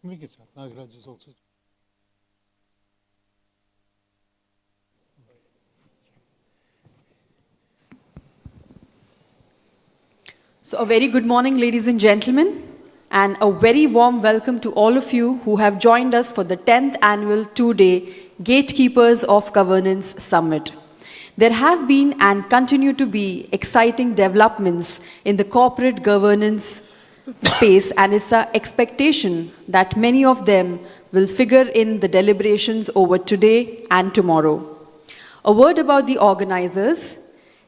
Nagaraj is also. So a very good morning, ladies and gentlemen, and a very warm welcome to all of you who have joined us for the 10th annual two-day Gatekeepers of Governance Summit. There have been and continue to be exciting developments in the corporate governance space, and it's our expectation that many of them will figure in the deliberations over today and tomorrow. A word about the organizers.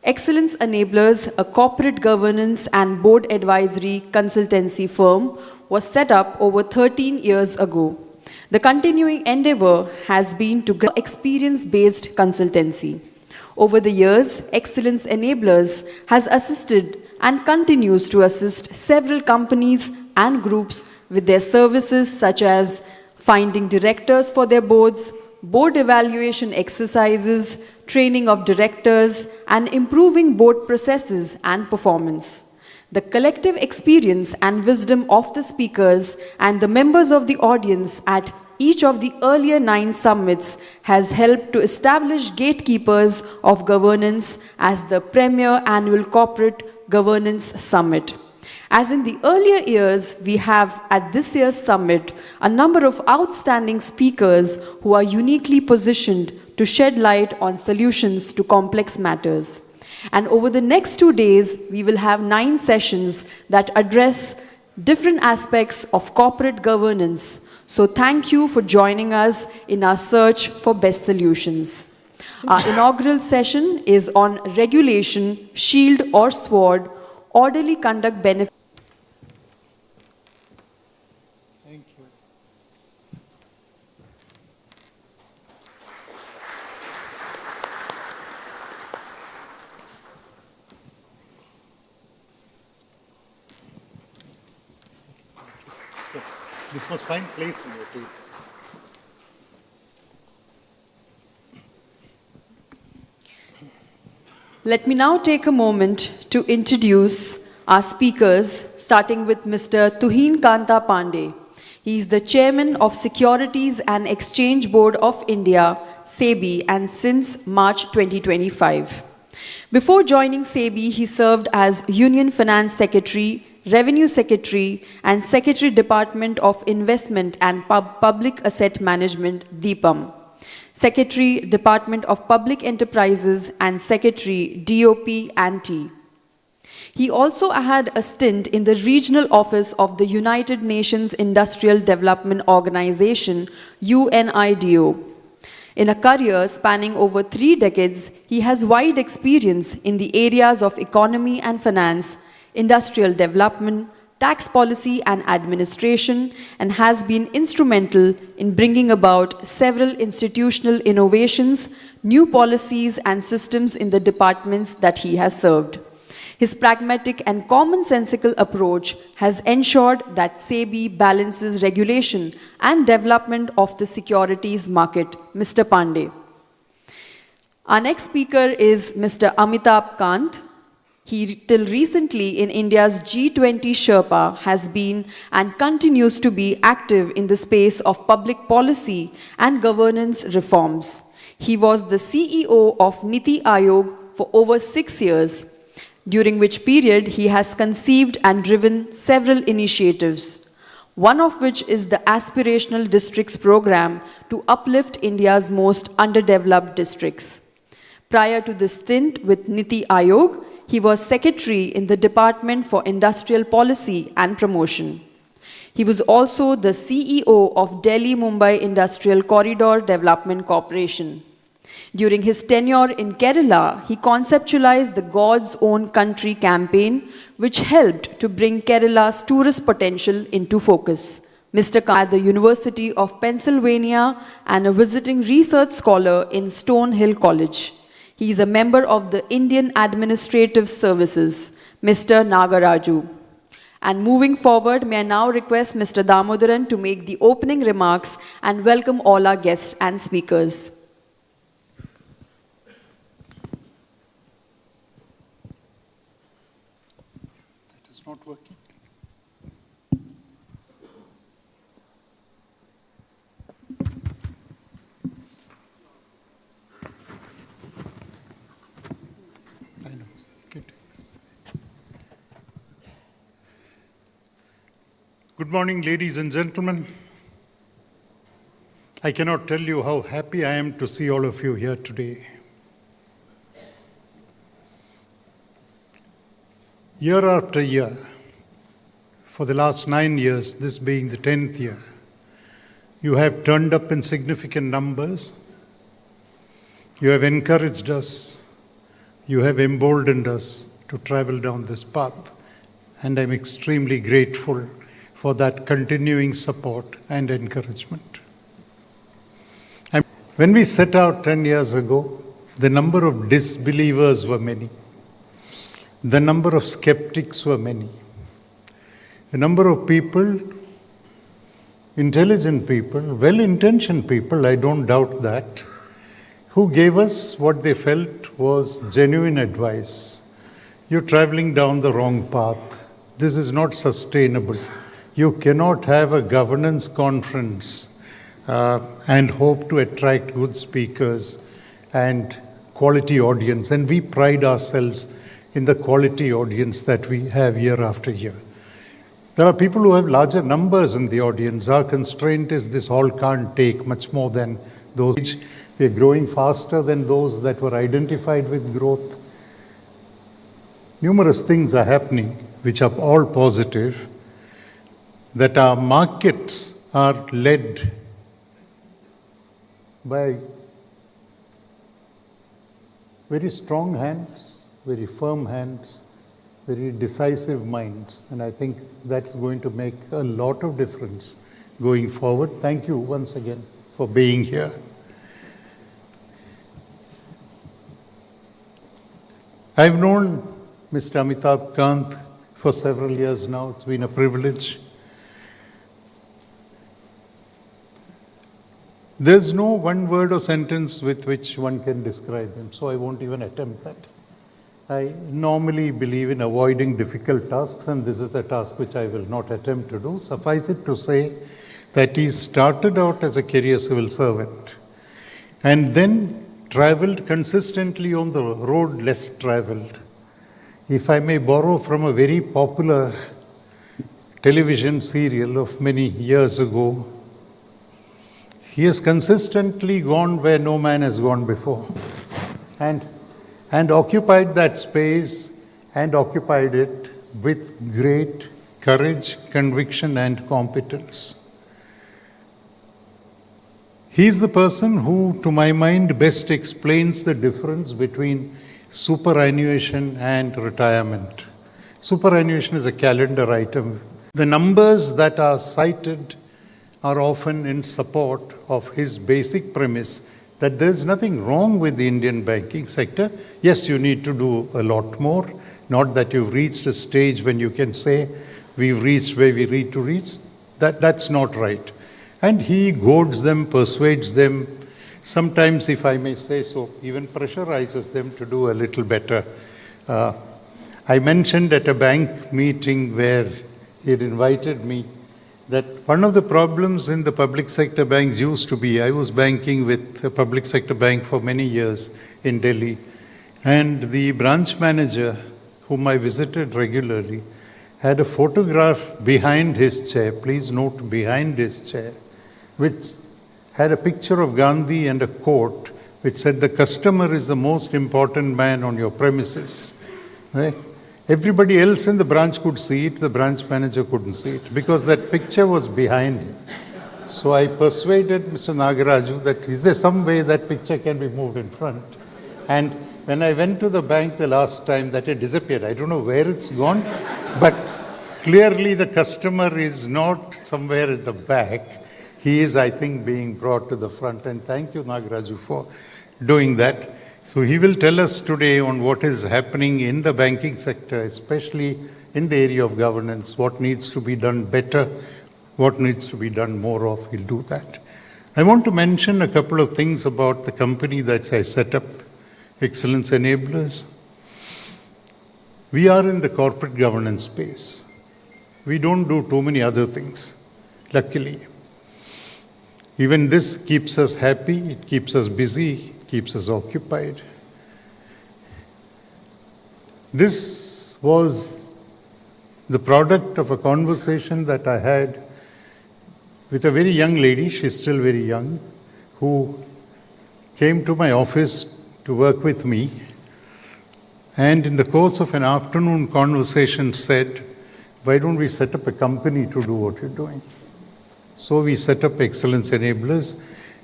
Excellence Enablers, a corporate governance and board advisory consultancy firm, was set up over 13 years ago. The continuing endeavor has been to grow experience-based consultancy. Over the years, Excellence Enablers has assisted and continues to assist several companies and groups with their services such as finding directors for their boards, board evaluation exercises, training of directors, and improving board processes and performance. The collective experience and wisdom of the speakers and the members of the audience at each of the earlier 9 summits has helped to establish Gatekeepers of Governance as the premier annual corporate governance summit. As in the earlier years, we have at this year's summit a number of outstanding speakers who are uniquely positioned to shed light on solutions to complex matters. And over the next 2 days, we will have 9 sessions that address different aspects of corporate governance. So thank you for joining us in our search for best solutions. Our inaugural session is on regulation, shield or sword, orderly conduct benefits. Thank you. This must find place in your table. Let me now take a moment to introduce our speakers, starting with Mr. Tuhin Kanta Pandey. He is the Chairman of Securities and Exchange Board of India, SEBI, and since March 2025. Before joining SEBI, he served as Union Finance Secretary, Revenue Secretary, and Secretary Department of Investment and Public Asset Management, DIPAM. Secretary, Department of Public Enterprises, and Secretary, DOP, ANTI. He also had a stint in the regional office of the United Nations Industrial Development Organization, UNIDO. In a career spanning over 3 decades, he has wide experience in the areas of economy and finance, industrial development, tax policy and administration, and has been instrumental in bringing about several institutional innovations, new policies and systems in the departments that he has served. His pragmatic and commonsensical approach has ensured that SEBI balances regulation and development of the securities market. Mr. Pandey. Our next speaker is Mr. Amitabh Kant. He, till recently in India's G20 Sherpa, has been and continues to be active in the space of public policy and governance reforms. He was the CEO of Niti Aayog for over 6 years, during which period he has conceived and driven several initiatives, one of which is the Aspirational Districts program to uplift India's most underdeveloped districts. Prior to the stint with Niti Aayog, he was secretary in the Department for Industrial Policy and Promotion. He was also the CEO of Delhi-Mumbai Industrial Corridor Development Corporation. During his tenure in Kerala, he conceptualized the God's Own Country campaign, which helped to bring Kerala's tourist potential into focus. Mr. Khan at the University of Pennsylvania and a visiting research scholar in Stonehill College. He is a member of the Indian Administrative Services, Mr. Nagaraju. And moving forward, may I now request Mr. Damodaran to make the opening remarks and welcome all our guests and speakers. That is not working. Good morning, ladies and gentlemen. I cannot tell you how happy I am to see all of you here today. Year after year, for the last 9 years, this being the 10th year, you have turned up in significant numbers. You have encouraged us. You have emboldened us to travel down this path. And I'm extremely grateful for that continuing support and encouragement. When we set out 10 years ago, the number of disbelievers were many. The number of skeptics were many. The number of people, intelligent people, well-intentioned people, I don't doubt that, who gave us what they felt was genuine advice. You're traveling down the wrong path. This is not sustainable. You cannot have a governance conference and hope to attract good speakers and quality audience. And we pride ourselves in the quality audience that we have year after year. There are people who have larger numbers in the audience. Our constraint is this hall can't take much more than those. They're growing faster than those that were identified with growth. Numerous things are happening which are all positive, that our markets are led by very strong hands, very firm hands, very decisive minds. And I think that's going to make a lot of difference going forward. Thank you once again for being here. I've known Mr. Amitabh Kant for several years now. It's been a privilege. There's no one word or sentence with which one can describe him, so I won't even attempt that. I normally believe in avoiding difficult tasks, and this is a task which I will not attempt to do. Suffice it to say that he started out as a career civil servant and then traveled consistently on the road less traveled. If I may borrow from a very popular television serial of many years ago, he has consistently gone where no man has gone before, and occupied that space and occupied it with great courage, conviction, and competence. He's the person who, to my mind, best explains the difference between superannuation and retirement. Superannuation is a calendar item. The numbers that are cited are often in support of his basic premise that there's nothing wrong with the Indian banking sector. Yes, you need to do a lot more. Not that you've reached a stage when you can say, we've reached where we need to reach. That's not right. And he goads them, persuades them, sometimes, if I may say so, even pressurizes them to do a little better. I mentioned at a bank meeting where he had invited me that one of the problems in the public sector banks used to be, I was banking with a public sector bank for many years in Delhi, and the branch manager, whom I visited regularly, had a photograph behind his chair, please note behind his chair, which had a picture of Gandhi and a quote which said, "The customer is the most important man on your premises." Right? Everybody else in the branch could see it, the branch manager couldn't see it because that picture was behind him. So I persuaded Mr. Nagaraju that is there some way that picture can be moved in front. And when I went to the bank the last time, that had disappeared. I don't know where it's gone, but clearly the customer is not somewhere at the back. He is, I think, being brought to the front. And thank you, Nagaraju, for doing that. So he will tell us today on what is happening in the banking sector, especially in the area of governance, what needs to be done better, what needs to be done more of. He'll do that. I want to mention a couple of things about the company that I set up, Excellence Enablers. We are in the corporate governance space. We don't do too many other things, luckily. Even this keeps us happy, it keeps us busy, keeps us occupied. This was the product of a conversation that I had with a very young lady, she's still very young, who came to my office to work with me, and in the course of an afternoon conversation said, why don't we set up a company to do what you're doing? So we set up Excellence Enablers.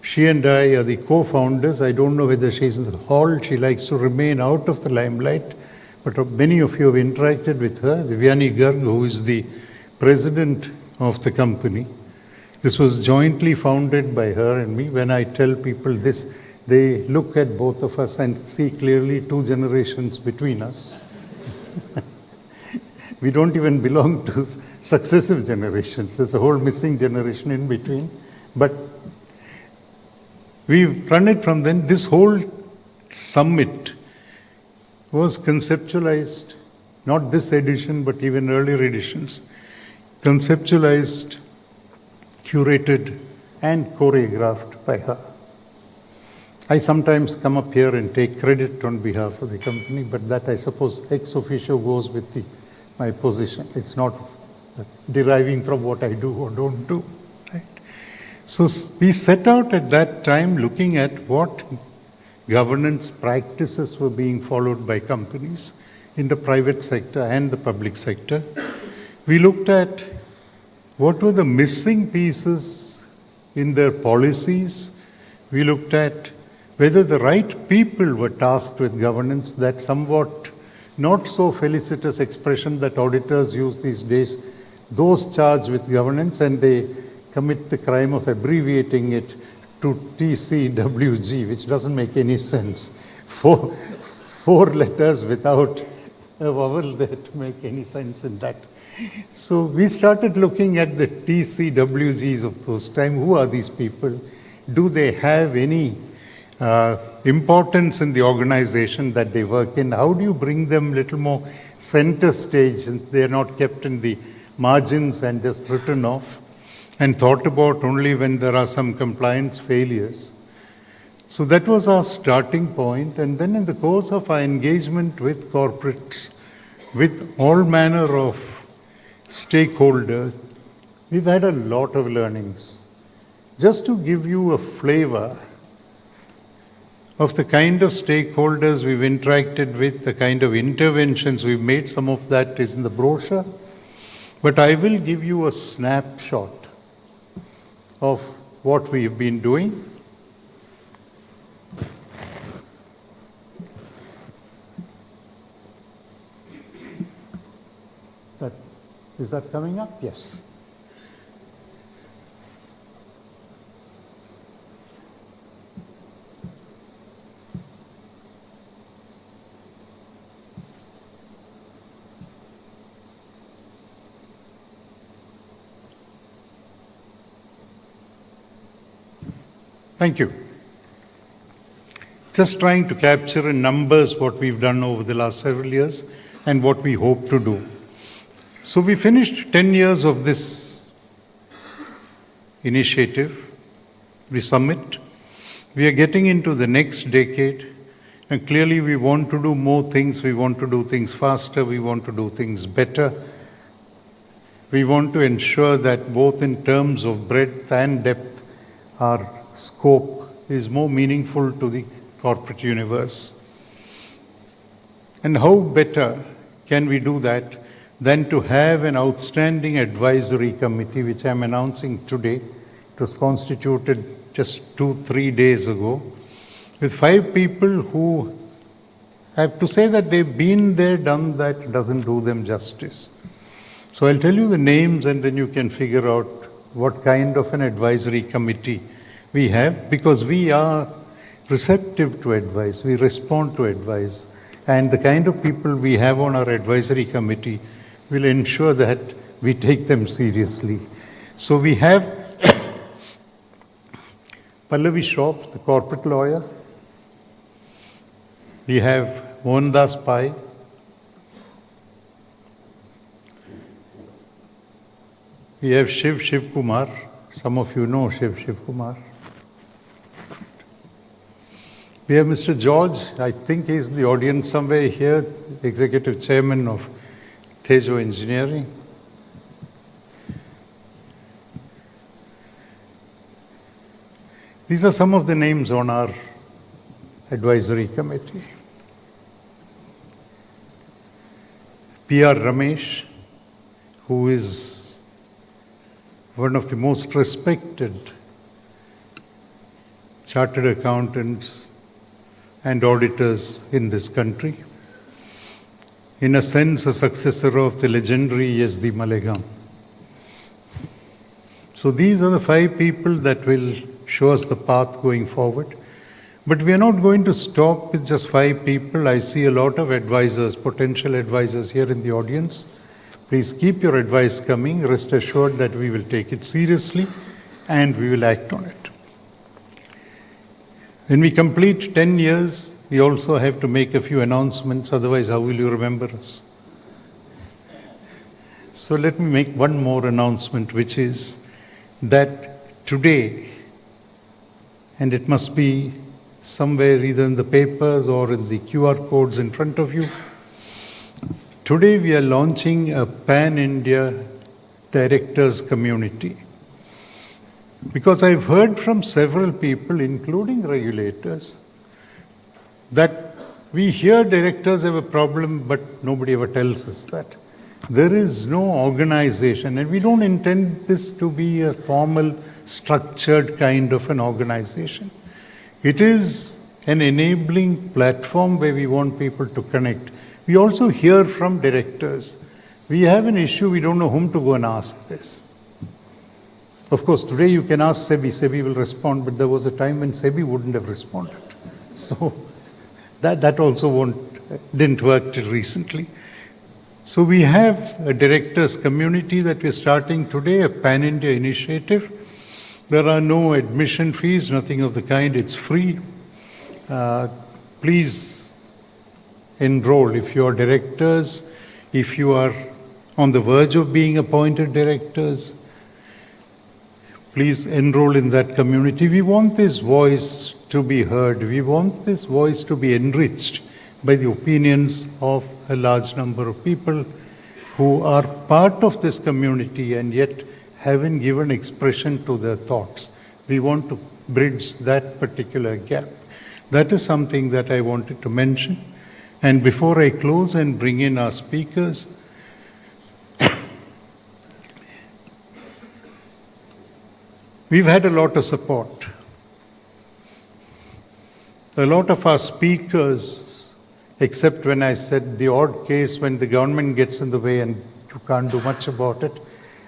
She and I are the co-founders. I don't know whether she's in the hall. She likes to remain out of the limelight. But many of you have interacted with her, Divyani Garg, who is the president of the company. This was jointly founded by her and me. When I tell people this, they look at both of us and see clearly 2 generations between us. We don't even belong to successive generations. There's a whole missing generation in between. But we run it from then. This whole summit was conceptualized, not this edition, but even earlier editions, conceptualized, curated, and choreographed by her. I sometimes come up here and take credit on behalf of the company, but that, I suppose, ex officio goes with my position. It's not deriving from what I do or don't do. Right? So we set out at that time looking at what governance practices were being followed by companies in the private sector and the public sector. We looked at what were the missing pieces in their policies. We looked at whether the right people were tasked with governance, that somewhat not so felicitous expression that auditors use these days, those charged with governance, and they commit the crime of abbreviating it to TCWG, which doesn't make any sense. Four letters without a vowel that make any sense in that. So we started looking at the TCWGs of those time. Who are these people? Do they have any importance in the organization that they work in? How do you bring them a little more center stage and they're not kept in the margins and just written off and thought about only when there are some compliance failures? So that was our starting point. And then in the course of our engagement with corporates, with all manner of stakeholders, we've had a lot of learnings. Just to give you a flavor of the kind of stakeholders we've interacted with, the kind of interventions we've made, some of that is in the brochure, but I will give you a snapshot of what we've been doing. Is that coming up? Yes. Thank you. Just trying to capture in numbers what we've done over the last several years and what we hope to do. So we finished 10 years of this initiative, the summit. We are getting into the next decade, and clearly we want to do more things. We want to do things faster. We want to do things better. We want to ensure that both in terms of breadth and depth, our scope is more meaningful to the corporate universe. And how better can we do that than to have an outstanding advisory committee, which I'm announcing today. It was constituted just 2-3 days ago, with 5 people who have to say that they've been there, done that, doesn't do them justice. So I'll tell you the names and then you can figure out what kind of an advisory committee we have, because we are receptive to advice, we respond to advice, and the kind of people we have on our advisory committee will ensure that we take them seriously. So we have Pallavi Shroff, the corporate lawyer. We have Mohandas Pai. We have Shiv Kumar. Some of you know Shiv Kumar. We have Mr. George, I think he's in the audience somewhere here, Executive Chairman of Tejo Engineering, these are some of the names on our advisory committee. P.R. Ramesh, who is one of the most respected chartered accountants and auditors in this country. In a sense, a successor of the legendary S.D. Malegam. So these are the 5 people that will show us the path going forward. But we are not going to stop with just 5 people. I see a lot of advisors, potential advisors here in the audience. Please keep your advice coming. Rest assured that we will take it seriously and we will act on it. When we complete 10 years, we also have to make a few announcements, otherwise how will you remember us? So let me make one more announcement, which is that today, and it must be somewhere either in the papers or in the QR codes in front of you, today we are launching a Pan-India Directors Community. Because I've heard from several people, including regulators, that we hear directors have a problem, but nobody ever tells us that. There is no organization, and we don't intend this to be a formal, structured kind of an organization. It is an enabling platform where we want people to connect. We also hear from directors. We have an issue, we don't know whom to go and ask this. Of course, today you can ask SEBI, SEBI will respond, but there was a time when SEBI wouldn't have responded. So that also didn't work till recently. So we have a directors community that we're starting today, a Pan-India initiative. There are no admission fees, nothing of the kind, it's free. Please enroll if you are directors, if you are on the verge of being appointed directors. Please enroll in that community. We want this voice to be heard. We want this voice to be enriched by the opinions of a large number of people who are part of this community and yet haven't given expression to their thoughts. We want to bridge that particular gap. That is something that I wanted to mention. And before I close and bring in our speakers, we've had a lot of support. A lot of our speakers, except when I said the odd case when the government gets in the way and you can't do much about it,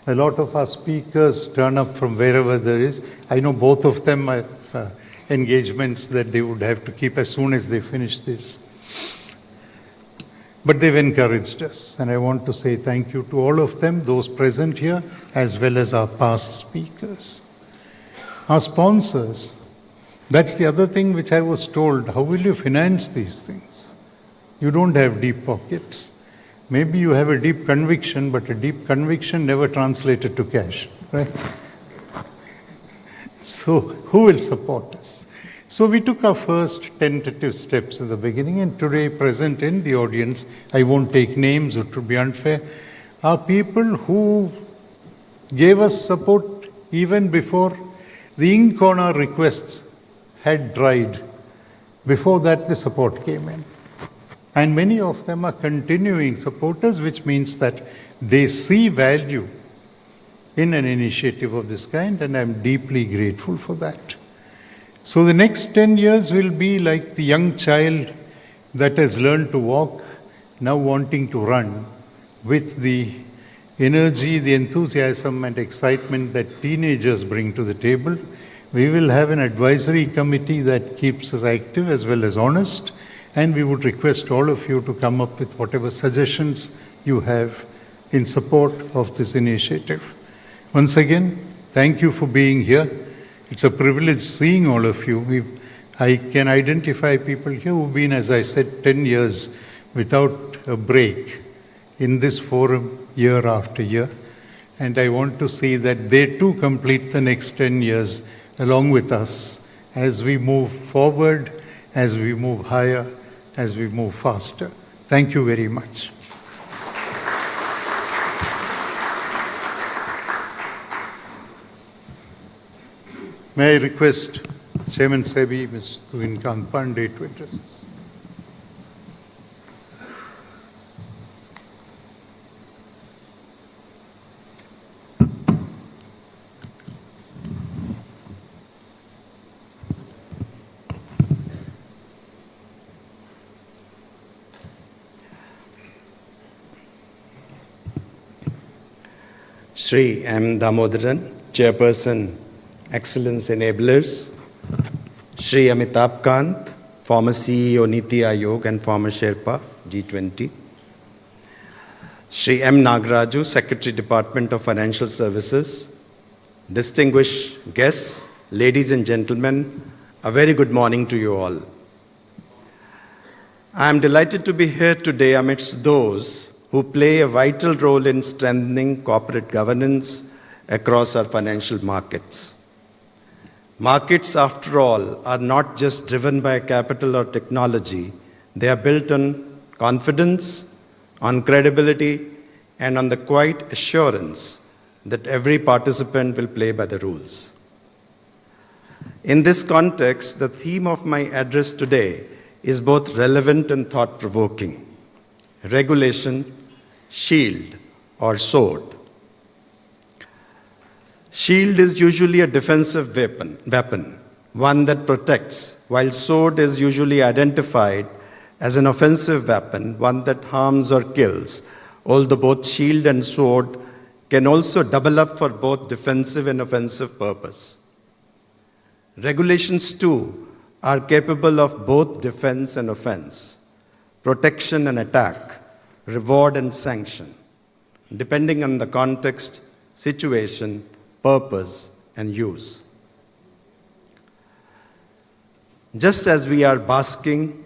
a lot of our speakers turn up from wherever there is. I know both of them have engagements that they would have to keep as soon as they finish this. But they've encouraged us, and I want to say thank you to all of them, those present here, as well as our past speakers. Our sponsors, that's the other thing which I was told, how will you finance these things? You don't have deep pockets. Maybe you have a deep conviction, but a deep conviction never translated to cash, right? So who will support us? So we took our first tentative steps in the beginning, and today present in the audience, I won't take names, it would be unfair, are people who gave us support even before the ink on our requests had dried. Before that, the support came in. And many of them are continuing supporters, which means that they see value in an initiative of this kind, and I'm deeply grateful for that. So the next 10 years will be like the young child that has learned to walk, now wanting to run, with the energy, the enthusiasm and excitement that teenagers bring to the table. We will have an advisory committee that keeps us active as well as honest, and we would request all of you to come up with whatever suggestions you have in support of this initiative. Once again, thank you for being here. It's a privilege seeing all of you. I can identify people here who've been, as I said, 10 years without a break in this forum year after year. And I want to see that they too complete the next 10 years along with us as we move forward, as we move higher, as we move faster. Thank you very much. May I request Chairman SEBI, Ms. Tuhin Kant Pandey, to address us. Shri M. Damodaran, Chairperson, Excellence Enablers. Shri Amitabh Kant, former CEO Niti Aayog and former Sherpa, G20. Shri M. Nagaraju, Secretary, Department of Financial Services. Distinguished guests, ladies and gentlemen, a very good morning to you all. I am delighted to be here today amidst those who play a vital role in strengthening corporate governance across our financial markets. Markets, after all, are not just driven by capital or technology. They are built on confidence, on credibility, and on the quiet assurance that every participant will play by the rules. In this context, the theme of my address today is both relevant and thought-provoking. Regulation, shield, or sword. Shield is usually a defensive weapon, one that protects, while sword is usually identified as an offensive weapon, one that harms or kills, although both shield and sword can also double up for both defensive and offensive purpose. Regulations, too, are capable of both defense and offense, protection and attack, reward and sanction, depending on the context, situation, purpose, and use. Just as we are basking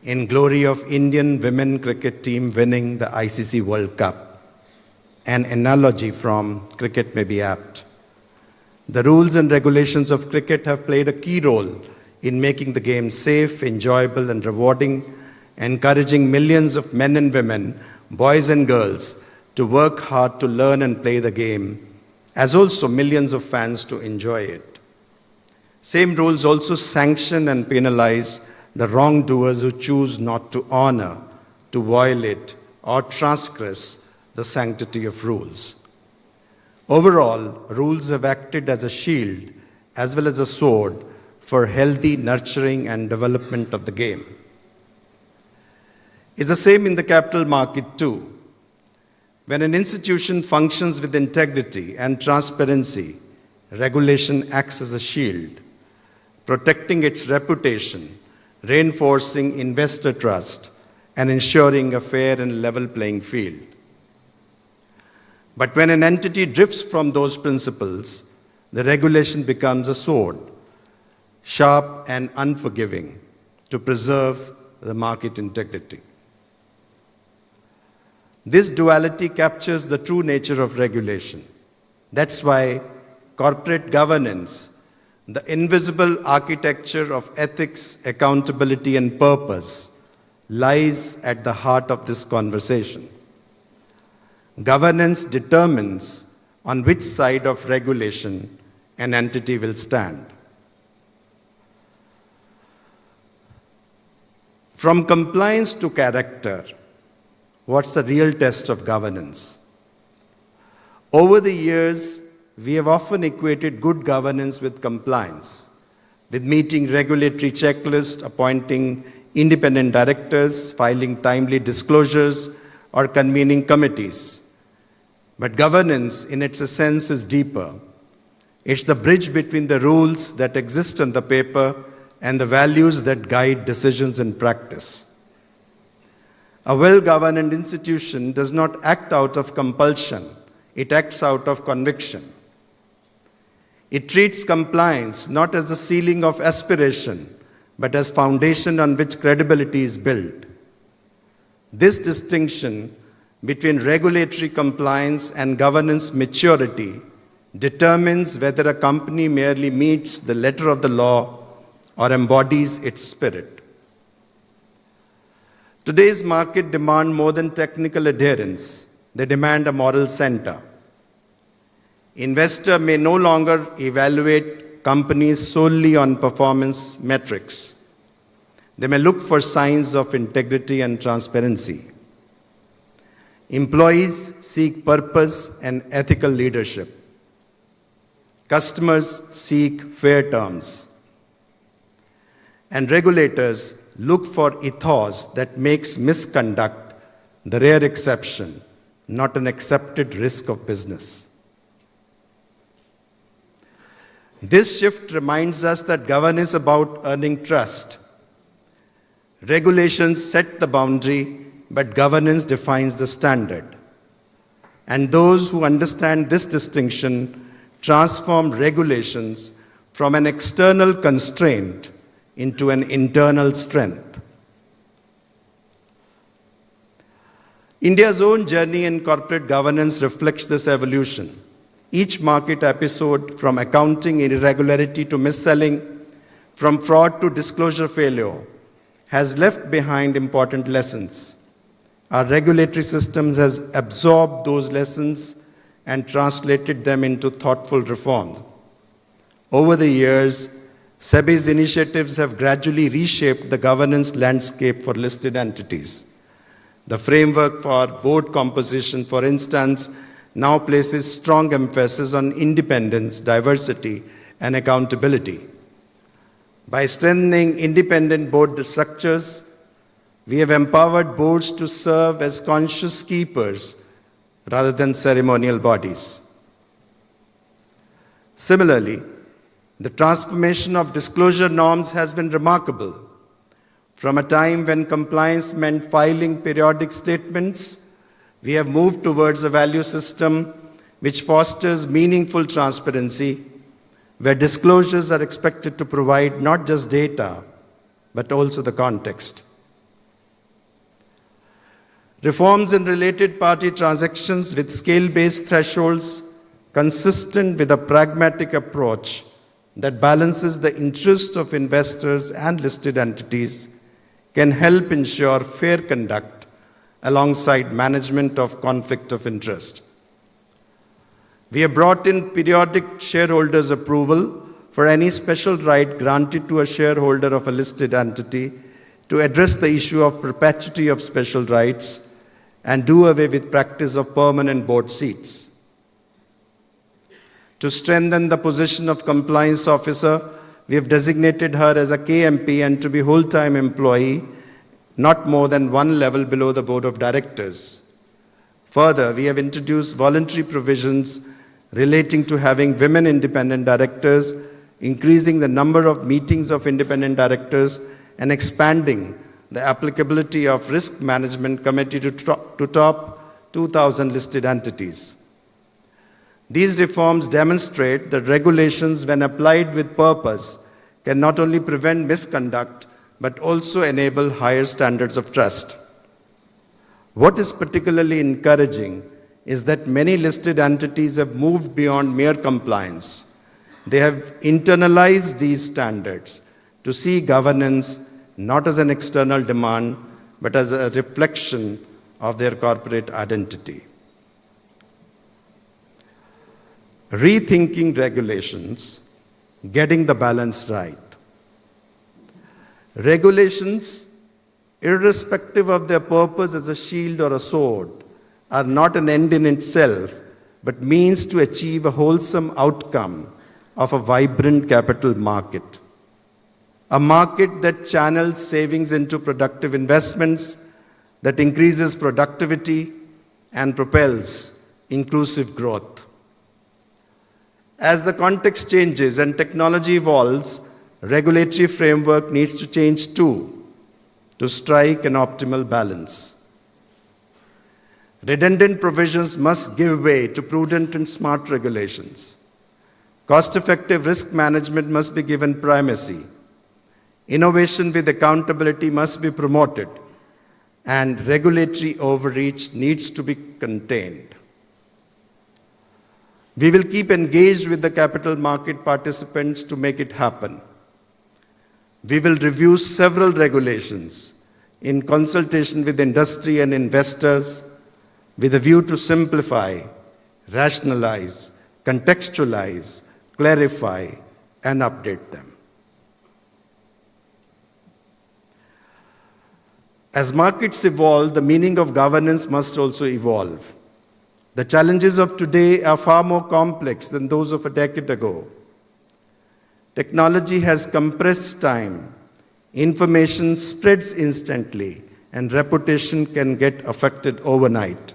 in glory of Indian women cricket team winning the ICC World Cup, an analogy from cricket may be apt. The rules and regulations of cricket have played a key role in making the game safe, enjoyable, and rewarding, encouraging millions of men and women, boys and girls, to work hard to learn and play the game, as also millions of fans to enjoy it. Same rules also sanction and penalize the wrongdoers who choose not to honor, to violate, or transgress the sanctity of rules. Overall, rules have acted as a shield as well as a sword for healthy nurturing and development of the game. It's the same in the capital market too. When an institution functions with integrity and transparency, regulation acts as a shield, protecting its reputation, reinforcing investor trust, and ensuring a fair and level playing field. But when an entity drifts from those principles, the regulation becomes a sword, sharp and unforgiving, to preserve the market integrity. This duality captures the true nature of regulation. That's why corporate governance, the invisible architecture of ethics, accountability, and purpose, lies at the heart of this conversation. Governance determines on which side of regulation an entity will stand. From compliance to character, what's the real test of governance? Over the years, we have often equated good governance with compliance, with meeting regulatory checklists, appointing independent directors, filing timely disclosures, or convening committees. But governance, in its essence, is deeper. It's the bridge between the rules that exist on the paper and the values that guide decisions in practice. A well-governed institution does not act out of compulsion. It acts out of conviction. It treats compliance not as the ceiling of aspiration, but as foundation on which credibility is built. This distinction between regulatory compliance and governance maturity determines whether a company merely meets the letter of the law or embodies its spirit. Today's market demands more than technical adherence. They demand a moral center. Investor may no longer evaluate companies solely on performance metrics. They may look for signs of integrity and transparency. Employees seek purpose and ethical leadership. Customers seek fair terms. And regulators look for ethos that makes misconduct the rare exception, not an accepted risk of business. This shift reminds us that governance is about earning trust. Regulations set the boundary, but governance defines the standard. And those who understand this distinction transform regulations from an external constraint into an internal strength. India's own journey in corporate governance reflects this evolution. Each market episode, from accounting irregularity to mis-selling, from fraud to disclosure failure, has left behind important lessons. Our regulatory systems has absorbed those lessons and translated them into thoughtful reforms. Over the years, SEBI's initiatives have gradually reshaped the governance landscape for listed entities. The framework for board composition, for instance, now places strong emphasis on independence, diversity, and accountability. By strengthening independent board structures, we have empowered boards to serve as conscious keepers rather than ceremonial bodies. Similarly, the transformation of disclosure norms has been remarkable. From a time when compliance meant filing periodic statements, we have moved towards a value system which fosters meaningful transparency, where disclosures are expected to provide not just data, but also the context. Reforms in related party transactions with scale-based thresholds, consistent with a pragmatic approach that balances the interests of investors and listed entities, can help ensure fair conduct alongside management of conflict of interest. We have brought in periodic shareholders' approval for any special right granted to a shareholder of a listed entity to address the issue of perpetuity of special rights and do away with practice of permanent board seats. To strengthen the position of compliance officer, we have designated her as a KMP and to be whole-time employee, not more than one level below the board of directors. Further, we have introduced voluntary provisions relating to having women independent directors, increasing the number of meetings of independent directors, and expanding the applicability of risk management committee to top 2,000 listed entities. These reforms demonstrate that regulations, when applied with purpose, can not only prevent misconduct, but also enable higher standards of trust. What is particularly encouraging is that many listed entities have moved beyond mere compliance. They have internalized these standards to see governance not as an external demand, but as a reflection of their corporate identity. Rethinking regulations, getting the balance right. Regulations, irrespective of their purpose as a shield or a sword, are not an end in itself, but means to achieve a wholesome outcome of a vibrant capital market. A market that channels savings into productive investments, that increases productivity and propels inclusive growth. As the context changes and technology evolves, regulatory framework needs to change too, to strike an optimal balance. Redundant provisions must give way to prudent and smart regulations. Cost-effective risk management must be given primacy. Innovation with accountability must be promoted, and regulatory overreach needs to be contained. We will keep engaged with the capital market participants to make it happen. We will review several regulations in consultation with industry and investors with a view to simplify, rationalize, contextualize, clarify, and update them. As markets evolve, the meaning of governance must also evolve. The challenges of today are far more complex than those of a decade ago. Technology has compressed time, information spreads instantly, and reputation can get affected overnight.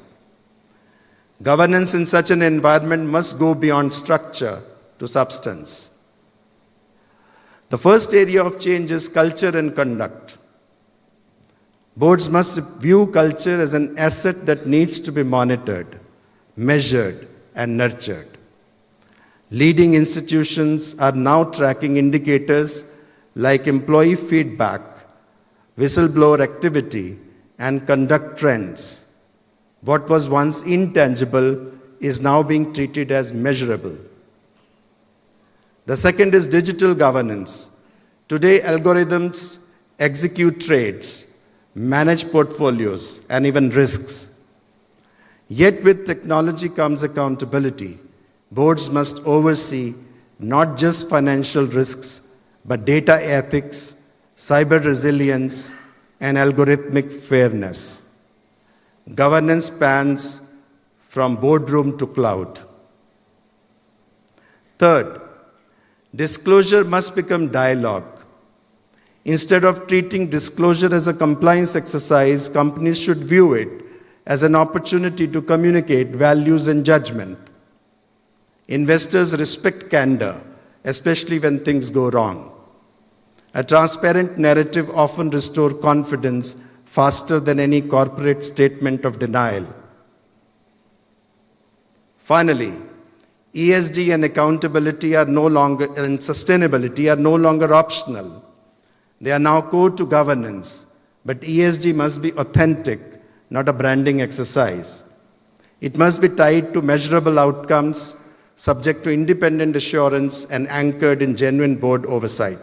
Governance in such an environment must go beyond structure to substance. The first area of change is culture and conduct. Boards must view culture as an asset that needs to be monitored, measured, and nurtured. Leading institutions are now tracking indicators like employee feedback, whistleblower activity, and conduct trends. What was once intangible is now being treated as measurable. The second is digital governance. Today, algorithms execute trades, manage portfolios, and even risks. Yet with technology comes accountability. Boards must oversee not just financial risks, but data ethics, cyber resilience, and algorithmic fairness. Governance spans from boardroom to cloud. Third, disclosure must become dialogue. Instead of treating disclosure as a compliance exercise, companies should view it as an opportunity to communicate values and judgment. Investors respect candor, especially when things go wrong. A transparent narrative often restores confidence faster than any corporate statement of denial. Finally, ESG and accountability and sustainability are no longer optional. They are now core to governance, but ESG must be authentic, not a branding exercise. It must be tied to measurable outcomes, subject to independent assurance, and anchored in genuine board oversight.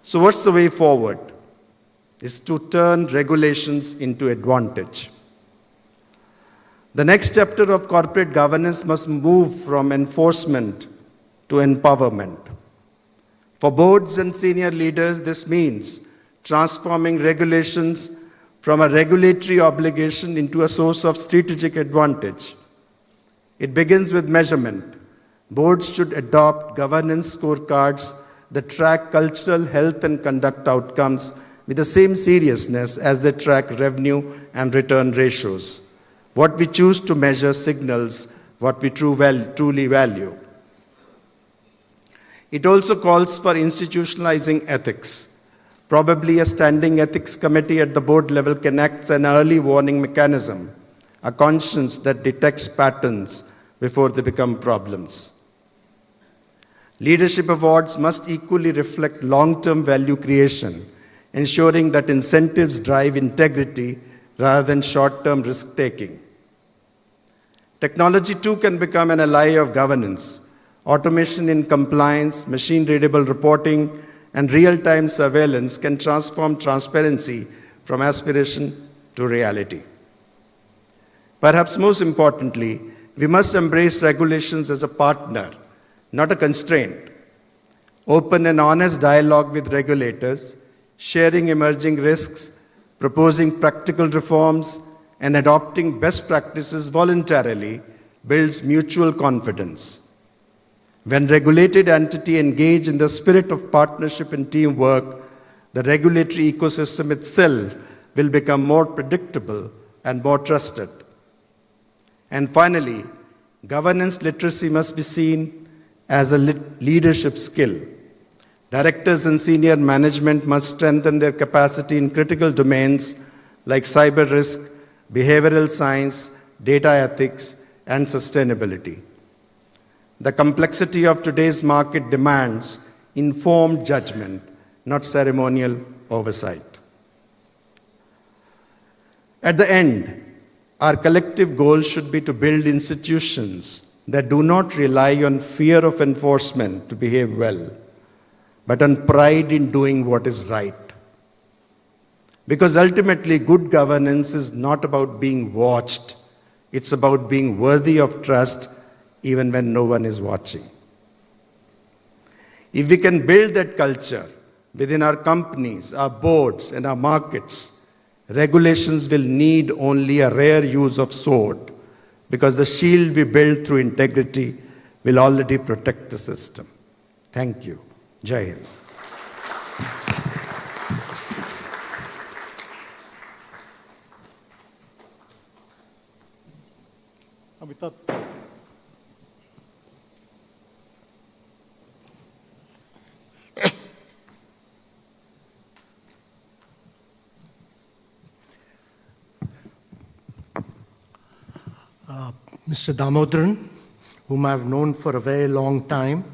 So what's the way forward? Is to turn regulations into advantage. The next chapter of corporate governance must move from enforcement to empowerment. For boards and senior leaders, this means transforming regulations from a regulatory obligation into a source of strategic advantage. It begins with measurement. Boards should adopt governance scorecards that track cultural, health, and conduct outcomes with the same seriousness as they track revenue and return ratios. What we choose to measure signals what we truly value. It also calls for institutionalizing ethics. Probably a standing ethics committee at the board level can act as an early warning mechanism, a conscience that detects patterns before they become problems. Leadership awards must equally reflect long-term value creation, ensuring that incentives drive integrity rather than short-term risk-taking. Technology too can become an ally of governance. Automation in compliance, machine-readable reporting, and real-time surveillance can transform transparency from aspiration to reality. Perhaps most importantly, we must embrace regulations as a partner, not a constraint. Open and honest dialogue with regulators, sharing emerging risks, proposing practical reforms, and adopting best practices voluntarily builds mutual confidence. When regulated entities engage in the spirit of partnership and teamwork, the regulatory ecosystem itself will become more predictable and more trusted. And finally, governance literacy must be seen as a leadership skill. Directors and senior management must strengthen their capacity in critical domains like cyber risk, behavioral science, data ethics, and sustainability. The complexity of today's market demands informed judgment, not ceremonial oversight. At the end, our collective goal should be to build institutions that do not rely on fear of enforcement to behave well, but on pride in doing what is right. Because ultimately, good governance is not about being watched, it's about being worthy of trust even when no one is watching. If we can build that culture within our companies, our boards, and our markets, regulations will need only a rare use of sword, because the shield we build through integrity will already protect the system. Thank you. Jai Hind. Amitabh. Mr. Damodaran, whom I've known for a very long time,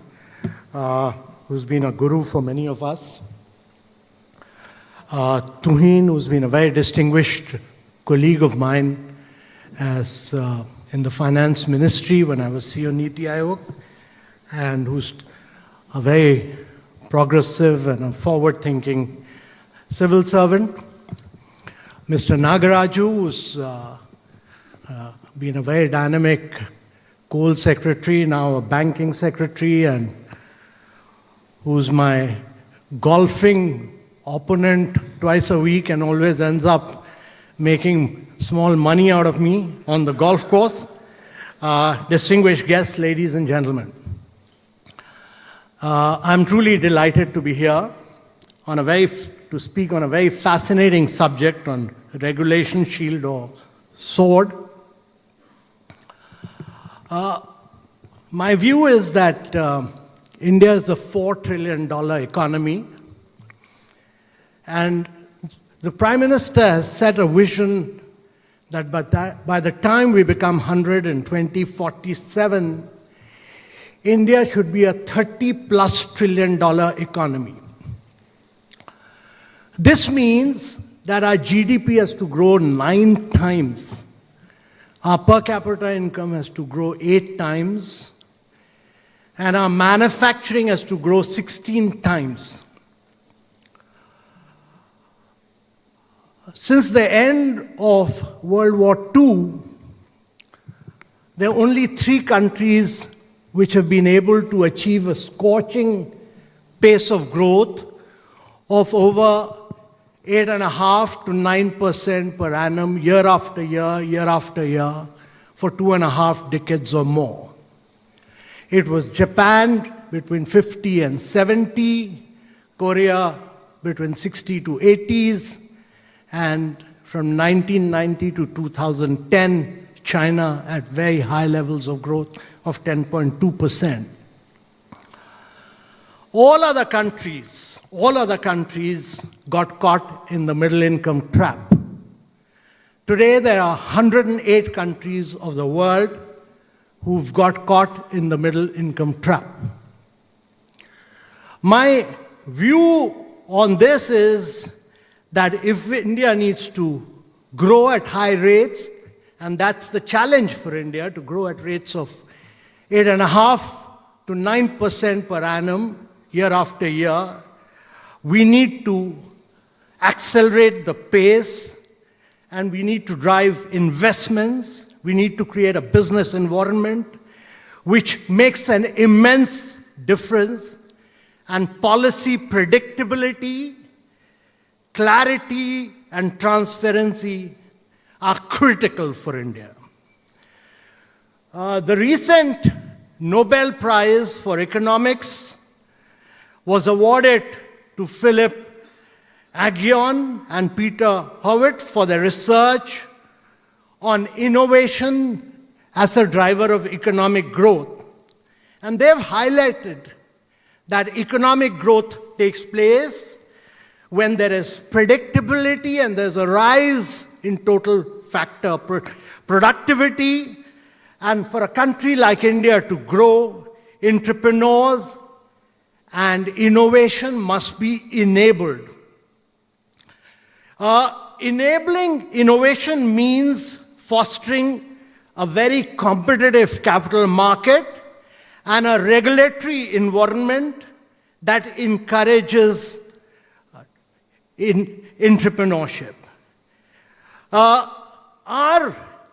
who's been a guru for many of us. Tuhin, who's been a very distinguished colleague of mine as in the finance ministry when I was CEO Niti Aayog, and who's a very progressive and a forward-thinking civil servant. Mr. Nagaraju, who's been a very dynamic coal secretary, now a banking secretary, and who's my golfing opponent twice a week and always ends up making small money out of me on the golf course. Distinguished guests, ladies and gentlemen. I'm truly delighted to be here to speak on a very fascinating subject on regulation, shield, or sword. My view is that India is a $4 trillion economy, and the Prime Minister has set a vision that by the time we become 100 in 2047, India should be a $30+ trillion economy. This means that our GDP has to grow 9 times. Our per capita income has to grow 8 times, and our manufacturing has to grow 16 times. Since the end of World War II, there are only 3 countries which have been able to achieve a scorching pace of growth of over 8.5% to 9% per annum, year after year, for 2.5 decades or more. It was Japan between 50 and 70, Korea between 60 to 80s, and from 1990 to 2010, China at very high levels of growth of 10.2%. All other countries got caught in the middle income trap. Today, there are 108 countries of the world who've got caught in the middle income trap. My view on this is that if India needs to grow at high rates, and that's the challenge for India, to grow at rates of 8.5% to 9% per annum, year after year, we need to accelerate the pace, and we need to drive investments. We need to create a business environment which makes an immense difference, and policy predictability, clarity, and transparency are critical for India. The recent Nobel Prize for Economics was awarded to Philip Aghion and Peter Howitt for their research on innovation as a driver of economic growth. And they've highlighted that economic growth takes place when there is predictability and there's a rise in total factor productivity. And for a country like India to grow, entrepreneurs and innovation must be enabled. Enabling innovation means fostering a very competitive capital market and a regulatory environment that encourages entrepreneurship.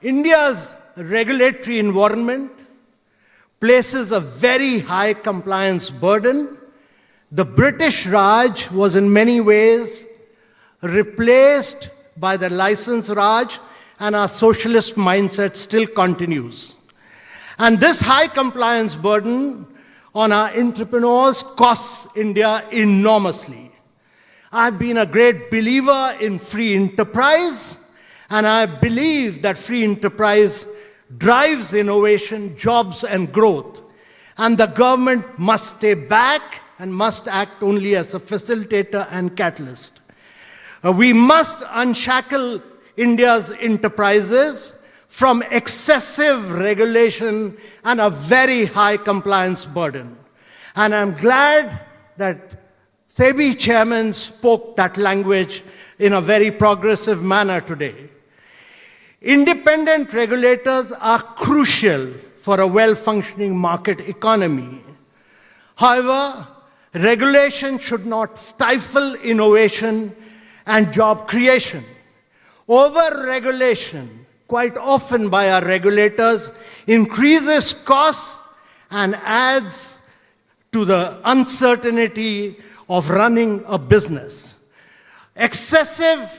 India's regulatory environment places a very high compliance burden The British Raj was in many ways replaced by the license Raj, and our socialist mindset still continues. And this high compliance burden on our entrepreneurs costs India enormously. I've been a great believer in free enterprise, and I believe that free enterprise drives innovation, jobs, and growth. And the government must stay back and must act only as a facilitator and catalyst. We must unshackle India's enterprises from excessive regulation and a very high compliance burden. And I'm glad that SEBI chairman spoke that language in a very progressive manner today. Independent regulators are crucial for a well-functioning market economy. However, regulation should not stifle innovation and job creation. Over-regulation, quite often by our regulators, increases costs and adds to the uncertainty of running a business. Excessive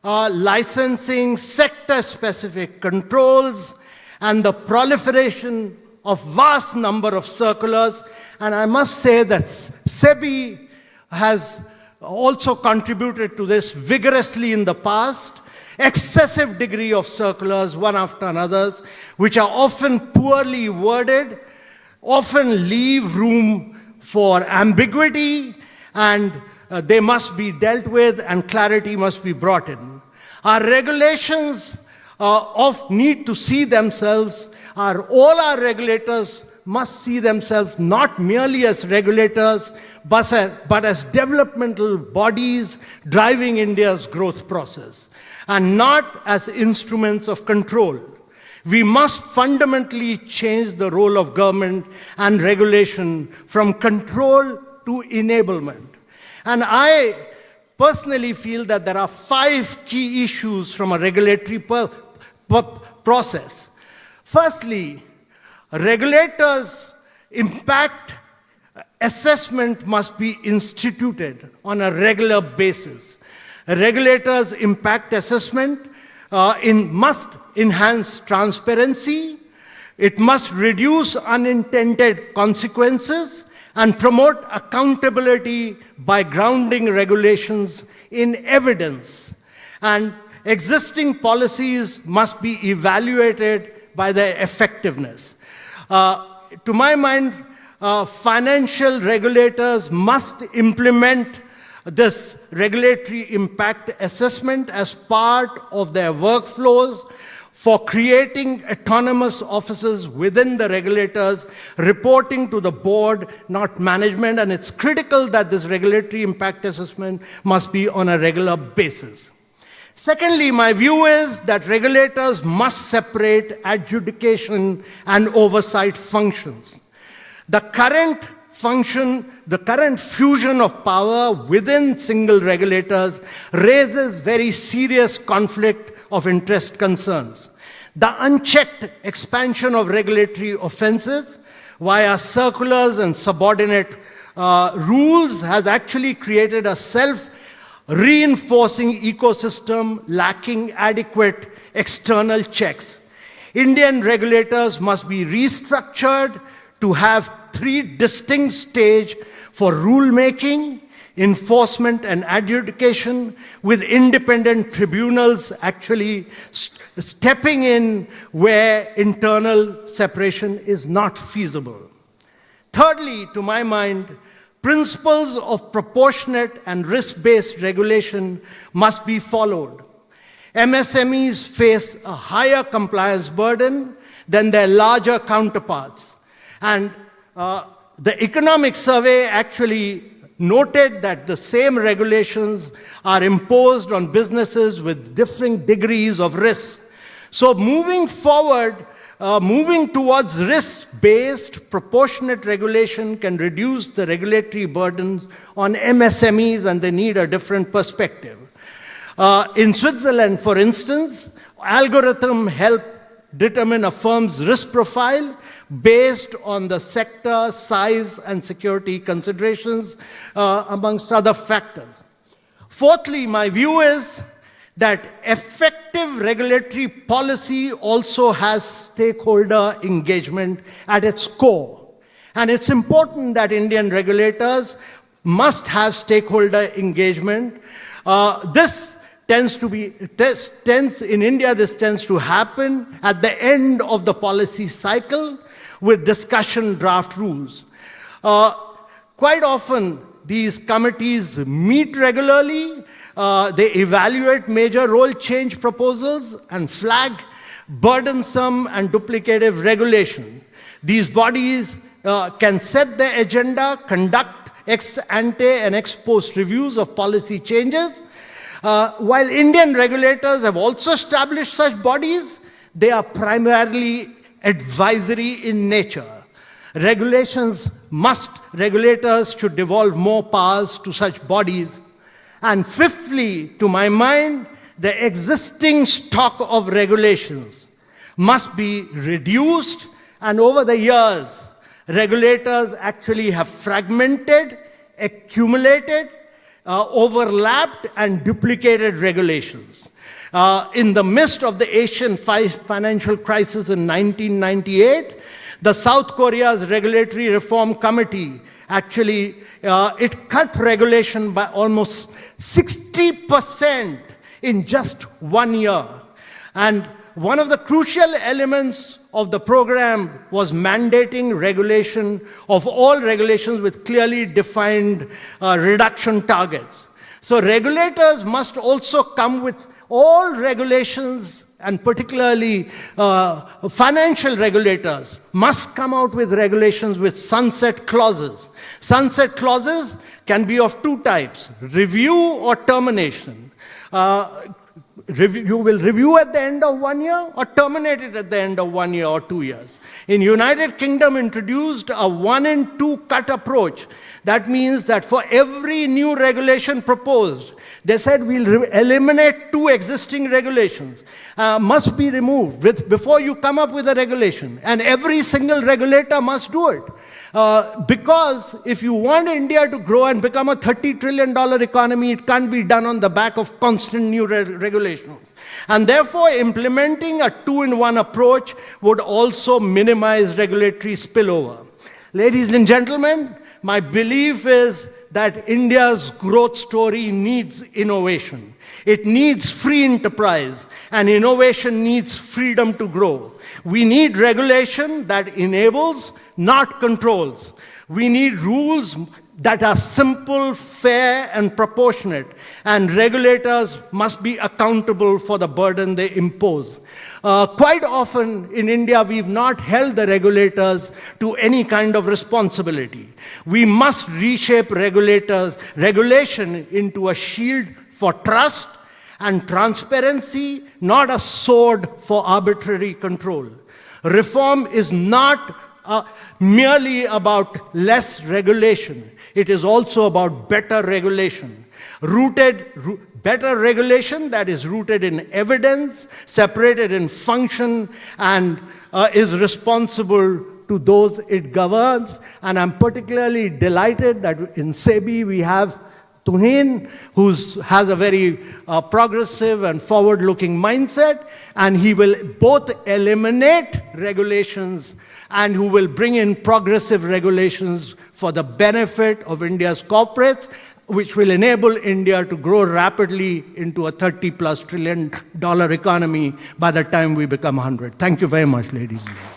licensing, sector-specific controls, and the proliferation of vast number of circulars. And I must say that SEBI has also contributed to this vigorously in the past. Excessive degree of circulars, one after another, which are often poorly worded, often leave room for ambiguity, and they must be dealt with and clarity must be brought in. Our regulations need to see themselves, all our regulators must see themselves not merely as regulators, but as developmental bodies driving India's growth process, and not as instruments of control. We must fundamentally change the role of government and regulation from control to enablement. And I personally feel that there are 5 key issues from a regulatory process. Firstly, regulators' impact assessment must be instituted on a regular basis. A regulator's impact assessment must enhance transparency, it must reduce unintended consequences, and promote accountability by grounding regulations in evidence. And existing policies must be evaluated by their effectiveness. To my mind, financial regulators must implement this regulatory impact assessment as part of their workflows for creating autonomous offices within the regulators, reporting to the board, not management, and it's critical that this regulatory impact assessment must be on a regular basis. Secondly, my view is that regulators must separate adjudication and oversight functions. The current fusion of power within single regulators raises very serious conflict of interest concerns. The unchecked expansion of regulatory offenses via circulars and subordinate rules has actually created a self-reinforcing ecosystem lacking adequate external checks. Indian regulators must be restructured to have 3 distinct stages for rulemaking, enforcement, and adjudication, with independent tribunals actually stepping in where internal separation is not feasible. Thirdly, to my mind, principles of proportionate and risk-based regulation must be followed. MSMEs face a higher compliance burden than their larger counterparts. And the economic survey actually noted that the same regulations are imposed on businesses with differing degrees of risk. So moving forward, moving towards risk-based proportionate regulation can reduce the regulatory burdens on MSMEs, and they need a different perspective. In Switzerland, for instance, algorithms help determine a firm's risk profile based on the sector, size, and security considerations, amongst other factors. Fourthly, my view is that effective regulatory policy also has stakeholder engagement at its core. And it's important that Indian regulators must have stakeholder engagement. This tends to happen at the end of the policy cycle with discussion draft rules. Quite often, these committees meet regularly. They evaluate major role change proposals and flag burdensome and duplicative regulation. These bodies can set the agenda, conduct ex ante and ex post reviews of policy changes. While Indian regulators have also established such bodies, they are primarily advisory in nature. Regulators should devolve more powers to such bodies. And fifthly, to my mind, the existing stock of regulations must be reduced, and over the years, regulators actually have fragmented, accumulated, overlapped, and duplicated regulations. In the midst of the Asian financial crisis in 1998, the South Korea's Regulatory Reform Committee actually it cut regulation by almost 60% in just 1 year. And one of the crucial elements of the program was mandating regulation of all regulations with clearly defined reduction targets. So regulators must also come with all regulations, and particularly financial regulators must come out with regulations with sunset clauses. Sunset clauses can be of two types: review or termination. You will review at the end of 1 year or terminate it at the end of 1 year or 2 years. In United Kingdom introduced a 1 and 2 cut approach. That means that for every new regulation proposed, they said we'll eliminate 2 existing regulations, must be removed before you come up with a regulation. And every single regulator must do it. Because if you want India to grow and become a $30 trillion economy, it can't be done on the back of constant new regulations. And therefore, implementing a 2-in-1 approach would also minimize regulatory spillover. Ladies and gentlemen, my belief is that India's growth story needs innovation. It needs free enterprise, and innovation needs freedom to grow. We need regulation that enables, not controls. We need rules that are simple, fair, and proportionate, and regulators must be accountable for the burden they impose. Quite often in India, we've not held the regulators to any kind of responsibility. We must reshape regulation into a shield for trust and transparency, not a sword for arbitrary control. Reform is not merely about less regulation. It is also about better regulation. Better regulation that is rooted in evidence, separated in function, and is responsible to those it governs. And I'm particularly delighted that in SEBI we have Tuhin, who has a very progressive and forward-looking mindset, and he will both eliminate regulations and who will bring in progressive regulations for the benefit of India's corporates, which will enable India to grow rapidly into a $30+ trillion economy by the time we become 100. Thank you very much, ladies and gentlemen.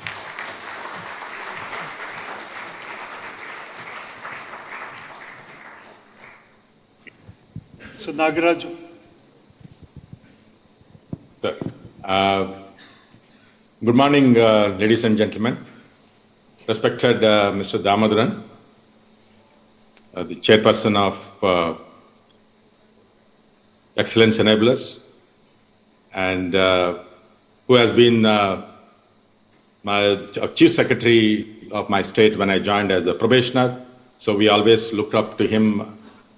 So, Nagaraj. Sir, good morning, ladies and gentlemen. Respected Mr. Damodaran, the chairperson of Excellence Enablers, and who has been my chief secretary of my state when I joined as a probationer. So we always looked up to him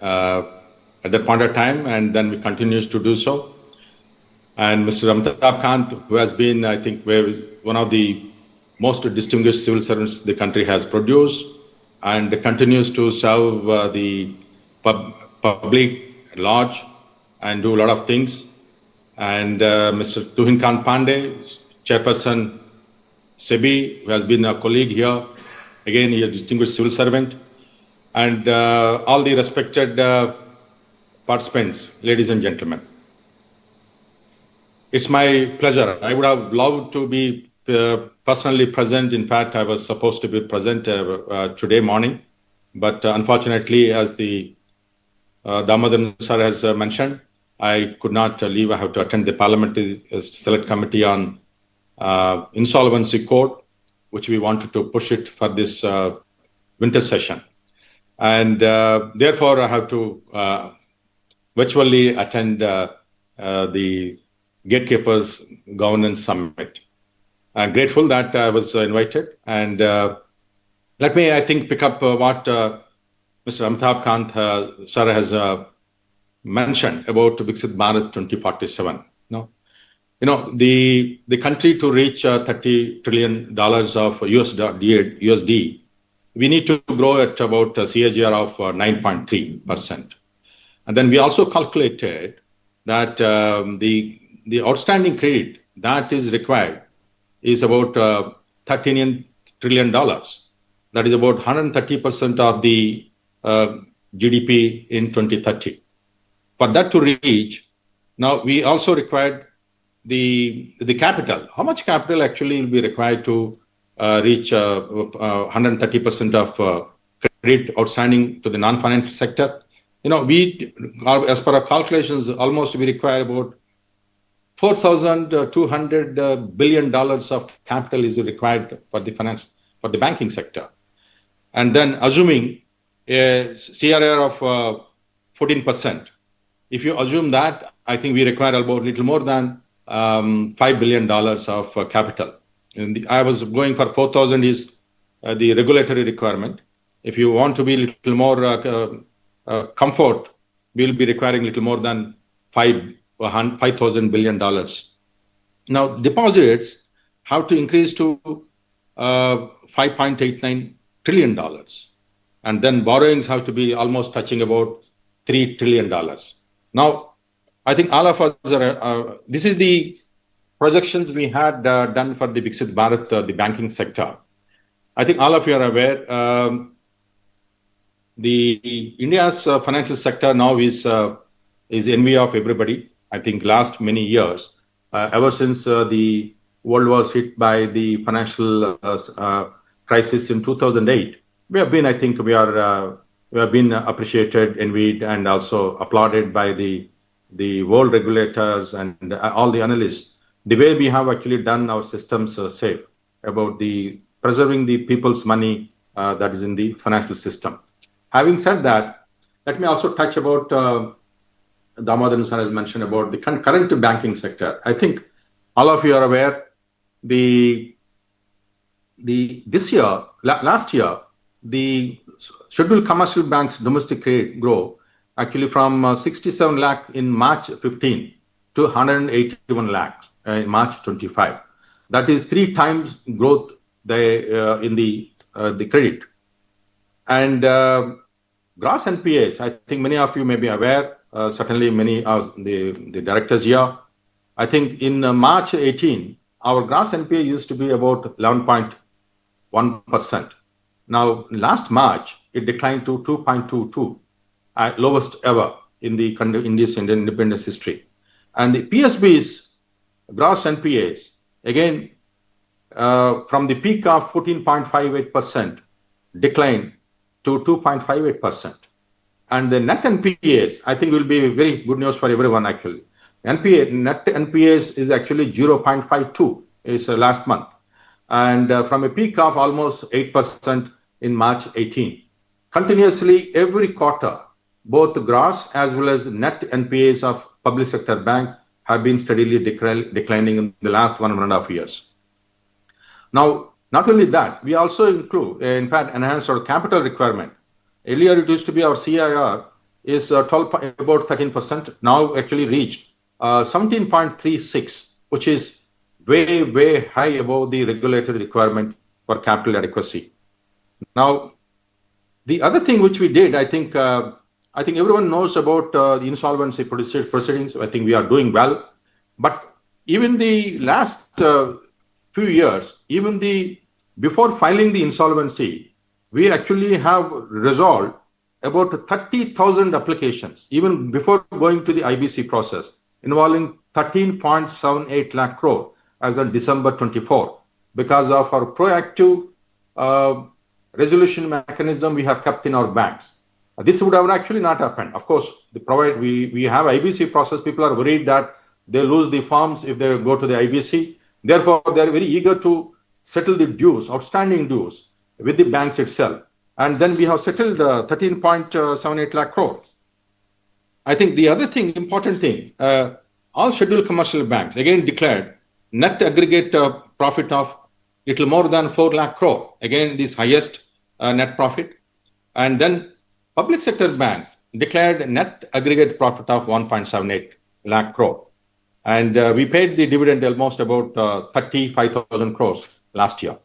at that point of time, and then we continues to do so. And Mr. Amitabh Kant, who has been, I think, one of the most distinguished civil servants the country has produced and continues to serve the public at large and do a lot of things. And Mr. Tuhin Khan Pandey, Chairperson SEBI, who has been a colleague here, again, he is a distinguished civil servant, and all the respected participants, ladies and gentlemen. It's my pleasure. I would have loved to be personally present. In fact, I was supposed to be present today morning, but unfortunately, as the Damodaran sir has mentioned, I could not leave. I have to attend the Parliamentary Select Committee on Insolvency Code, which we wanted to push it for this winter session. And therefore, I have to virtually attend the Gatekeepers Governance Summit. I'm grateful that I was invited. And let me, I think, pick up what Mr. Amitabh Kant sir has mentioned about Viksit Bharat 2047. The country to reach $30 trillion of USD, we need to grow at about a CAGR of 9.3%. And then we also calculated that the outstanding credit that is required is about $13 trillion. That is about 130% of the GDP in 2030. For that to reach, now we also required the capital. How much capital actually will be required to reach 130% of credit outstanding to the non-financial sector? We, as per our calculations, almost we require about $4,200 billion of capital is required for the banking sector. And then assuming a CRR of 14%, if you assume that, I think we require about little more than $5 billion of capital. And I was going for 4,000 is the regulatory requirement. If you want to be a little more comfort, we'll be requiring little more than $5,000 billion. Now, deposits have to increase to $5.89 trillion. And then borrowings have to be almost touching about $3 trillion. Now, I think all of us are, this is the projections we had done for the Viksit Bharat, the banking sector. I think all of you are aware, India's financial sector now is envy of everybody. I think last many years, ever since the world was hit by the financial crisis in 2008, we have been, I think, we have been appreciated, envied, and also applauded by the world regulators and all the analysts. The way we have actually done our systems safe about the preserving the people's money that is in the financial system. Having said that, let me also touch about Damodaran sir has mentioned about the current banking sector. I think all of you are aware, last year, the scheduled commercial banks domestic credit grow actually from 67 lakh in March 15 to 181 lakh in March 25. That is 3 times growth in the credit. And gross NPAs, I think many of you may be aware, certainly many of the directors here. I think in March 18, our gross NPA used to be about 11.1%. Now, last March, it declined to 2.22, lowest ever in the India's independence history. And the PSB's gross NPAs, again, from the peak of 14.58%, declined to 2.58%. And the net NPAs, I think will be very good news for everyone actually. Net NPAs is actually 0.52 is last month. And from a peak of almost 8% in March 18. Continuously, every quarter, both gross as well as net NPAs of public sector banks have been steadily declining in the last 1.5 years. Now, not only that, we also include, in fact, enhanced our capital requirement. Earlier, it used to be our CIR is about 13%, now actually reached 17.36, which is way high above the regulatory requirement for capital adequacy. Now, the other thing which we did, I think everyone knows about the insolvency proceedings. I think we are doing well. But even the last few years, before filing the insolvency, we actually have resolved about 30,000 applications, even before going to the IBC process, involving 13.78 lakh crore as on December 24, because of our proactive resolution mechanism we have kept in our banks. This would have actually not happened. Of course, we have IBC process. People are worried that they lose the farms if they go to the IBC. Therefore, they are very eager to settle the dues, outstanding dues, with the banks itself. And then we have settled 13.78 lakh crore. I think the other thing, important thing, all scheduled commercial banks again declared net aggregate profit of little more than 4 lakh crore. Again, this highest net profit. And then public sector banks declared net aggregate profit of 1.78 lakh crore. And we paid the dividend almost about 35,000 crores last year.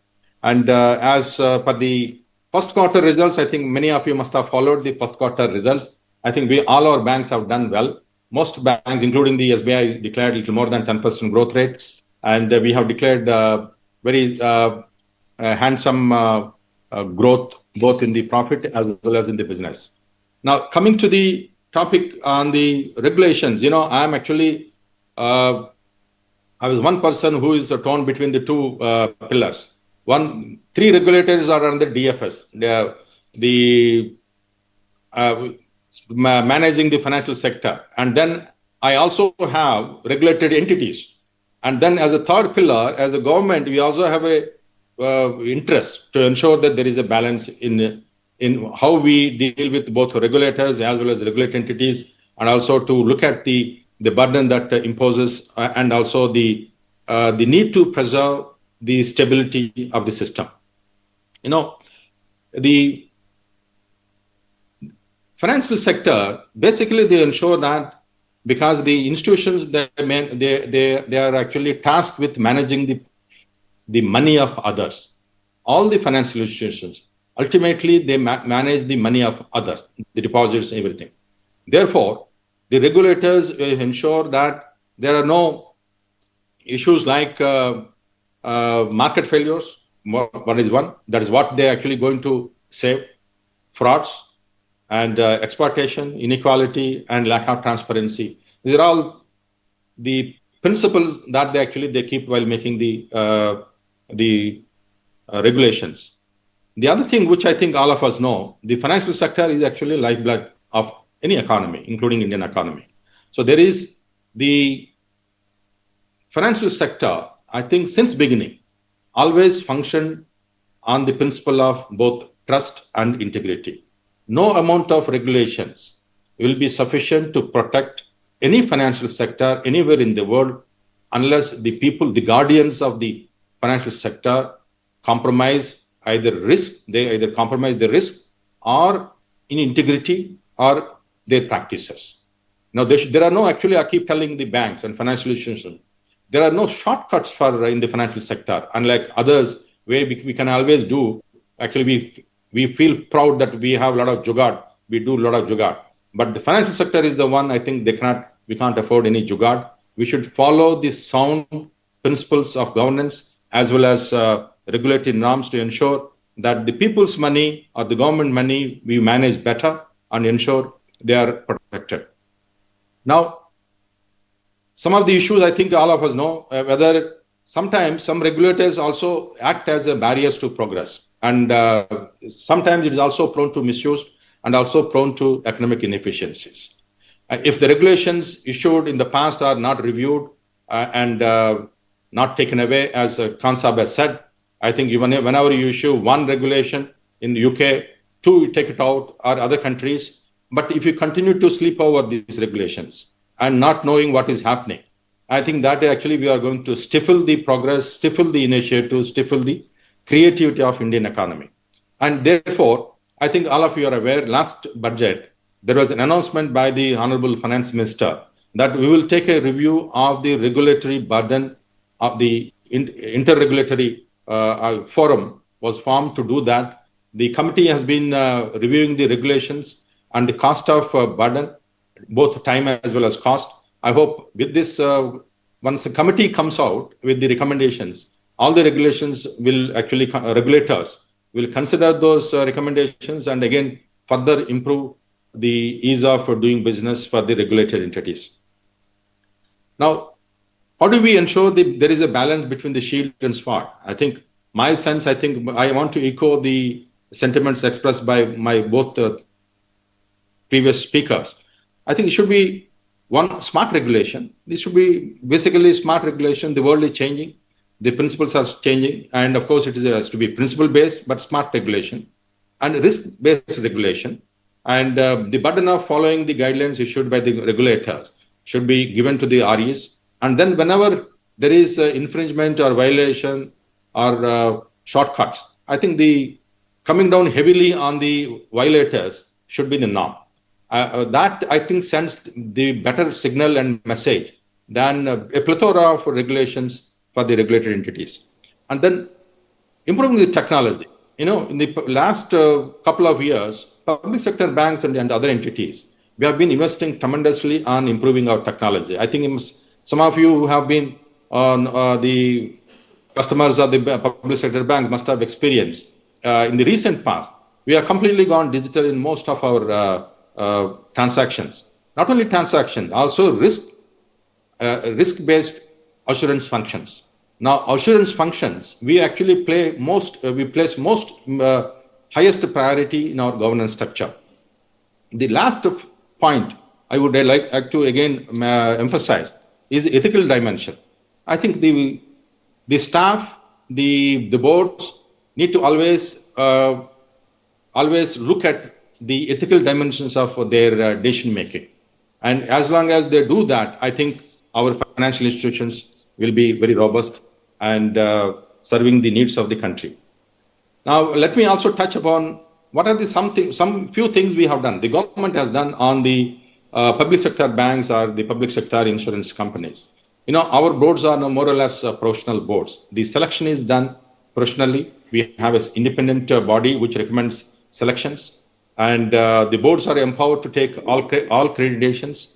And as per the first quarter results, I think many of you must have followed the first quarter results. I think all our banks have done well. Most banks, including the SBI, declared a little more than 10% growth rate. And we have declared very handsome growth, both in the profit as well as in the business. Now, coming to the topic on the regulations, I'm actually, I was one person who is torn between the two pillars. Three regulators are under DFS. The managing the financial sector. And then I also have regulated entities. And then as a third pillar, as a government, we also have a interest to ensure that there is a balance in how we deal with both regulators as well as regulated entities, and also to look at the burden that imposes and also the need to preserve the stability of the system. The financial sector, basically they ensure that because the institutions, they are actually tasked with managing the money of others. All the financial institutions, ultimately they manage the money of others, the deposits, everything. Therefore, the regulators ensure that there are no issues like market failures. What is one? That is what they're actually going to save. Frauds and exploitation, inequality, and lack of transparency. These are all the principles that they keep while making the regulations. The other thing which I think all of us know, the financial sector is actually lifeblood of any economy, including Indian economy. So there is the financial sector, I think since beginning, always functioned on the principle of both trust and integrity. No amount of regulations will be sufficient to protect any financial sector anywhere in the world unless the people, the guardians of the financial sector, compromise either risk, they either compromise the risk or in integrity or their practices. Now, there are no, actually, I keep telling the banks and financial institutions, there are no shortcuts in the financial sector, unlike others where we can always do. Actually, we feel proud that we have a lot of jugaad. We do a lot of jugaad. But the financial sector is the one, I think we can't afford any jugaad. We should follow the sound principles of governance as well as regulatory norms to ensure that the people's money or the government money we manage better and ensure they are protected. Now, some of the issues I think all of us know, whether sometimes some regulators also act as a barriers to progress. And sometimes it is also prone to misuse and also prone to economic inefficiencies. If the regulations issued in the past are not reviewed and not taken away, as Khan Saab has said, I think whenever you issue one regulation in the UK, two, you take it out, or other countries. But if you continue to sleep over these regulations and not knowing what is happening, I think that actually we are going to stifle the progress, stifle the initiative, stifle the creativity of Indian economy. And therefore, I think all of you are aware, last budget, there was an announcement by the Honorable Finance Minister that we will take a review of the regulatory burden of the interregulatory forum was formed to do that. The committee has been reviewing the regulations and the cost of burden, both time as well as cost. I hope with this, once the committee comes out with the recommendations, all the regulations will actually, regulators will consider those recommendations and again further improve the ease of doing business for the regulated entities. Now, how do we ensure that there is a balance between the shield and sword? I think my sense, I want to echo the sentiments expressed by my both previous speakers. I think it should be one smart regulation. This should be basically smart regulation. The world is changing. The principles are changing. And of course, it has to be principle-based, but smart regulation and risk-based regulation. And the burden of following the guidelines issued by the regulators should be given to the REs. And then whenever there is infringement or violation or shortcuts, I think the coming down heavily on the violators should be the norm. That, I think, sends the better signal and message than a plethora of regulations for the regulated entities. And then improving the technology. In the last couple of years, public sector banks and other entities, we have been investing tremendously on improving our technology. I think some of you who have been the customers of the public sector bank must have experienced in the recent past, we have completely gone digital in most of our transactions. Not only transactions, also risk-based assurance functions. Now, assurance functions, we actually place most highest priority in our governance structure. The last point I would like to again emphasize is ethical dimension. I think the staff, the boards need to always look at the ethical dimensions of their decision making. And as long as they do that, I think our financial institutions will be very robust and serving the needs of the country. Now, let me also touch upon what are some few things we have done. The government has done on the public sector banks or the public sector insurance companies. Our boards are more or less professional boards. The selection is done professionally. We have an independent body which recommends selections, and the boards are empowered to take all accreditations.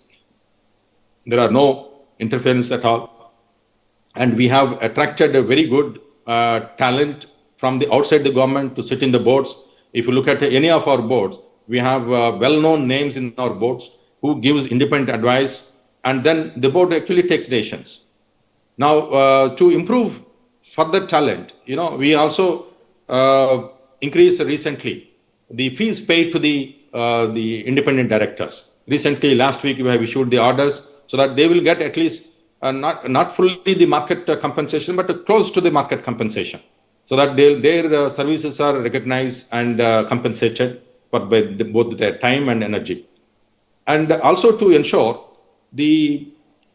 There are no interference at all. And we have attracted a very good talent from the outside the government to sit in the boards. If you look at any of our boards, we have well-known names in our boards who gives independent advice, and then the board actually takes decisions. Now, to improve further talent, we also increased recently the fees paid to the independent directors. Recently, last week, we have issued the orders so that they will get at least not fully the market compensation, but close to the market compensation, so that their services are recognized and compensated for both their time and energy. And also to ensure the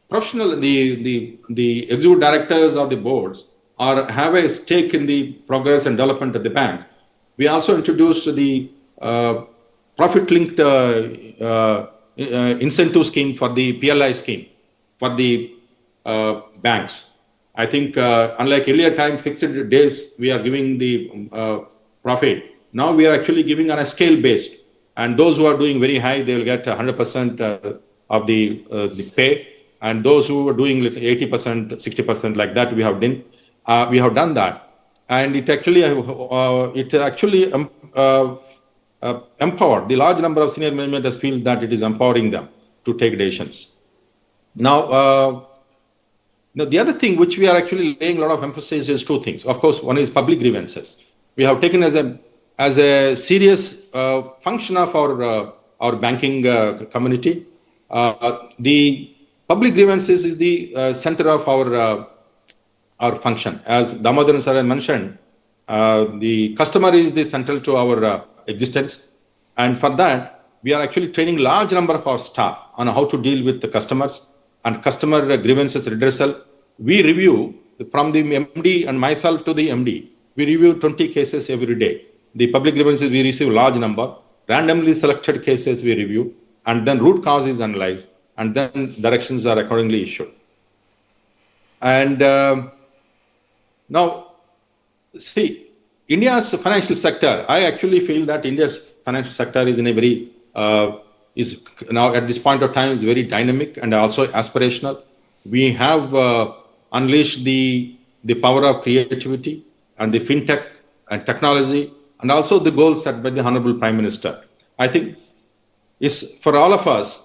professional, the executive directors of the boards have a stake in the progress and development of the banks. We also introduced the profit-linked incentive scheme for the PLI scheme for the banks. I think unlike earlier time fixed days, we are giving the profit. Now we are actually giving on a scale based, and those who are doing very high, they will get 100% of the pay, and those who are doing 80%, 60% like that, we have done that, and it actually empowered the large number of senior management has feel that it is empowering them to take decisions. Now, the other thing which we are actually laying a lot of emphasis is two things. Of course, one is public grievances. We have taken as a serious function of our banking community. The public grievances is the center of our function. As Damodaran sir mentioned, the customer is the central to our existence, and for that we are actually training large number of our staff on how to deal with the customers and customer grievances redressal. We review from the MD and myself to the MD. We review 20 cases every day. The public grievances we receive large number. Randomly selected cases we review, and then root cause is analyzed, and then directions are accordingly issued. And Now, see, India's financial sector, I actually feel that India's financial sector is in a very, is now at this point of time is very dynamic and also aspirational. We have unleashed the power of creativity and the fintech and technology and also the goals set by the Honorable Prime Minister. I think is for all of us,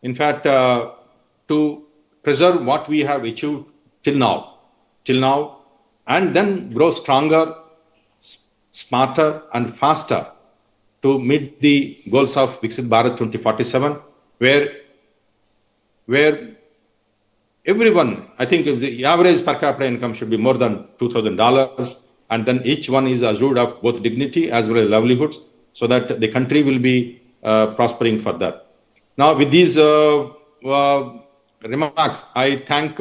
in fact, to preserve what we have achieved till now, and then grow stronger, smarter, and faster to meet the goals of Viksit Bharat 2047, where everyone, I think the average per capita income should be more than $2,000, and then each one is assured of both dignity as well as livelihoods, so that the country will be prospering further. Now, with these remarks, I thank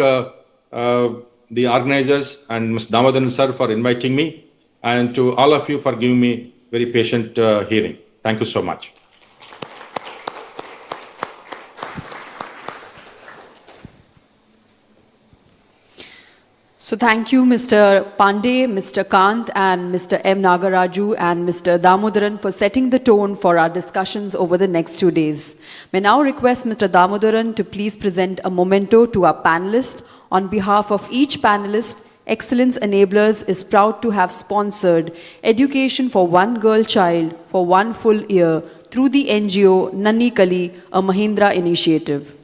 the organizers and Mr. Damodaran sir for inviting me, and to all of you for giving me very patient hearing. Thank you so much. So thank you, Mr. Pandey, Mr. Kant, and Mr. M. Nagaraju and Mr. Damodaran for setting the tone for our discussions over the next 2 days. May now request Mr. Damodaran to please present a memento to our panelists. On behalf of each panelist, Excellence Enablers is proud to have sponsored Education for One Girl Child for 1 full year through the NGO Nanni Kali, a Mahindra initiative.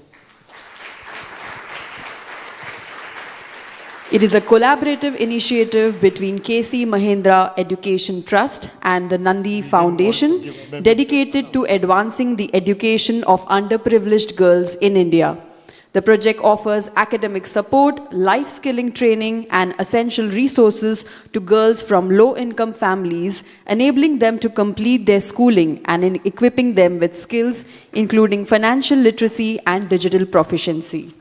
It is a collaborative initiative between KC Mahindra Education Trust and the Nandi Foundation, dedicated to advancing the education of underprivileged girls in India. The project offers academic support, life skilling training, and essential resources to girls from low-income families, enabling them to complete their schooling and in equipping them with skills including financial literacy and digital proficiency.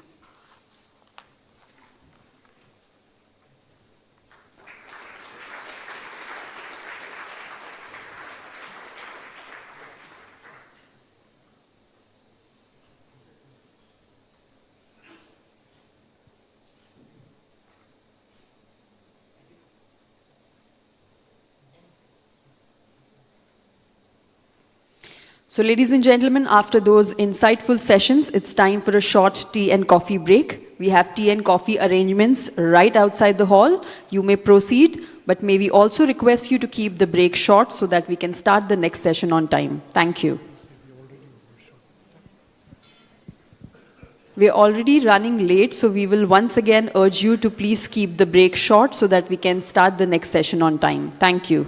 So ladies and gentlemen, after those insightful sessions, it's time for a short tea and coffee break. We have tea and coffee arrangements right outside the hall. You may proceed, but may we also request you to keep the break short so that we can start the next session on time. Thank you. We're already running late, so we will once again urge you to please keep the break short so that we can start the next session on time. Thank you.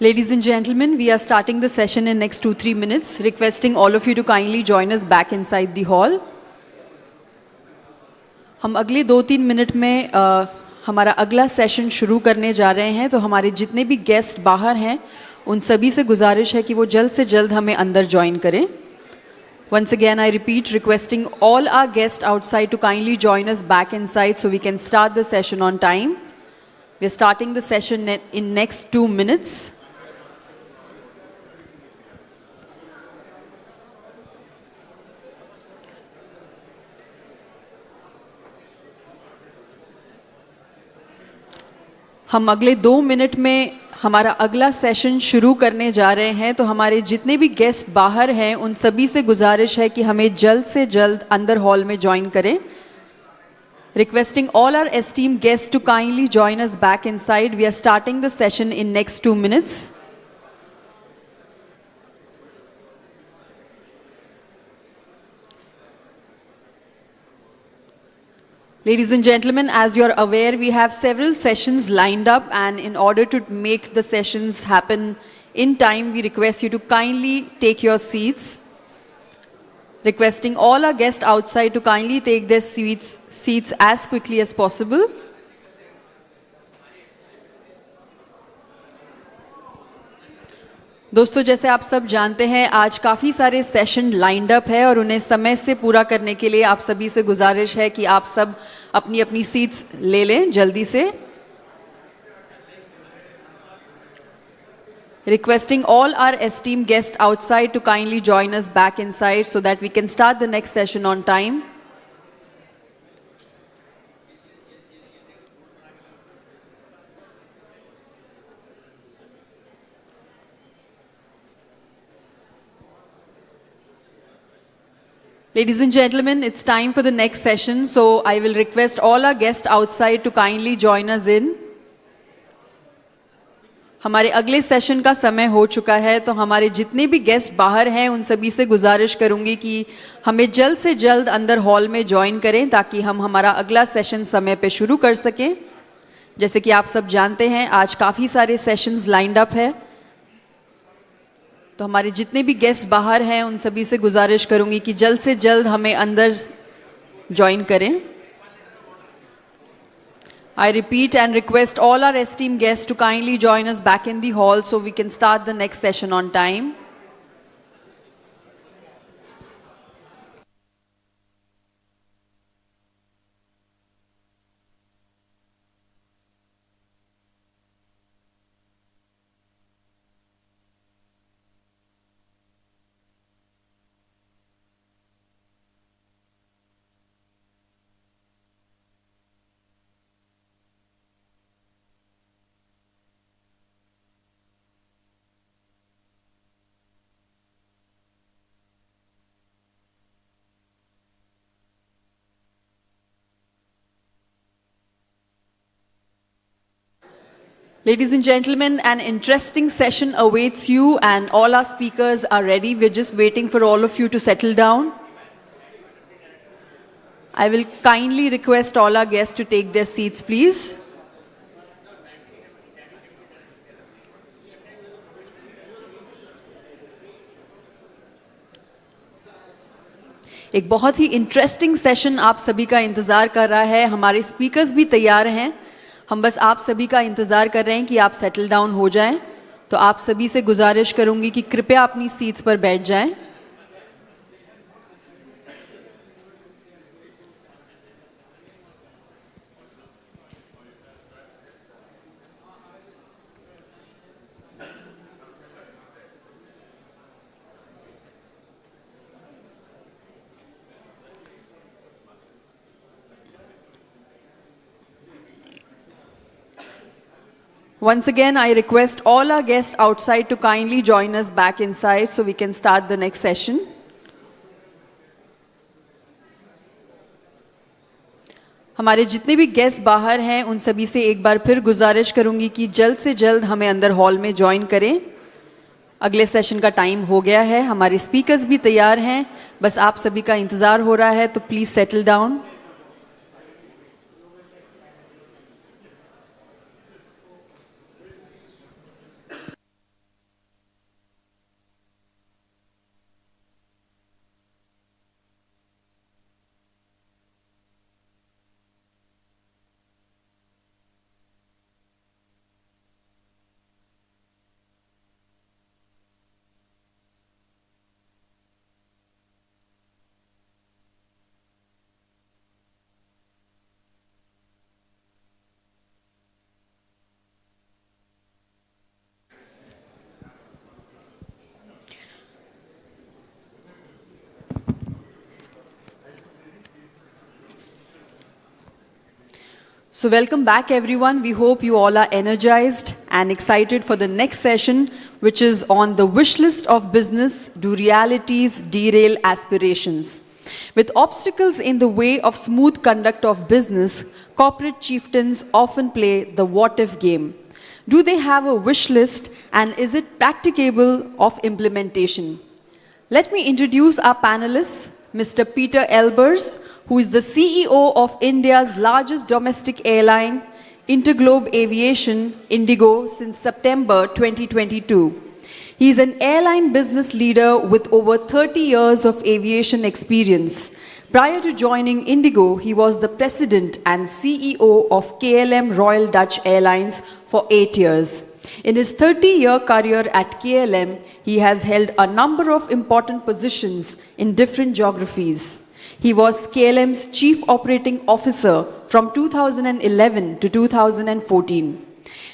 Ladies and gentlemen, we are starting the session in next 2-3 minutes, requesting all of you to kindly join us back inside the hall. हम अगले 2-3 minute में हमारा अगला session शुरू करने जा रहे हैं, तो हमारे जितने भी गेस्ट बाहर हैं उन सभी से गुजारिश है कि वो जल्द से जल्द हमें अंदर ज्वाइन करें. Once again, I repeat, requesting all our guests outside to kindly join us back inside so we can start the session on time. We are starting the session in next 2 minutes. हम अगले 2 minute में हमारा अगला session शुरू करने जा रहे हैं, तो हमारे जितने भी गेस्ट बाहर हैं उन सभी से गुजारिश है कि हमें जल्द से जल्द अंदर हॉल में ज्वाइन करें. Requesting all our esteemed guests to kindly join us back inside. We are starting the session in next 2 minutes. Ladies and gentlemen, as you're aware, we have several sessions lined up, and in order to make the sessions happen in time, we request you to kindly take your seats. Requesting all our guests outside to kindly take their seats as quickly as possible. दोस्तों, जैसे आप सब जानते हैं, आज काफ़ी सारे session lined up है और उन्हें समय से पूरा करने के लिए आप सभी से गुजारिश है कि आप सब अपनी अपनी सीट्स ले लें जल्दी से. Requesting all our esteemed guests outside to kindly join us back inside so that we can start the next session on time. Ladies and gentlemen, it's time for the next session, so I will request all our guests outside to kindly join us in. हमारे अगले session का समय हो चुका है, तो हमारे जितने भी गेस्ट बाहर हैं उन सभी से गुजारिश करूंगी कि हमें जल्द से जल्द अंदर हॉल में ज्वाइन करें ताकि हम हमारा अगला सेशन समय पे शुरू कर सकें. जैसे कि आप सब जानते हैं, आज काफ़ी सारे सेशंस लाइंड अप है, तो हमारे जितने भी गेस्ट बाहर हैं उन सभी से गुजारिश करूंगी कि जल्द से जल्द हमें अंदर ज्वाइन करें. I repeat and request all our esteemed guests to kindly join us back in the hall so we can start the next session on time. Ladies and gentlemen, an interesting session awaits you and all our speakers are ready. We're just waiting for all of you to settle down. I will kindly request all our guests to take their seats, please. एक बहुत ही interesting session आप सभी का इंतज़ार कर रहा है. हमारे स्पीकर्स भी तैयार हैं. हम बस आप सभी का इंतज़ार कर रहे हैं कि आप सेटल डाउन हो जाएं. तो आप सभी से गुजारिश करूंगी कि कृपया अपनी सीट्स पर बैठ जाएं. Once again, I request all our guests outside to kindly join us back inside so we can start the next session. हमारे जितने भी गेस्ट बाहर हैं उन सभी से एक बार फिर गुजारिश करूंगी कि जल्द से जल्द हमें अंदर हॉल में ज्वाइन करें. अगले सेशन का टाइम हो गया है. हमारे स्पीकर्स भी तैयार हैं. बस आप सभी का इंतज़ार हो रहा है, तो please settle down. So welcome back everyone. We hope you all are energized and excited for the next session, which is on the wish list of business, do realities derail aspirations? With obstacles in the way of smooth conduct of business, corporate chieftains often play the what-if game. Do they have a wish list, and is it practicable of implementation? Let me introduce our panelists, Mr. Peter Elbers, who is the CEO of India's largest domestic airline, Interglobe Aviation, Indigo, since September 2022. He is an airline business leader with over 30 years of aviation experience. Prior to joining Indigo, he was the president and CEO of KLM Royal Dutch Airlines for 8 years. In his 30-year career at KLM, he has held a number of important positions in different geographies. He was KLM's Chief Operating Officer from 2011 to 2014.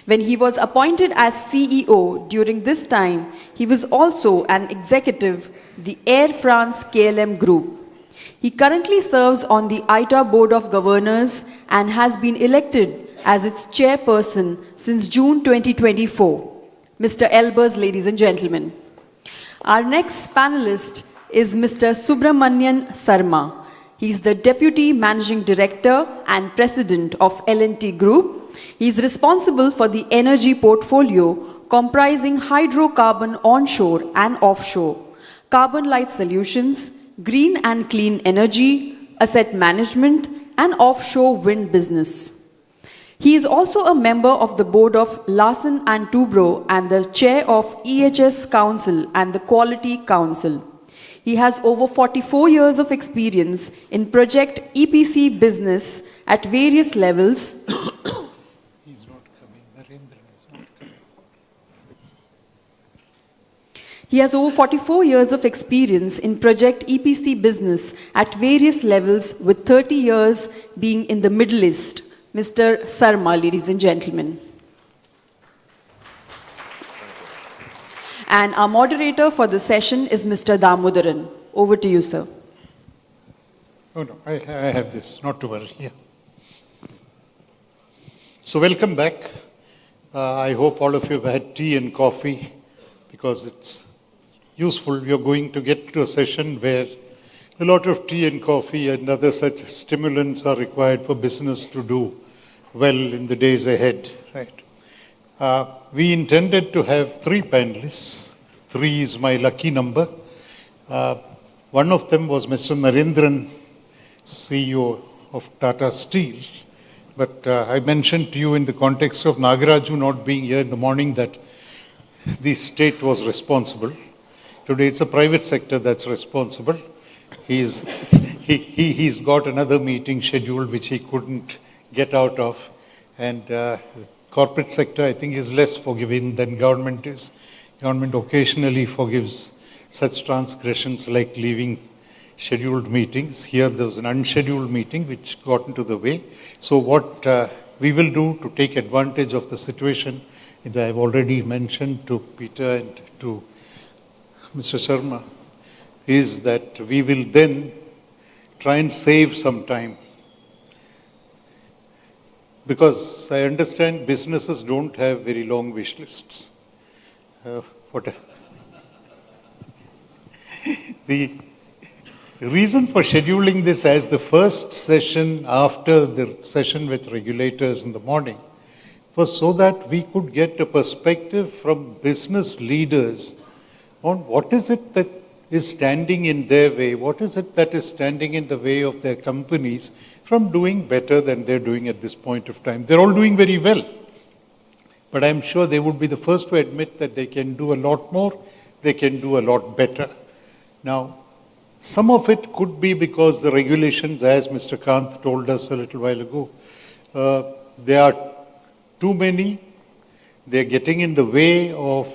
When he was appointed as CEO during this time, he was also an executive, the Air France KLM Group. He currently serves on the ITA Board of Governors and has been elected as its chairperson since June 2024. Mr. Elbers, ladies and gentlemen. Our next panelist is Mr. Subramanian Sarma. He is the Deputy Managing Director and President of L&T Group. He is responsible for the energy portfolio comprising hydrocarbon onshore and offshore, carbon light solutions, green and clean energy, asset management, and offshore wind business. He is also a member of the board of Larsen & Toubro and the chair of EHS Council and the Quality Council. He has over 44 years of experience in project EPC business at various levels. He has over 44 years of experience in project EPC business at various levels, with 30 years being in the Middle East. Mr. Sarma, ladies and gentlemen. And our moderator for the session is Mr. Damodaran. Over to you, sir. Oh no, I have this, not to worry. Yeah. So welcome back. I hope all of you have had tea and coffee, because it's useful. You're going to get to a session where a lot of tea and coffee and other such stimulants are required for business to do well in the days ahead, right? We intended to have 3 panelists. 3 is my lucky number. One of them was Mr. Narendran, CEO of Tata Steel. But I mentioned to you in the context of Nagaraju not being here in the morning that the state was responsible. Today it's a private sector that's responsible. He's got another meeting scheduled which he couldn't get out of. And corporate sector, I think, is less forgiving than government is. Government occasionally forgives such transgressions like leaving scheduled meetings. Here there was an unscheduled meeting which got into the way. So what we will do to take advantage of the situation, and I've already mentioned to Peter and to Mr. Sharma, is that we will then try and save some time. Because I understand businesses don't have very long wish lists. The reason for scheduling this as the first session after the session with regulators in the morning was so that we could get a perspective from business leaders on what is it that is standing in their way, what is it that is standing in the way of their companies from doing better than they're doing at this point of time. They're all doing very well, but I'm sure they would be the first to admit that they can do a lot more, they can do a lot better. Now, some of it could be because the regulations, as Mr. Kant told us a little while ago, there are too many, they're getting in the way of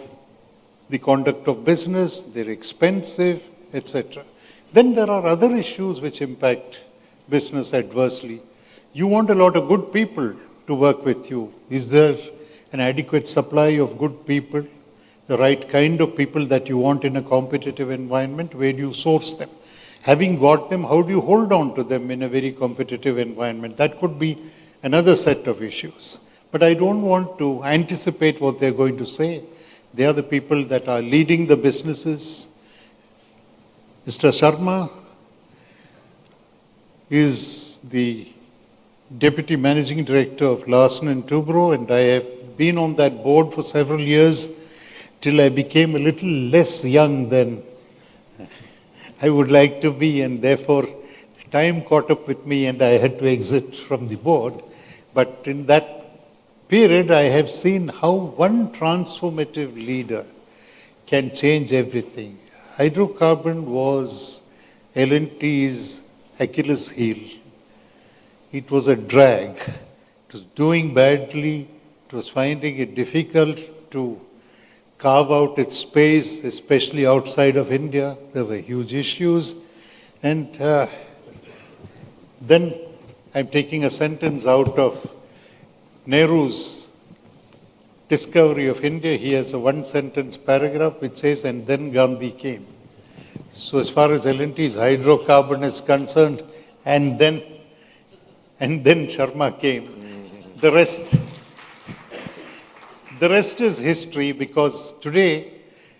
the conduct of business, they're expensive, etc. Then there are other issues which impact business adversely. You want a lot of good people to work with you. Is there an adequate supply of good people? The right kind of people that you want in a competitive environment? Where do you source them? Having got them, how do you hold on to them in a very competitive environment? That could be another set of issues. But I don't want to anticipate what they're going to say. They are the people that are leading the businesses. Mr. Sharma is the Deputy Managing Director of Larsen & Toubro, and I have been on that board for several years till I became a little less young than I would like to be, and therefore time caught up with me and I had to exit from the board. But in that period, I have seen how one transformative leader can change everything. Hydrocarbon was L&T's Achilles heel. It was a drag. It was doing badly. It was finding it difficult to carve out its space, especially outside of India. There were huge issues. And then I'm taking a sentence out of Nehru's discovery of India. He has a one-sentence paragraph which says, and then Gandhi came. So as far as L&T's hydrocarbon is concerned, and then Sharma came. The rest is history, because today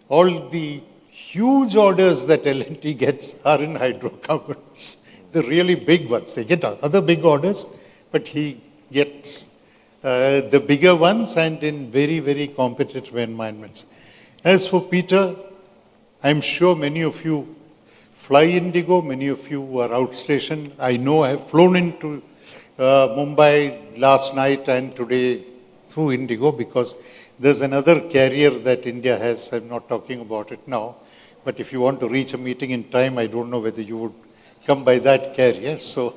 all the huge orders that L&T gets are in hydrocarbons. The really big ones. They get other big orders, but he gets the bigger ones and in very, very competitive environments. As for Peter, I'm sure many of you fly Indigo, many of you are outstationed. I know I have flown into Mumbai last night and today through Indigo, because there's another carrier that India has. I'm not talking about it now, but if you want to reach a meeting in time, I don't know whether you would come by that carrier. So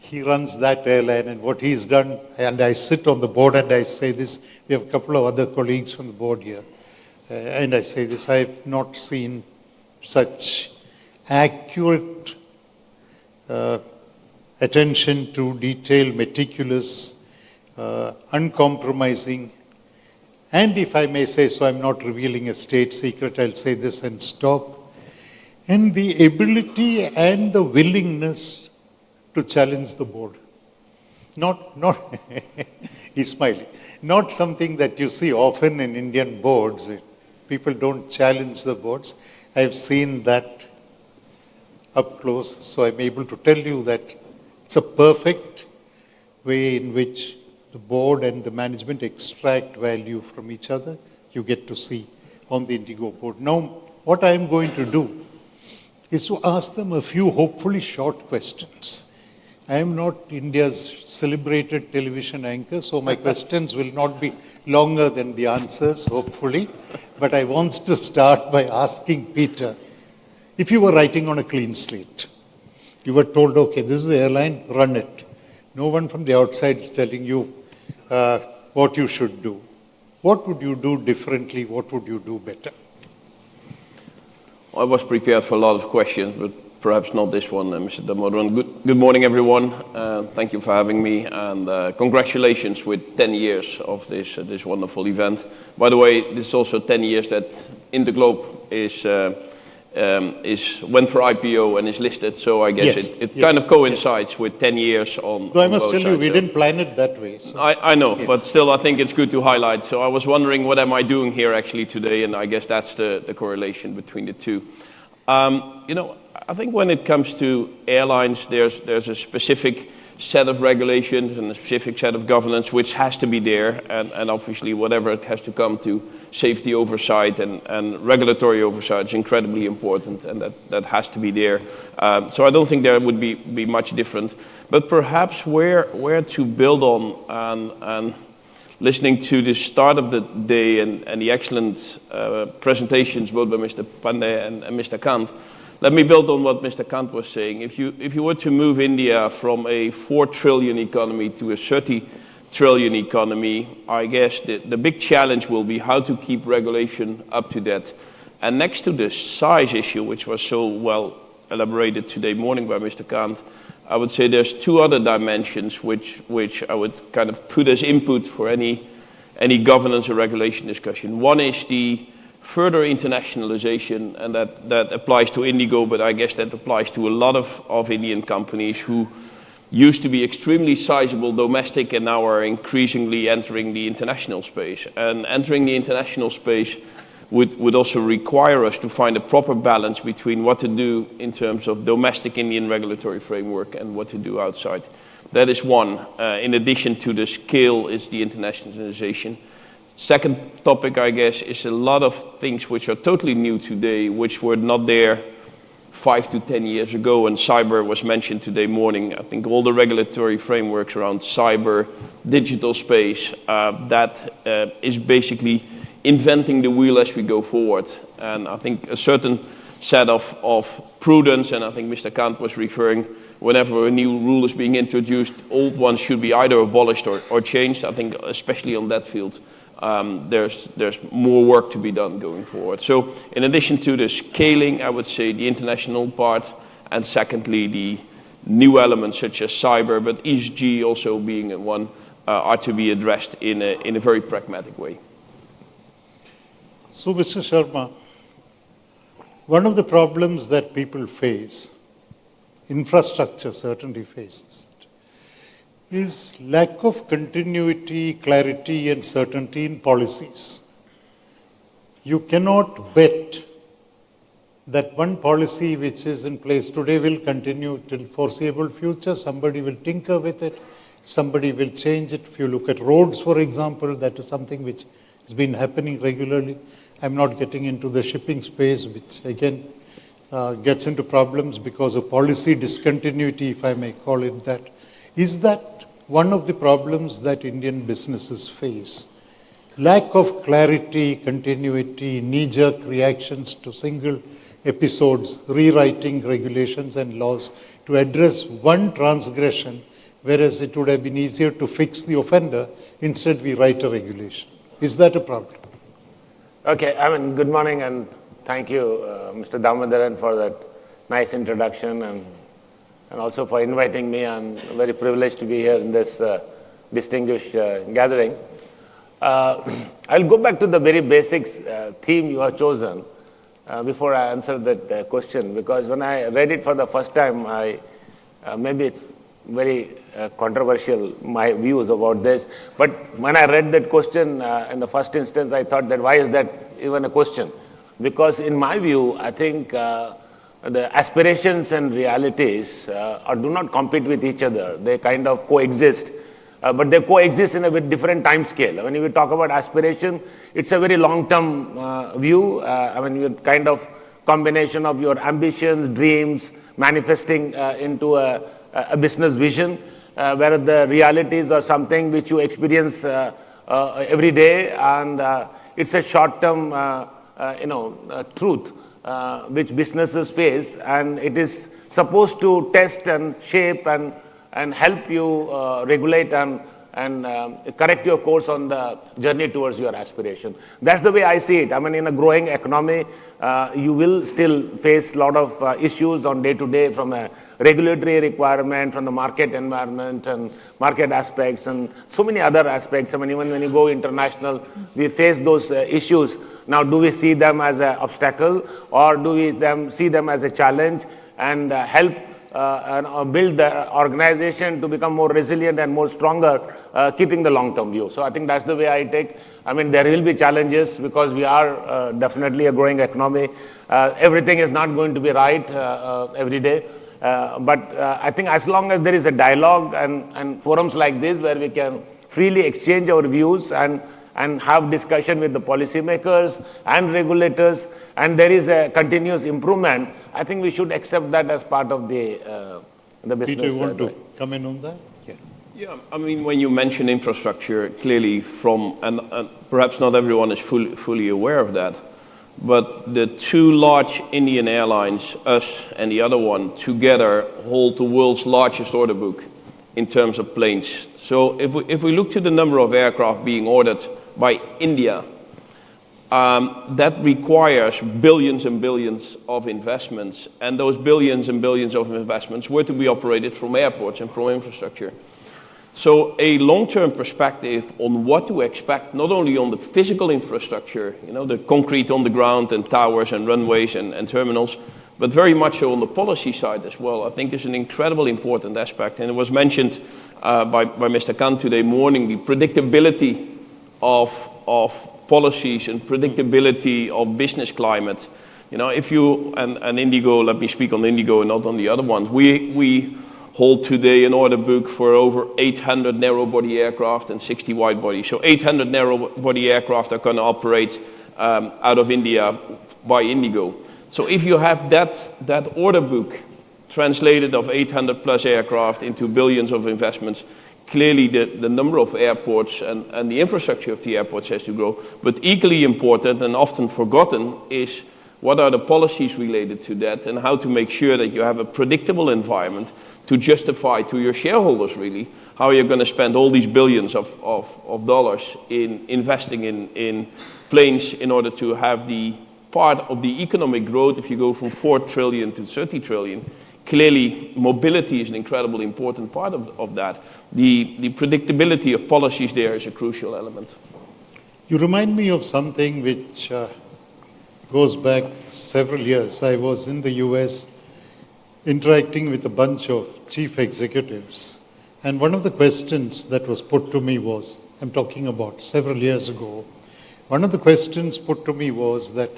he runs that airline, and what he's done, and I sit on the board and I say this, we have a couple of other colleagues from the board here, and I say this, I have not seen such accurate attention to detail, meticulous, uncompromising, and if I may say so, I'm not revealing a state secret, I'll say this and stop, and the ability and the willingness to challenge the board. Not he's smiling. Not something that you see often in Indian boards, where people don't challenge the boards. I've seen that up close, so I'm able to tell you that it's a perfect way in which the board and the management extract value from each other. You get to see on the Indigo board. Now, what I'm going to do is to ask them a few hopefully short questions. I am not India's celebrated television anchor, so my questions will not be longer than the answers, hopefully. But I want to start by asking Peter, if you were writing on a clean slate, you were told, okay, this is the airline, run it. No one from the outside is telling you what you should do. What would you do differently? What would you do better? I was prepared for a lot of questions, but perhaps not this one, Mr. Damodaran. Good morning, everyone. Thank you for having me, and congratulations with 10 years of this wonderful event. By the way, this is also 10 years that In the Globe went for IPO and is listed, so I guess Yes, it yes, kind of coincides with 10 years on. So I must tell you, sides, we so. didn't plan it that way. So. I know, but still I think it's good to highlight. So I was wondering, what am I doing here actually today? And I guess that's the correlation between the two. I think when it comes to airlines, there's a specific set of regulations and a specific set of governance which has to be there, and obviously whatever it has to come to, safety oversight and regulatory oversight is incredibly important, and that has to be there. So I don't think there would be much different, but perhaps where to build on, and listening to the start of the day and the excellent presentations both by Mr. Pandey and Mr. Kant. Let me build on what Mr. Kant was saying. If you were to move India from a 4 trillion economy to a 30 trillion economy, I guess the big challenge will be how to keep regulation up to that. And next to the size issue, which was so well elaborated today morning by Mr. Kant, I would say there's two other dimensions which I would kind of put as input for any governance or regulation discussion. One is the further internationalization, and that applies to Indigo, but I guess that applies to a lot of Indian companies who used to be extremely sizable domestic and now are increasingly entering the international space. And entering the international space would also require us to find a proper balance between what to do in terms of domestic Indian regulatory framework and what to do outside. That is one. In addition to the scale is the internationalization. Second topic, I guess, is a lot of things which are totally new today, which were not there 5 to 10 years ago, and cyber was mentioned today morning. I think all the regulatory frameworks around cyber, digital space, that is basically inventing the wheel as we go forward. And I think a certain set of prudence, and I think Mr. Kant was referring, whenever a new rule is being introduced, old ones should be either abolished or changed. I think especially on that field, there's more work to be done going forward. So in addition to the scaling, I would say the international part, and secondly, the new elements such as cyber, but ESG also being one, are to be addressed in a very pragmatic way. So, Mr. Sharma, one of the problems that people face, infrastructure certainly faces it, is lack of continuity, clarity, and certainty in policies. You cannot bet that one policy which is in place today will continue till foreseeable future. Somebody will tinker with it, somebody will change it. If you look at roads, for example, that is something which has been happening regularly. I'm not getting into the shipping space, which again gets into problems because of policy discontinuity, if I may call it that. Is that one of the problems that Indian businesses face? Lack of clarity, continuity, knee-jerk reactions to single episodes, rewriting regulations and laws to address one transgression, whereas it would have been easier to fix the offender. Instead, we write a regulation. Is that a problem? Okay, good morning, and thank you, Mr. Damodaran, for that nice introduction, and also for inviting me. I'm very privileged to be here in this distinguished gathering. I'll go back to the very basics theme you have chosen before I answer that question, because when I read it for the first time, maybe it's very controversial, my views about this. But when I read that question in the first instance, I thought that why is that even a question? Because in my view, I think the aspirations and realities do not compete with each other. They kind of coexist, but they coexist in a bit different time scale. When we talk about aspiration, it's a very long-term view. You're kind of combination of your ambitions, dreams, manifesting into a business vision, where the realities are something which you experience every day, and it's a short-term, truth which businesses face, and it is supposed to test and shape and help you regulate and correct your course on the journey towards your aspiration. That's the way I see it. In a growing economy, you will still face a lot of issues on day-to-day from a regulatory requirement, from the market environment and market aspects and so many other aspects. Even when you go international, we face those issues. Now, do we see them as an obstacle, or do we see them as a challenge and help and build the organization to become more resilient and more stronger, keeping the long-term view? So I think that's the way I take. There will be challenges because we are definitely a growing economy. Everything is not going to be right every day. But I think as long as there is a dialogue and forums like this where we can freely exchange our views and have discussion with the policymakers and regulators, and there is a continuous improvement, I think we should accept that as part of the business. Peter, you want to come in on that? Yeah, when you mention infrastructure, clearly and perhaps not everyone is fully aware of that, but the two large Indian airlines, us and the other one, together hold the world's largest order book in terms of planes. So if we look to the number of aircraft being ordered by India, that requires billions and billions of investments, and those billions and billions of investments were to be operated from airports and from infrastructure. So a long-term perspective on what to expect, not only on the physical infrastructure, the concrete on the ground and towers and runways and terminals, but very much so on the policy side as well, I think is an incredibly important aspect. And it was mentioned by Mr. Kant today morning, the predictability of policies and predictability of business climate. You know, if you, and Indigo, let me speak on Indigo and not on the other ones, we hold today an order book for over 800 narrow-body aircraft and 60 wide-body. So 800 narrow-body aircraft are going to operate out of India by Indigo. So if you have that order book translated of 800 plus aircraft into billions of investments, clearly the number of airports and the infrastructure of the airports has to grow. But equally important and often forgotten is what are the policies related to that and how to make sure that you have a predictable environment to justify to your shareholders really how you're going to spend all these billions of dollars in investing in planes in order to have the part of the economic growth. If you go from 4 trillion to 30 trillion, clearly mobility is an incredibly important part of that. The predictability of policies there is a crucial element. You remind me of something which goes back several years. I was in the US interacting with a bunch of chief executives, and one of the questions that was put to me was, I'm talking about several years ago, one of the questions put to me was that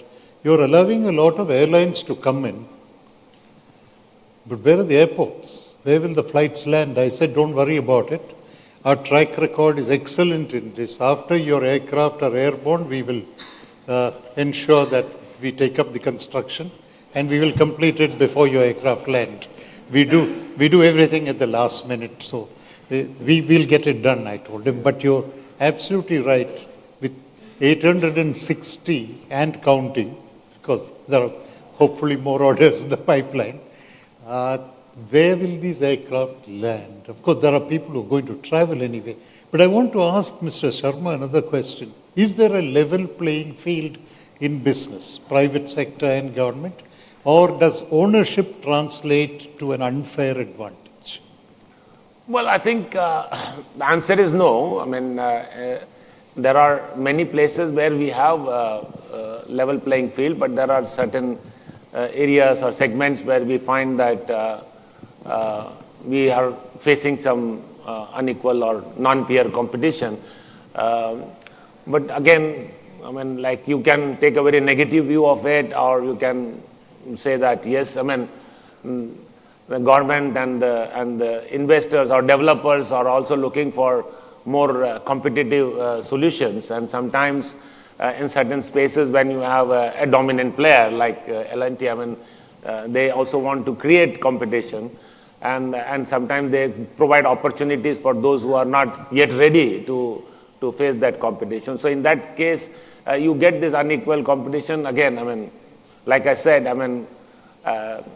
you're allowing a lot of airlines to come in, but where are the airports? Where will the flights land? I said, don't worry about it. Our track record is excellent in this. After your aircraft are airborne, we will ensure that we take up the construction and we will complete it before your aircraft land. We do everything at the last minute, so we will get it done, I told him. But you're absolutely right. With 860 and counting, because there are hopefully more orders in the pipeline, where will these aircraft land? Of course, there are people who are going to travel anyway. But I want to ask Mr. Sharma another question. Is there a level playing field in business, private sector and government? Or does ownership translate to an unfair advantage? Well, I think the answer is no. I mean, there are many places where we have level playing field, but there are certain areas or segments where we find that we are facing some unequal or non-peer competition. But again, I mean, like you can take a very negative view of it, or you can say that, yes, I mean, the government and the investors or developers are also looking for more competitive solutions. And sometimes in certain spaces when you have a dominant player like L&T, I mean, they also want to create competition. And sometimes they provide opportunities for those who are not yet ready to face that competition. So in that case, you get this unequal competition. Again, I mean, like I said, I mean,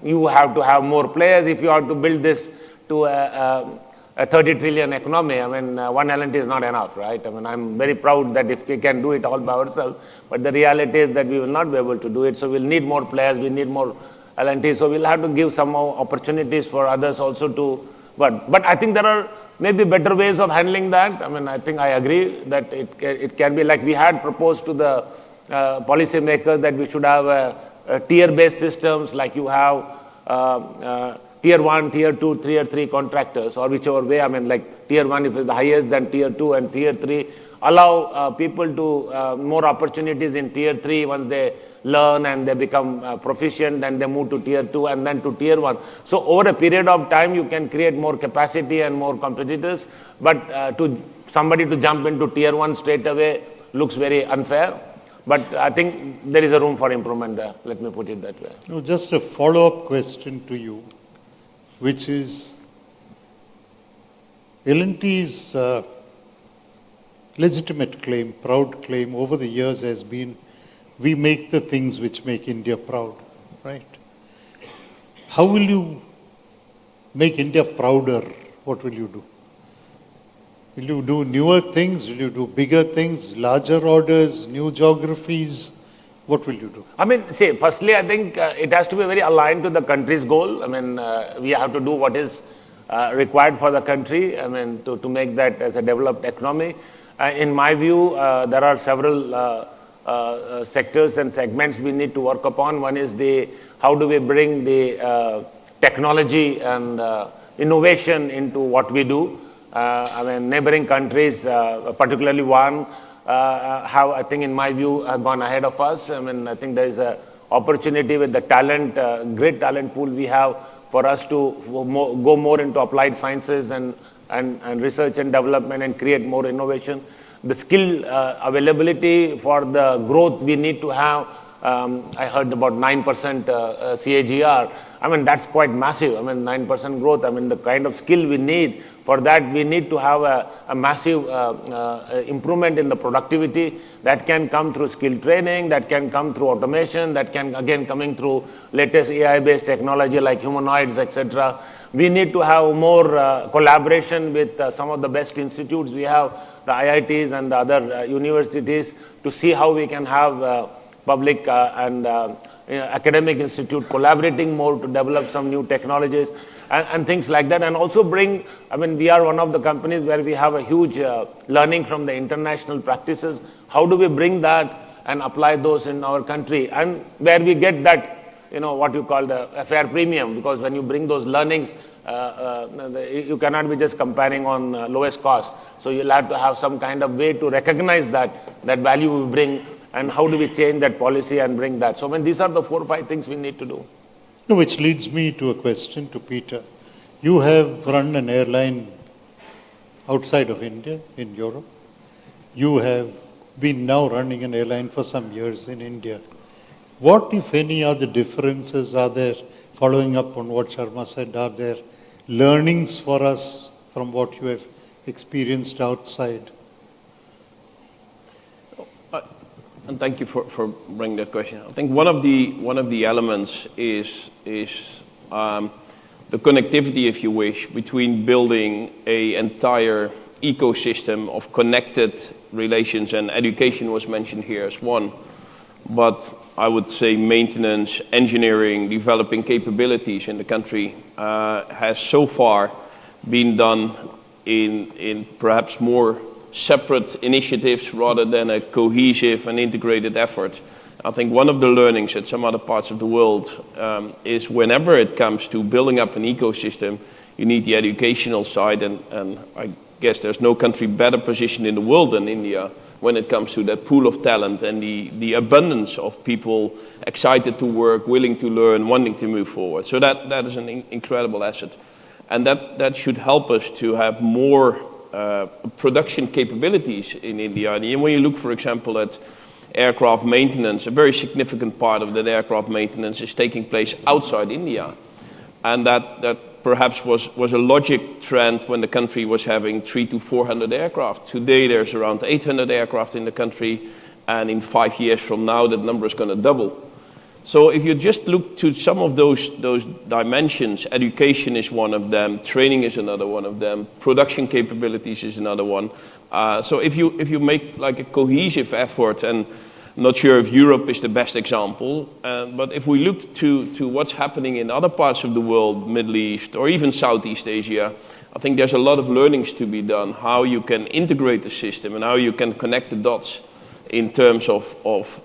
you have to have more players if you have to build this to a 30 trillion economy. I mean, one L&T is not enough, right? I mean, I'm very proud that if we can do it all by ourselves, but the reality is that we will not be able to do it. So we'll need more players, we need more L&T. So we'll have to give some more opportunities for others also to, but I think there are maybe better ways of handling that. I mean, I think I agree that it can be like we had proposed to the policymakers that we should have tier-based systems, like you have tier 1, tier 2, tier 3 contractors, or whichever way. I mean, like tier 1 if it's the highest, then tier 2 and tier 3. Allow people to more opportunities in tier 3 once they learn and they become proficient, then they move to tier 2 and then to tier 1. So over a period of time, you can create more capacity and more competitors, but to somebody to jump into tier 1 straight away looks very unfair. But I think there is a room for improvement there. Let me put it that way. No, just a follow-up question to you, which is L&T's legitimate claim, proud claim over the years has been, we make the things which make India proud, right? How will you make India prouder? What will you do? Will you do newer things? Will you do bigger things, larger orders, new geographies? What will you do? I mean, see, firstly, I think it has to be very aligned to the country's goal. I mean, we have to do what is required for the country, I mean, to make that as a developed economy. In my view, there are several sectors and segments we need to work upon. One is how do we bring the technology and innovation into what we do. I mean, neighboring countries, particularly one, have, I think in my view, have gone ahead of us. I mean, I think there is an opportunity with the talent, great talent pool we have, for us to go more into applied sciences and research and development and create more innovation. The skill availability for the growth we need to have, I heard about 9% CAGR. I mean, that's quite massive. I mean, 9% growth. I mean, the kind of skill we need, for that we need to have a massive improvement in the productivity that can come through skill training, that can come through automation, that can again coming through latest AI-based technology like humanoids, etc. We need to have more collaboration with some of the best institutes we have, the IITs and the other universities, to see how we can have public and academic institute collaborating more to develop some new technologies and things like that. And also bring, I mean, we are one of the companies where we have a huge learning from the international practices. How do we bring that and apply those in our country? And where we get that, what you call a fair premium, because when you bring those learnings, you cannot be just comparing on lowest cost. So you'll have to have some kind of way to recognize that value we bring, and how do we change that policy and bring that. So these are the 4 or 5 things we need to do. Which leads me to a question to Peter. You have run an airline outside of India, in Europe. You have been now running an airline for some years in India. What, if any, are the differences? Are there, following up on what Sharma said, are there learnings for us from what you have experienced outside? And thank you for bringing that question. I think one of the elements is the connectivity, if you wish, between building an entire ecosystem of connected relations, and education was mentioned here as one. But I would say maintenance, engineering, developing capabilities in the country has so far been done in perhaps more separate initiatives rather than a cohesive and integrated effort. I think one of the learnings at some other parts of the world is whenever it comes to building up an ecosystem, you need the educational side, and I guess there's no country better positioned in the world than India when it comes to that pool of talent and the abundance of people excited to work, willing to learn, wanting to move forward. So that is an incredible asset. And that should help us to have more production capabilities in India. And when you look, for example, at aircraft maintenance, a very significant part of that aircraft maintenance is taking place outside India. And that perhaps was a logic trend when the country was having 300 to 400 aircraft. Today there's around 800 aircraft in the country, and in 5 years from now that number is going to double. So if you just look to some of those dimensions, education is one of them, training is another one of them, production capabilities is another one. So if you make like a cohesive effort, and I'm not sure if Europe is the best example, but if we look to what's happening in other parts of the world, Middle East or even Southeast Asia, I think there's a lot of learnings to be done, how you can integrate the system and how you can connect the dots in terms of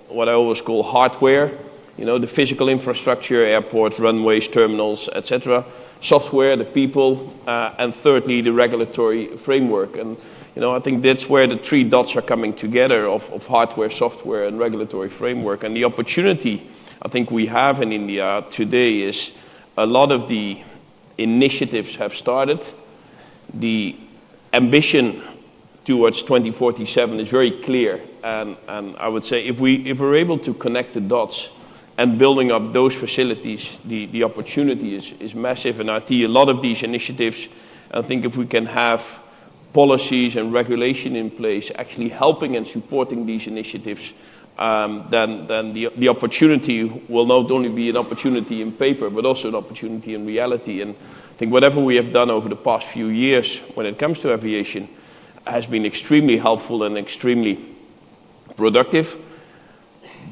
what I always call hardware. The physical infrastructure, airports, runways, terminals, etc. Software, the people, and thirdly, the regulatory framework. And I think that's where the 3 dots are coming together of hardware, software, and regulatory framework. And the opportunity I think we have in India today is a lot of the initiatives have started. The ambition towards 2047 is very clear. And I would say if we're able to connect the dots and building up those facilities, the opportunity is massive. And I see a lot of these initiatives, I think if we can have policies and regulation in place actually helping and supporting these initiatives, then the opportunity will not only be an opportunity in paper, but also an opportunity in reality. And I think whatever we have done over the past few years when it comes to aviation has been extremely helpful and extremely productive.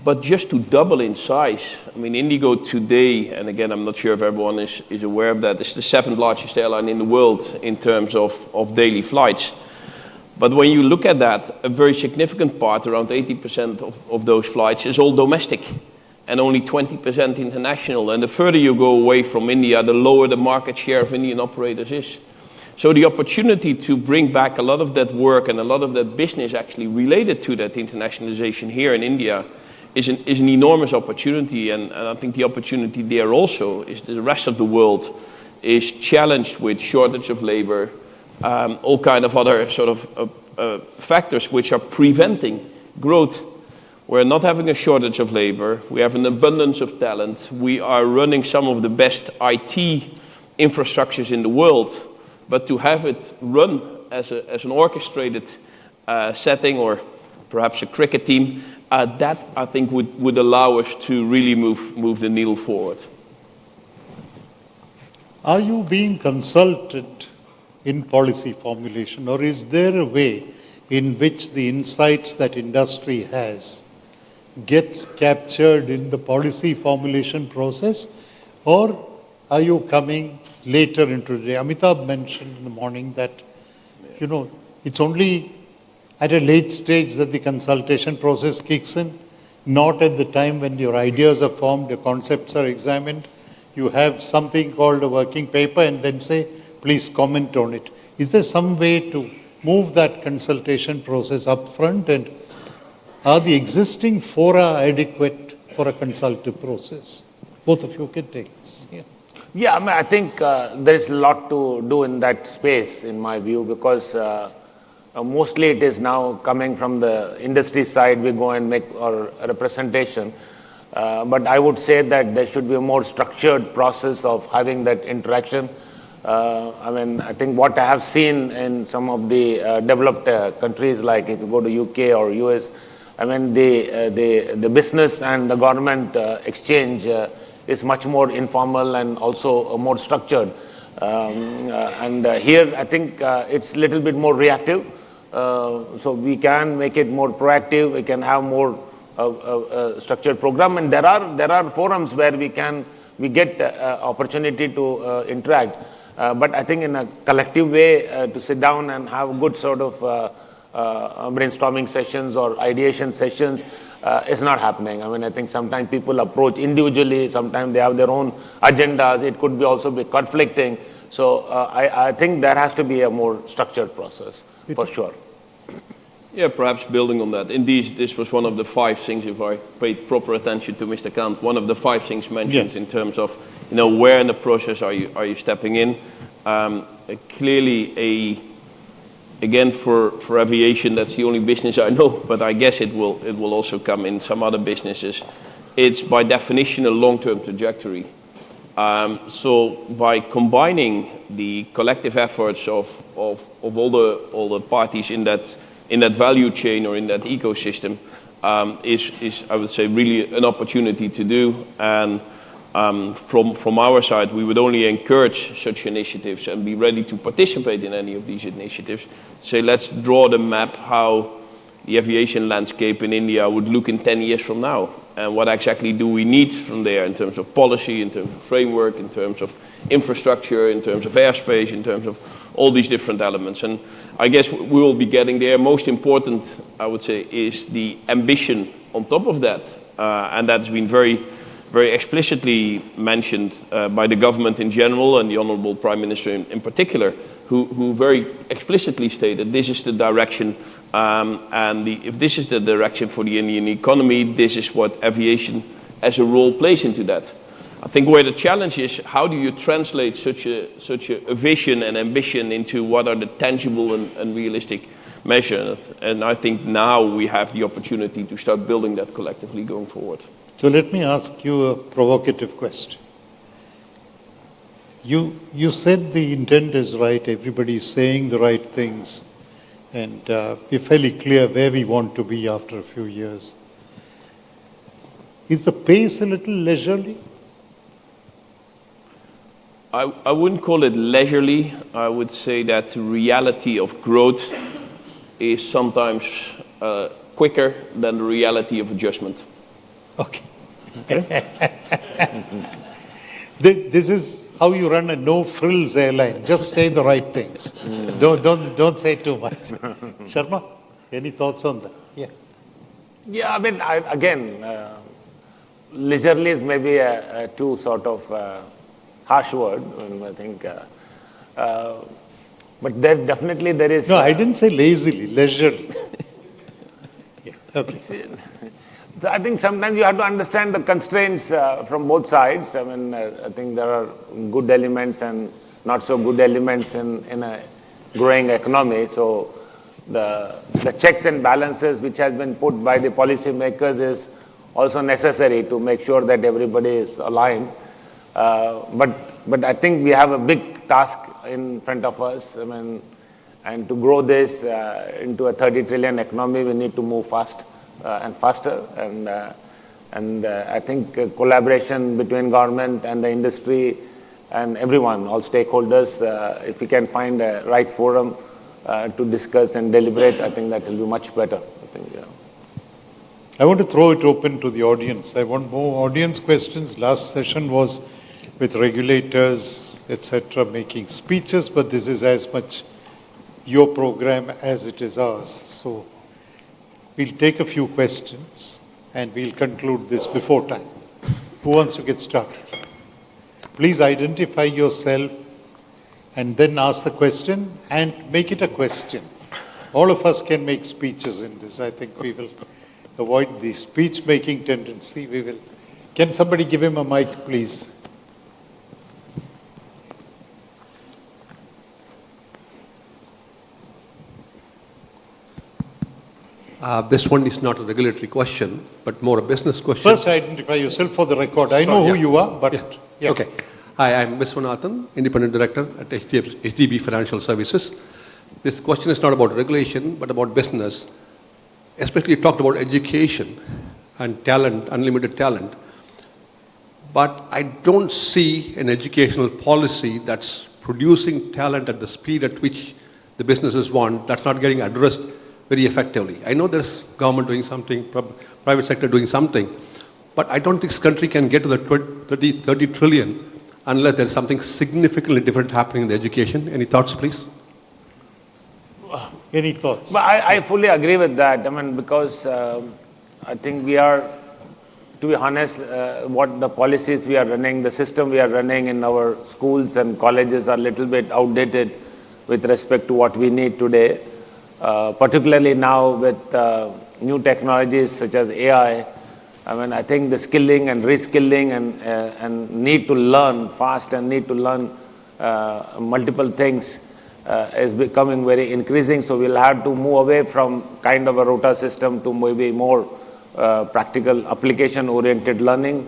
But just to double in size, I mean, Indigo today, and again, I'm not sure if everyone is aware of that, it's the 7th largest airline in the world in terms of daily flights. But when you look at that, a very significant part, around 80% of those flights, is all domestic and only 20% international. And the further you go away from India, the lower the market share of Indian operators is. So the opportunity to bring back a lot of that work and a lot of that business actually related to that internationalization here in India is an enormous opportunity. And I think the opportunity there also is the rest of the world is challenged with shortage of labor, all kind of other sort of factors which are preventing growth. We're not having a shortage of labor. We have an abundance of talent. We are running some of the best IT infrastructures in the world. But to have it run as an orchestrated setting, or perhaps a cricket team, that I think would allow us to really move the needle forward. Are you being consulted in policy formulation, or is there a way in which the insights that industry has gets captured in the policy formulation process, or are you coming later into the day? Amitabh mentioned in the morning that, it's only at a late stage that the consultation process kicks in, not at the time when your ideas are formed, your concepts are examined. You have something called a working paper and then say, please comment on it. Is there some way to move that consultation process up front, and are the existing fora adequate for a consultative process? Both of you can take this. Yeah. Yeah, I mean, I think there is a lot to do in that space, in my view, because mostly it is now coming from the industry side. We go and make our representation. But I would say that there should be a more structured process of having that interaction. I mean, I think what I have seen in some of the developed countries, like if you go to UK or US, I mean, the business and the government exchange is much more informal and also more structured. And here, I think it's a little bit more reactive. So we can make it more proactive. We can have more structured program, and there are forums where we get opportunity to interact. But I think in a collective way, to sit down and have good sort of brainstorming sessions or ideation sessions is not happening. I mean, I think sometimes people approach individually, sometimes they have their own agendas. It could be also be conflicting. So I think there has to be a more structured process, for sure. Yeah, perhaps building on that. Indeed, this was one of the 5 things, if I paid proper attention to Mr. Kant, one of the 5 things mentioned. Yes. In terms of, where in the process are you stepping in? Clearly, again, for aviation, that's the only business I know, but I guess it will also come in some other businesses. It's by definition a long-term trajectory. So by combining the collective efforts of all the parties in that value chain or in that ecosystem is I would say really an opportunity to do. And from our side, we would only encourage such initiatives and be ready to participate in any of these initiatives. Say, let's draw the map how the aviation landscape in India would look in 10 years from now, and what exactly do we need from there in terms of policy, in terms of framework, in terms of infrastructure, in terms of airspace, in terms of all these different elements. And I guess we will be getting there. Most important, I would say, is the ambition on top of that. And that's been very, very explicitly mentioned by the government in general and the Honorable Prime Minister in particular, who very explicitly stated this is the direction, and if this is the direction for the Indian economy, this is what aviation as a role plays into that. I think where the challenge is, how do you translate such a vision and ambition into what are the tangible and realistic measures? And I think now we have the opportunity to start building that collectively going forward. So let me ask you a provocative question. You said the intent is right, everybody is saying the right things, and we're fairly clear where we want to be after a few years. Is the pace a little leisurely? I wouldn't call it leisurely. I would say that the reality of growth is sometimes quicker than the reality of adjustment. Okay. This is how you run a no-frills airline. Just say the right things. Don't say too much. Sharma, any thoughts on that? Yeah. Yeah, I mean, again, leisurely is maybe a too sort of harsh word. I think, but there is. No, I didn't say lazily, leisurely. Yeah. Okay. So I think sometimes you have to understand the constraints from both sides. I mean, I think there are good elements and not so good elements in a growing economy. So the checks and balances which has been put by the policymakers is also necessary to make sure that everybody is aligned. But I think we have a big task in front of us. I mean, and to grow this into a 30 trillion economy, we need to move fast and faster. And I think collaboration between government and the industry and everyone, all stakeholders, if we can find a right forum to discuss and deliberate, I think that will be much better. I think, yeah. I want to throw it open to the audience. I want more audience questions. Last session was with regulators, etc., making speeches, but this is as much your program as it is ours. So we'll take a few questions and we'll conclude this before time. Who wants to get started? Please identify yourself and then ask the question and make it a question. All of us can make speeches in this. I think we will avoid the speech-making tendency. We will. Can somebody give him a mic, please? This one is not a regulatory question, but more a business question. First, identify yourself for the record. I know who you are, but... Yeah. Okay. Hi, I'm Viswanathan, Independent Director at HDB Financial Services. This question is not about regulation, but about business. Especially you talked about education and talent, unlimited talent. But I don't see an educational policy that's producing talent at the speed at which the businesses want, that's not getting addressed very effectively. I know there's government doing something, private sector doing something, but I don't think this country can get to the 30 trillion unless there's something significantly different happening in the education. Any thoughts, please? Any thoughts? But I fully agree with that. I mean, because I think we are, to be honest, what the policies we are running, the system we are running in our schools and colleges are a little bit outdated with respect to what we need today. Particularly now with new technologies such as AI, I mean, I think the skilling and reskilling and need to learn fast and need to learn multiple things is becoming very increasing. So we'll have to move away from kind of a rota system to maybe more practical application-oriented learning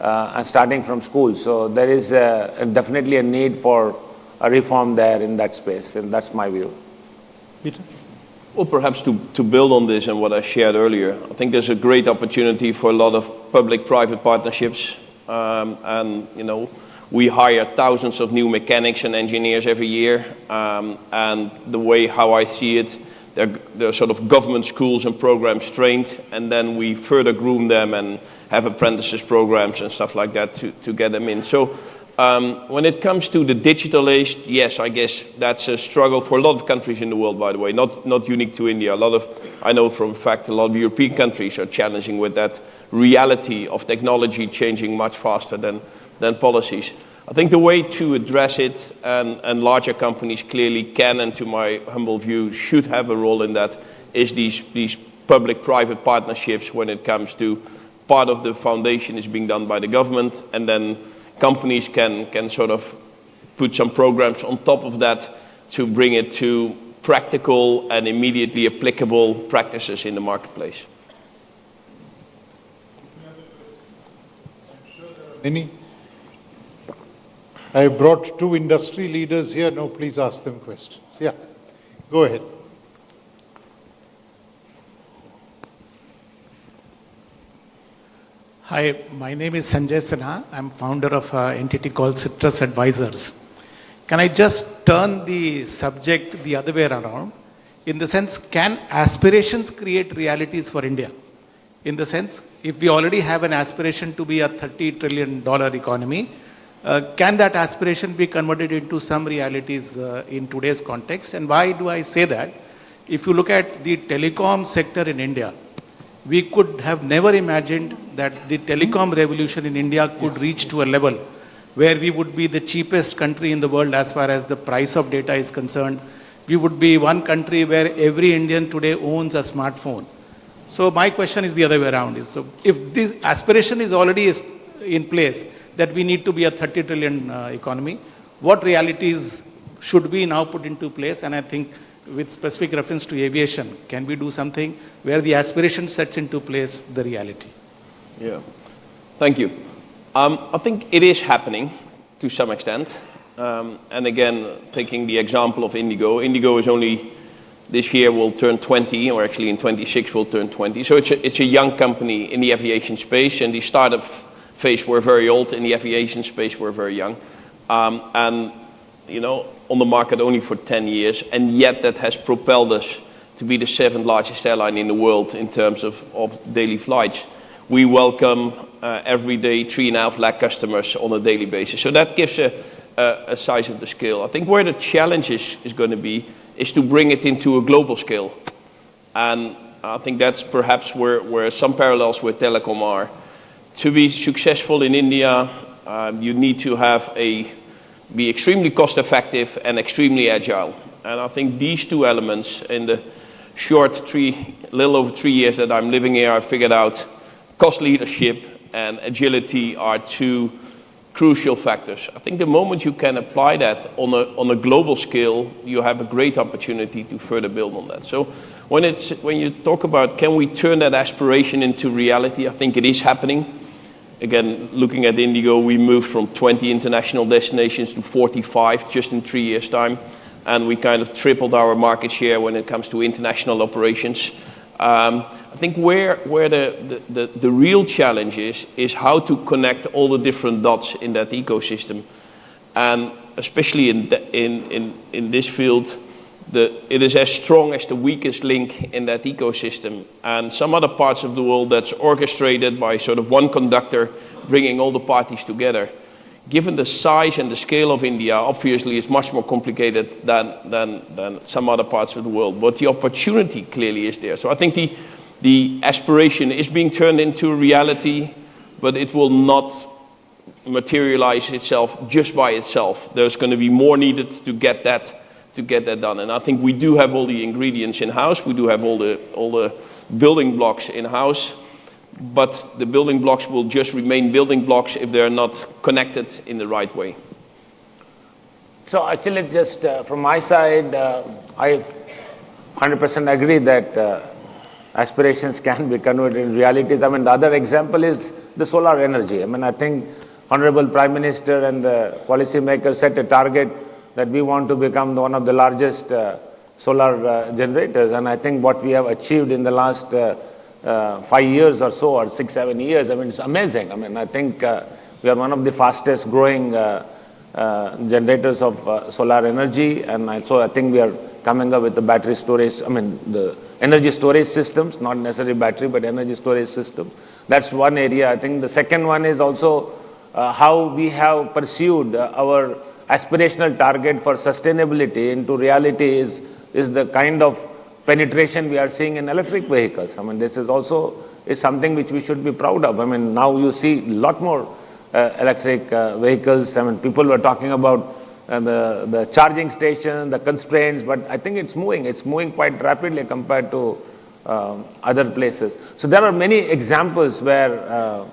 and starting from school. So there is definitely a need for a reform there in that space, and that's my view. Peter? Well, perhaps to build on this and what I shared earlier, I think there's a great opportunity for a lot of public-private partnerships. And, you know, we hire thousands of new mechanics and engineers every year. And the way how I see it, they're sort of government schools and programs trained, and then we further groom them and have apprentices programs and stuff like that to get them in. So when it comes to the digital age, yes, I guess that's a struggle for a lot of countries in the world, by the way, not unique to India. I know from fact, a lot of European countries are challenging with that reality of technology changing much faster than policies. I think the way to address it, and larger companies clearly can, and to my humble view, should have a role in that, is these public-private partnerships when it comes to part of the foundation is being done by the government, and then companies can sort of put some programs on top of that to bring it to practical and immediately applicable practices in the marketplace. Any? I brought two industry leaders here. No, please ask them questions. Yeah, go ahead. Hi, my name is Sanjay Sinha. I'm founder of an entity called Citrus Advisors. Can I just turn the subject the other way around? In the sense, can aspirations create realities for India? In the sense, if we already have an aspiration to be a $30 trillion economy, Can that aspiration be converted into some realities in today's context? And why do I say that? If you look at the telecom sector in India, we could have never imagined that the telecom revolution in India could reach to a level where we would be the cheapest country in the world as far as the price of data is concerned. We would be one country where every Indian today owns a smartphone. So my question is the other way around. If this aspiration is already in place, that we need to be a 30 trillion economy, what realities should we now put into place? And I think with specific reference to aviation, can we do something where the aspiration sets into place the reality? Yeah, thank you. I think it is happening to some extent. And again, taking the example of Indigo, Indigo is only this year will turn 20, or actually in 26 will turn 20. So it's a young company in the aviation space, and the startup phase were very old, in the aviation space were very young. And you know, on the market only for 10 years, and yet that has propelled us to be the 7th largest airline in the world in terms of daily flights. We welcome every day 3.5 lakh customers on a daily basis. So that gives a size of the scale. I think where the challenge is going to be is to bring it into a global scale. And I think that's perhaps where some parallels with telecom are. To be successful in India, you need to have be extremely cost effective and extremely agile. And I think these two elements in the little over 3 years that I'm living here, I've figured out cost leadership and agility are two crucial factors. I think the moment you can apply that on a global scale, you have a great opportunity to further build on that. So when you talk about can we turn that aspiration into reality, I think it is happening. Again, looking at Indigo, we moved from 20 international destinations to 45 just in 3 years' time. And we kind of tripled our market share when it comes to international operations. I think where the real challenge is how to connect all the different dots in that ecosystem. And especially in this field, it is as strong as the weakest link in that ecosystem. And some other parts of the world that's orchestrated by sort of one conductor bringing all the parties together. Given the size and the scale of India, obviously it's much more complicated than some other parts of the world. But the opportunity clearly is there. So I think the aspiration is being turned into reality, but it will not materialize itself just by itself. There's going to be more needed to get that done. And I think we do have all the ingredients in-house. We do have all the building blocks in-house. But the building blocks will just remain building blocks if they're not connected in the right way. So actually, just from my side, I 100% agree that aspirations can be converted into realities. I mean, the other example is the solar energy. I mean, I think Honorable Prime Minister and the policymakers set a target that we want to become one of the largest solar generators. And I think what we have achieved in the last 5 years or so, or 6-7 years, I mean, it's amazing. I mean, I think we are one of the fastest growing generators of solar energy. And also, I think we are coming up with the battery storage, I mean, the energy storage systems, not necessarily battery, but energy storage system. That's one area. I think the second one is also how we have pursued our aspirational target for sustainability into reality is the kind of penetration we are seeing in electric vehicles. I mean, this is also something which we should be proud of. I mean, now you see a lot more electric vehicles. I mean, people were talking about the charging station, the constraints, but I think it's moving quite rapidly compared to other places. So there are many examples where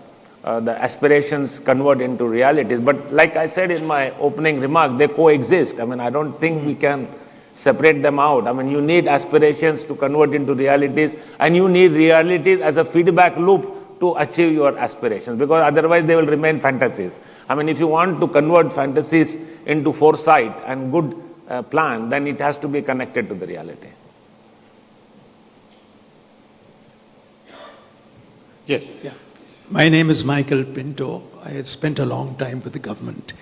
the aspirations convert into realities. But like I said in my opening remark, they coexist. I mean, I don't think we can separate them out. I mean, you need aspirations to convert into realities, and you need realities as a feedback loop to achieve your aspirations, because otherwise they will remain fantasies. I mean, if you want to convert fantasies into foresight and good plan, then it has to be connected to the reality. Yes. Yeah. My name is Michael Pinto. I had spent a long time with the government.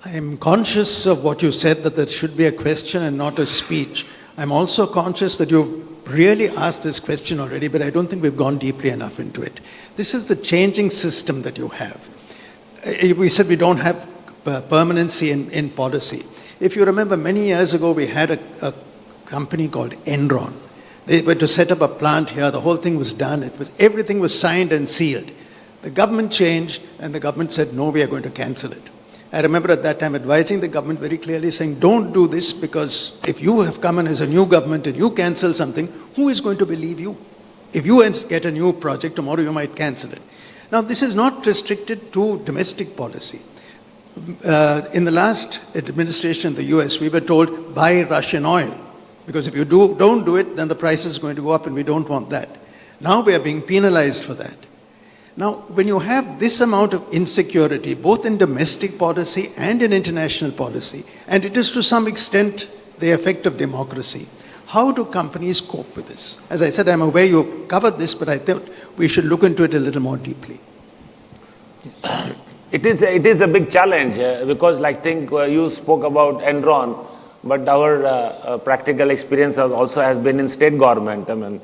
I am conscious of what you said, that there should be a question and not a speech. I'm also conscious that you've really asked this question already, but I don't think we've gone deeply enough into it. This is the changing system that you have. We said we don't have permanency in policy. If you remember, many years ago, we had a company called Enron. They were to set up a plant here. The whole thing was done. Everything was signed and sealed. The government changed, and the government said, no, we are going to cancel it. I remember at that time advising the government very clearly, saying, don't do this, because if you have come in as a new government and you cancel something, who is going to believe you? If you get a new project, tomorrow you might cancel it. Now, this is not restricted to domestic policy. In the last administration in the US, we were told, buy Russian oil, because if you don't do it, then the price is going to go up, and we don't want that. Now we are being penalized for that. Now, when you have this amount of insecurity, both in domestic policy and in international policy, and it is to some extent the effect of democracy, how do companies cope with this? As I said, I'm aware you covered this, but I thought we should look into it a little more deeply. It is a big challenge because, like, think you spoke about Enron, but our practical experience also has been in state government. I mean,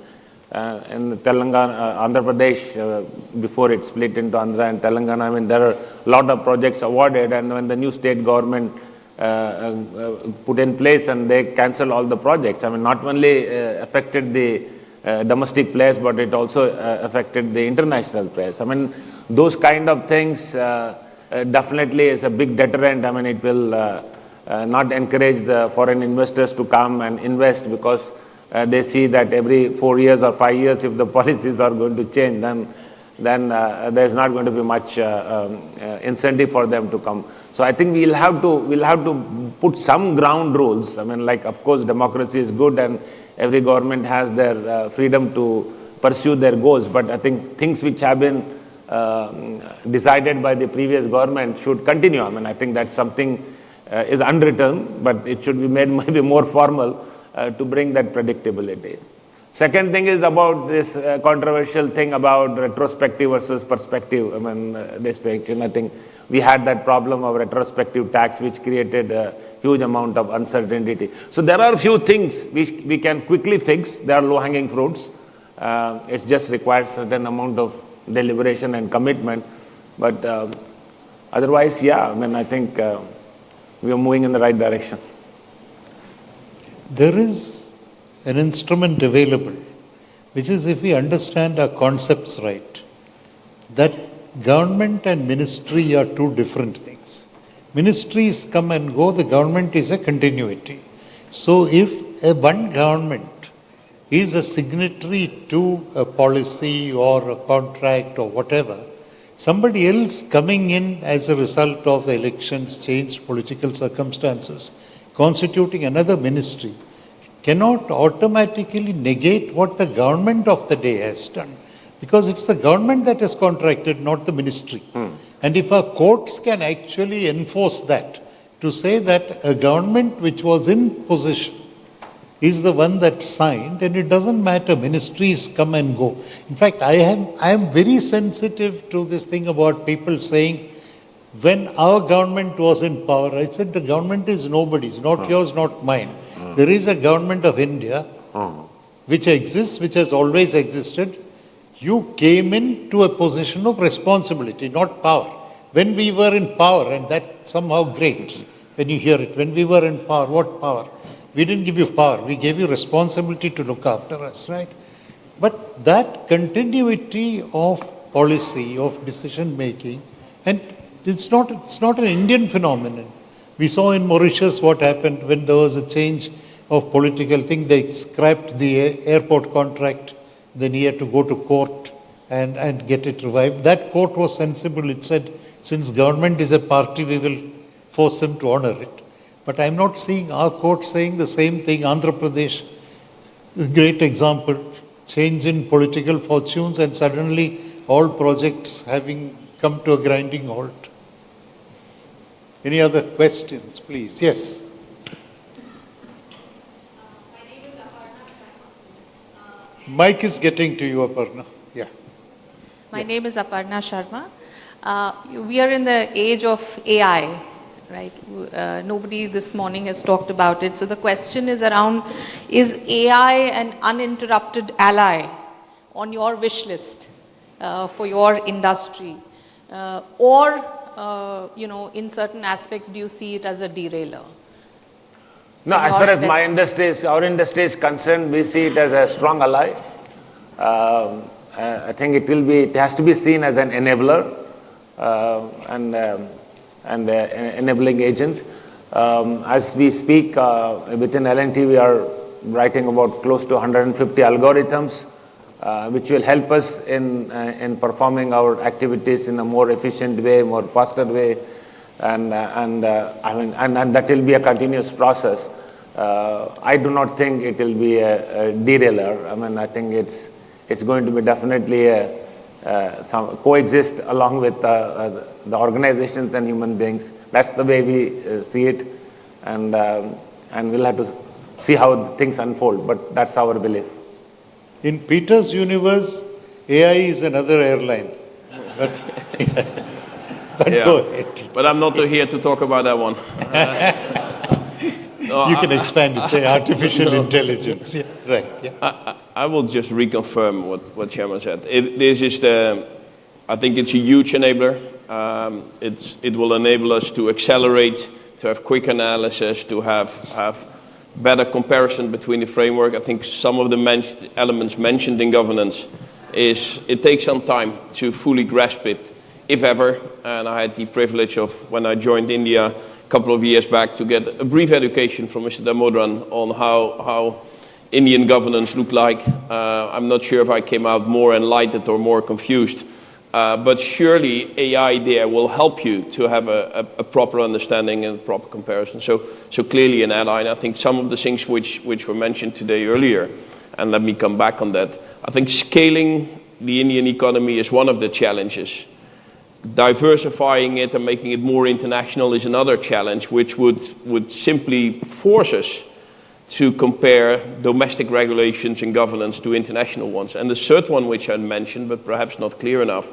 in Telangana, Andhra Pradesh, before it split into Andhra and Telangana, I mean, there are a lot of projects awarded, and when the new state government put in place and they cancelled all the projects, I mean, not only affected the domestic players, but it also affected the international players. I mean, those kind of things definitely is a big deterrent. I mean, it will not encourage the foreign investors to come and invest, because they see that every 4 years or 5 years, if the policies are going to change, then there's not going to be much incentive for them to come. So I think we'll have to put some ground rules. I mean, like, of course, democracy is good, and every government has their freedom to pursue their goals. But I think things which have been decided by the previous government should continue. I mean, I think that something is unwritten, but it should be made maybe more formal to bring that predictability. Second thing is about this controversial thing about retrospective versus perspective. I mean, this direction, I think we had that problem of retrospective tax, which created a huge amount of uncertainty. So there are a few things which we can quickly fix. There are low-hanging fruits. It just requires a certain amount of deliberation and commitment. But otherwise, yeah, I mean, I think we are moving in the right direction. There is an instrument available, which is, if we understand our concepts right, that government and ministry are two different things. Ministries come and go, the government is a continuity. So if one government is a signatory to a policy or a contract or whatever, somebody else coming in as a result of elections, changed political circumstances, constituting another ministry, cannot automatically negate what the government of the day has done. Because it's the government that has contracted, not the ministry. And if our courts can actually enforce that, to say that a government which was in position is the one that signed, and it doesn't matter, ministries come and go. In fact, I am very sensitive to this thing about people saying, when our government was in power, I said the government is nobody's, not yours, not mine. There is a government of India which exists, which has always existed. You came into a position of responsibility, not power. When we were in power, and that somehow grates when you hear it, when we were in power, what power? We didn't give you power, we gave you responsibility to look after us, right? But that continuity of policy, of decision making, and it's not an Indian phenomenon. We saw in Mauritius what happened when there was a change of political thing. They scrapped the airport contract, then he had to go to court and get it revived. That court was sensible. It said, since government is a party, we will force them to honor it. But I'm not seeing our court saying the same thing. Andhra Pradesh, a great example, change in political fortunes, and suddenly all projects having come to a grinding halt. Any other questions, please? Yes. Mic is getting to you, Aparna. Yeah. My name is Aparna Sharma. We are in the age of AI, right? Nobody this morning has talked about it. So the question is around, is AI an uninterrupted ally on your wish list for your industry? Or in certain aspects, do you see it as a derailer? No, In as your far as my industry? our industry is concerned, we see it as a strong ally. I think it has to be seen as an enabler and enabling agent. As we speak, within L&T, we are writing about close to 150 algorithms, which will help us in performing our activities in a more efficient way, more faster way, and that will be a continuous process. I do not think it will be a derailer. I think it's going to be definitely some coexist along with the organizations and human beings. That's the way we see it, and we'll have to see how things unfold. But that's our belief. In Peter's universe, AI is another airline. But, but Yeah. go ahead. But I'm not here to talk about that one. No, You can expand it, say artificial intelligence. Yeah, right. Yeah. I will just reconfirm what Chairman said. I think it's a huge enabler. It will enable us to accelerate, to have quick analysis, to have better comparison between the framework. I think some of the elements mentioned in governance it takes some time to fully grasp it, if ever. And I had the privilege of, when I joined India a couple of years back, to get a brief education from Mr. Damodaran on how Indian governance looked like. I'm not sure if I came out more enlightened or more confused. But surely AI there will help you to have a proper understanding and proper comparison. So clearly an ally. And I think some of the things which were mentioned today earlier, and let me come back on that. I think scaling the Indian economy is one of the challenges. Diversifying it and making it more international is another challenge, which would simply force us to compare domestic regulations and governance to international ones. And the third one, which I mentioned, but perhaps not clear enough,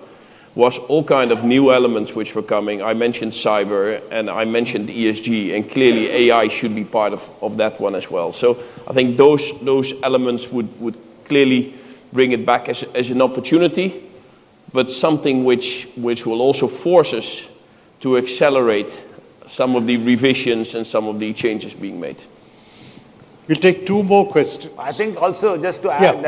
was all kind of new elements which were coming. I mentioned cyber and I mentioned ESG, and clearly AI should be part of that one as well. So I think those elements would clearly bring it back as an opportunity, but something which will also force us to accelerate some of the revisions and some of the changes being made. We'll take two more questions. I think also, just to add,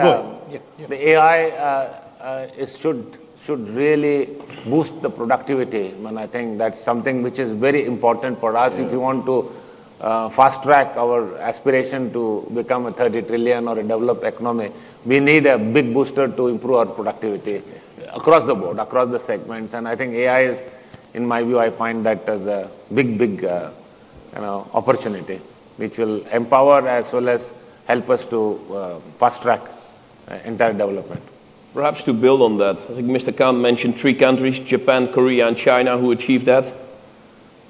the AI should really boost the productivity. I think that's something which is very important for us. If you want to fast track our aspiration to become a 30 trillion or a developed economy, we need a big booster to improve our productivity across the board, across the segments. And I think AI is, in my view, I find that as a big opportunity, which will empower as well as help us to fast track entire development. Perhaps to build on that, I think Mr. Kant mentioned 3 countries, Japan, Korea, and China, who achieved that.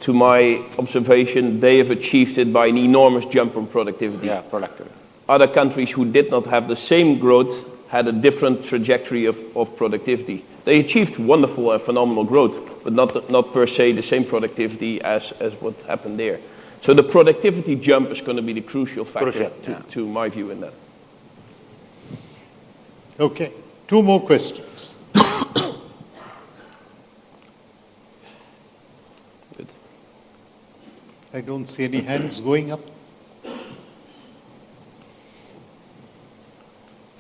To my observation, they have achieved it by an enormous jump in productivity. Yeah, productivity. Other countries who did not have the same growth had a different trajectory of productivity. They achieved wonderful and phenomenal growth, but not per se the same productivity as what happened there. So the productivity jump is going to be the crucial factor to my view in that. Okay, 2 more questions. Good. I don't see any hands going up.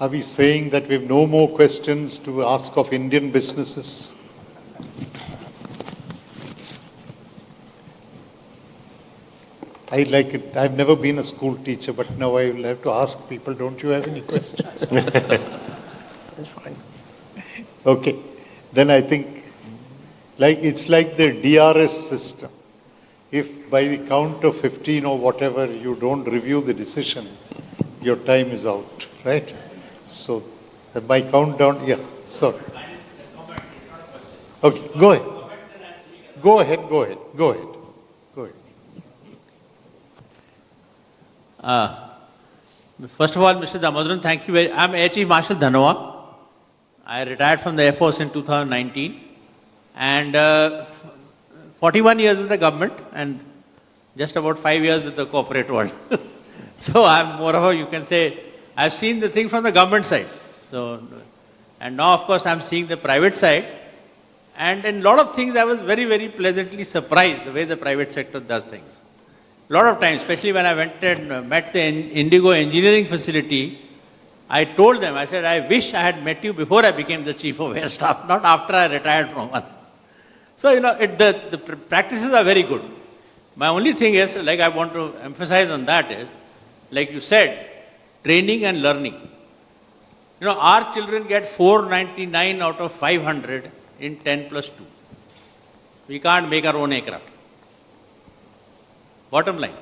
Are we saying that we have no more questions to ask of Indian businesses? I like it. I've never been a school teacher, but now I will have to ask people, don't you have any questions? That's fine. Okay. Then I think it's like the DRS system. If by the count of 15 or whatever you don't review the decision, your time is out, right? So by countdown, yeah, sorry. Okay, go ahead. Go ahead. First of all, Mr. Damodaran, thank you I'm Air Chief Marshal Dhanoa. I retired from the Air Force in 2019. And 41 years with the government and just about 5 years with the corporate world. So I'm more of a, you can say, I've seen the thing from the government side. So, and now of course I'm seeing the private side. And in a lot of things, I was very, very pleasantly surprised the way the private sector does things. A lot of times, especially when I went and met the Indigo engineering facility, I told them, I said, I wish I had met you before I became the chief of air staff, not after I retired from one. So, the practices are very good. My only thing is, like I want to emphasize on that is, like you said, training and learning. Our children get 499 out of 500 in 10 plus 2. We can't make our own aircraft. Bottom line,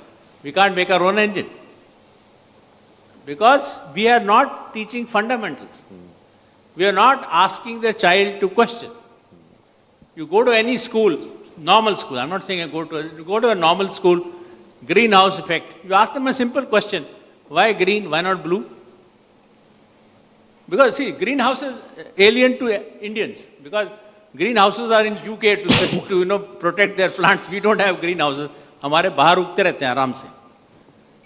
we can't make our own engine. Because we are not teaching fundamentals. We are not asking the child to question. You go to any school, normal school, I'm not saying you go to a normal school, greenhouse effect. You ask them a simple question, why green, why not blue? Because see, greenhouse is alien to Indians. Because greenhouses are in UK to protect their plants. We don't have greenhouses. हमारे बाहर उगते रहते हैं आराम से.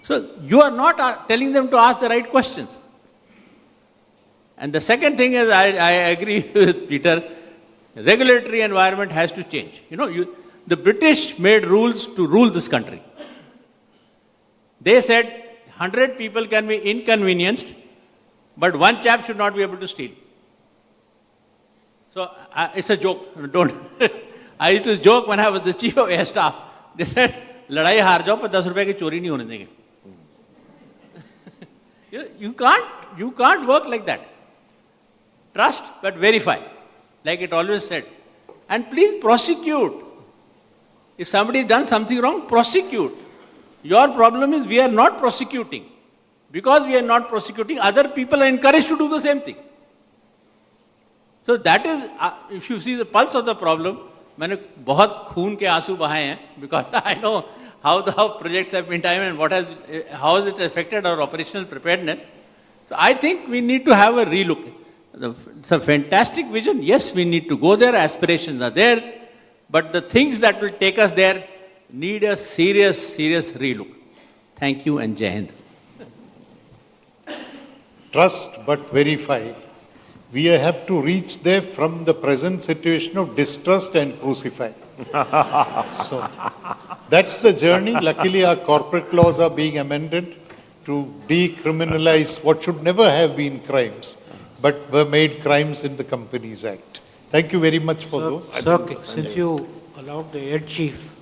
So you are not telling them to ask the right questions. And the second thing is, I agree with Peter, regulatory environment has to change. The British made rules to rule this country. They said 100 people can be inconvenienced, but one chap should not be able to steal. So it's a joke. I used to joke when I was the chief of air staff. They said, लड़ाई हार जाओ पर 10 रुपए की चोरी नहीं होने देंगे. You can't work like that. Trust but verify, like it always said. And please prosecute. If somebody has done something wrong, prosecute. Your problem is we are not prosecuting. Because we are not prosecuting, other people are encouraged to do the same thing. So that is, if you see the pulse of the problem, मैंने बहुत खून के आंसू बहाए हैं, because I know how projects have been timed and how has it affected our operational preparedness. So I think we need to have a relook. It's a fantastic vision. Yes, we need to go there. Aspirations are there. But the things that will take us there need a serious, serious relook. Thank you and Jai Hind. Trust but verify. We have to reach there from the present situation of distrust and crucify. So that's the journey. Luckily, our corporate laws are being amended to decriminalize what should never have been crimes, but were made crimes in the Companies Act. Thank you very much for those. Sir, since you allowed the Air Chief,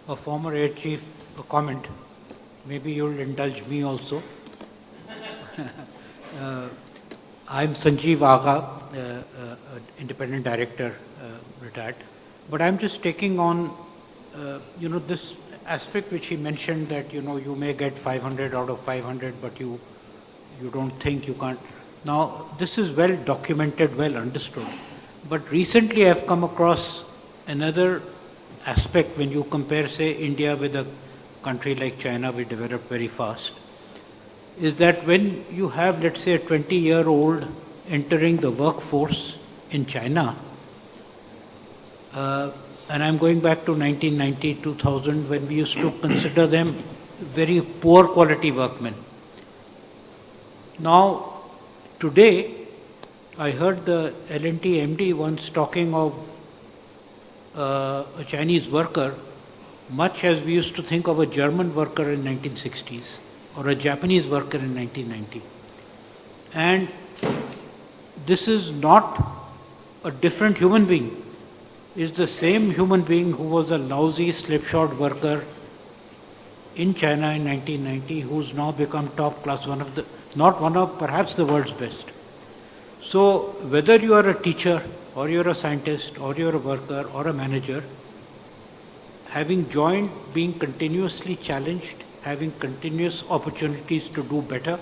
a former Air Chief, a comment, maybe you'll indulge me also. I'm Sanjeev Agha, independent director, retired. But I'm just taking on, this aspect which he mentioned that, you may get 500 out of 500, but you don't think you can't. Now, this is well documented, well understood. But recently I've come across another aspect when you compare, say, India with a country like China, we developed very fast, is that when you have, let's say, a 20-year-old entering the workforce in China, and I'm going back to 1990, 2000, when we used to consider them very poor quality workmen. Now, today, I heard the L&T MD once talking of a Chinese worker, much as we used to think of a German worker in 1960s or a Japanese worker in 1990. And this is not a different human being. It's the same human being who was a lousy slipshod worker in China in 1990, who's now become top class, perhaps the world's best. So whether you are a teacher or you're a scientist or you're a worker or a manager, having joined, being continuously challenged, having continuous opportunities to do better,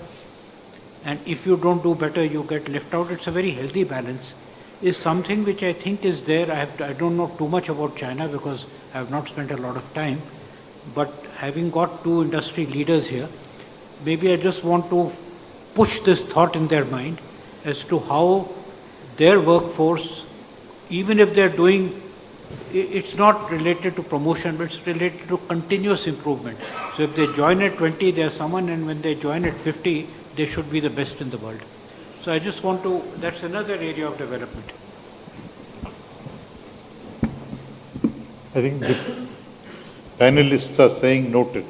and if you don't do better, you get left out. It's a very healthy balance, is something which I think is there. I don't know too much about China because I have not spent a lot of time, but having got two industry leaders here, maybe I just want to push this thought in their mind as to how their workforce, even if they're doing, it's not related to promotion, but it's related to continuous improvement. So if they join at 20, they're someone, and when they join at 50, they should be the best in the world. So I just want to, that's another area of development. I think the panelists are saying noted.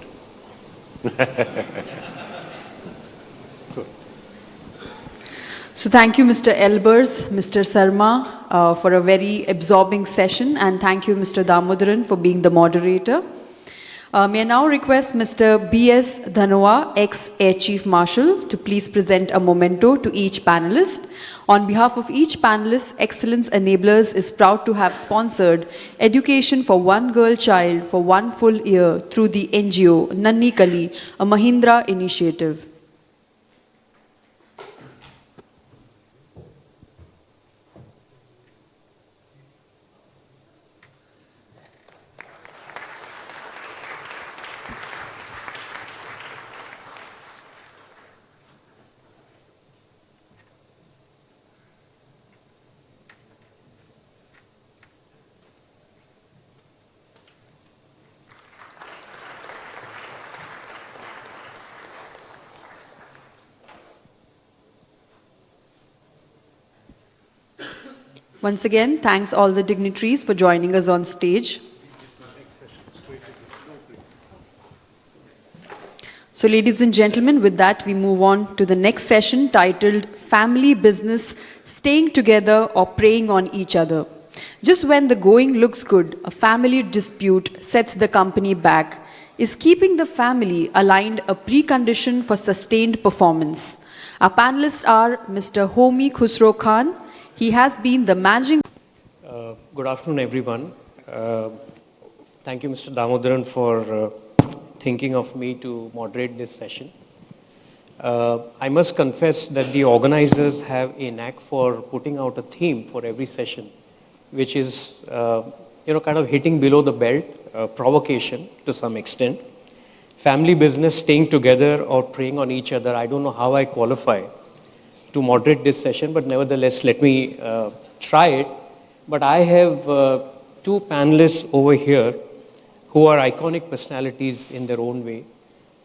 So thank you, Mr. Elbers, Mr. Sarma, for a very absorbing session, and thank you, Mr. Damodaran, for being the moderator. May I now request Mr. B.S. Dhanoa, ex-Air Chief Marshal, to please present a memento to each panelist. On behalf of each panelist, Excellence Enablers is proud to have sponsored Education for One Girl Child for 1 full year through the NGO Nanni Kali, a Mahindra initiative. Once again, thanks all the dignitaries for joining us on stage. So ladies and gentlemen, with that we move on to the next session titled Family Business, Staying Together or Preying on Each Other. Just when the going looks good, a family dispute sets the company back. Is keeping the family aligned a precondition for sustained performance? Our panelists are Mr. Homi Khusro Khan. He has been the managing... Good afternoon, everyone. Thank you, Mr. Damodaran, for thinking of me to moderate this session. I must confess that the organizers have a knack for putting out a theme for every session, which is, kind of hitting below the belt, provocation to some extent. Family business, staying together or preying on each other. I don't know how I qualify to moderate this session, but nevertheless, let me try it. But I have two panelists over here who are iconic personalities in their own way.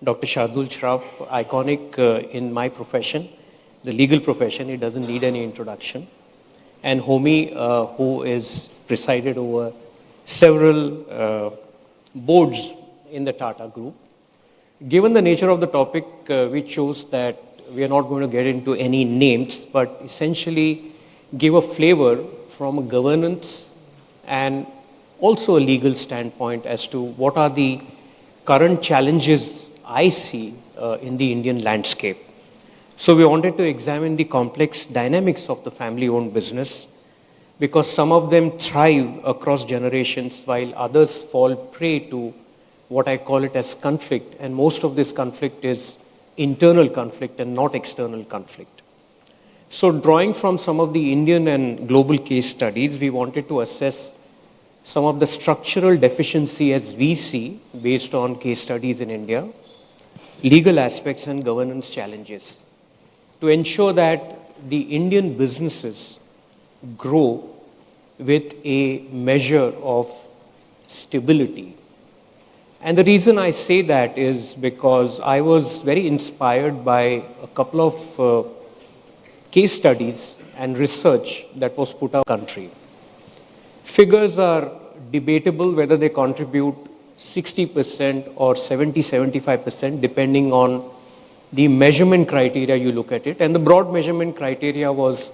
Dr. Shardul Shroff, iconic in my profession, the legal profession, he doesn't need any introduction. And Homi, who is presided over several boards in the Tata Group. Given the nature of the topic, we chose that we are not going to get into any names, but essentially give a flavor from a governance and also a legal standpoint as to what are the current challenges I see in the Indian landscape. So we wanted to examine the complex dynamics of the family-owned business, because some of them thrive across generations while others fall prey to what I call it as conflict, and most of this conflict is internal conflict and not external conflict. So drawing from some of the Indian and global case studies, we wanted to assess some of the structural deficiency as we see based on case studies in India, legal aspects and governance challenges, to ensure that the Indian businesses grow with a measure of stability. And the reason I say that is because I was very inspired by a couple of case studies and research that was put out in the country. Figures are debatable whether they contribute 60% or 70-75% depending on the measurement criteria you look at it. And the broad measurement criteria was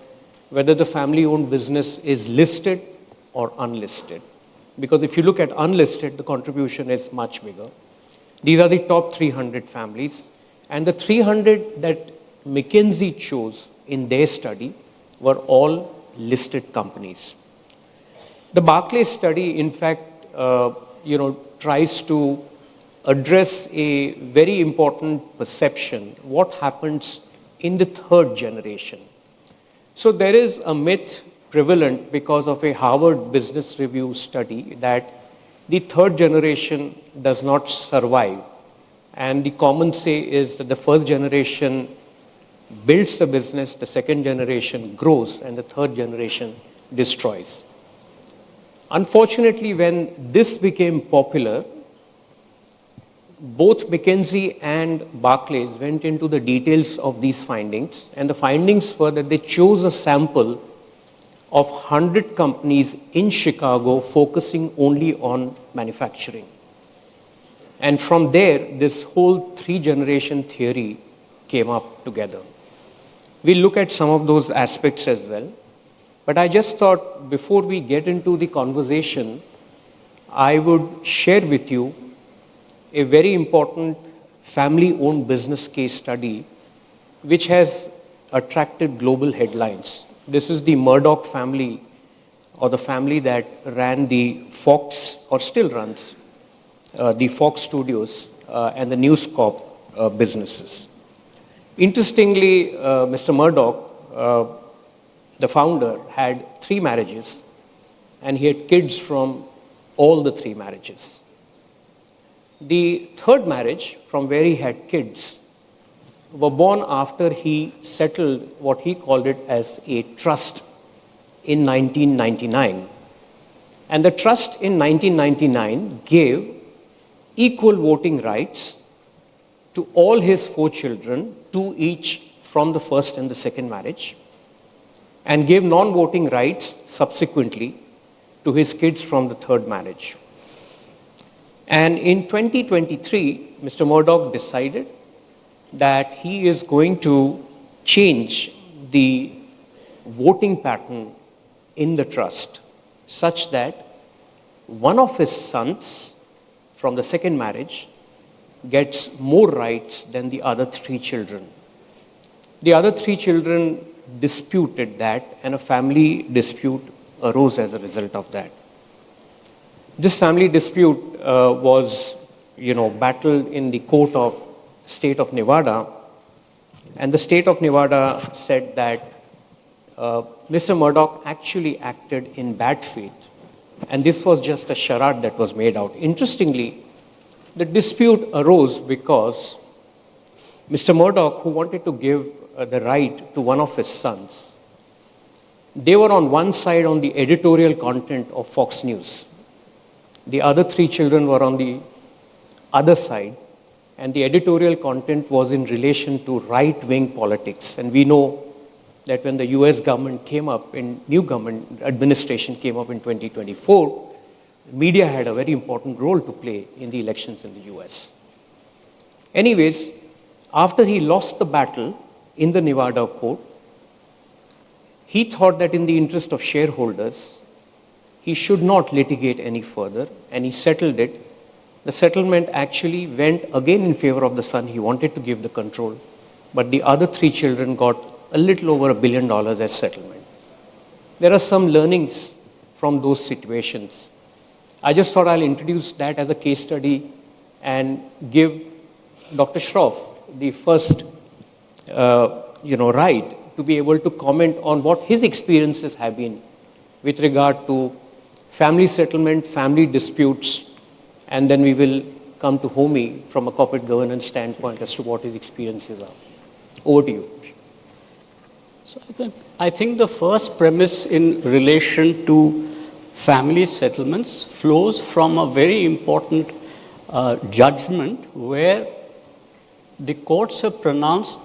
whether the family-owned business is listed or unlisted. Because if you look at unlisted, the contribution is much bigger. These are the top 300 families. And the 300 that McKinsey chose in their study were all listed companies. The Barclays study, in fact, tries to address a very important perception, what happens in the third generation. So there is a myth prevalent because of a Harvard Business Review study that the third generation does not survive. And the common say is that the first generation builds the business, the second generation grows, and the third generation destroys. Unfortunately, when this became popular, both McKinsey and Barclays went into the details of these findings, and the findings were that they chose a sample of 100 companies in Chicago focusing only on manufacturing. And from there, this whole three-generation theory came up together. We'll look at some of those aspects as well. But I just thought before we get into the conversation, I would share with you a very important family-owned business case study which has attracted global headlines. This is the Murdoch family, or the family that ran the Fox, or still runs, the Fox Studios and the News Corp businesses. Interestingly, Mr. Murdoch, the founder, had 3 marriages, and he had kids from all the 3 marriages. The 3rd marriage, from where he had kids, were born after he settled what he called it as a trust in 1999. And the trust in 1999 gave equal voting rights to all his 4 children, 2 each from the 1st and the 2nd marriage, and gave non-voting rights subsequently to his kids from the 3rd marriage. And in 2023, Mr. Murdoch decided that he is going to change the voting pattern in the trust such that one of his sons from the 2nd marriage gets more rights than the other 3 children. The other 3 children disputed that, and a family dispute arose as a result of that. This family dispute was, battled in the court of state of Nevada, and the state of Nevada said that Mr. Murdoch actually acted in bad faith, and this was just a charade that was made out. Interestingly, the dispute arose because Mr. Murdoch, who wanted to give the right to one of his sons, they were on one side on the editorial content of Fox News. The other 3 children were on the other side, and the editorial content was in relation to right-wing politics. And we know that when the US government came up, in new government administration came up in 2024, media had a very important role to play in the elections in the US. Anyways, after he lost the battle in the Nevada court, he thought that in the interest of shareholders, he should not litigate any further, and he settled it. The settlement actually went again in favor of the son. He wanted to give the control, but the other 3 children got a little over $1 billion as settlement. There are some learnings from those situations. I just thought I'll introduce that as a case study and give Dr. Shroff the first, right to be able to comment on what his experiences have been with regard to family settlement, family disputes, and then we will come to Homi from a corporate governance standpoint as to what his experiences are. Over to you. So I think the first premise in relation to family settlements flows from a very important judgment where the courts have pronounced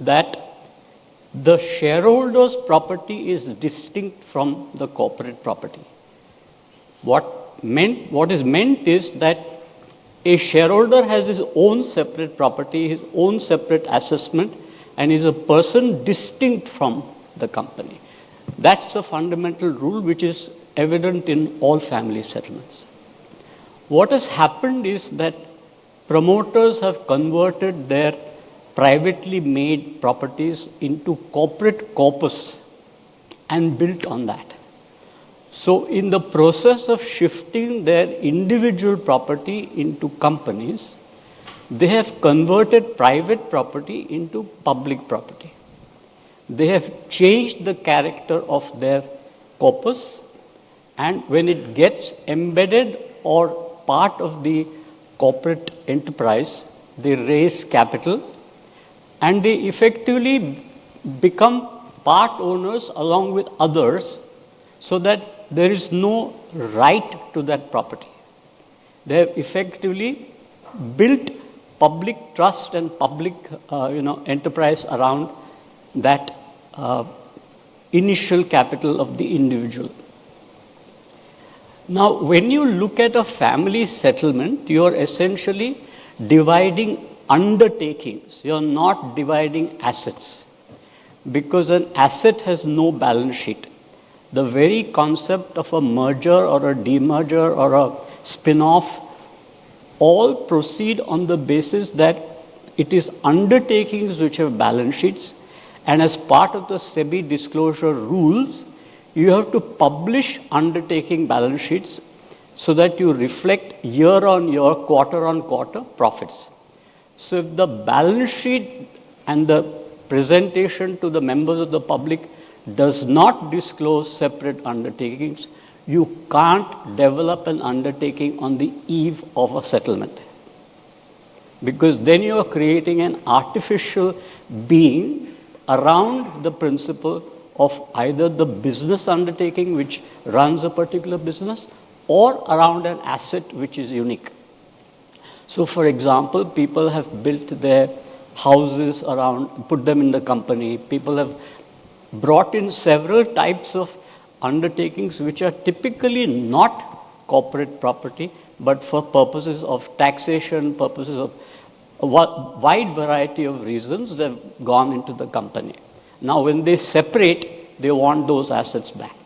that the shareholder's property is distinct from the corporate property. What is meant is that a shareholder has his own separate property, his own separate assessment, and is a person distinct from the company. That's the fundamental rule which is evident in all family settlements. What has happened is that promoters have converted their privately made properties into corporate corpus and built on that. So in the process of shifting their individual property into companies, they have converted private property into public property. They have changed the character of their corpus, and when it gets embedded or part of the corporate enterprise, they raise capital and they effectively become part owners along with others so that there is no right to that property. They have effectively built public trust and public enterprise around that initial capital of the individual. Now, when you look at a family settlement, you are essentially dividing undertakings. You are not dividing assets, because an asset has no balance sheet. The very concept of a merger or a demerger or a spin-off all proceed on the basis that it is undertakings which have balance sheets, and as part of the SEBI disclosure rules, you have to publish undertaking balance sheets so that you reflect year on year, quarter on quarter profits. So if the balance sheet and the presentation to the members of the public does not disclose separate undertakings, you can't develop an undertaking on the eve of a settlement. Because then you are creating an artificial being around the principle of either the business undertaking which runs a particular business or around an asset which is unique. So for example, people have built their houses around, put them in the company. People have brought in several types of undertakings which are typically not corporate property, but for purposes of taxation, purposes of a wide variety of reasons, they've gone into the company. Now, when they separate, they want those assets back.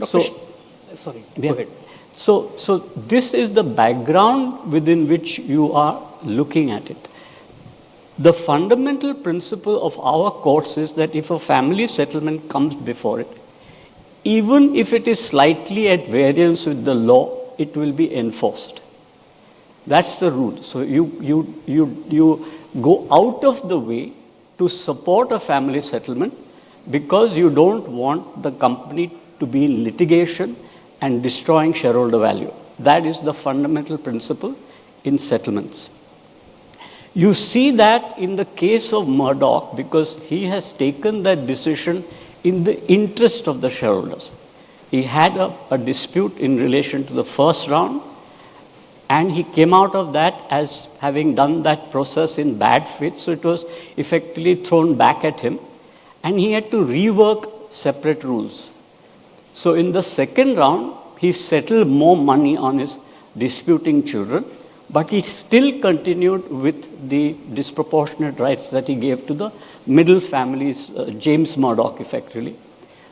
Sorry, go ahead. So this is the background within which you are looking at it. The fundamental principle of our courts is that if a family settlement comes before it, even if it is slightly at variance with the law, it will be enforced. That's the rule. So you go out of the way to support a family settlement because you don't want the company to be in litigation and destroying shareholder value. That is the fundamental principle in settlements. You see that in the case of Murdoch because he has taken that decision in the interest of the shareholders. He had a dispute in relation to the first round, and he came out of that as having done that process in bad faith, so it was effectively thrown back at him, and he had to rework separate rules. So in the second round, he settled more money on his disputing children, but he still continued with the disproportionate rights that he gave to the middle families, James Murdoch effectively.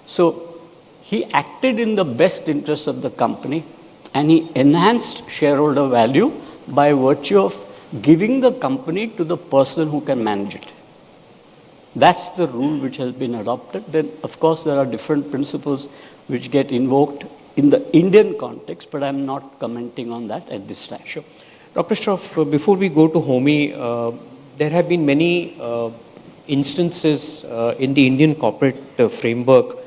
So he acted in the best interest of the company, and he enhanced shareholder value by virtue of giving the company to the person who can manage it. That's the rule which has been adopted. Then, of course, there are different principles which get invoked in the Indian context, but I'm not commenting on that at this time. Sure. Dr. Shroff, before we go to Homi, there have been many instances in the Indian corporate framework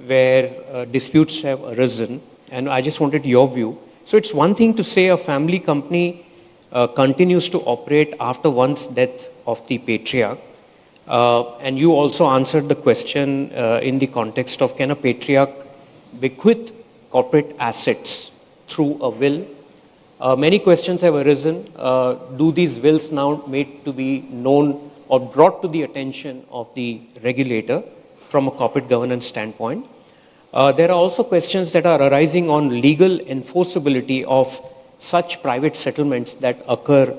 where disputes have arisen, and I just wanted your view. So it's one thing to say a family company continues to operate after one's death of the patriarch, and you also answered the question in the context of can a patriarch bequeath corporate assets through a will? Many questions have arisen. Do these wills now made to be known or brought to the attention of the regulator from a corporate governance standpoint? There are also questions that are arising on legal enforceability of such private settlements that occur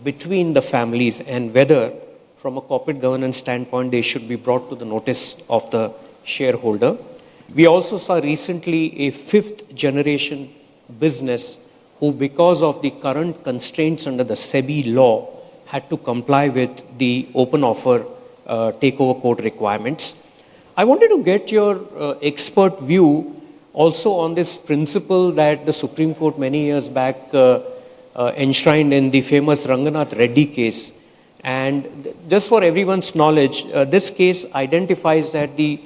between the families and whether, from a corporate governance standpoint, they should be brought to the notice of the shareholder. We also saw recently a fifth generation business who, because of the current constraints under the SEBI law, had to comply with the open offer takeover code requirements. I wanted to get your expert view also on this principle that the Supreme Court many years back enshrined in the famous Ranganath Reddy case. And just for everyone's knowledge, this case identifies that the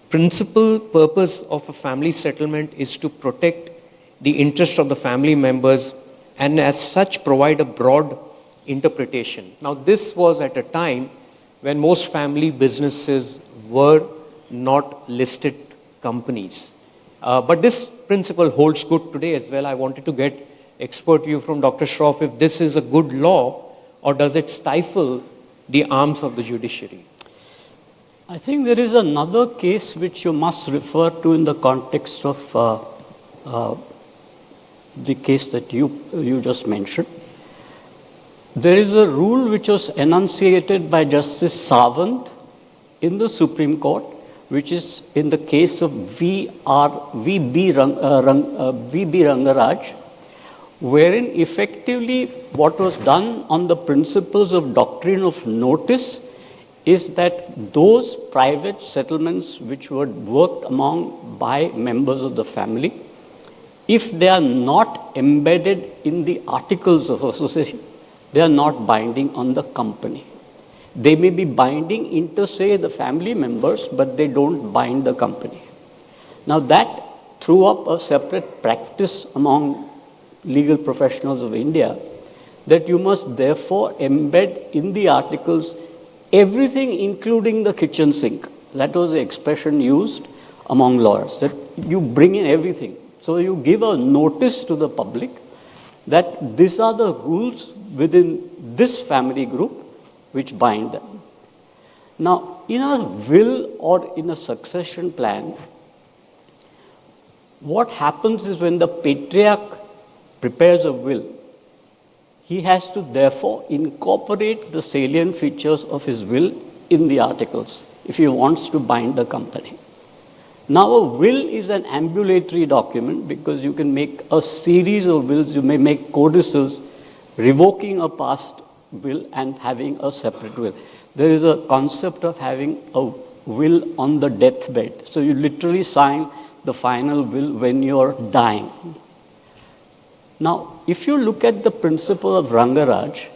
principal purpose of a family settlement is to protect the interest of the family members and as such provide a broad interpretation. Now this was at a time when most family businesses were not listed companies. But this principle holds good today as well. I wanted to get expert view from Dr. Shroff if this is a good law or does it stifle the arms of the judiciary? I think there is another case which you must refer to in the context of the case that you just mentioned. There is a rule which was enunciated by Justice Sawant in the Supreme Court, which is in the case of V.B. Rangaraj, wherein effectively what was done on the principles of doctrine of notice is that those private settlements which were worked among by members of the family, if they are not embedded in the articles of association, they are not binding on the company. They may be binding inter se the family members, but they don't bind the company. Now that threw up a separate practice among legal professionals of India, that you must therefore embed in the articles everything including the kitchen sink. That was the expression used among lawyers, that you bring in everything. So you give a notice to the public that these are the rules within this family group which bind them. Now, in a will or in a succession plan, what happens is when the patriarch prepares a will, he has to therefore incorporate the salient features of his will in the articles if he wants to bind the company. Now, a will is an ambulatory document because you can make a series of wills. You may make codicils revoking a past will and having a separate will. There is a concept of having a will on the deathbed. So you literally sign the final will when you're dying. Now, if you look at the principle of Rangaraj,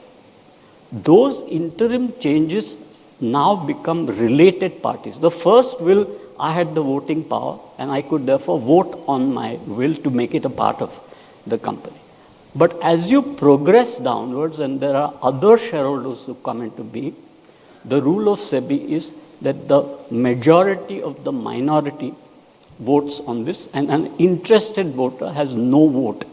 those interim changes now become related parties. The first will, I had the voting power and I could therefore vote on my will to make it a part of the company. But as you progress downwards and there are other shareholders who come into being, the rule of SEBI is that the majority of the minority votes on this and an interested voter has no vote.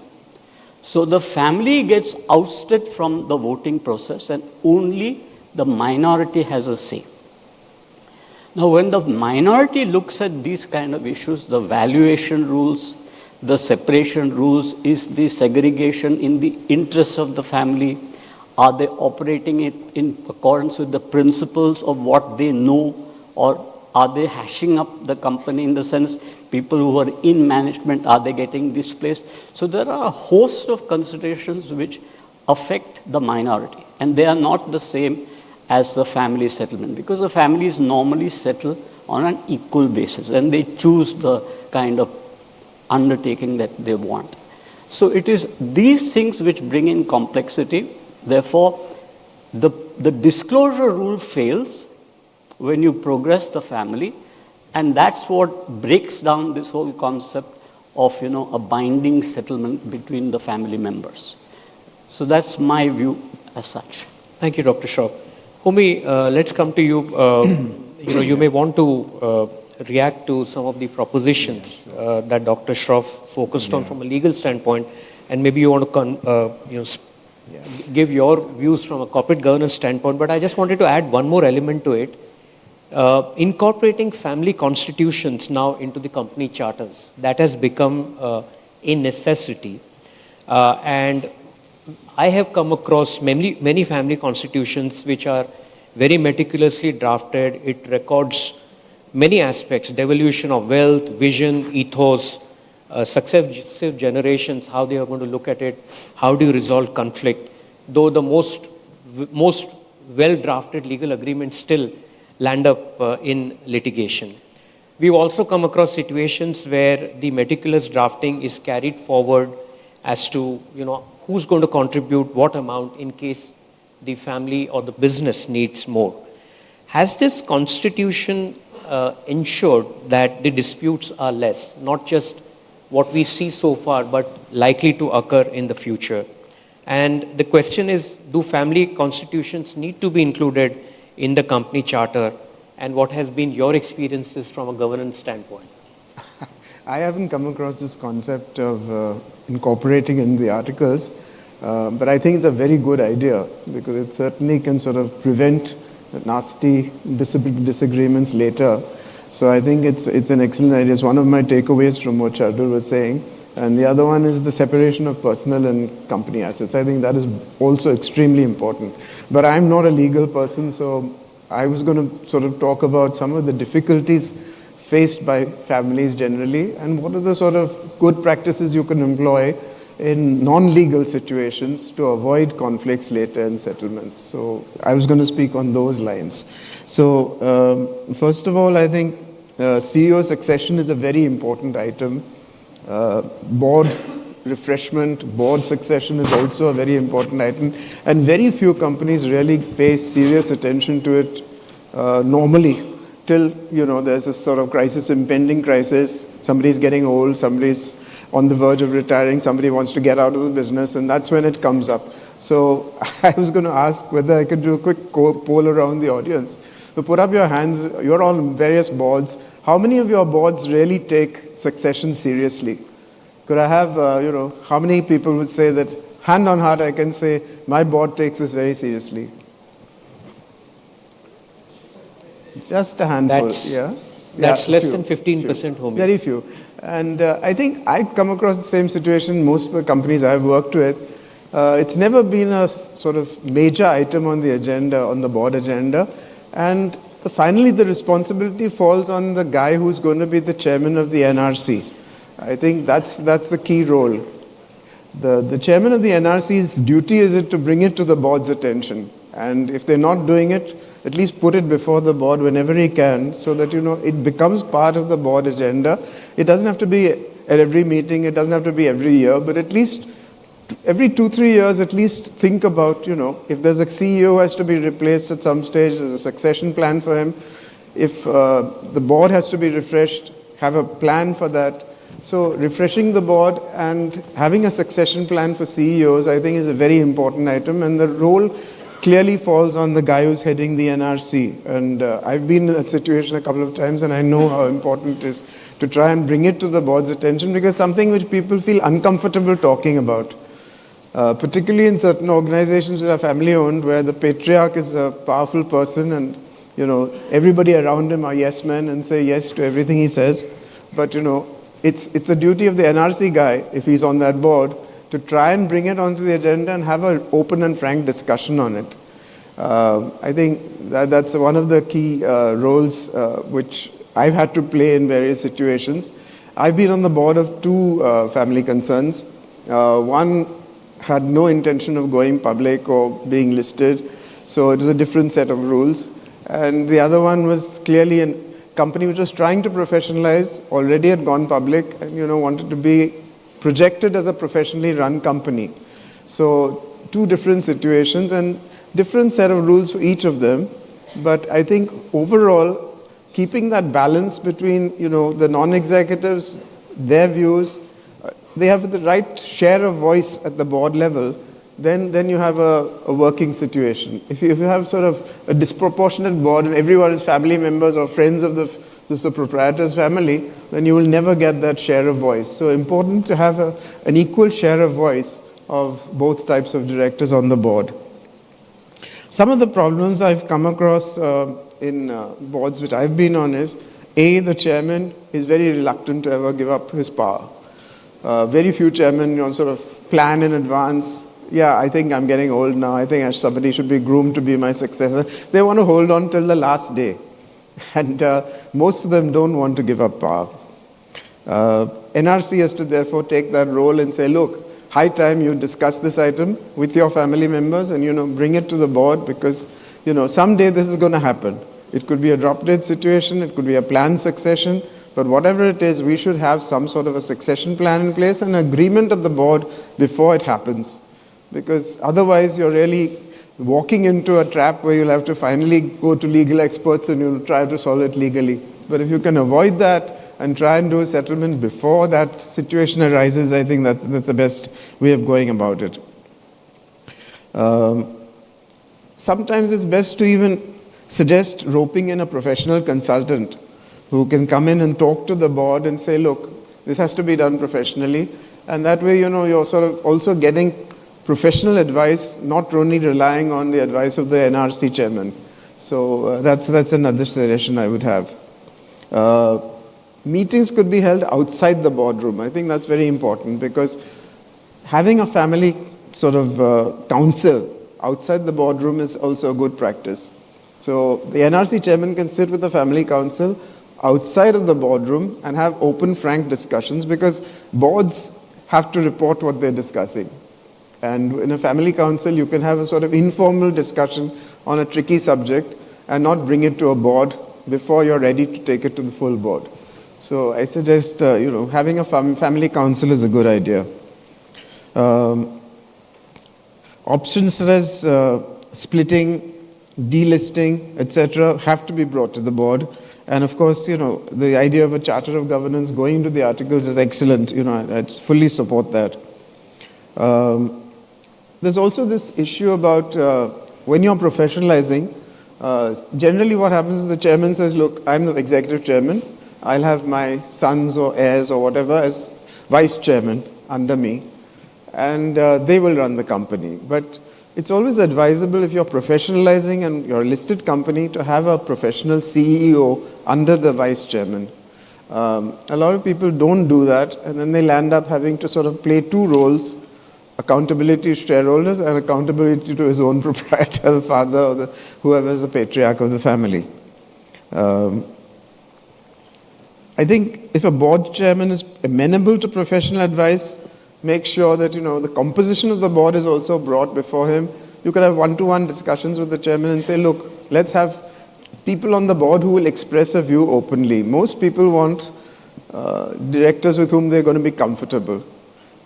So the family gets ousted from the voting process and only the minority has a say. Now, when the minority looks at these kind of issues, the valuation rules, the separation rules, is the segregation in the interests of the family? Are they operating it in accordance with the principles of what they know, or are they hashing up the company in the sense people who are in management, are they getting displaced? So there are a host of considerations which affect the minority, and they are not the same as the family settlement, because the families normally settle on an equal basis and they choose the kind of undertaking that they want. So it is these things which bring in complexity. Therefore, the disclosure rule fails when you progress the family, and that's what breaks down this whole concept of, a binding settlement between the family members. So that's my view as such. Thank you, Dr. Shroff. Homi, let's come to you. You may want to react to some of the propositions that Dr. Shroff focused on from a legal standpoint, and maybe you want to give your views from a corporate governance standpoint. But I just wanted to add one more element to it. Incorporating family constitutions now into the company charters, that has become a necessity. And I have come across many family constitutions which are very meticulously drafted. It records many aspects: devolution of wealth, vision, ethos, successive generations, how they are going to look at it, how do you resolve conflict. Though the most well-drafted legal agreements still land up in litigation. We've also come across situations where the meticulous drafting is carried forward as to, who's going to contribute what amount in case the family or the business needs more. Has this constitution ensured that the disputes are less, not just what we see so far, but likely to occur in the future? And the question is, do family constitutions need to be included in the company charter? And what has been your experiences from a governance standpoint? I haven't come across this concept of incorporating in the articles, but I think it's a very good idea because it certainly can sort of prevent nasty disagreements later. So I think it's an excellent idea. It's one of my takeaways from what Shardul was saying. And the other one is the separation of personal and company assets. I think that is also extremely important. But I'm not a legal person, so I was going to sort of talk about some of the difficulties faced by families generally, and what are the sort of good practices you can employ in non-legal situations to avoid conflicts later in settlements. So I was going to speak on those lines. So first of all, I think CEO succession is a very important item. Board refreshment, board succession is also a very important item, and very few companies really pay serious attention to it normally, till there's a sort of crisis, impending crisis, somebody's getting old, somebody's on the verge of retiring, somebody wants to get out of the business, and that's when it comes up. So I was going to ask whether I could do a quick poll around the audience. So put up your hands, you're on various boards. How many of your boards really take succession seriously? Could I have, how many people would say that, hand on heart, I can say, my board takes this very seriously? Just a handful, That's less few, than 15%, Homi. Very few. And I think I've come across the same situation, most of the companies I've worked with. It's never been a sort of major item on the agenda, on the board agenda. And finally, the responsibility falls on the guy who's going to be the chairman of the NRC. I think that's the key role. The chairman of the NRC's duty is it to bring it to the board's attention. And if they're not doing it, at least put it before the board whenever he can, so that it becomes part of the board agenda. It doesn't have to be at every meeting, it doesn't have to be every year, but at least every 2-3 years, at least think about, if there's a CEO who has to be replaced at some stage, there's a succession plan for him. If the board has to be refreshed, have a plan for that. So refreshing the board and having a succession plan for CEOs, I think, is a very important item, and the role clearly falls on the guy who's heading the NRC. And I've been in that situation a couple of times, and I know how important it is to try and bring it to the board's attention, because something which people feel uncomfortable talking about, particularly in certain organizations that are family-owned, where the patriarch is a powerful person, and everybody around him are yes men and say yes to everything he says. But it's the duty of the NRC guy, if he's on that board, to try and bring it onto the agenda and have an open and frank discussion on it. I think that's one of the key roles which I've had to play in various situations. I've been on the board of 2 family concerns. One had no intention of going public or being listed, so it was a different set of rules. And the other one was clearly a company which was trying to professionalize, already had gone public, and wanted to be projected as a professionally run company. So 2 different situations and different set of rules for each of them. But I think overall, keeping that balance between, the non-executives, their views, they have the right share of voice at the board level, then you have a working situation. If you have sort of a disproportionate board and everyone is family members or friends of the proprietor's family, then you will never get that share of voice. So important to have an equal share of voice of both types of directors on the board. Some of the problems I've come across in boards which I've been on is, the chairman is very reluctant to ever give up his power. Very few chairmen sort of plan in advance. Yeah, I think I'm getting old now. I think somebody should be groomed to be my successor. They want to hold on till the last day. And most of them don't want to give up power. NRC has to therefore take that role and say, look, high time you discuss this item with your family members and, bring it to the board, because, someday this is going to happen. It could be a drop-dead situation, it could be a planned succession, but whatever it is, we should have some sort of a succession plan in place and agreement of the board before it happens. Because otherwise you're really walking into a trap where you'll have to finally go to legal experts and you'll try to solve it legally. But if you can avoid that and try and do a settlement before that situation arises, I think that's the best way of going about it. Sometimes it's best to even suggest roping in a professional consultant who can come in and talk to the board and say, look, this has to be done professionally. And that way, you're sort of also getting professional advice, not only relying on the advice of the NRC chairman. So that's another suggestion I would have. Meetings could be held outside the boardroom. I think that's very important because having a family sort of council outside the boardroom is also a good practice. So the NRC chairman can sit with the family council outside of the boardroom and have open, frank discussions because boards have to report what they're discussing. And in a family council, you can have a sort of informal discussion on a tricky subject and not bring it to a board before you're ready to take it to the full board. So I suggest, having a family council is a good idea. Options such as splitting, delisting, etc., have to be brought to the board. And of course, the idea of a charter of governance going to the articles is excellent. I fully support that. There's also this issue about when you're professionalizing, generally what happens is the chairman says, look, I'm the executive chairman. I'll have my sons or heirs or whatever as vice chairman under me. And they will run the company. But it's always advisable if you're professionalizing and you're a listed company to have a professional CEO under the vice chairman. A lot of people don't do that, and then they'll end up having to sort of play two roles: accountability to shareholders and accountability to his own proprietor, the father, or whoever is the patriarch of the family. I think if a board chairman is amenable to professional advice, make sure that the composition of the board is also brought before him. You could have one-to-one discussions with the chairman and say, look, let's have people on the board who will express a view openly. Most people want directors with whom they're going to be comfortable.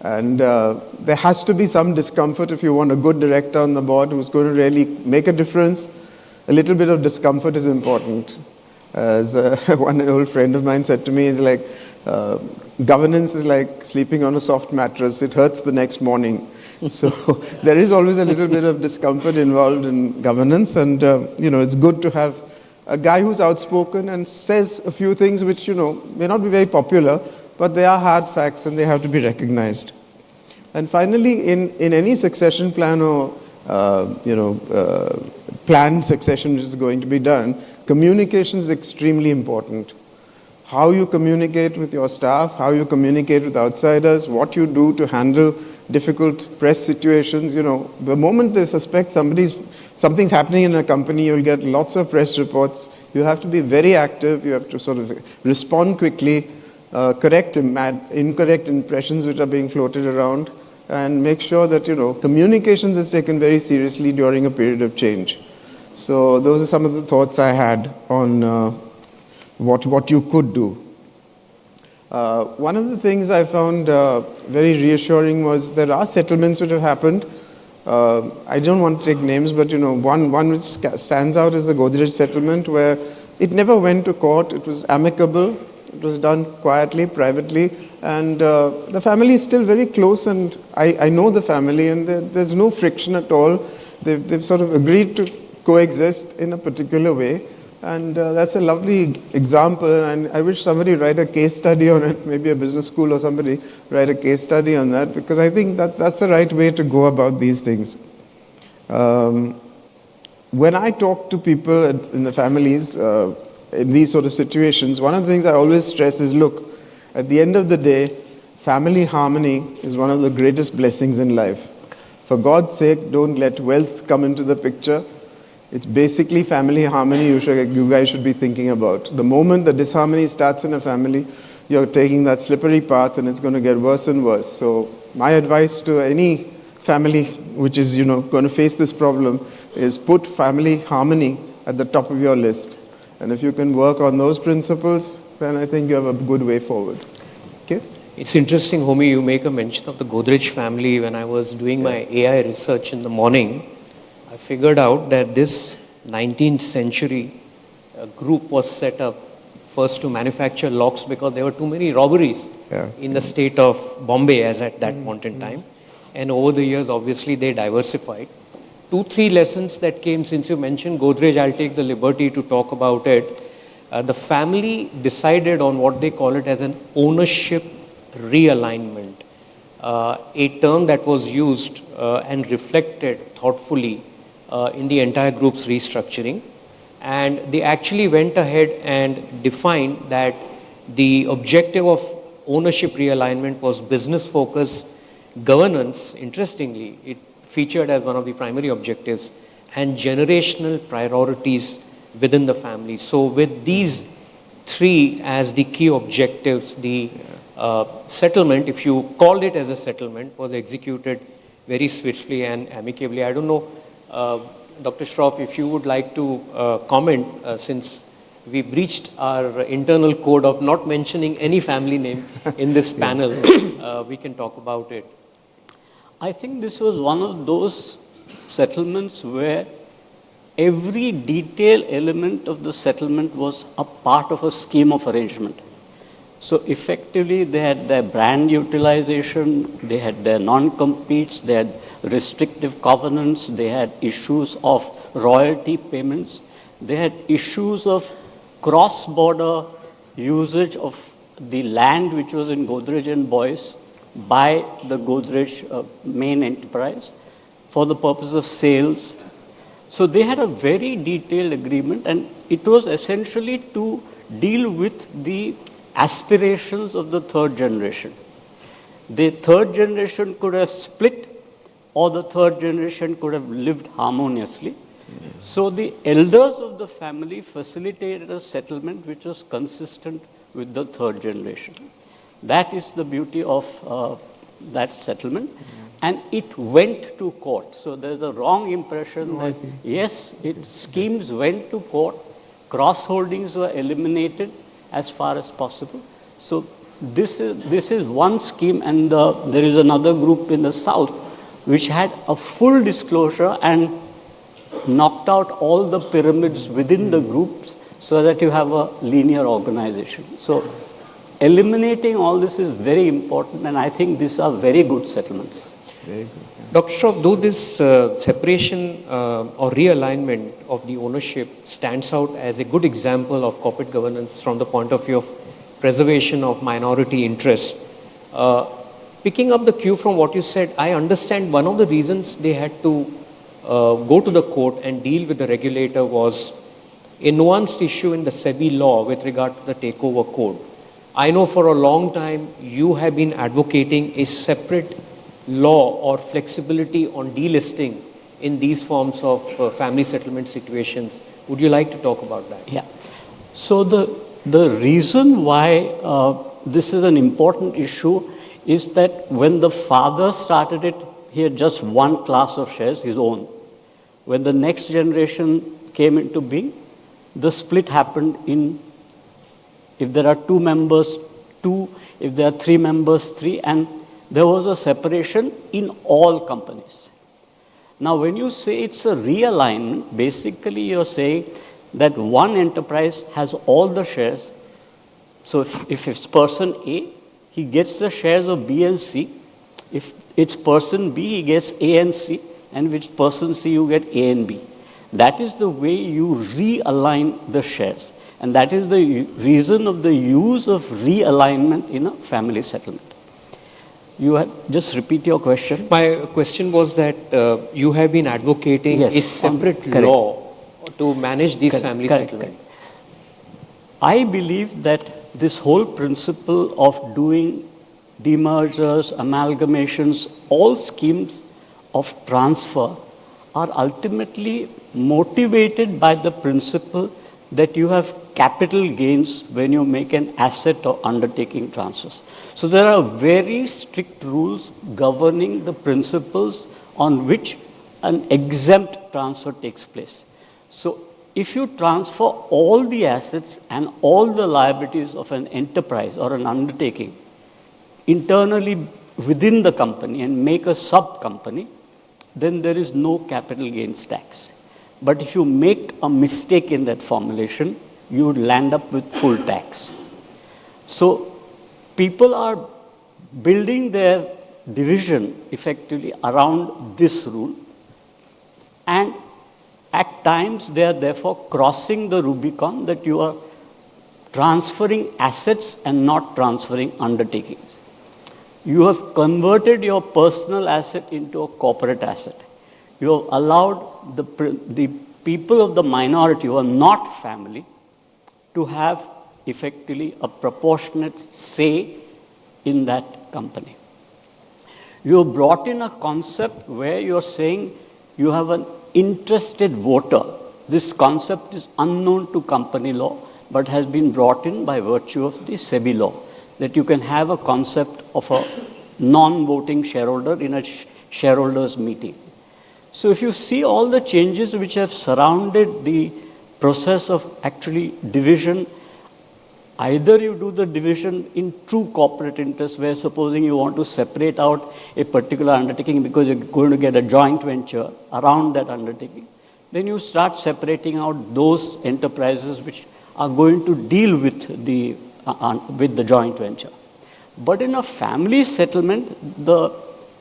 And there has to be some discomfort if you want a good director on the board who's going to really make a difference. A little bit of discomfort is important. As one old friend of mine said to me, it's like, governance is like sleeping on a soft mattress. It hurts the next morning. So there is always a little bit of discomfort involved in governance. And, it's good to have a guy who's outspoken and says a few things which, may not be very popular, but they are hard facts and they have to be recognized. And finally, in any succession plan or, planned succession which is going to be done, communication is extremely important. How you communicate with your staff, how you communicate with outsiders, what you do to handle difficult press situations. The moment they suspect something's happening in a company, you'll get lots of press reports. You have to be very active. You have to sort of respond quickly, correct incorrect impressions which are being floated around, and make sure that, communications is taken very seriously during a period of change. So those are some of the thoughts I had on what you could do. One of the things I found very reassuring was there are settlements which have happened. I don't want to take names, but one which stands out is the Godrej settlement, where it never went to court. It was amicable. It was done quietly, privately, and the family is still very close, and I know the family, and there's no friction at all. They've sort of agreed to coexist in a particular way. And that's a lovely example, and I wish somebody write a case study on it, maybe a business school or somebody write a case study on that, because I think that's the right way to go about these things. When I talk to people in the families, in these sort of situations, one of the things I always stress is, look, at the end of the day, family harmony is one of the greatest blessings in life. For God's sake, don't let wealth come into the picture. It's basically family harmony you guys should be thinking about. The moment the disharmony starts in a family, you're taking that slippery path and it's going to get worse and worse. So my advice to any family which is going to face this problem is put family harmony at the top of your list. And if you can work on those principles, then I think you have a good way forward. Okay? It's interesting, Homi, you make a mention of the Godrej family. When I was doing my AI research in the morning, I figured out that this 19th century group was set up first to manufacture locks because there were too many robberies in the state of Bombay as at that point in time. And over the years, obviously, they diversified. 2-3 lessons that came since you mentioned Godrej, I'll take the liberty to talk about it. The family decided on what they call it as an ownership realignment, a term that was used and reflected thoughtfully in the entire group's restructuring. And they actually went ahead and defined that the objective of ownership realignment was business focus, governance, interestingly, it featured as one of the primary objectives, and generational priorities within the family. So with these three as the key objectives, the settlement, if you called it as a settlement, was executed very swiftly and amicably. I don't know, Dr. Shroff, if you would like to comment, since we breached our internal code of not mentioning any family name in this panel, we can talk about it. I think this was one of those settlements where every detailed element of the settlement was a part of a scheme of arrangement. So effectively, they had their brand utilization, they had their non-competes, they had restrictive covenants, they had issues of royalty payments, they had issues of cross-border usage of the land which was in Godrej and Boyce by the Godrej main enterprise for the purpose of sales. So they had a very detailed agreement, and it was essentially to deal with the aspirations of the third generation. The third generation could have split, or the third generation could have lived harmoniously. So the elders of the family facilitated a settlement which was consistent with the third generation. That is the beauty of that settlement. And it went to court. So there's a wrong impression that, yes, schemes went to court, cross-holdings were eliminated as far as possible. So this is one scheme, and there is another group in the south which had a full disclosure and knocked out all the pyramids within the groups so that you have a linear organization. So eliminating all this is very important, and I think these are very good settlements. Very good. Dr. Shroff, though this separation or realignment of the ownership stands out as a good example of corporate governance from the point of view of preservation of minority interest, picking up the cue from what you said, I understand one of the reasons they had to go to the court and deal with the regulator was a nuanced issue in the SEBI law with regard to the takeover code. I know for a long time you have been advocating a separate law or flexibility on delisting in these forms of family settlement situations. Would you like to talk about that? Yeah. So the reason why this is an important issue is that when the father started it, he had just one class of shares, his own. When the next generation came into being, the split happened in, if there are 2 members, 2, if there are 3 members, 3, and there was a separation in all companies. Now, when you say it's a realignment, basically you're saying that one enterprise has all the shares. So if it's person A, he gets the shares of B and C. If it's person B, he gets A and C. And if it's person C, you get A and B. That is the way you realign the shares. And that is the reason of the use of realignment in a family settlement. You have, just repeat your question. My question was that you have been advocating a separate law to manage these family settlements. I believe that this whole principle of doing demergers, amalgamations, all schemes of transfer are ultimately motivated by the principle that you have capital gains when you make an asset or undertaking transfers. So there are very strict rules governing the principles on which an exempt transfer takes place. So if you transfer all the assets and all the liabilities of an enterprise or an undertaking internally within the company and make a sub-company, then there is no capital gains tax. But if you make a mistake in that formulation, you would land up with full tax. So people are building their division effectively around this rule, and at times they are therefore crossing the Rubicon that you are transferring assets and not transferring undertakings. You have converted your personal asset into a corporate asset. You have allowed the people of the minority who are not family to have effectively a proportionate say in that company. You have brought in a concept where you're saying you have an interested voter. This concept is unknown to company law, but has been brought in by virtue of the SEBI law, that you can have a concept of a non-voting shareholder in a shareholders meeting. So if you see all the changes which have surrounded the process of actually division, either you do the division in true corporate interest, where supposing you want to separate out a particular undertaking because you're going to get a joint venture around that undertaking, then you start separating out those enterprises which are going to deal with the joint venture. But in a family settlement, the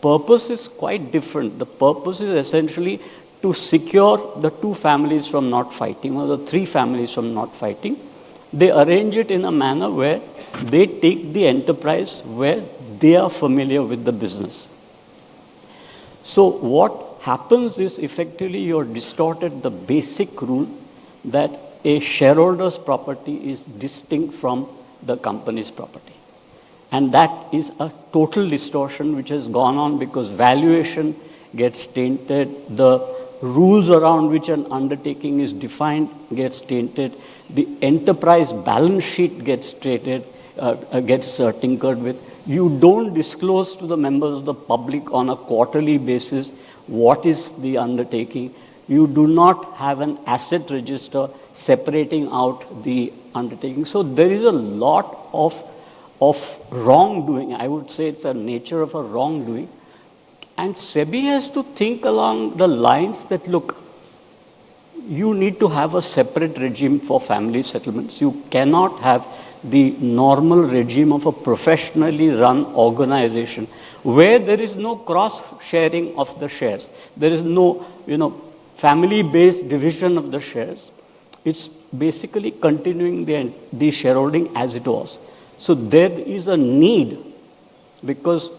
purpose is quite different. The purpose is essentially to secure the two families from not fighting, or the three families from not fighting. They arrange it in a manner where they take the enterprise where they are familiar with the business. So what happens is effectively you're distorted the basic rule that a shareholder's property is distinct from the company's property. And that is a total distortion which has gone on because valuation gets tainted, the rules around which an undertaking is defined gets tainted, the enterprise balance sheet gets tinkered with. You don't disclose to the members of the public on a quarterly basis what is the undertaking. You do not have an asset register separating out the undertaking. So there is a lot of wrongdoing. I would say it's a nature of a wrongdoing. And SEBI has to think along the lines that, look, you need to have a separate regime for family settlements. You cannot have the normal regime of a professionally run organization where there is no cross-sharing of the shares. There is no, family-based division of the shares. It's basically continuing the shareholding as it was. So there is a need, because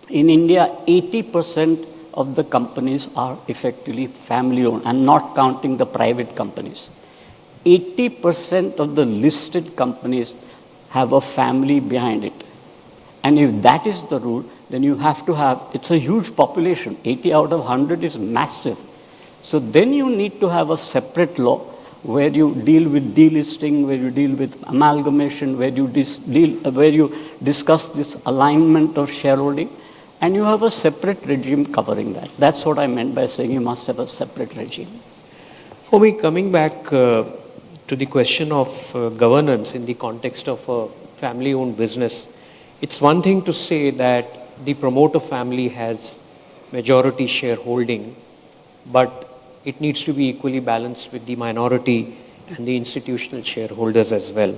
in India, 80% of the companies are effectively family-owned. I'm not counting the private companies. 80% of the listed companies have a family behind it. And if that is the rule, then you have to have, it's a huge population. 80 out of 100 is massive. So then you need to have a separate law where you deal with delisting, where you deal with amalgamation, where you discuss this alignment of shareholding, and you have a separate regime covering that. That's what I meant by saying you must have a separate regime. For me, coming back to the question of governance in the context of a family-owned business, it's one thing to say that the promoter family has majority shareholding, but it needs to be equally balanced with the minority and the institutional shareholders as well.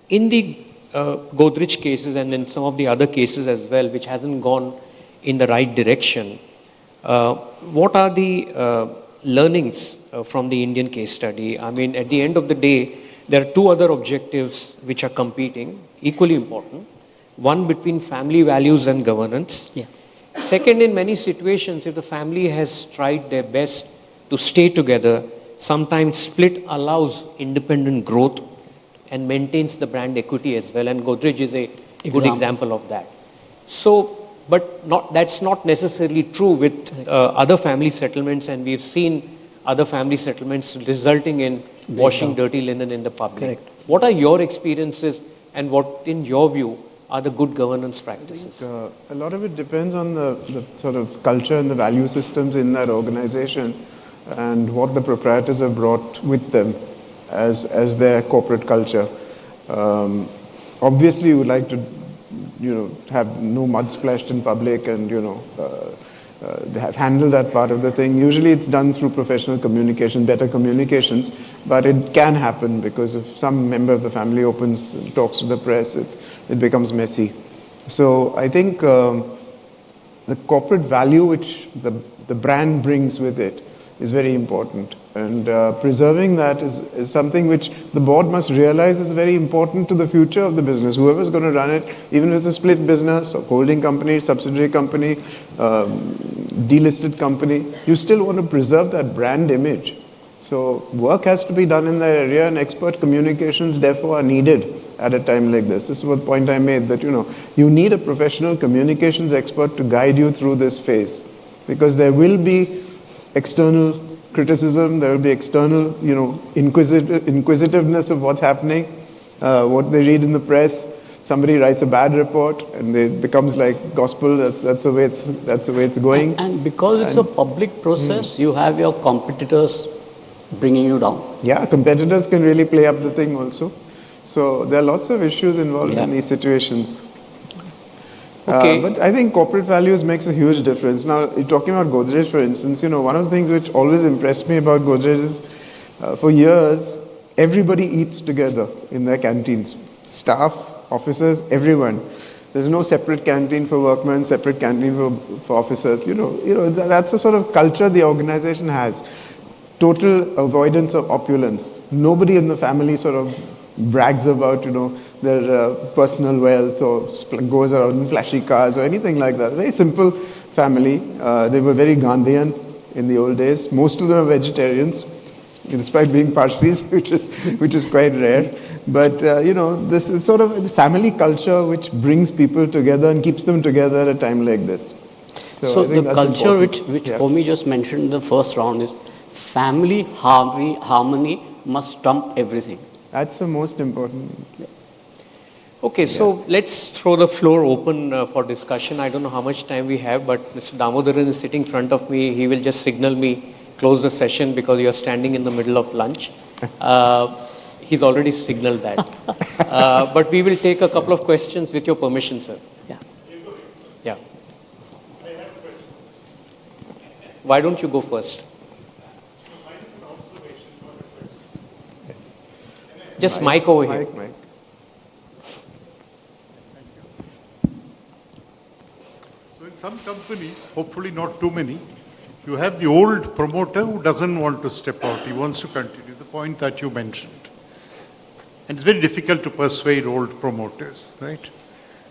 In the Godrej cases and in some of the other cases as well, which hasn't gone in the right direction, what are the learnings from the Indian case study? I mean, at the end of the day, there are two other objectives which are competing, equally important. One between family values and governance. Yeah. Second, in many situations, if the family has tried their best to stay together, sometimes split allows independent growth and maintains the brand equity as well. And Godrej is a good example of that. So, but that's not necessarily true with other family settlements, and we've seen other family settlements resulting in washing dirty linen in the public. Correct. What are your experiences, and what, in your view, are the good governance practices? A lot of it depends on the sort of culture and the value systems in that organization and what the proprietors have brought with them as their corporate culture. Obviously, you would like to, have no mud splashed in public and, handle that part of the thing. Usually it's done through professional communication, better communications, but it can happen because if some member of the family opens and talks to the press, it becomes messy. So I think the corporate value which the brand brings with it is very important. And preserving that is something which the board must realize is very important to the future of the business. Whoever is going to run it, even if it's a split business or holding company, subsidiary company, delisted company, you still want to preserve that brand image. So work has to be done in that area, and expert communications therefore are needed at a time like this. This is what point I made, that you need a professional communications expert to guide you through this phase, because there will be external criticism, there will be external inquisitiveness of what's happening, what they read in the press. Somebody writes a bad report and it becomes like gospel. That's the way it's going. And because it's a public process, you have your competitors bringing you down. Yeah, competitors can really play up the thing also. So there are lots of issues involved in these situations. Okay. But I think corporate values makes a huge difference. Now, you're talking about Godrej, for instance, one of the things which always impressed me about Godrej is, for years, everybody eats together in their canteens. Staff, officers, everyone. There's no separate canteen for workmen, separate canteen for officers. That's the sort of culture the organization has. Total avoidance of opulence. Nobody in the family sort of brags about, their personal wealth or goes around in flashy cars or anything like that. Very simple family. They were very Gandhian in the old days. Most of them are vegetarians, despite being Parsis, which is quite rare. But, this is sort of family culture which brings people together and keeps them together at a time like this. So the culture which Homi just mentioned in the first round is family harmony must trump everything. That's the most important. Okay, so let's throw the floor open for discussion. I don't know how much time we have, but Mr. Damodaran is sitting in front of me. He will just signal me, close the session, because you're standing in the middle of lunch. He's already signaled that. But we will take a couple of questions with your permission, sir. Yeah. Yeah. Why don't you go first? Just mic over here. Mic. So in some companies, hopefully not too many, you have the old promoter who doesn't want to step out. He wants to continue, the point that you mentioned. And it's very difficult to persuade old promoters, right?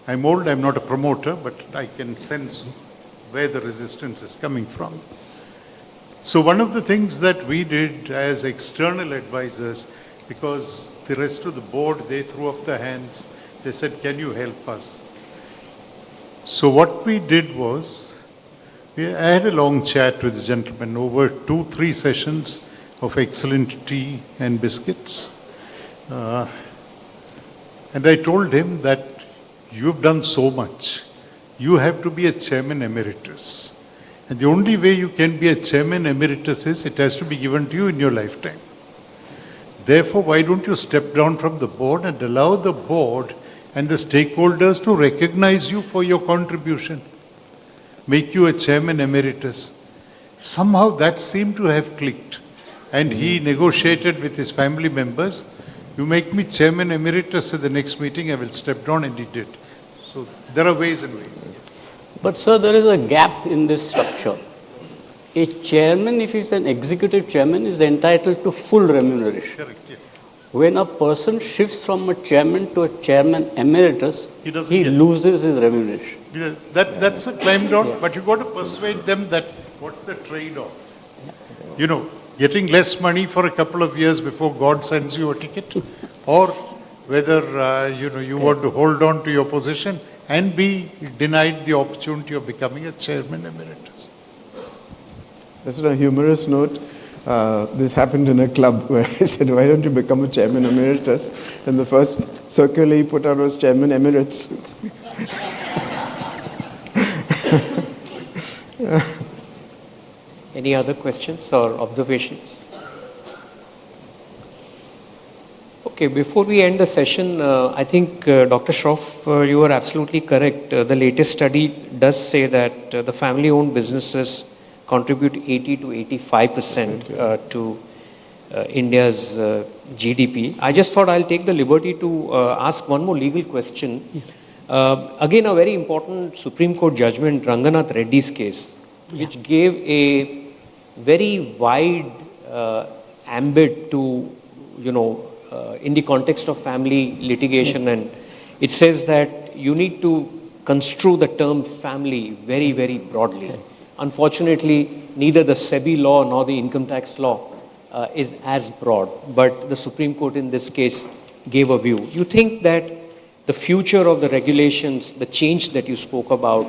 I'm old, I'm not a promoter, but I can sense where the resistance is coming from. So one of the things that we did as external advisors, because the rest of the board, they threw up their hands, they said, can you help us? So what we did was, I had a long chat with the gentleman over 2-3 sessions of excellent tea and biscuits. And I told him that you've done so much. You have to be a chairman emeritus. And the only way you can be a chairman emeritus is it has to be given to you in your lifetime. Therefore, why don't you step down from the board and allow the board and the stakeholders to recognize you for your contribution? Make you a chairman emeritus. Somehow that seemed to have clicked. And he negotiated with his family members. You make me chairman emeritus at the next meeting, I will step down, and he did. So there are ways and ways. But sir, there is a gap in this structure. A chairman, if he's an executive chairman, is entitled to full remuneration. Correct, yeah. When a person shifts from a chairman to a chairman emeritus, He loses his remuneration. Yeah, that's a climb down, but you got to persuade them that what's the trade-off? Getting less money for a couple of years before God sends you a ticket, or whether you want to hold on to your position and be denied the opportunity of becoming a chairman emeritus. Just on a humorous note, this happened in a club where I said, why don't you become a chairman emeritus? And the first circular he put out was chairman emeritus. Any other questions or observations? Okay, before we end the session, I think Dr. Shroff, you are absolutely correct. The latest study does say that the family-owned businesses contribute 80 to 85% to India's GDP. I just thought I'll take the liberty to ask one more legal question. Again, a very important Supreme Court judgment, Ranganath Reddy's case, which gave a very wide ambit to, in the context of family litigation, and it says that you need to construe the term family very, very broadly. Unfortunately, neither the SEBI law nor the income tax law is as broad, but the Supreme Court in this case gave a view. You think that the future of the regulations, the change that you spoke about,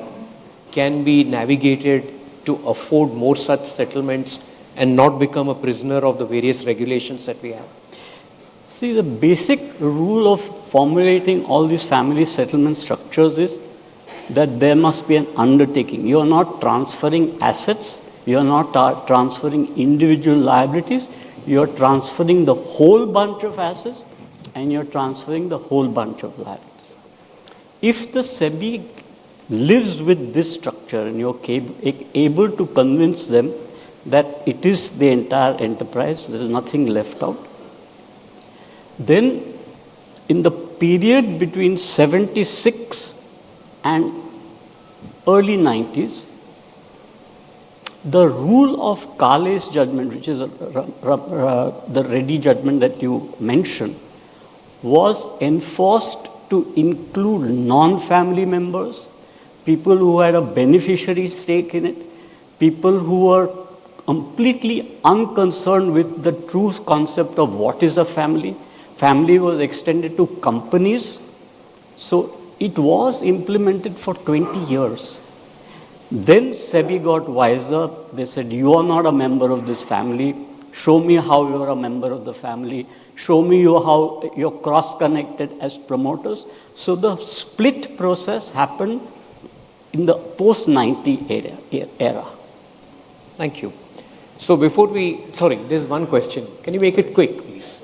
can be navigated to afford more such settlements and not become a prisoner of the various regulations that we have? See, the basic rule of formulating all these family settlement structures is that there must be an undertaking. You are not transferring assets, you are not transferring individual liabilities, you are transferring the whole bunch of assets and you are transferring the whole bunch of liabilities. If the SEBI lives with this structure and you are able to convince them that it is the entire enterprise, there is nothing left out, then in the period between 76 and early 90s, the rule of Kale's judgment, which is the Reddy judgment that you mentioned, was enforced to include non-family members, people who had a beneficiary stake in it, people who were completely unconcerned with the true concept of what is a family. Family was extended to companies. So it was implemented for 20 years. Then SEBI got wiser. They said, you are not a member of this family. Show me how you are a member of the family. Show me how you're cross-connected as promoters. So the split process happened in the post-90 era. Thank you. So before sorry, there's one question. Can you make it quick, please?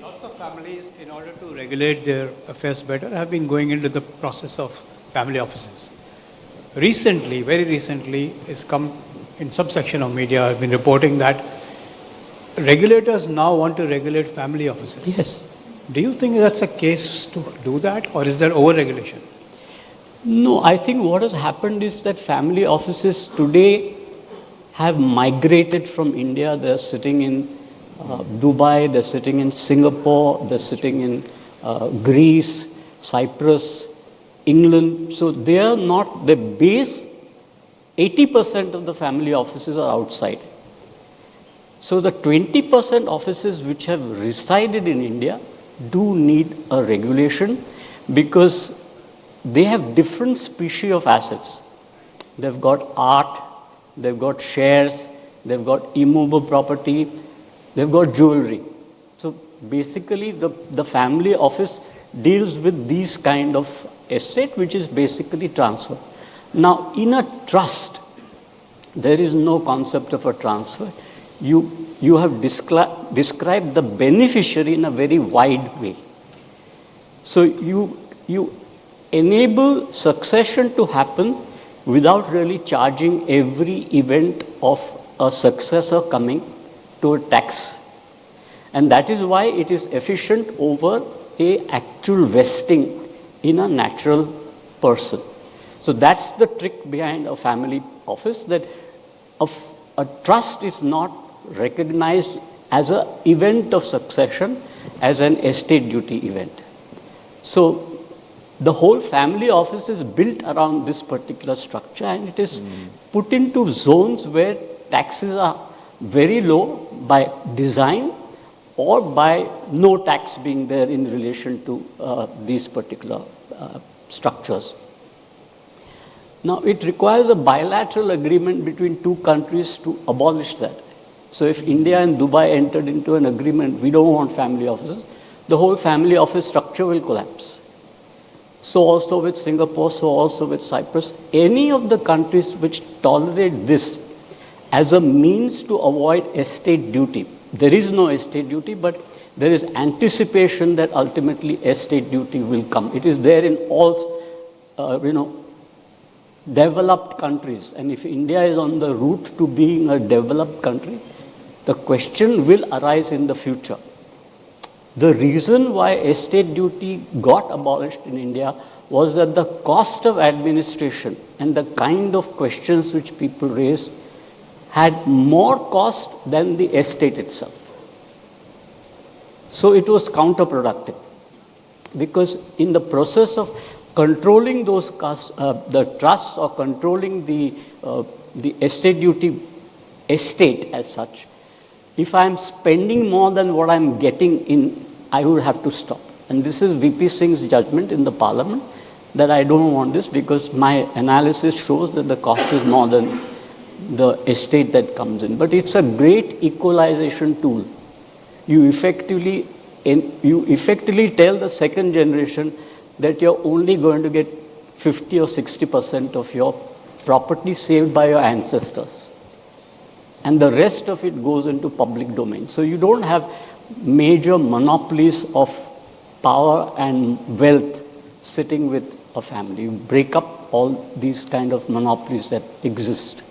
Lots of families, in order to regulate their affairs better, have been going into the process of family offices. Recently, very recently, it's come in some section of media, I've been reporting that regulators now want to regulate family offices. Yes. Do you think that's a case to do that, or is there over-regulation? No, I think what has happened is that family offices today have migrated from India. They're sitting in Dubai, they're sitting in Singapore, they're sitting in Greece, Cyprus, England. So they are not, the base, 80% of the family offices are outside. So the 20% offices which have resided in India do need a regulation because they have different species of assets. They've got art, they've got shares, they've got immovable property, they've got jewelry. So basically the family office deals with these kind of estate, which is basically transfer. Now in a trust, there is no concept of a transfer. You have described the beneficiary in a very wide way. So you enable succession to happen without really charging every event of a successor coming to a tax. And that is why it is efficient over a actual vesting in a natural person. So that's the trick behind a family office, that a trust is not recognized as an event of succession, as an estate duty event. So the whole family office is built around this particular structure, and it is put into zones where taxes are very low by design or by no tax being there in relation to these particular structures. Now, it requires a bilateral agreement between two countries to abolish that. So if India and Dubai entered into an agreement, we don't want family offices, the whole family office structure will collapse. So also with Singapore, so also with Cyprus. Any of the countries which tolerate this as a means to avoid estate duty. There is no estate duty, but there is anticipation that ultimately estate duty will come. It is there in all, developed countries. And if India is on the route to being a developed country, the question will arise in the future. The reason why estate duty got abolished in India was that the cost of administration and the kind of questions which people raised had more cost than the estate itself. So it was counterproductive, because in the process of controlling those the trusts or controlling the estate duty estate as such, if I'm spending more than what I'm getting in, I would have to stop. And this is VP Singh's judgment in the parliament that I don't want this because my analysis shows that the cost is more than the estate that comes in. But it's a great equalization tool. You effectively tell the second generation that you're only going to get 50 or 60% of your property saved by your ancestors. And the rest of it goes into public domain. So you don't have major monopolies of power and wealth sitting with a family. You break up all these kind of monopolies that exist.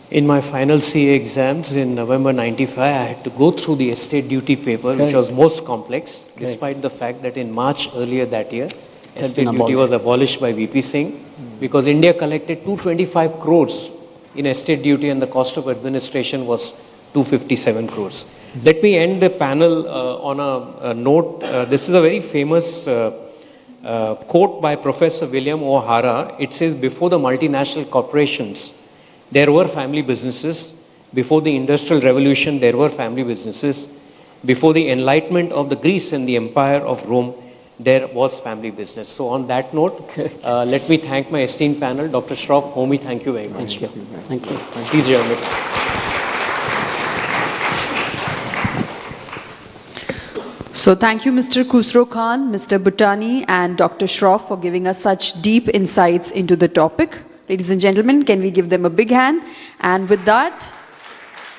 In my final CA exams in November 95, I had to go through the estate duty paper, which was most complex, despite the fact that in March earlier that year, estate duty was abolished by VP Singh, because India collected 225 crores in estate duty and the cost of administration was 257 crores. Let me end the panel on a note. This is a very famous quote by Professor William O'Hara. It says, before the multinational corporations, there were family businesses. Before the Industrial Revolution, there were family businesses. Before the enlightenment of the Greece and the empire of Rome, there was family business. So on that note, let me thank my esteemed panel. Dr. Shroff, Homi, thank you very much. Thank you. Thank you. Please join me. So thank you, Mr. Khusro Khan, Mr. Bhutani, and Dr. Shroff for giving us such deep insights into the topic. Ladies and gentlemen, can we give them a big hand? And with that,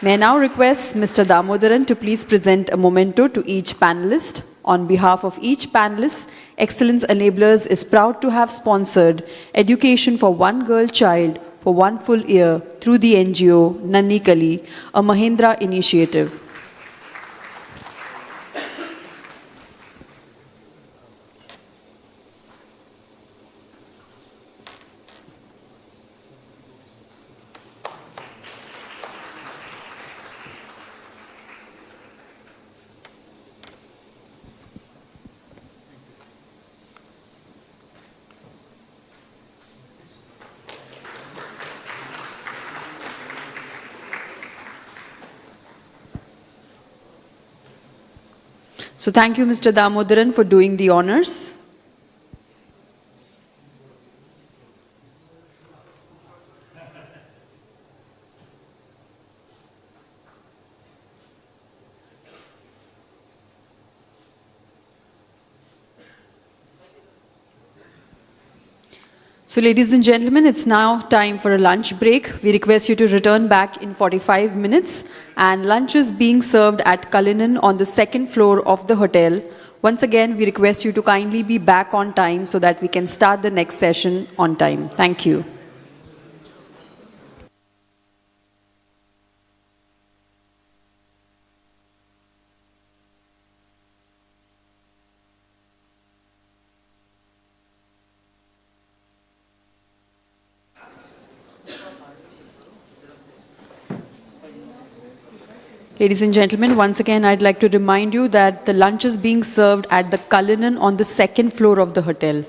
may I now request Mr. Damodaran to please present a memento to each panelist. On behalf of each panelist, Excellence Enablers is proud to have sponsored Education for One Girl Child for 1 full year through the NGO Nanni Kali, a Mahindra initiative. So thank you, Mr. Damodaran, for doing the honors. So ladies and gentlemen, it's now time for a lunch break. We request you to return back in 45 minutes. And lunch is being served at Cullinan on the 2nd floor of the hotel. Once again, we request you to kindly be back on time so that we can start the next session on time. Thank you. Ladies and gentlemen, once again, I'd like to remind you that the lunch is being served at the Cullinan on the 2nd floor of the hotel.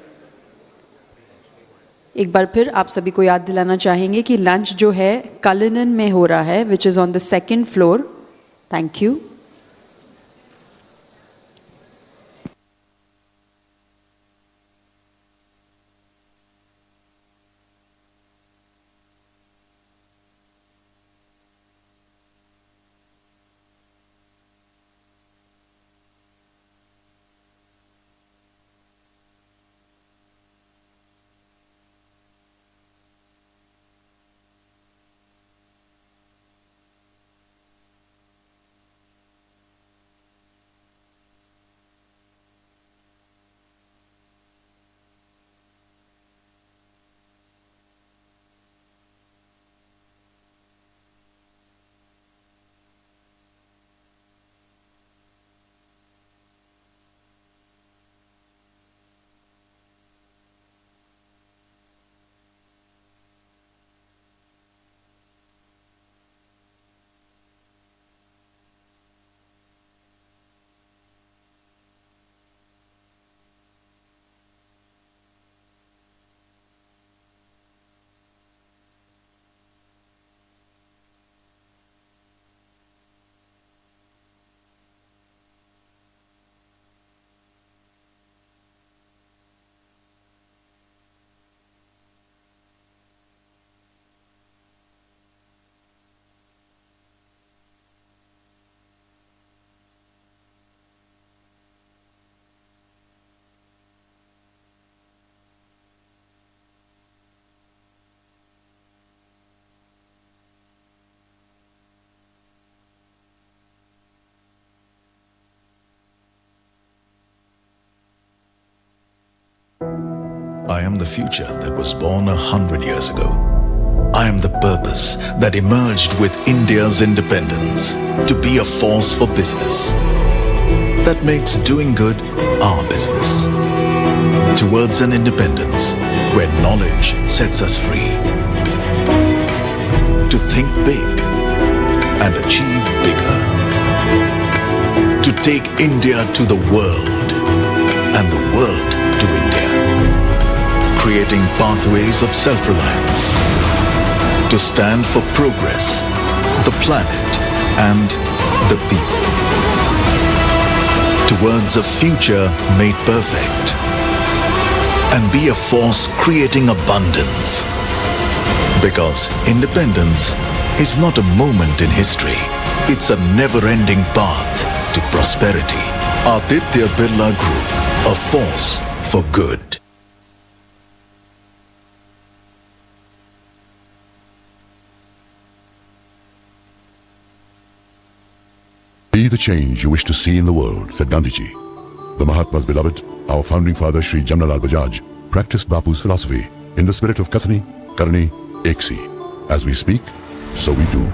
एक बार फिर आप सभी को याद दिलाना चाहेंगे कि lunch जो है कलिनन में हो रहा है, which is on the 2nd floor. Thank you. I am the future that was born 100 years ago. I am the purpose that emerged with India's independence to be a force for business that makes doing good our business. Towards an independence where knowledge sets us free. To think big and achieve bigger. To take India to the world and the world to India. Creating pathways of self-reliance. To stand for progress, the planet and the people. Towards a future made perfect. And be a force creating abundance. Because independence is not a moment in history. It's a never-ending path to prosperity. Aditya Birla Group, a force for good. Be the change you wish to see in the world, said Gandhiji. The Mahatma's beloved, our founding father Shri Jamnalal Bajaj, practiced Bapu's philosophy in the spirit of Kasani, Karani, Eksi. As we speak, so we do.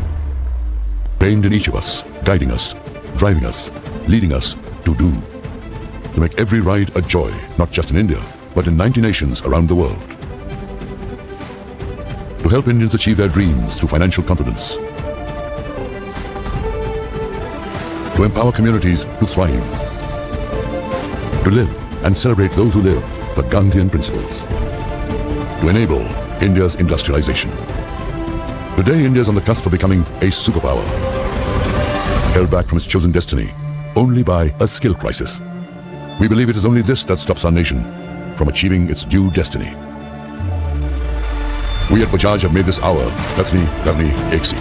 Trained in each of us, guiding us, driving us, leading us to do. To make every ride a joy, not just in India, but in 90 nations around the world. To help Indians achieve their dreams through financial confidence. To empower communities to thrive. To live and celebrate those who live the Gandhian principles. To enable India's industrialization. Today, India is on the cusp of becoming a superpower. Held back from its chosen destiny only by a skill crisis. We believe it is only this that stops our nation from achieving its due destiny. We at Bajaj have made this our Kasni, Karni, Eksi.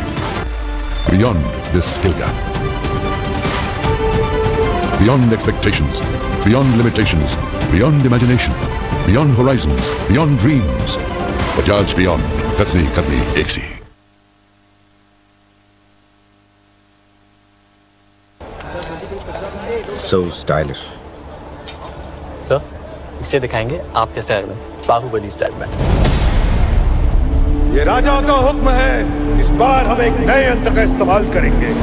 Beyond this skill gap. Beyond expectations, beyond limitations, beyond imagination, beyond horizons, beyond dreams. Bajaj beyond. Kasni, Karni, Eksi. So stylish. Sir, इसे दिखाएंगे आपके style में, Baahubali style में। ये राजा का हुक्म है, इस बार हम एक नए यंत्र का इस्तेमाल करेंगे।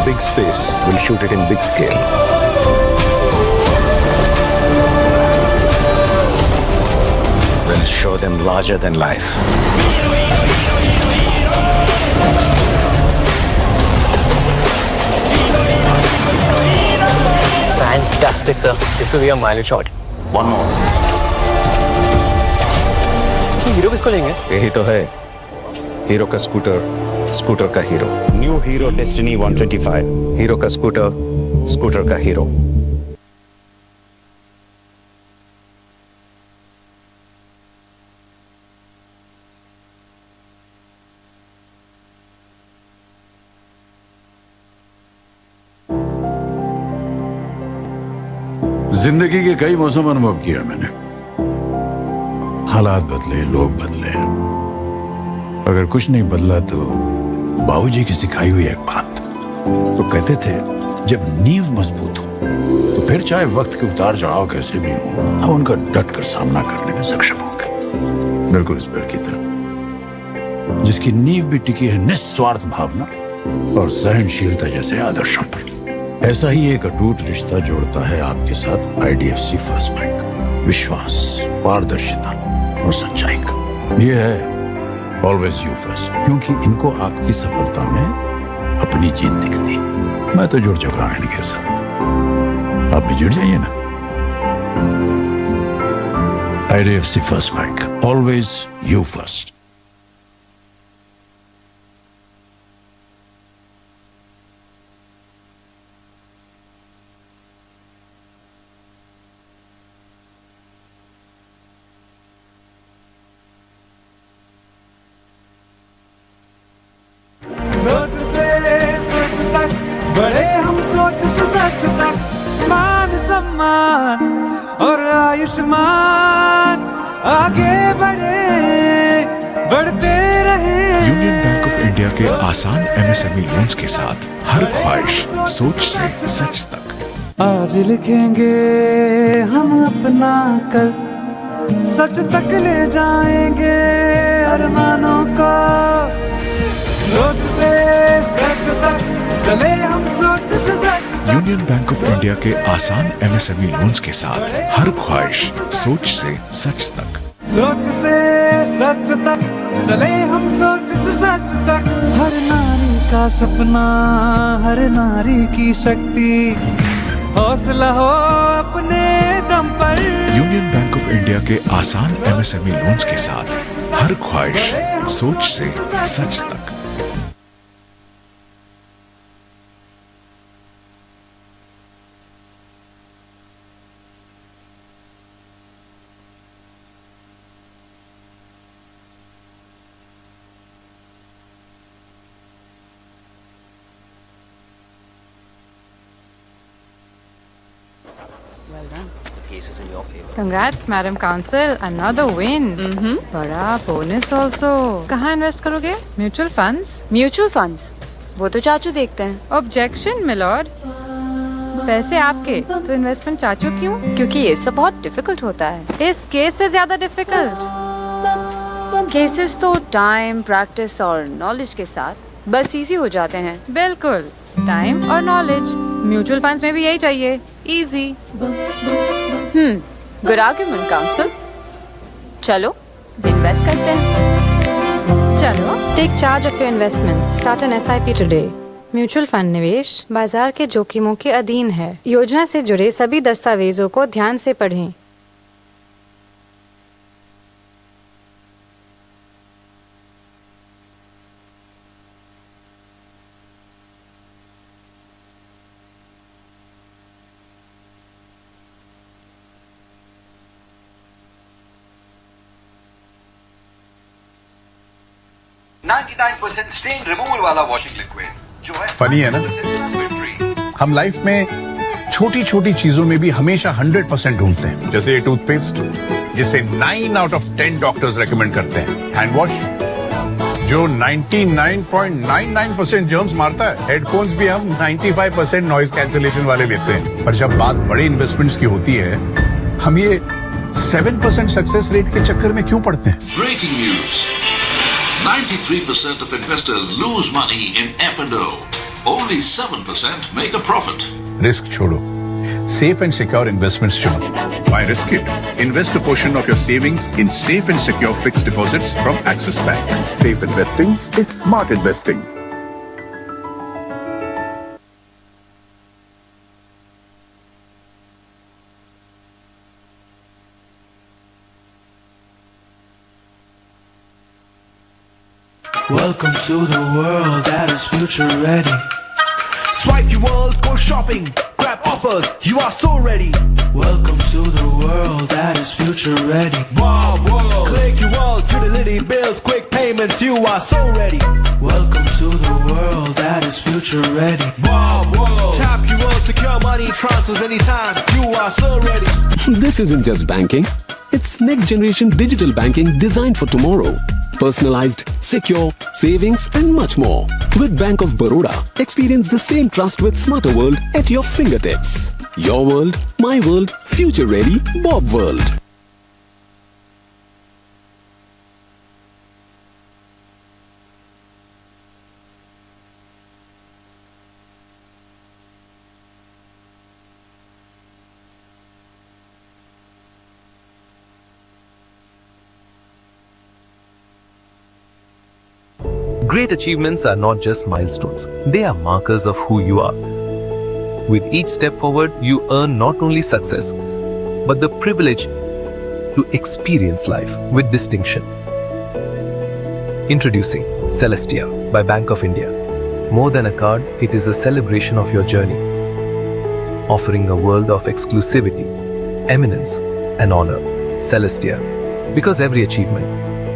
Big space, we'll shoot it in big scale. We'll show them larger than life. Fantastic, sir. This will be a mileage shot. One more. इसमें हीरो किसको लेंगे? यही तो है, हीरो का स्कूटर, स्कूटर का hero. New hero destiny 125। Hero का scooter, scooter का हीरो। जिंदगी के कई मौसम अनुभव किया मैंने। हालात बदले, लोग बदले, अगर कुछ नहीं बदला तो बाबूजी की सिखाई हुई एक बात तो कहते थे, जब नींव मजबूत हो तो फिर चाहे वक्त के उतार चढ़ाव कैसे भी हो, हम उनका डट कर सामना करने में सक्षम होंगे। बिल्कुल इस पेड़ की तरह जिसकी नींव भी टिकी है निस्वार्थ भावना और सहनशीलता जैसे आदर्शों पर। ऐसा ही एक अटूट रिश्ता जोड़ता है आपके साथ IDFC फर्स्ट बैंक। विश्वास, पारदर्शिता और सच्चाई का। ये है ऑलवेज यू फर्स्ट, क्योंकि इनको आपकी सफलता में अपनी जीत दिखती। मैं तो जुड़ चुका हूं इनके साथ, आप भी जुड़ जाइए ना। IDFC first bank, always you first. बड़े हम सोच से सच तक, मान सम्मान और आयुष्मान आगे बढ़े आसान MSME लोन्स के साथ हर ख्वाहिश सोच से सच तक। आज लिखेंगे हम अपना कल, सच तक ले जाएंगे अरमानों को, सोच से सच तक चले हम, सोच से सच तक। यूनियन बैंक ऑफ इंडिया के आसान MSME लोन्स के साथ हर ख्वाहिश सोच से सच तक। सोच से सच तक चले हम, सोच से सच तक। हर नारी का सपना, हर नारी की शक्ति, हौसला हो अपने दम पर। यूनियन बैंक ऑफ इंडिया के आसान MSME लोन्स के साथ हर ख्वाहिश सोच से सच तक। Congrats, Madam Council. Another win. बड़ा bonus also. कहाँ invest करोगे? Mutual funds? Mutual funds? वो तो चाचू देखते हैं। Objection, my lord. पैसे आपके, तो इन्वेस्टमेंट चाचू क्यों? क्योंकि ये सब बहुत डिफिकल्ट होता है। इस केस से ज्यादा डिफिकल्ट। केसेस तो टाइम, प्रैक्टिस और नॉलेज के साथ बस इजी हो जाते हैं। बिल्कुल, टाइम और नॉलेज। म्यूचुअल फंड्स में भी यही चाहिए, इजी। Good argument council. चलो इन्वेस्ट करते हैं। चलो, take charge of your investments, start an SIP today. Mutual fund निवेश बाजार के जोखिमों के अधीन है। योजना से जुड़े सभी दस्तावेजों को ध्यान से पढ़ें। स्टेन रिमूवल वाला वॉशिंग लिक्विड जो है फनी है ना, हम लाइफ में छोटी छोटी चीजों में भी हमेशा 100% ढूंढते हैं। जैसे ये टूथपेस्ट जिसे 9 out of 10 डॉक्टर्स रेकमेंड करते हैं, हैंड वॉश जो 99.99% जर्म्स मारता है, हेडफोन्स भी हम 95% नॉइज कैंसिलेशन वाले लेते हैं। पर जब बात बड़े इन्वेस्टमेंट्स की होती है, हम ये 7% सक्सेस रेट के चक्कर में क्यों पड़ते हैं? Breaking news. 93% of investors lose money in F&O. Only 7% make a profit. Risk छोड़ो, safe and secure investments चुनो। Why risk it? Invest a portion of your savings in safe and secure fixed deposits from Axis Bank. Safe investing is smart investing. Welcome to the world that is future ready. Swipe your world, go shopping, grab offers, you are so ready. Welcome to the world that is future ready. Wow, world. Click your world, utility bills, quick payments, you are so ready. Welcome to the world that is future ready. Wow, world. Tap your world, secure money transfers anytime, you are so ready. This isn't just banking, it's next generation digital banking designed for tomorrow. Personalized, secure, savings and much more. With Bank of Baroda, experience the same trust with smarter world at your fingertips. Your world, my world, future ready, Bob world. Great achievements are not just milestones, they are markers of who you are. With each step forward, you earn not only success, but the privilege to experience life with distinction. Introducing Celestia by Bank of India. More than a card, it is a celebration of your journey, offering a world of exclusivity, eminence, and honor. Celestia, because every achievement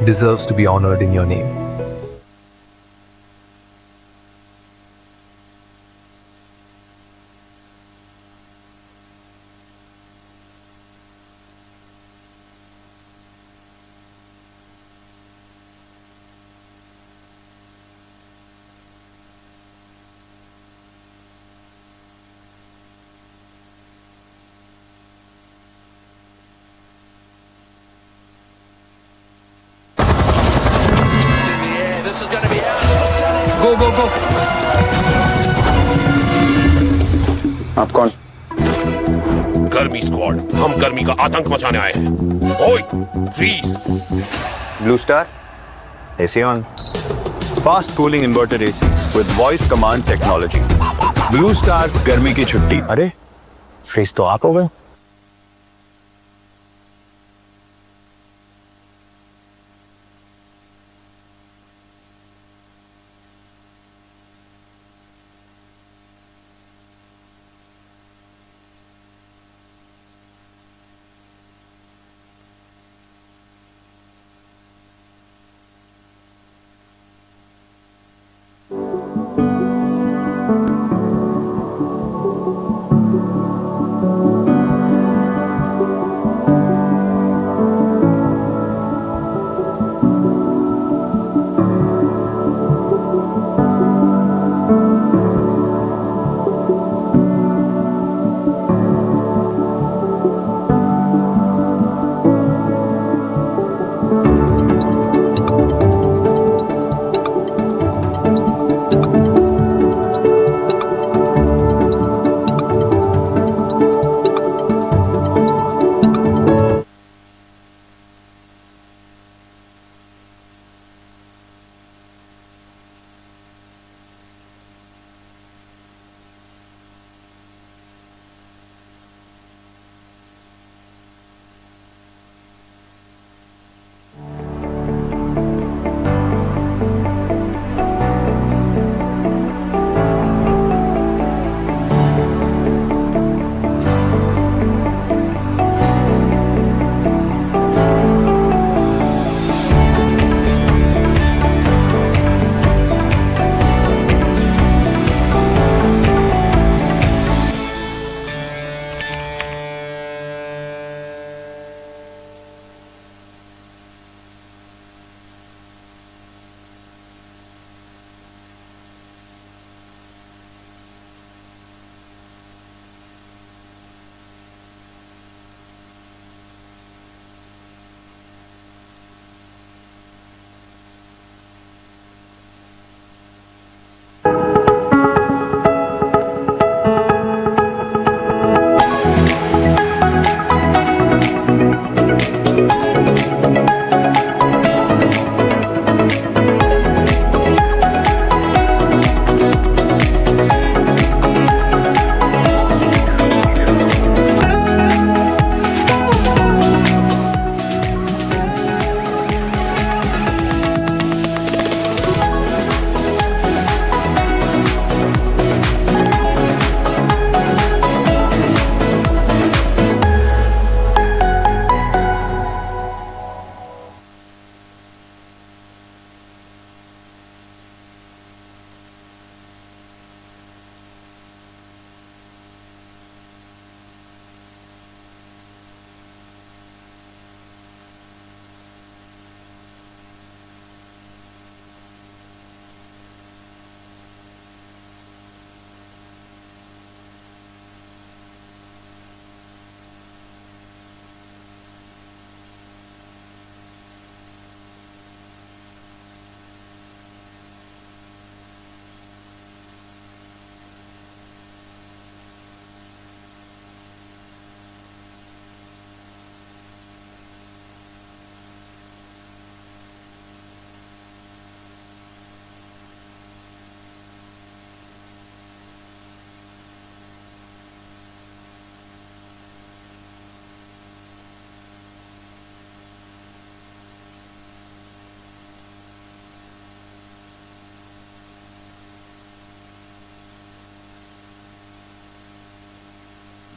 deserves to be honored in your name. आप कौन? गर्मी squad, हम गर्मी का आतंक मचाने आए हैं। ओए, freeze. Blue Star, AC on. Fast cooling inverter AC with voice command technology. Blue star गर्मी की छुट्टी। अरे, फ्रीज तो आप हो गए।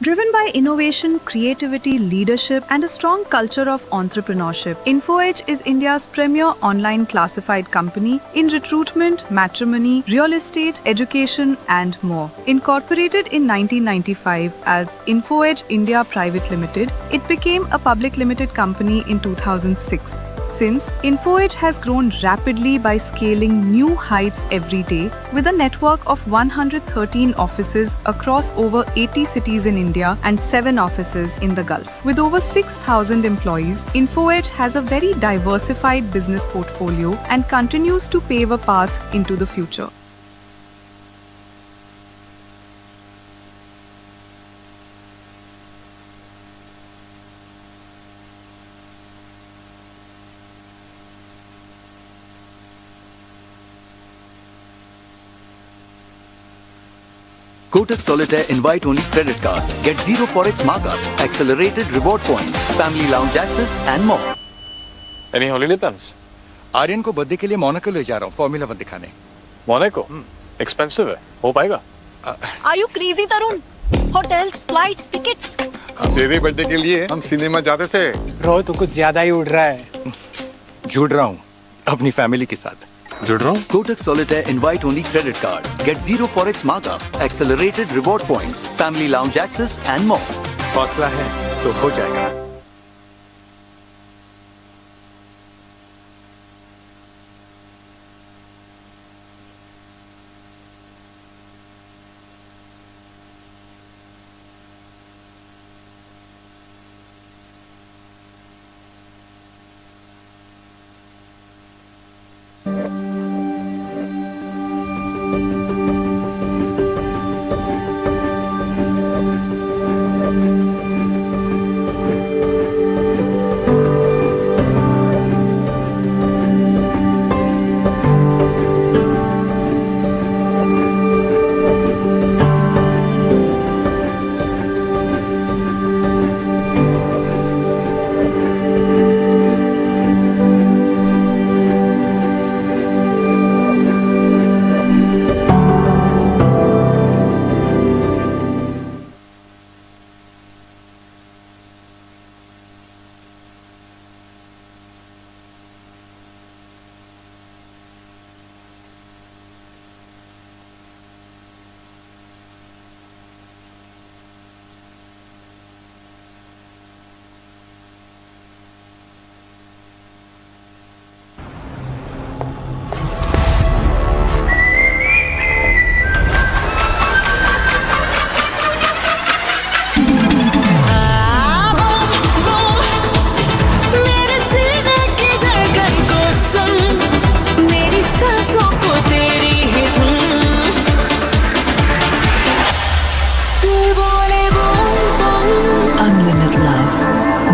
Driven by innovation, creativity, leadership, and a strong culture of entrepreneurship, InfoEdge is India's premier online classified company in recruitment, matrimony, real estate, education, and more. Incorporated in 1995 as InfoEdge India Private Limited, it became a public limited company in 2006. Since, InfoEdge has grown rapidly by scaling new heights every day with a network of 113 offices across over 80 cities in India and 7 offices in the Gulf. With over 6,000 employees, InfoEdge has a very diversified business portfolio and continues to pave a path into the future. Kotak Solitaire invite-only credit card. Get 0 forex markup, accelerated reward points, family lounge access and more. Any holiday plans? Aryan को birthday के लिए Monaco ले जा रहा हूँ formula 1 दिखाने। Monaco? Expensive है, हो पाएगा? Are you crazy, Tarun? Hotels, flights, tickets. तेरे बर्थडे के लिए हम सिनेमा जाते थे। रो तो कुछ ज्यादा ही उड़ रहा है। जुड़ रहा हूँ अपनी फैमिली के साथ। जुड़ रहा हूँ? Kotak Solitaire invite-only credit card. Get 0 forex markup, accelerated reward points, family lounge access and more. हौसला है तो हो जाएगा।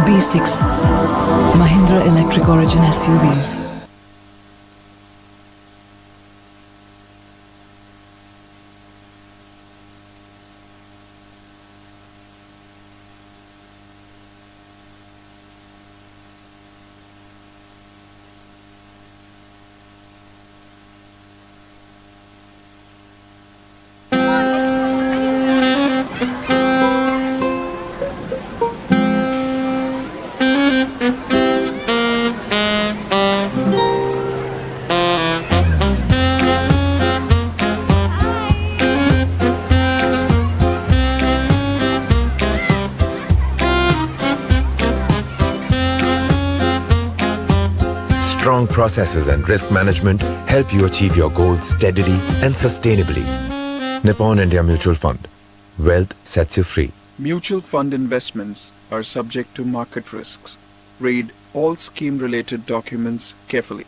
B6 Mahindra Electric Origin SUVs. Strong processes and risk management help you achieve your goals steadily and sustainably. Nippon India Mutual Fund. Wealth sets you free. Mutual fund investments are subject to market risks. Read all scheme-related documents carefully.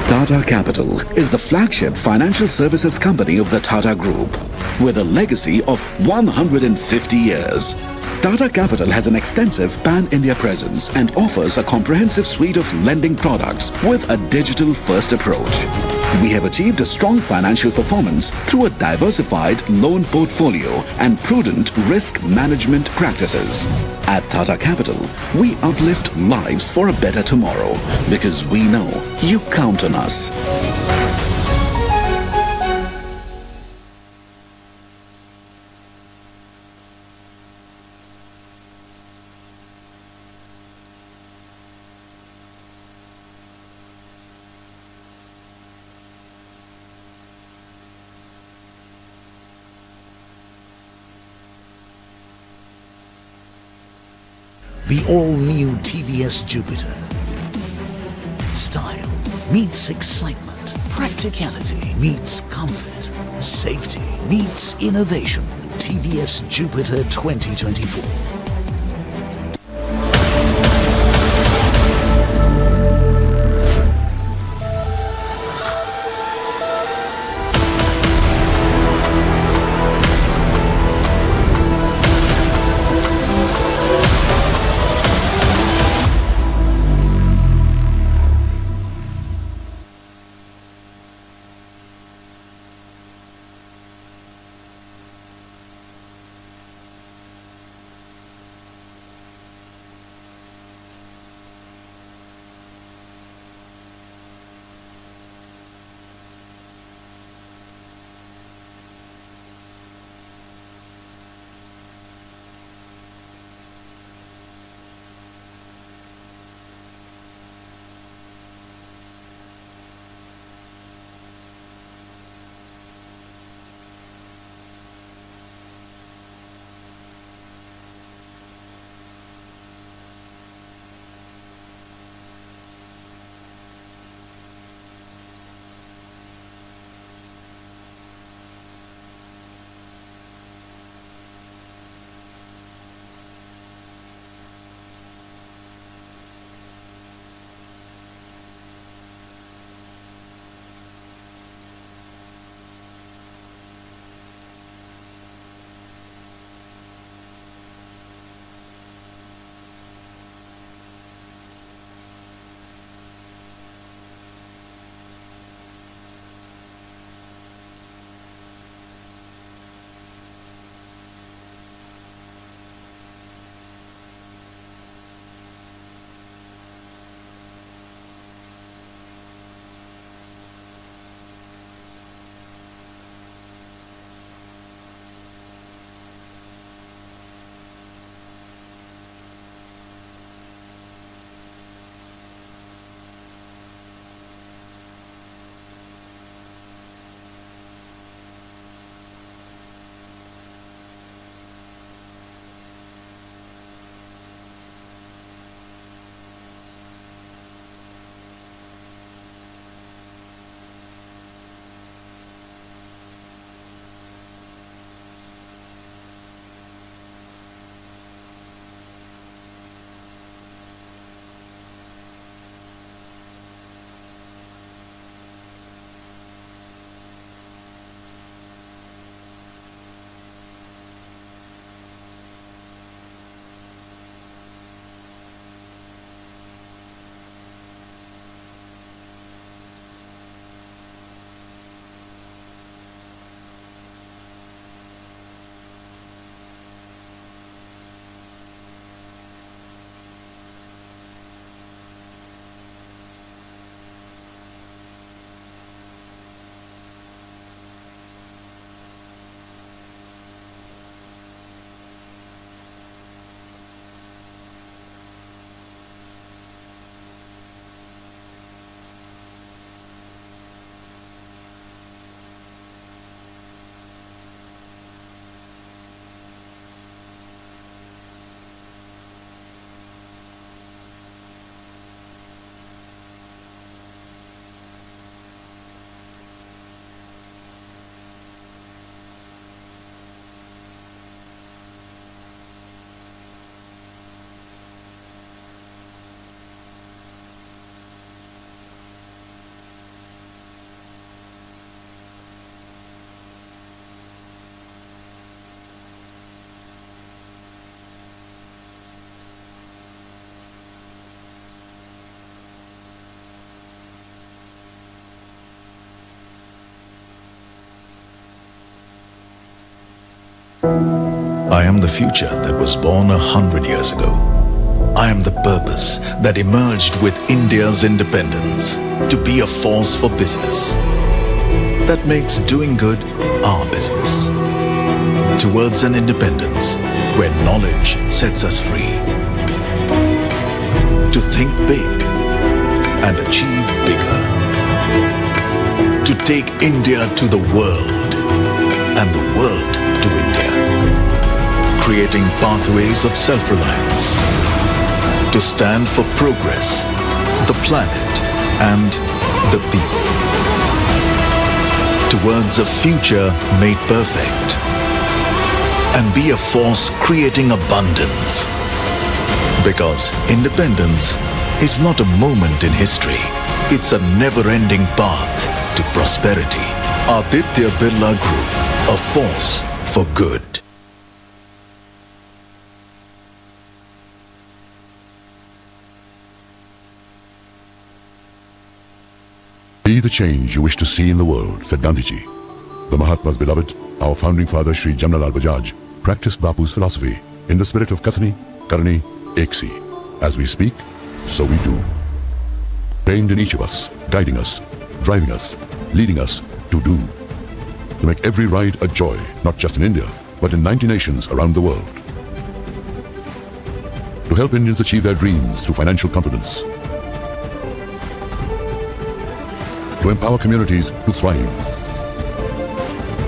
Tata Capital is the flagship financial services company of the Tata Group with a legacy of 150 years. Tata Capital has an extensive pan-India presence and offers a comprehensive suite of lending products with a digital-first approach. We have achieved a strong financial performance through a diversified loan portfolio and prudent risk management practices. At Tata Capital, we uplift lives for a better tomorrow because we know you count on us. The all-new TVS Jupiter. Style meets excitement. Practicality meets comfort. Safety meets innovation. TVS Jupiter 2024. I am the future that was born 100 years ago. I am the purpose that emerged with India's independence to be a force for business that makes doing good our business. Towards an independence where knowledge sets us free. To think big and achieve bigger. To take India to the world and the world to India. Creating pathways of self-reliance. To stand for progress, the planet and the people. Towards a future made perfect. And be a force creating abundance. Because independence is not a moment in history. It's a never-ending path to prosperity. Aditya Birla Group, a force for good. Be the change you wish to see in the world, said Gandhiji. The Mahatma's beloved, our founding father Shri Jamnalal Bajaj, practiced Bapu's philosophy in the spirit of Kasani, Karni, Eksi. As we speak, so we do. Trained in each of us, guiding us, driving us, leading us to do. To make every ride a joy, not just in India, but in 90 nations around the world. To help Indians achieve their dreams through financial confidence. To empower communities to thrive.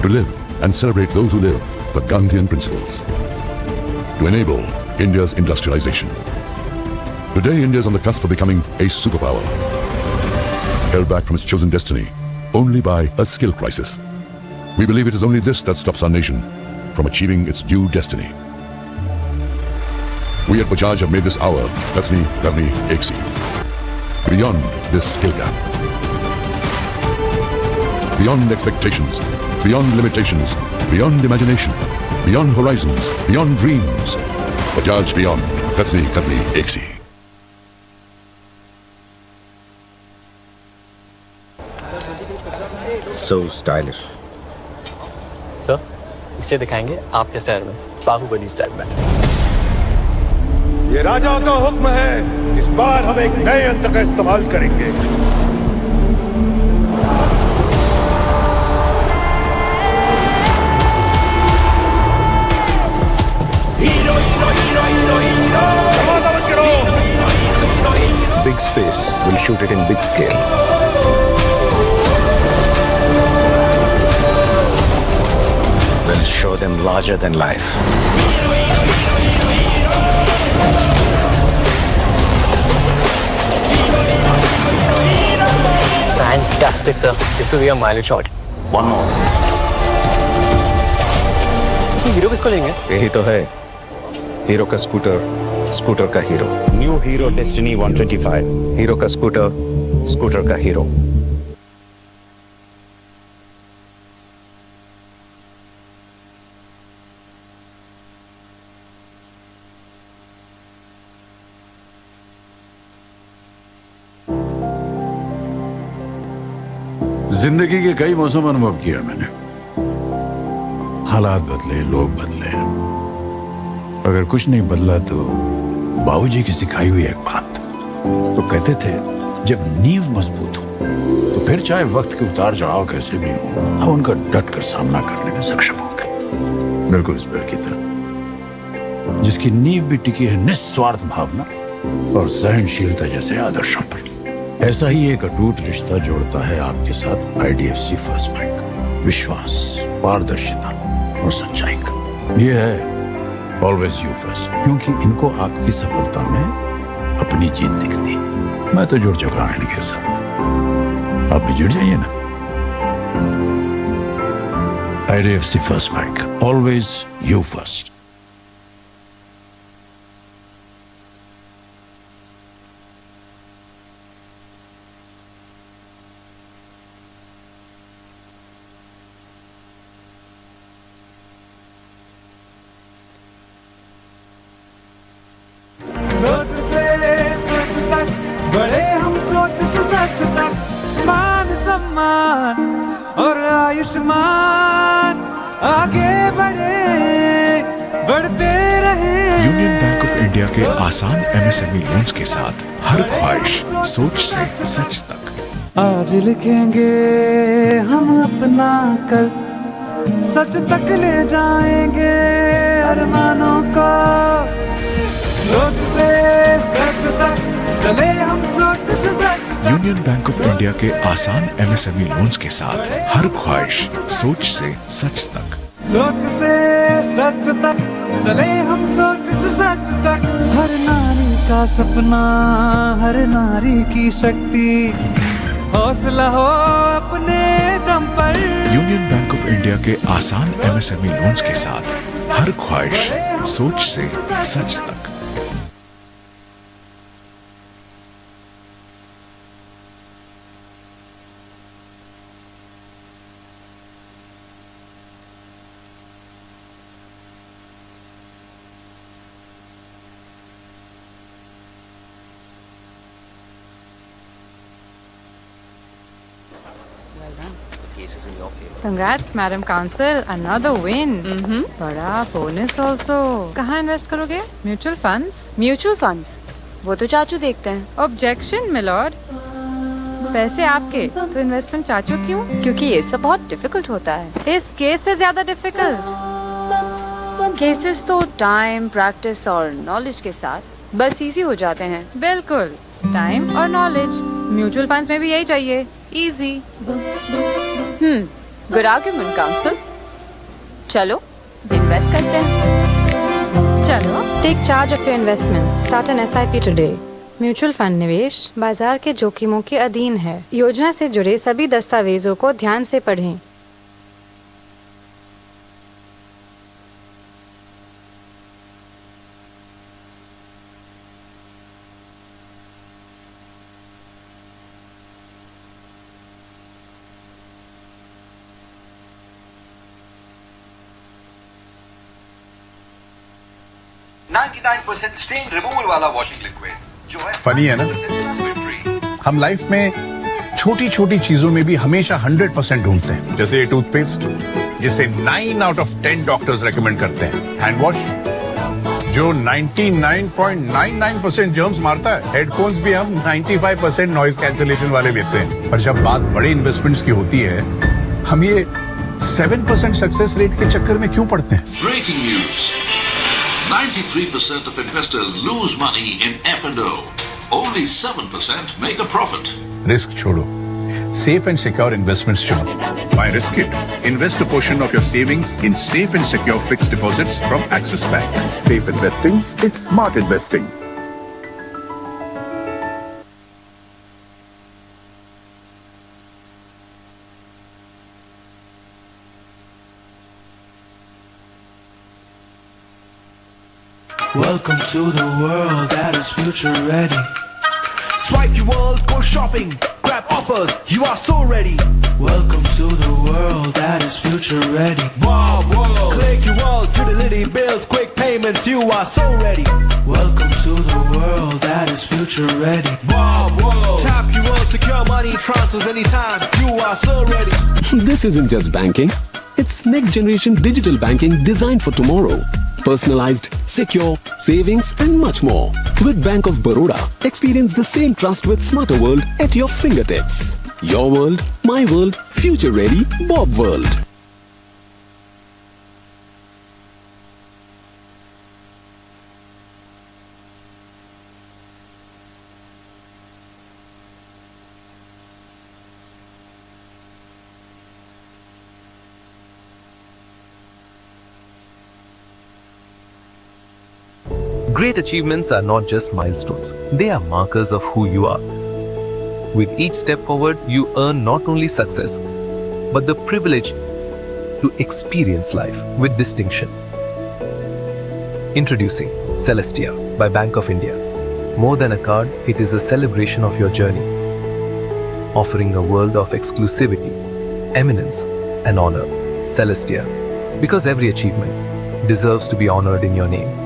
To live and celebrate those who live the Gandhian principles. To enable India's industrialization. Today, India is on the cusp of becoming a superpower. Held back from its chosen destiny only by a skill crisis. We believe it is only this that stops our nation from achieving its due destiny. We at Bajaj have made this our Kasni, Karni, Eksi. Beyond this skill gap. Beyond expectations, beyond limitations, beyond imagination, beyond horizons, beyond dreams. Bajaj beyond. Kasni, Karni, Eksi. So stylish. Sir, इसे दिखाएंगे आपके style में, Baahubali style में। ये राजा का हुक्म है, इस बार हम एक नए यंत्र का इस्तेमाल करेंगे। Big space. We'll shoot it in big scale. We'll show them larger than life. Fantastic, sir. This will be a mileage shot. One more. इसमें हीरो किसको लेंगे? यही तो है, हीरो का स्कूटर, स्कूटर का hero. New hero destiny 125। Hero का scooter, scooter का हीरो। जिंदगी के कई मौसम अनुभव किया मैंने। हालात बदले, लोग बदले, अगर कुछ नहीं बदला तो बाबूजी की सिखाई हुई एक बात तो कहते थे, जब नींव मजबूत हो तो फिर चाहे वक्त के उतार चढ़ाव कैसे भी हो, हम उनका डट कर सामना करने में सक्षम होंगे। बिल्कुल इस पेड़ की तरह जिसकी नींव भी टिकी है निस्वार्थ भावना और सहनशीलता जैसे आदर्शों पर। ऐसा ही एक अटूट रिश्ता जोड़ता है आपके साथ IDFC फर्स्ट बैंक। विश्वास, पारदर्शिता और सच्चाई का। ये है ऑलवेज यू फर्स्ट, क्योंकि इनको आपकी सफलता में अपनी जीत दिखती। मैं तो जुड़ चुका हूं इनके साथ, आप भी जुड़ जाइए ना। IDFC first bank, always you first. सोच से सोच तक बड़े हम, सोच से सच तक, मान सम्मान और आयुष्मान आगे बढ़े। इंडिया के आसान MSME लोन्स के साथ हर ख्वाहिश सोच से सच तक। आज लिखेंगे हम अपना कल, सच तक ले जाएंगे अरमानों को, सोच से सच तक चले हम, सोच से सच। यूनियन बैंक ऑफ इंडिया के आसान MSME लोन्स के साथ हर ख्वाहिश सोच से सच तक। सोच से सच तक चले हम, सोच से सच तक। हर नारी का सपना, हर नारी की शक्ति, हौसला हो अपने दम पर। यूनियन बैंक ऑफ इंडिया के आसान MSME लोन्स के साथ हर ख्वाहिश सोच से सच तक। Congrats, Madam Council. Another win. बड़ा bonus also. कहाँ invest करोगे? Mutual funds? Mutual funds? वो तो चाचू देखते हैं। Objection, my lord. पैसे आपके, तो investment चाचू क्यों? क्योंकि ये सब बहुत difficult होता है। इस केस से ज्यादा difficult. Cases तो time, practice और knowledge के साथ बस easy हो जाते हैं। बिल्कुल. Time और knowledge. Mutual funds में भी यही चाहिए. Easy. Good argument, Council. चलो, invest करते हैं। चलो. Take charge of your investments. Start an SIP today. Mutual fund निवेश बाजार के जोखिमों के अधीन है। योजना से जुड़े सभी दस्तावेजों को ध्यान से पढ़ें। स्टेन रिमूवल वाला वॉशिंग लिक्विड जो है फनी है ना, हम लाइफ में छोटी छोटी चीजों में भी हमेशा 100% ढूंढते हैं। जैसे ये टूथपेस्ट जिसे 9 आउट ऑफ 10 डॉक्टर्स रेकमेंड करते हैं, हैंड वॉश जो 99.99% जर्म्स मारता है, हेडफोन्स भी हम 95% नॉइज कैंसिलेशन वाले लेते हैं। पर जब बात बड़े इन्वेस्टमेंट्स की होती है, हम ये 7% सक्सेस रेट के चक्कर में क्यों पड़ते हैं? Breaking news. 93% of investors lose money in F&O. Only 7% make a profit. Risk छोड़ो, safe and secure investments चुनो। Why risk it? Invest a portion of your savings in safe and secure fixed deposits from Axis Bank. Safe investing is smart investing. Welcome to the world that is future ready. Swipe your world, go shopping, grab offers, you are so ready. Welcome to the world that is future ready. Wow, whoa. Click your world, utility bills, quick payments, you are so ready. Welcome to the world that is future ready. Wow, whoa. Tap your world, secure money transfers anytime, you are so ready. This isn't just banking. It's next generation digital banking designed for tomorrow. Personalized, secure, savings and much more. With Bank of Baroda, experience the same trust with smarter world at your fingertips. Your world, my world, future ready, Bob world. Great achievements are not just milestones, they are markers of who you are. With each step forward, you earn not only success, but the privilege to experience life with distinction. Introducing Celestia by Bank of India. More than a card, it is a celebration of your journey, offering a world of exclusivity, eminence, and honor. Celestia, because every achievement deserves to be honored in your name.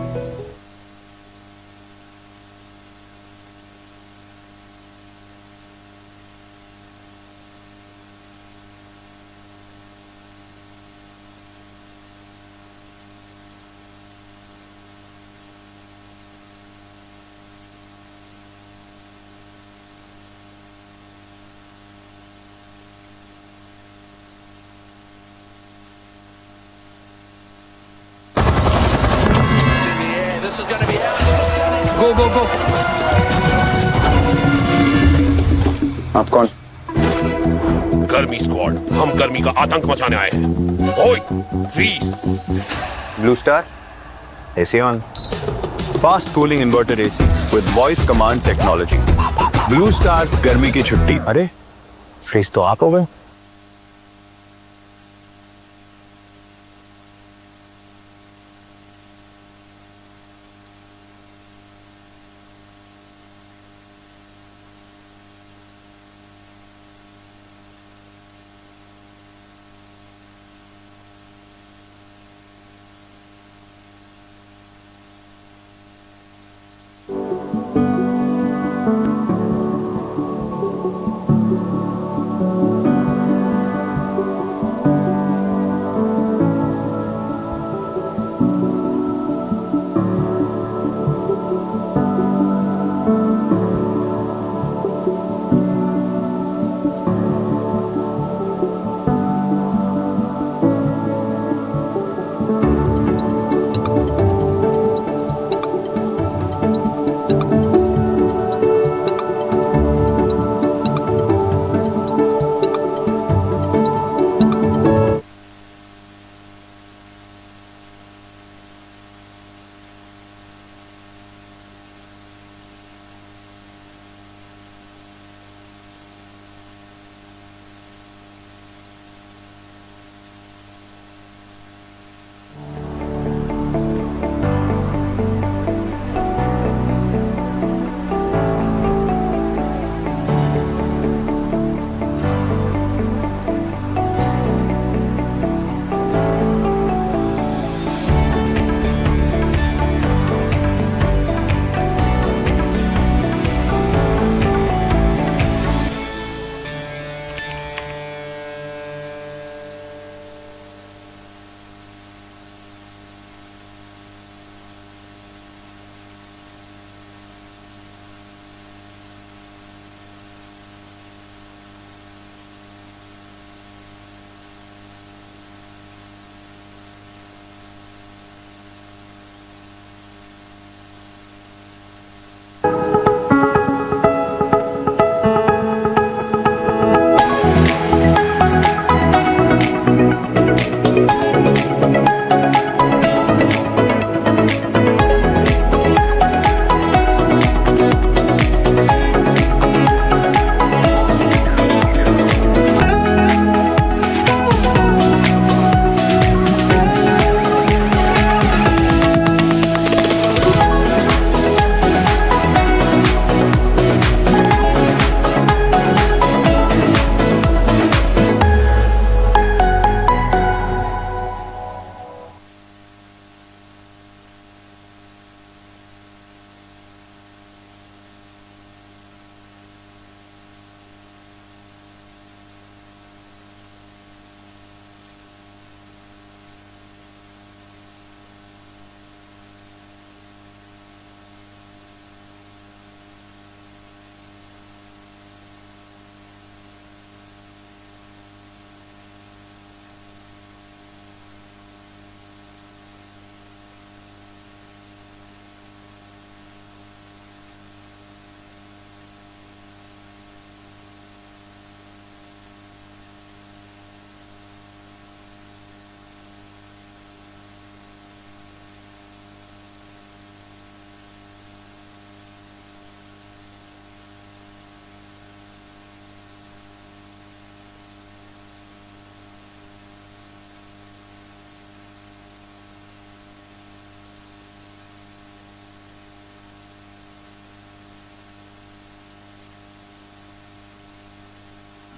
Go, go, go. आप कौन? गर्मी squad, हम गर्मी का आतंक मचाने आए हैं। ओए, freeze. Blue Star, AC on. Fast cooling inverter AC with voice command technology. Blue star गर्मी की छुट्टी। अरे, फ्रीज तो आप हो गए।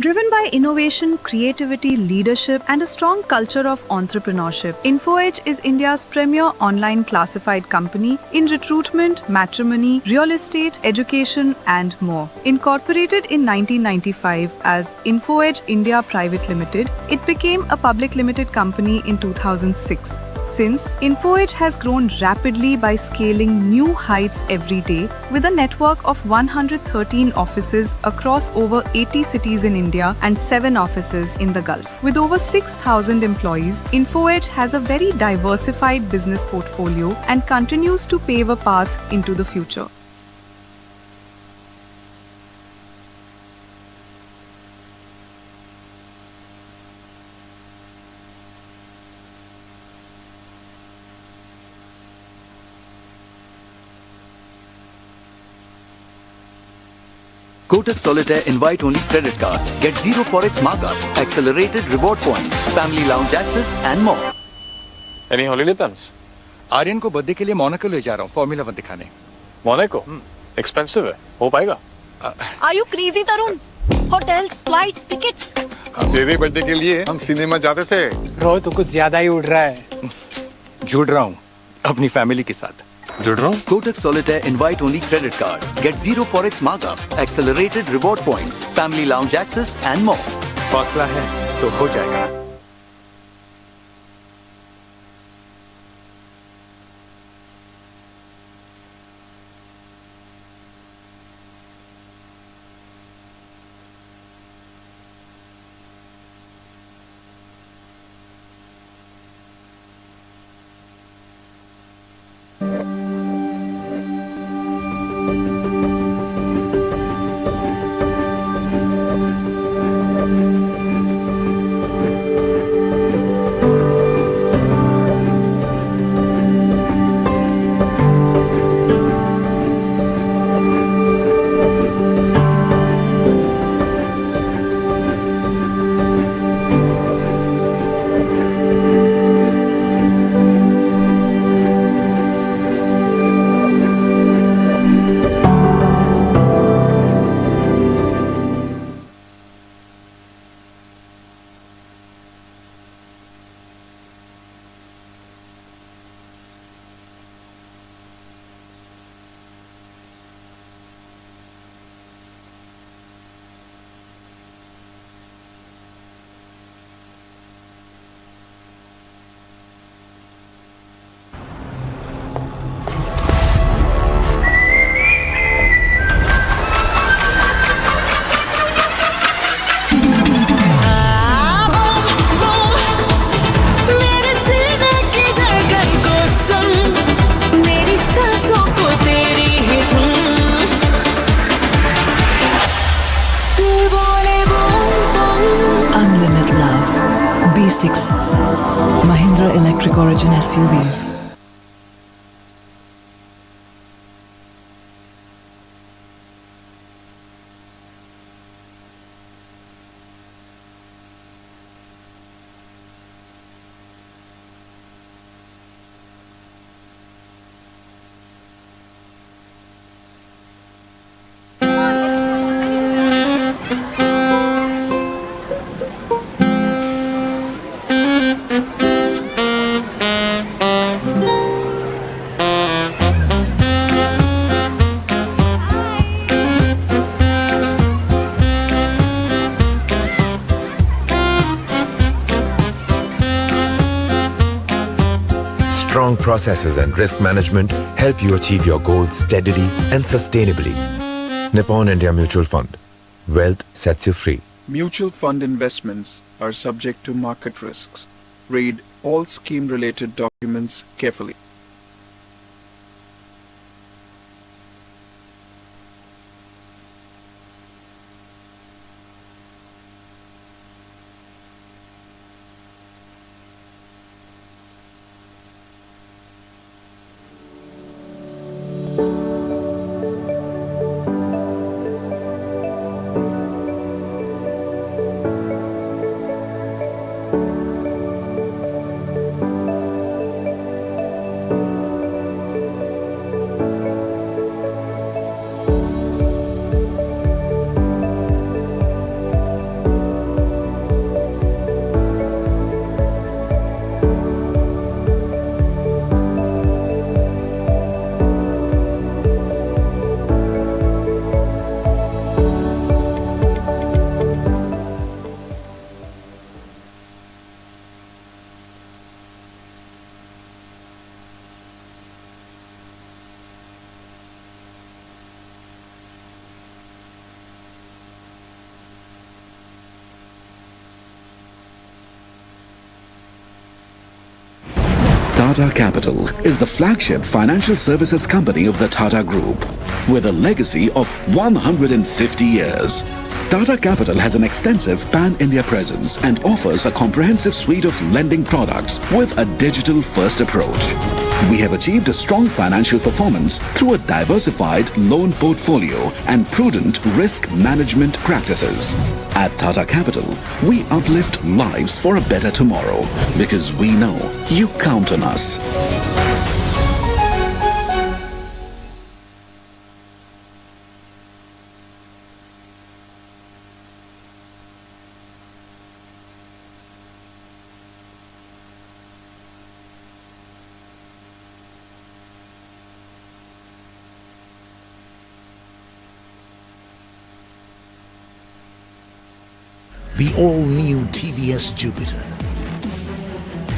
Driven by innovation, creativity, leadership, and a strong culture of entrepreneurship, InfoEdge is India's premier online classified company in recruitment, matrimony, real estate, education, and more. Incorporated in 1995 as InfoEdge India Private Limited, it became a public limited company in 2006. Since InfoEdge has grown rapidly by scaling new heights every day with a network of 113 offices across over 80 cities in India and 7 offices in the Gulf. With over 6,000 employees, InfoEdge has a very diversified business portfolio and continues to pave a path into the future. Kotak Solitaire invite-only credit card. Get 0 forex markup, accelerated reward points, family lounge access and more. Any holiday plans? Aryan को birthday के लिए Monaco ले जा रहा हूँ formula 1 दिखाने। Monaco? Expensive है, हो पाएगा? Are you crazy, Tarun? Hotels, flights, tickets. तेरे बर्थडे के लिए हम सिनेमा जाते थे। रो तो कुछ ज्यादा ही उड़ रहा है। जुड़ रहा हूँ अपनी फैमिली के साथ। जुड़ रहा हूँ? Kotak Solitaire invite-only credit card. Get 0 forex markup, accelerated reward points, family lounge access and more. हौसला है तो हो जाएगा। B6 Mahindra Electric Origin SUVs. Strong processes and risk management help you achieve your goals steadily and sustainably. Nippon India Mutual Fund. Wealth sets you free. Mutual fund investments are subject to market risks. Read all scheme-related documents carefully. Tata Capital is the flagship financial services company of the Tata Group with a legacy of 150 years. Tata Capital has an extensive pan-India presence and offers a comprehensive suite of lending products with a digital-first approach. We have achieved a strong financial performance through a diversified loan portfolio and prudent risk management practices. At Tata Capital, we uplift lives for a better tomorrow because we know you count on us. The all-new TVS Jupiter.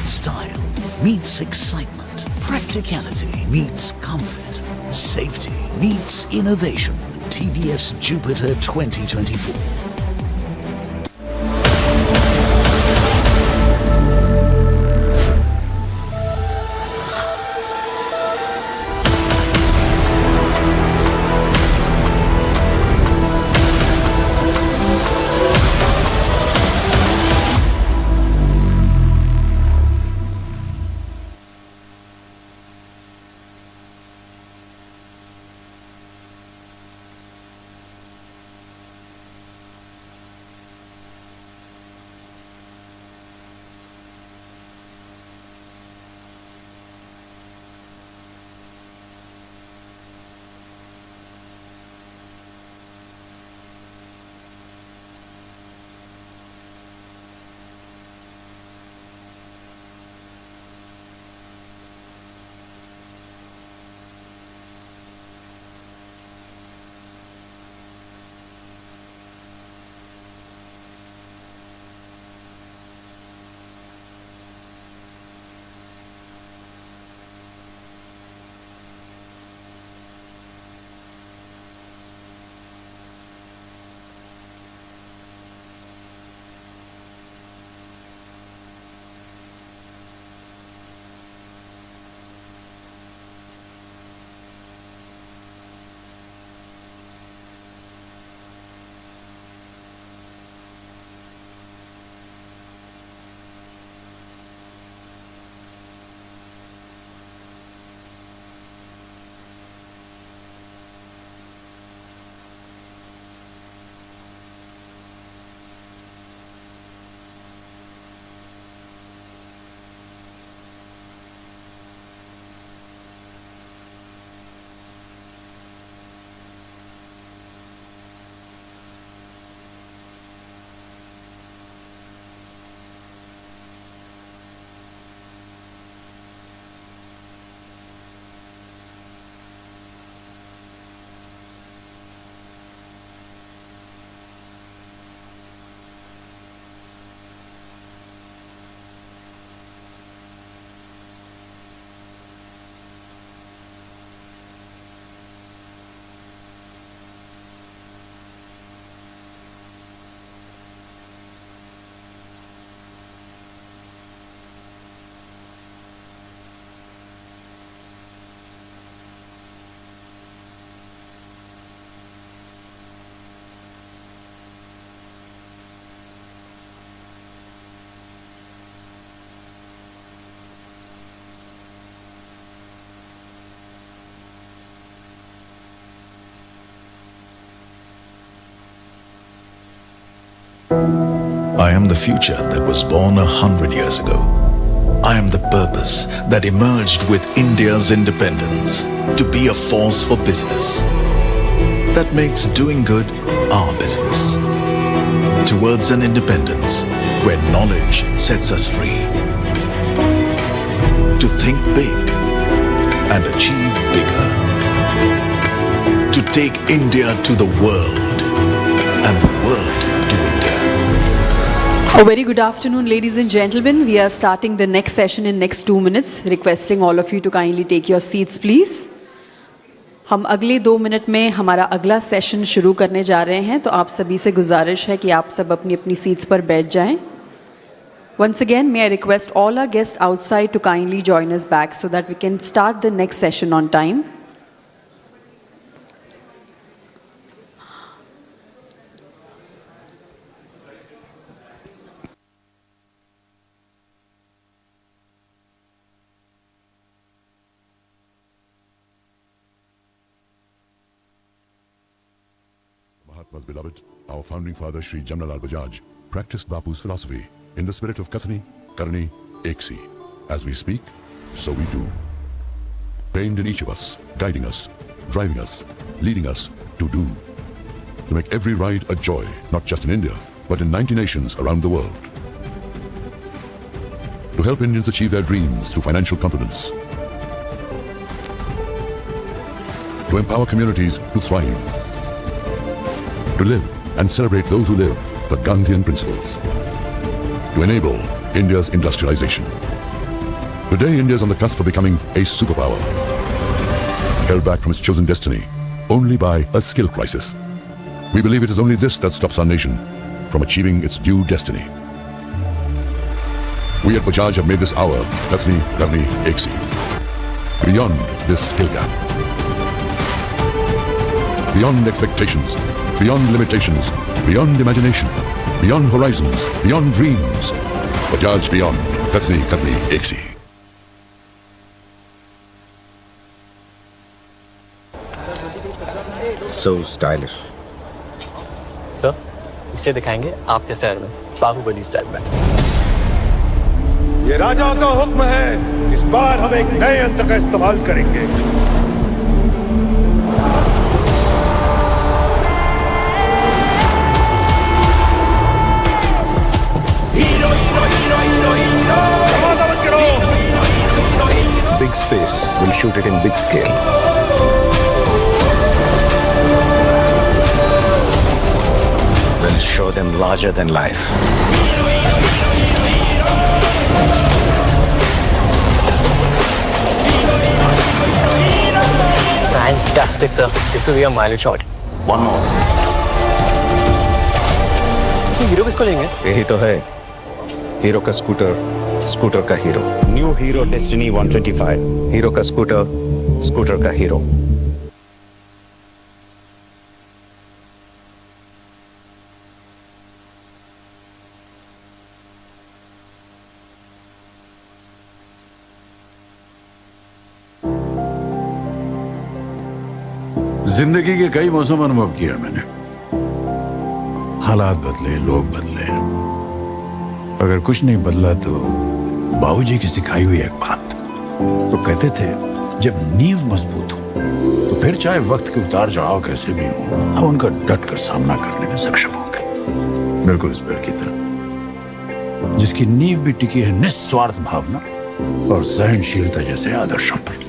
Style meets excitement. Practicality meets comfort. Safety meets innovation. TVS Jupiter 2024. I am the future that was born 100 years ago. I am the purpose that emerged with India's independence to be a force for business that makes doing good our business. Towards an independence where knowledge sets us free. To think big and achieve bigger. To take India to the world and the world to India. A very good afternoon, ladies and gentlemen. We are starting the next session in next 2 minutes. Requesting all of you to kindly take your seats, please. हम अगले 2 minute में हमारा अगला session शुरू करने जा रहे हैं, तो आप सभी से गुजारिश है कि आप सब अपनी अपनी सीट्स पर बैठ जाएं. Once again, may I request all our guests outside to kindly join us back so that we can start the next session on time. Mahatma's beloved, our founding father Sri Jamnalal Bajaj practiced Bapu's philosophy in the spirit of Kasani, Karni, Eksi. As we speak, so we do. Trained in each of us, guiding us, driving us, leading us to do. To make every ride a joy, not just in India, but in 90 nations around the world. To help Indians achieve their dreams through financial confidence. To empower communities to thrive. To live and celebrate those who live the Gandhian principles. To enable India's industrialization. Today, India is on the cusp of becoming a superpower. Held back from its chosen destiny only by a skill crisis. We believe it is only this that stops our nation from achieving its due destiny. We at Bajaj have made this our Dasni, Karni, Eksi. Beyond this skill gap. Beyond expectations. Beyond limitations. Beyond imagination. Beyond horizons. Beyond dreams. Bajaj beyond. Dasni, Karni, Eksi. So stylish. Sir, इसे दिखाएंगे आपके style में, Baahubali style में। ये राजा का हुक्म है, इस बार हम एक नए यंत्र का इस्तेमाल करेंगे। Big space. We'll shoot it in big scale. We'll show them larger than life. Fantastic, sir. This will be a mileage shot. One more. So, hero किसको लेंगे? यही तो है. हीरो का स्कूटर, स्कूटर का hero. New hero destiny 125. Hero का scooter, scooter का hero. जिंदगी के कई मौसम अनुभव किया मैंने। हालात बदले, लोग बदले। अगर कुछ नहीं बदला तो बाबूजी की सिखाई हुई एक बात तो कहते थे, जब नींव मजबूत हो तो फिर चाहे वक्त के उतार चढ़ाव कैसे भी हो, हम उनका डट कर सामना करने में सक्षम होंगे। बिल्कुल इस पेड़ की तरह जिसकी नींव भी टिकी है निस्वार्थ भावना और सहनशीलता जैसे आदर्शों पर।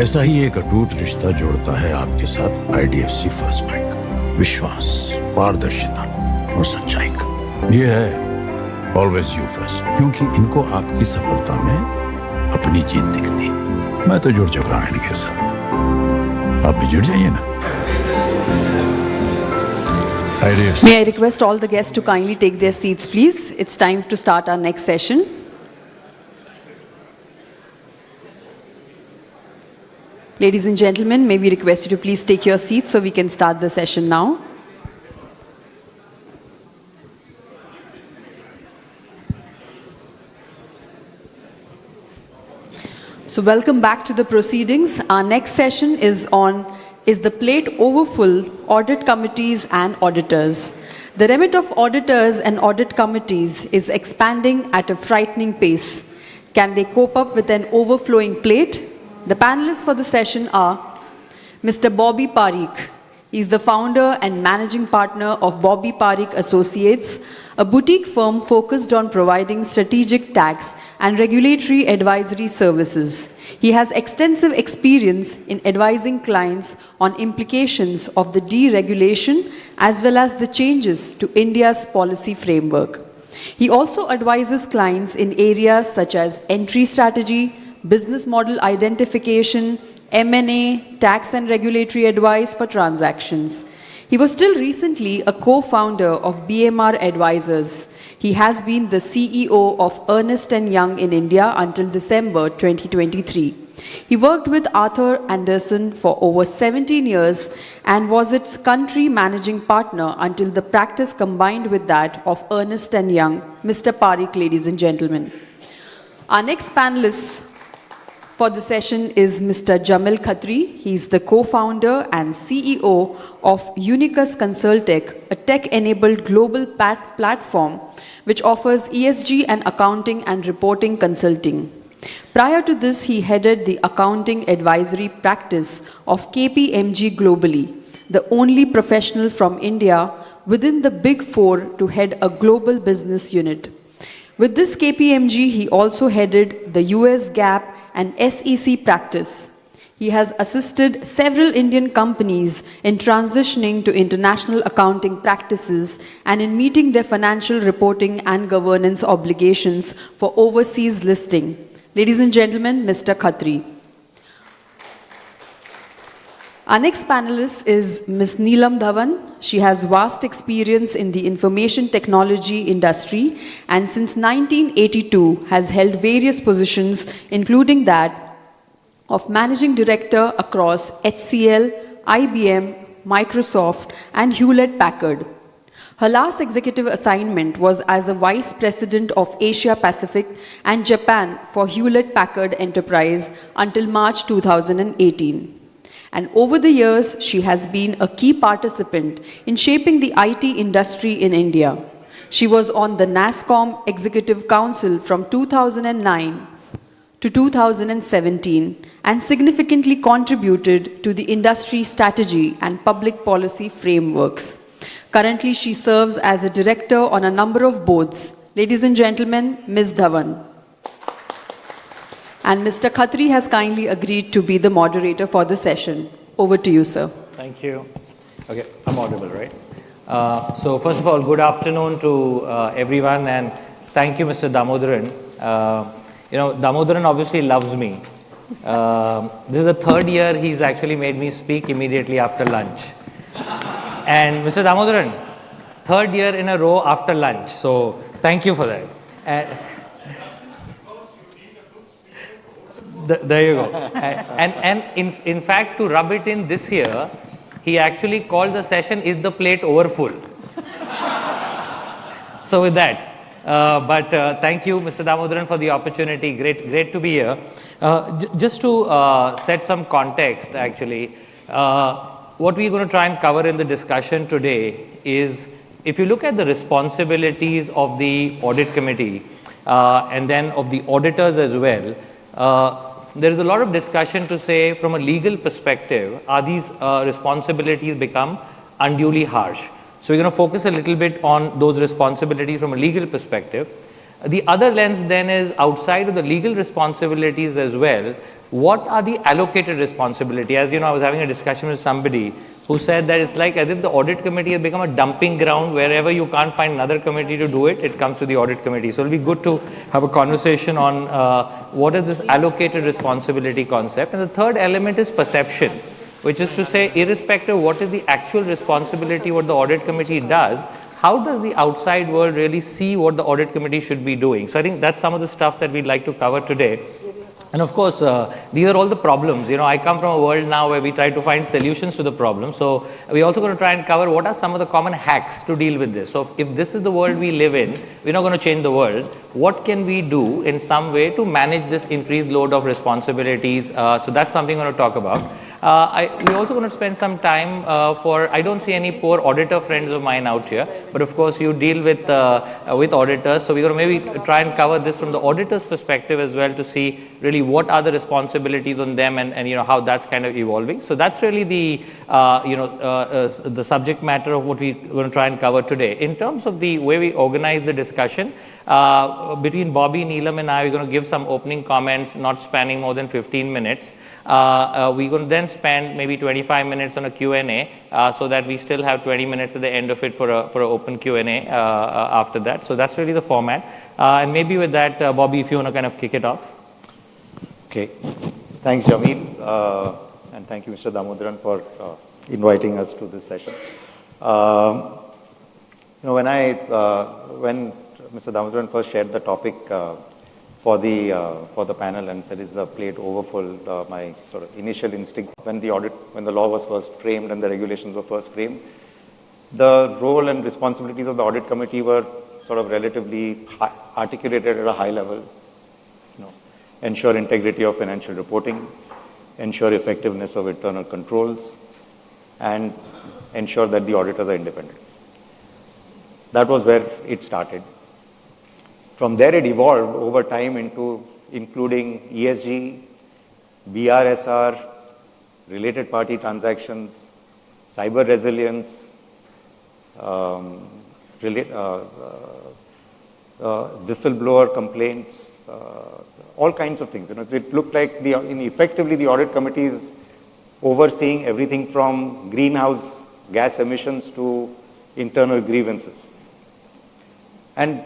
ऐसा ही एक अटूट रिश्ता जोड़ता है आपके साथ IDFC फर्स्ट बैंक। विश्वास, पारदर्शिता और सच्चाई का। ये है ऑलवेज यू फर्स्ट, क्योंकि इनको आपकी सफलता में अपनी जीत दिखती। मैं तो जुड़ चुका हूं इनके साथ, आप भी जुड़ जाइए ना। May I request all the guests to kindly take their seats, please? It's time to start our next session. Ladies and gentlemen, may we request you to please take your seats so we can start the session now. So welcome back to the proceedings. Our next session is the plate overfull audit committees and auditors. The remit of auditors and audit committees is expanding at a frightening pace. Can they cope up with an overflowing plate? The panelists for the session are Mr. Bobby Parikh. He is the founder and managing partner of Bobby Parikh Associates, a boutique firm focused on providing strategic tax and regulatory advisory services. He has extensive experience in advising clients on implications of the deregulation as well as the changes to India's policy framework. He also advises clients in areas such as entry strategy, business model identification, M&A, tax and regulatory advice for transactions. He was till recently a co-founder of BMR Advisors. He has been the CEO of Ernst & Young in India until December 2023. He worked with Arthur Andersen for over 17 years and was its country managing partner until the practice combined with that of Ernst & Young. Mr. Parikh, ladies and gentlemen. Our next panelist for the session is Mr. Jamil Khatri. He is the co-founder and CEO of Unicus Consultech, a tech-enabled global platform which offers ESG and accounting and reporting consulting. Prior to this, he headed the accounting advisory practice of KPMG globally, the only professional from India within the Big Four to head a global business unit. With this KPMG, he also headed the US GAAP and SEC practice. He has assisted several Indian companies in transitioning to international accounting practices and in meeting their financial reporting and governance obligations for overseas listing. Ladies and gentlemen, Mr. Khatri. Our next panelist is Ms. Neelam Dhawan. She has vast experience in the information technology industry and since 1982 has held various positions, including that of Managing Director across HCL, IBM, Microsoft, and Hewlett-Packard. Her last executive assignment was as a Vice President of Asia Pacific and Japan for Hewlett-Packard Enterprise until March 2018. And over the years, she has been a key participant in shaping the IT industry in India. She was on the NASSCOM Executive Council from 2009 to 2017 and significantly contributed to the industry strategy and public policy frameworks. Currently, she serves as a director on a number of boards. Ladies and gentlemen, Ms. Dhawan. And Mr. Khatri has kindly agreed to be the moderator for the session. Over to you, sir. Thank you. Okay, I'm audible, right? So first of all, good afternoon to everyone, and thank you, Mr. Damodaran. Damodaran obviously loves me. This is the third year he's actually made me speak immediately after lunch. And Mr. Damodaran, third year in a row after lunch. So thank you for that. There you go. And in fact, to rub it in this year, he actually called the session, "Is the plate overfull?" So with that, thank you, Mr. Damodaran, for the opportunity. Great to be here. Just to set some context, actually, what we're going to try and cover in the discussion today is, if you look at the responsibilities of the audit committee and then of the auditors as well, there is a lot of discussion to say from a legal perspective, are these responsibilities become unduly harsh? So we're going to focus a little bit on those responsibilities from a legal perspective. The other lens then is outside of the legal responsibilities as well. What are the allocated responsibility? As you know, I was having a discussion with somebody who said that it's like as if the audit committee has become a dumping ground. Wherever you can't find another committee to do it, it comes to the audit committee. So it'll be good to have a conversation on what is this allocated responsibility concept. And the third element is perception, which is to say, irrespective of what is the actual responsibility, what the audit committee does, how does the outside world really see what the audit committee should be doing? So I think that's some of the stuff that we'd like to cover today. And of course, these are all the problems. I come from a world now where we try to find solutions to the problem. So we're also going to try and cover what are some of the common hacks to deal with this. So if this is the world we live in, we're not going to change the world. What can we do in some way to manage this increased load of responsibilities? So that's something we're going to talk about. We're also going to spend some time I don't see any poor auditor friends of mine out here, but of course you deal with auditors. So we're going to maybe try and cover this from the auditor's perspective as well to see really what are the responsibilities on them and how that's kind of evolving. So that's really the subject matter of what we're going to try and cover today. In terms of the way we organize the discussion, between Bobby, Neelam and I, we're going to give some opening comments, not spanning more than 15 minutes. We're going to then spend maybe 25 minutes on a Q&A so that we still have 20 minutes at the end of it for an open Q&A after that. So that's really the format. And maybe with that, Bobby, if you want to kind of kick it off. Okay. Thanks, Jamil. And thank you, Mr. Damodaran, for inviting us to this session. When Mr. Damodaran first shared the topic for the panel and said it's a plate overfull, my sort of initial instinct when the law was first framed and the regulations were first framed, the role and responsibilities of the audit committee were sort of relatively articulated at a high level. Ensure integrity of financial reporting, ensure effectiveness of internal controls, and ensure that the auditors are independent. That was where it started. From there, it evolved over time into including ESG, BRSR, related party transactions, cyber resilience, whistleblower complaints, all kinds of things. It looked like effectively the audit committee is overseeing everything from greenhouse gas emissions to internal grievances. And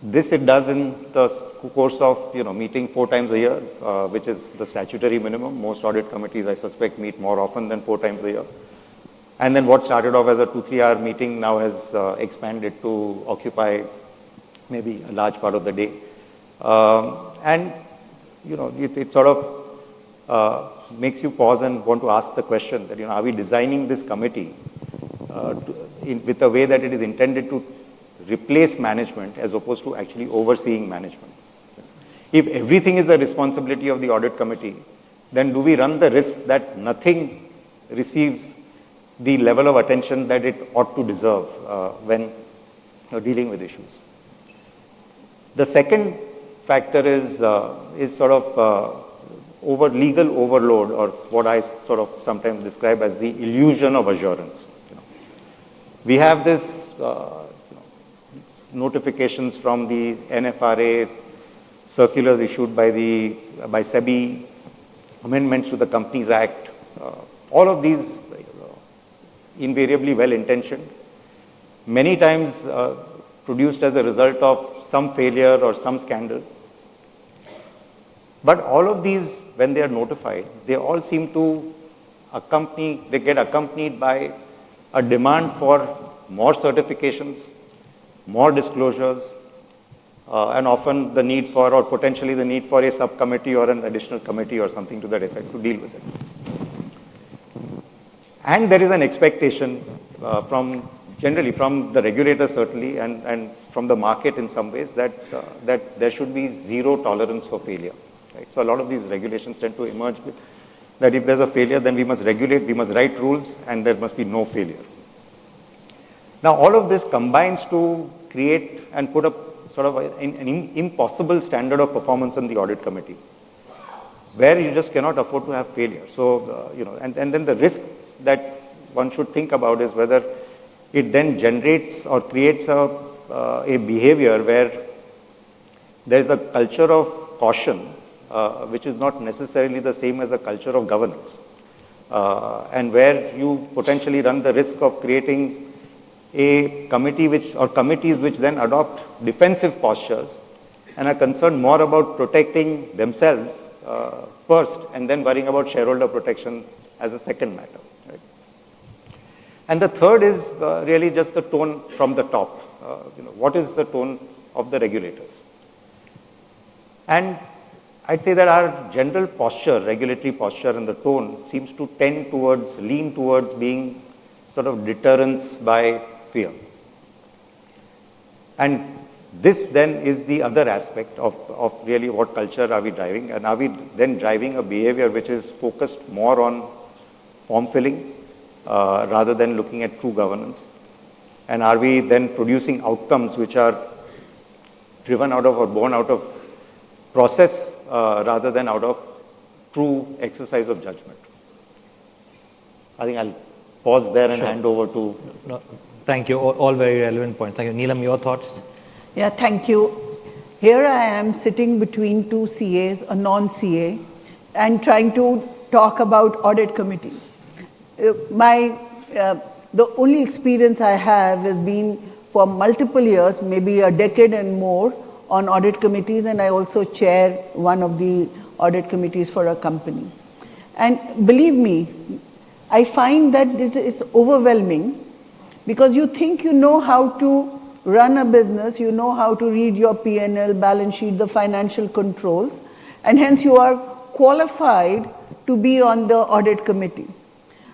this it does in the course of meeting 4 times a year, which is the statutory minimum. Most audit committees, I suspect, meet more often than 4 times a year. And then what started off as a 2-3 hour meeting now has expanded to occupy maybe a large part of the day. It sort of makes you pause and want to ask the question that, are we designing this committee with a way that it is intended to replace management as opposed to actually overseeing management? If everything is the responsibility of the audit committee, then do we run the risk that nothing receives the level of attention that it ought to deserve when dealing with issues? The second factor is sort of legal overload, or what I sort of sometimes describe as the illusion of assurance. We have this notifications from the NFRA, circulars issued by SEBI, amendments to the Companies Act, all of these invariably well-intentioned, many times produced as a result of some failure or some scandal. But all of these, when they are notified, they all seem to get accompanied by a demand for more certifications, more disclosures, and often the need for, or potentially the need for, a subcommittee or an additional committee or something to that effect to deal with it. And there is an expectation generally from the regulator certainly, and from the market in some ways, that there should be zero tolerance for failure. Right? So a lot of these regulations tend to emerge with that if there's a failure, then we must regulate, we must write rules, and there must be no failure. Now, all of this combines to create and put up sort of an impossible standard of performance in the audit committee, where you just cannot afford to have failure. So, and then the risk that one should think about is whether it then generates or creates a behavior where there is a culture of caution, which is not necessarily the same as a culture of governance, and where you potentially run the risk of creating a committee committees which then adopt defensive postures and are concerned more about protecting themselves first and then worrying about shareholder protection as a second matter. Right? And the third is really just the tone from the top. What is the tone of the regulators? And I'd say that our general posture, regulatory posture, and the tone seems to lean towards being sort of deterrence by fear. And this then is the other aspect of really what culture are we driving, and are we then driving a behavior which is focused more on form filling rather than looking at true governance? And are we then producing outcomes which are driven out of or born out of process rather than out of true exercise of judgment? I think I'll pause there and hand over to... No, thank you. All very relevant points. Thank you. Neelam, your thoughts? Yeah, thank you. Here I am sitting between two CAs, a non-CA, and trying to talk about audit committees. The only experience I have has been for multiple years, maybe a decade and more, on audit committees, and I also chair one of the audit committees for a company. And believe me, I find that it's overwhelming because you think you know how to run a business, you know how to read your P&L, balance sheet, the financial controls, and hence you are qualified to be on the audit committee.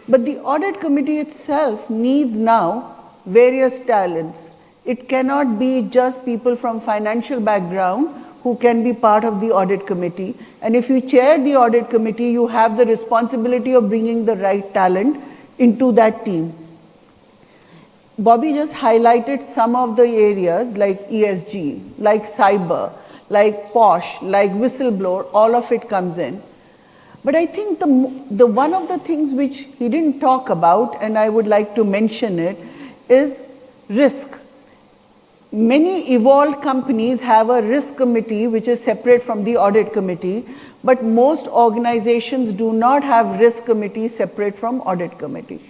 But the audit committee itself needs now various talents. It cannot be just people from financial background who can be part of the audit committee. And if you chair the audit committee, you have the responsibility of bringing the right talent into that team. Bobby just highlighted some of the areas like ESG, like cyber, like POSH, like whistleblower, all of it comes in. But I think the one of the things which he didn't talk about, and I would like to mention it, is risk. Many evolved companies have a risk committee which is separate from the audit committee, but most organizations do not have risk committee separate from audit committee.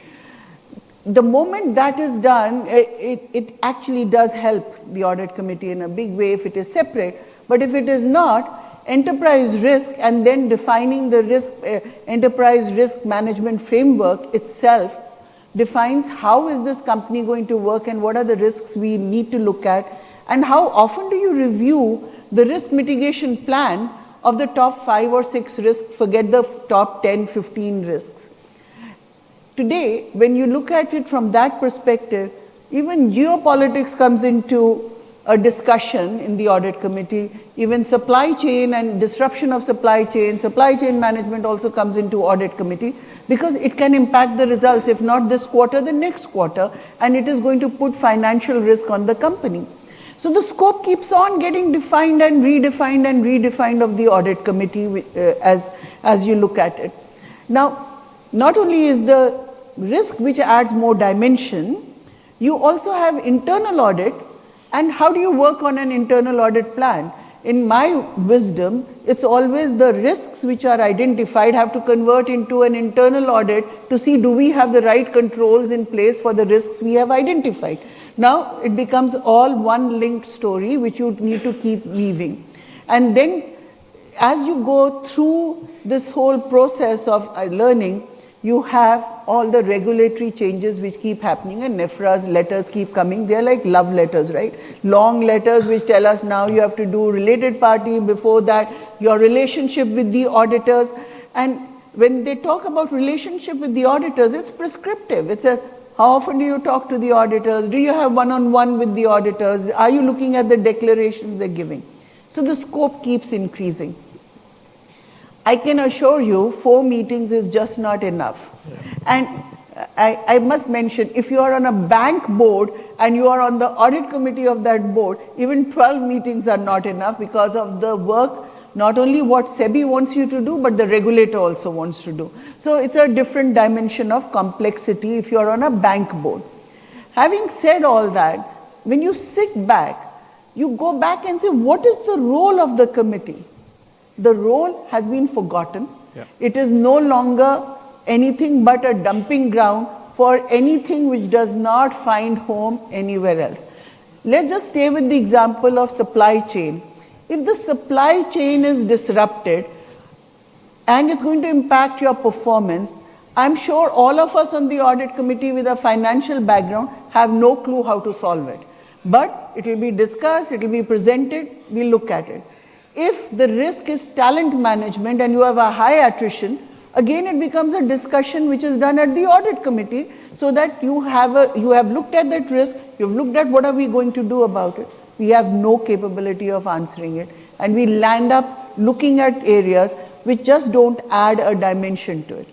The moment that is done, it actually does help the audit committee in a big way if it is separate, but if it is not, enterprise risk and then defining the risk, enterprise risk management framework itself defines how is this company going to work and what are the risks we need to look at, and how often do you review the risk mitigation plan of the top 5 or 6 risks, forget the top 10, 15 risks. Today, when you look at it from that perspective, even geopolitics comes into a discussion in the audit committee, even supply chain and disruption of supply chain management also comes into audit committee, because it can impact the results, if not this quarter, the next quarter, and it is going to put financial risk on the company. So the scope keeps on getting defined and redefined of the audit committee as you look at it. Now, not only is the risk which adds more dimension, you also have internal audit. And how do you work on an internal audit plan? In my wisdom, it's always the risks which are identified have to convert into an internal audit to see do we have the right controls in place for the risks we have identified. Now it becomes all one linked story which you need to keep weaving. And then as you go through this whole process of learning, you have all the regulatory changes which keep happening, and NEFRA's letters keep coming. They're like love letters, right? Long letters which tell us now you have to do related party, before that your relationship with the auditors. And when they talk about relationship with the auditors, it's prescriptive. It says, how often do you talk to the auditors? Do you have one-on-one with the auditors? Are you looking at the declarations they're giving? So the scope keeps increasing. I can assure you 4 meetings is just not enough. And I must mention, if you are on a bank board and you are on the audit committee of that board, even 12 meetings are not enough because of the work, not only what SEBI wants you to do, but the regulator also wants to do. So it's a different dimension of complexity if you are on a bank board. Having said all that, when you sit back, you go back and say, what is the role of the committee? The role has been forgotten. Yeah. It is no longer anything but a dumping ground for anything which does not find home anywhere else. Let's just stay with the example of supply chain. If the supply chain is disrupted and it's going to impact your performance, I'm sure all of us on the audit committee with a financial background have no clue how to solve it. But it will be discussed, it will be presented, we'll look at it. If the risk is talent management and you have a high attrition, again it becomes a discussion which is done at the audit committee, so that you have looked at that risk, you've looked at what are we going to do about it. We have no capability of answering it, and we land up looking at areas which just don't add a dimension to it.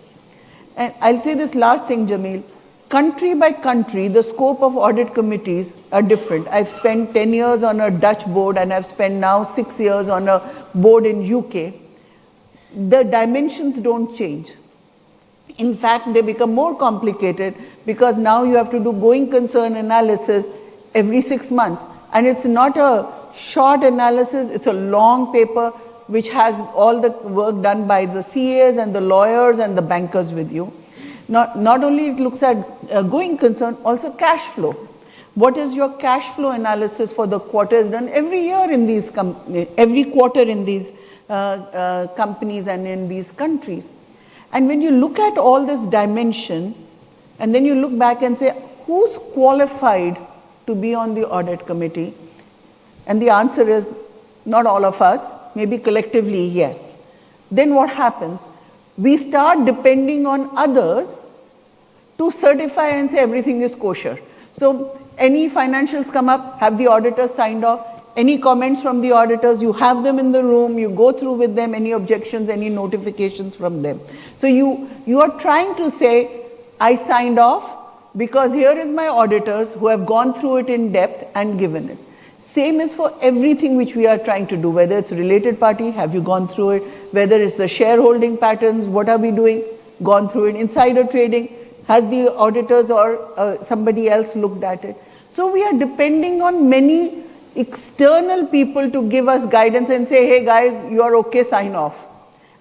And I'll say this last thing, Jameel. Country by country, the scope of audit committees are different. I've spent 10 years on a Dutch board and I've spent now 6 years on a board in UK. The dimensions don't change. In fact, they become more complicated because now you have to do going concern analysis every 6 months. And it's not a short analysis, it's a long paper which has all the work done by the CAs and the lawyers and the bankers with you. Not only it looks at going concern, also cash flow. What is your cash flow analysis for the quarter is done every year in these every quarter in these companies and in these countries. And when you look at all this dimension, and then you look back and say, who's qualified to be on the audit committee? And the answer is not all of us, maybe collectively, yes. Then what happens? We start depending on others to certify and say everything is kosher. So any financials come up, have the auditors signed off. Any comments from the auditors, you have them in the room, you go through with them, any objections, any notifications from them. So you are trying to say, I signed off because here is my auditors who have gone through it in depth and given it. Same is for everything which we are trying to do, whether it's related party, have you gone through it, whether it's the shareholding patterns, what are we doing, gone through it, insider trading, has the auditors or somebody else looked at it. So we are depending on many external people to give us guidance and say, hey guys, you are okay, sign off.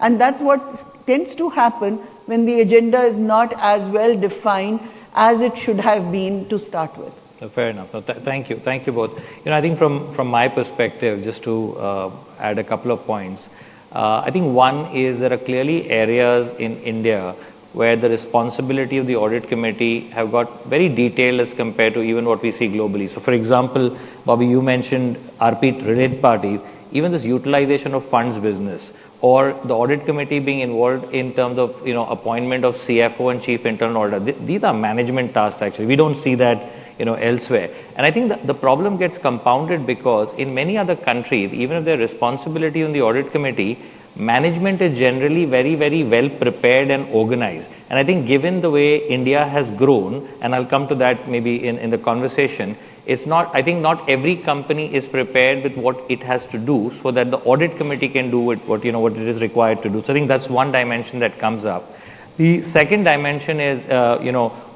And that's what tends to happen when the agenda is not as well defined as it should have been to start with. Fair enough. No, thank you both. I think from my perspective, just to add a couple of points, I think one is there are clearly areas in India where the responsibility of the audit committee have got very detailed as compared to even what we see globally. So for example, Bobby, you mentioned RP related parties, even this utilization of funds business, or the audit committee being involved in terms of appointment of CFO and chief internal auditor. These are management tasks actually. We don't see that elsewhere. And I think the problem gets compounded because in many other countries, even if there's responsibility on the audit committee, management is generally very, very well prepared and organized. And I think given the way India has grown, and I'll come to that maybe in the conversation, I think not every company is prepared with what it has to do so that the audit committee can do what it is required to do. So I think that's one dimension that comes up. The second dimension is,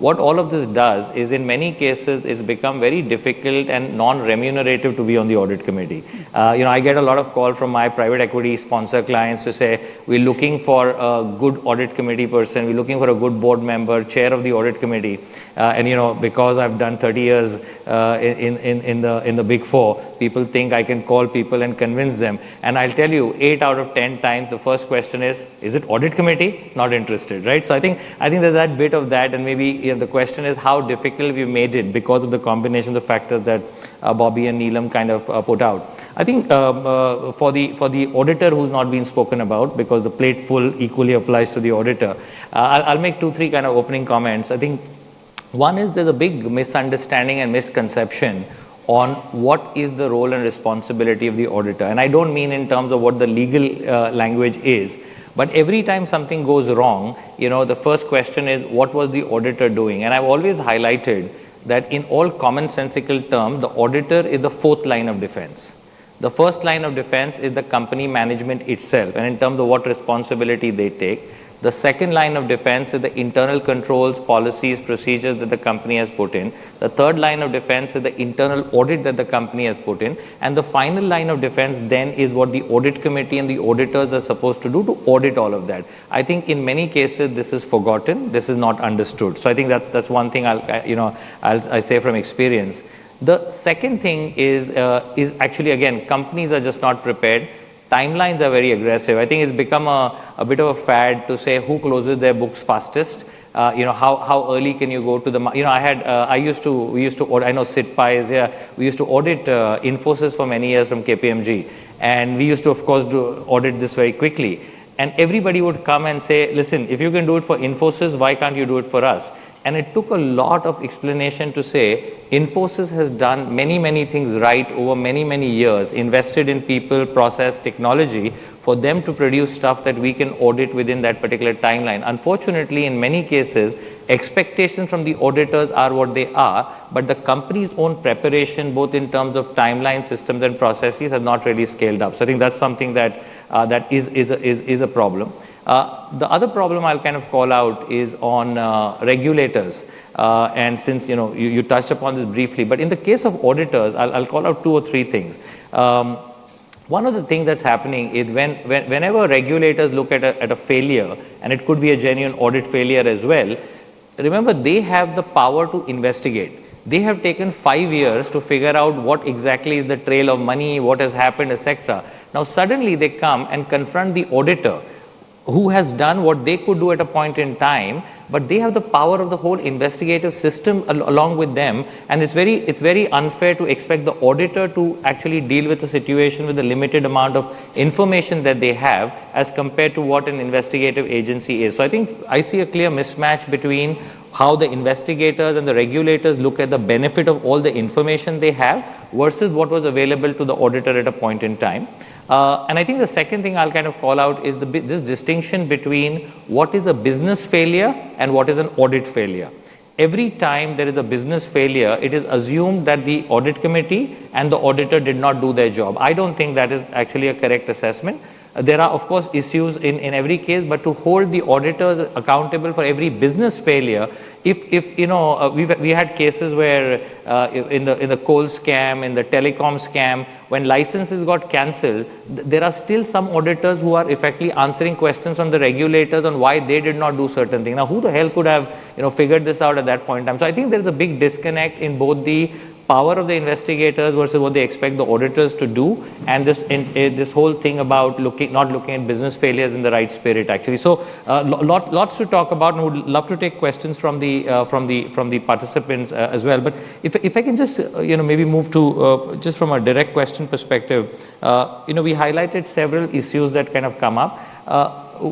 what all of this does is in many cases it's become very difficult and non-remunerative to be on the audit committee. I get a lot of call from my private equity sponsor clients to say, we're looking for a good audit committee person, we're looking for a good board member, chair of the audit committee. And because I've done 30 years in the big four, people think I can call people and convince them. And I'll tell you, 8 out of 10 times, the first question is it audit committee? Not interested, right? So I think there's that bit of that, and maybe the question is how difficult we made it because of the combination of the factors that Bobby and Neelam kind of put out. I think for the auditor who's not been spoken about, because the plate full equally applies to the auditor, I'll make 2-3 kind of opening comments. I think one is there's a big misunderstanding and misconception on what is the role and responsibility of the auditor. And I don't mean in terms of what the legal language is, but every time something goes wrong, the first question is, what was the auditor doing? And I've always highlighted that in all commonsensical terms, the auditor is the fourth line of defense. The first line of defense is the company management itself, and in terms of what responsibility they take. The second line of defense is the internal controls, policies, procedures that the company has put in. The third line of defense is the internal audit that the company has put in. And the final line of defense then is what the audit committee and the auditors are supposed to do to audit all of that. I think in many cases this is forgotten, this is not understood. So I think that's one thing I say from experience. The second thing is actually, again, companies are just not prepared. Timelines are very aggressive. I think it's become a bit of a fad to say who closes their books fastest. How early can you go to the, we used to audit, I know SitPi is here, we used to audit Infosys for many years from KPMG. And we used to, of course, audit this very quickly. And everybody would come and say, listen, if you can do it for Infosys, why can't you do it for us? And it took a lot of explanation to say, Infosys has done many, many things right over many, many years, invested in people, process, technology, for them to produce stuff that we can audit within that particular timeline. Unfortunately, in many cases, expectations from the auditors are what they are, but the company's own preparation, both in terms of timeline, systems, and processes, have not really scaled up. So I think that's something that is a problem. The other problem I'll kind of call out is on regulators. And since you touched upon this briefly, but in the case of auditors, I'll call out 2 or 3 things. One of the things that's happening is whenever regulators look at a failure, and it could be a genuine audit failure as well, remember they have the power to investigate. They have taken 5 years to figure out what exactly is the trail of money, what has happened, etc. Now suddenly they come and confront the auditor, who has done what they could do at a point in time, but they have the power of the whole investigative system along with them, and it's very unfair to expect the auditor to actually deal with the situation with the limited amount of information that they have as compared to what an investigative agency is. So I think I see a clear mismatch between how the investigators and the regulators look at the benefit of all the information they have versus what was available to the auditor at a point in time. And I think the second thing I'll kind of call out is this distinction between what is a business failure and what is an audit failure. Every time there is a business failure, it is assumed that the audit committee and the auditor did not do their job. I don't think that is actually a correct assessment. There are, of course, issues in every case, but to hold the auditors accountable for every business failure, if you know, we had cases where in the coal scam, in the telecom scam, when licenses got cancelled, there are still some auditors who are effectively answering questions from the regulators on why they did not do certain things. Now, who the hell could have figured this out at that point in time? So I think there is a big disconnect in both the power of the investigators versus what they expect the auditors to do, and this whole thing about not looking at business failures in the right spirit actually. So lots to talk about, and would love to take questions from the participants as well. But if I can just maybe move to just from a direct question perspective, we highlighted several issues that kind of come up.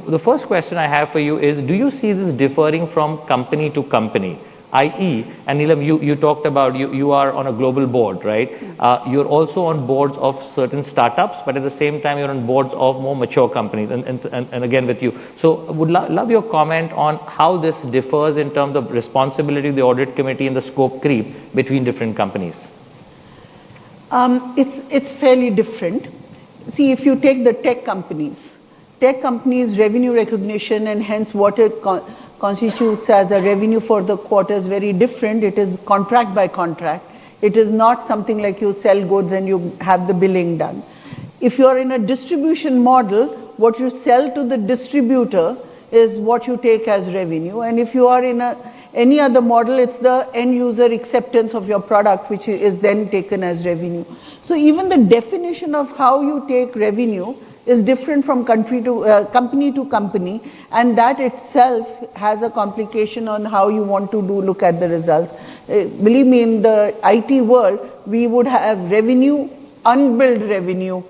The first question I have for you is, do you see this differing from company to company? I.e., and Neelam, you talked about you are on a global board, right? You're also on boards of certain startups, but at the same time, you're on boards of more mature companies, and again with you. So would love your comment on how this differs in terms of responsibility of the audit committee and the scope creep between different companies. It's fairly different. See, if you take the tech companies, revenue recognition and hence what it constitutes as a revenue for the quarter is very different. It is contract by contract. It is not something like you sell goods and you have the billing done. If you are in a distribution model, what you sell to the distributor is what you take as revenue. And if you are in any other model, it's the end user acceptance of your product which is then taken as revenue. So even the definition of how you take revenue is different from company to company, and that itself has a complication on how you want to look at the results. Believe me, in the IT world, we would have revenue, unbilled revenue,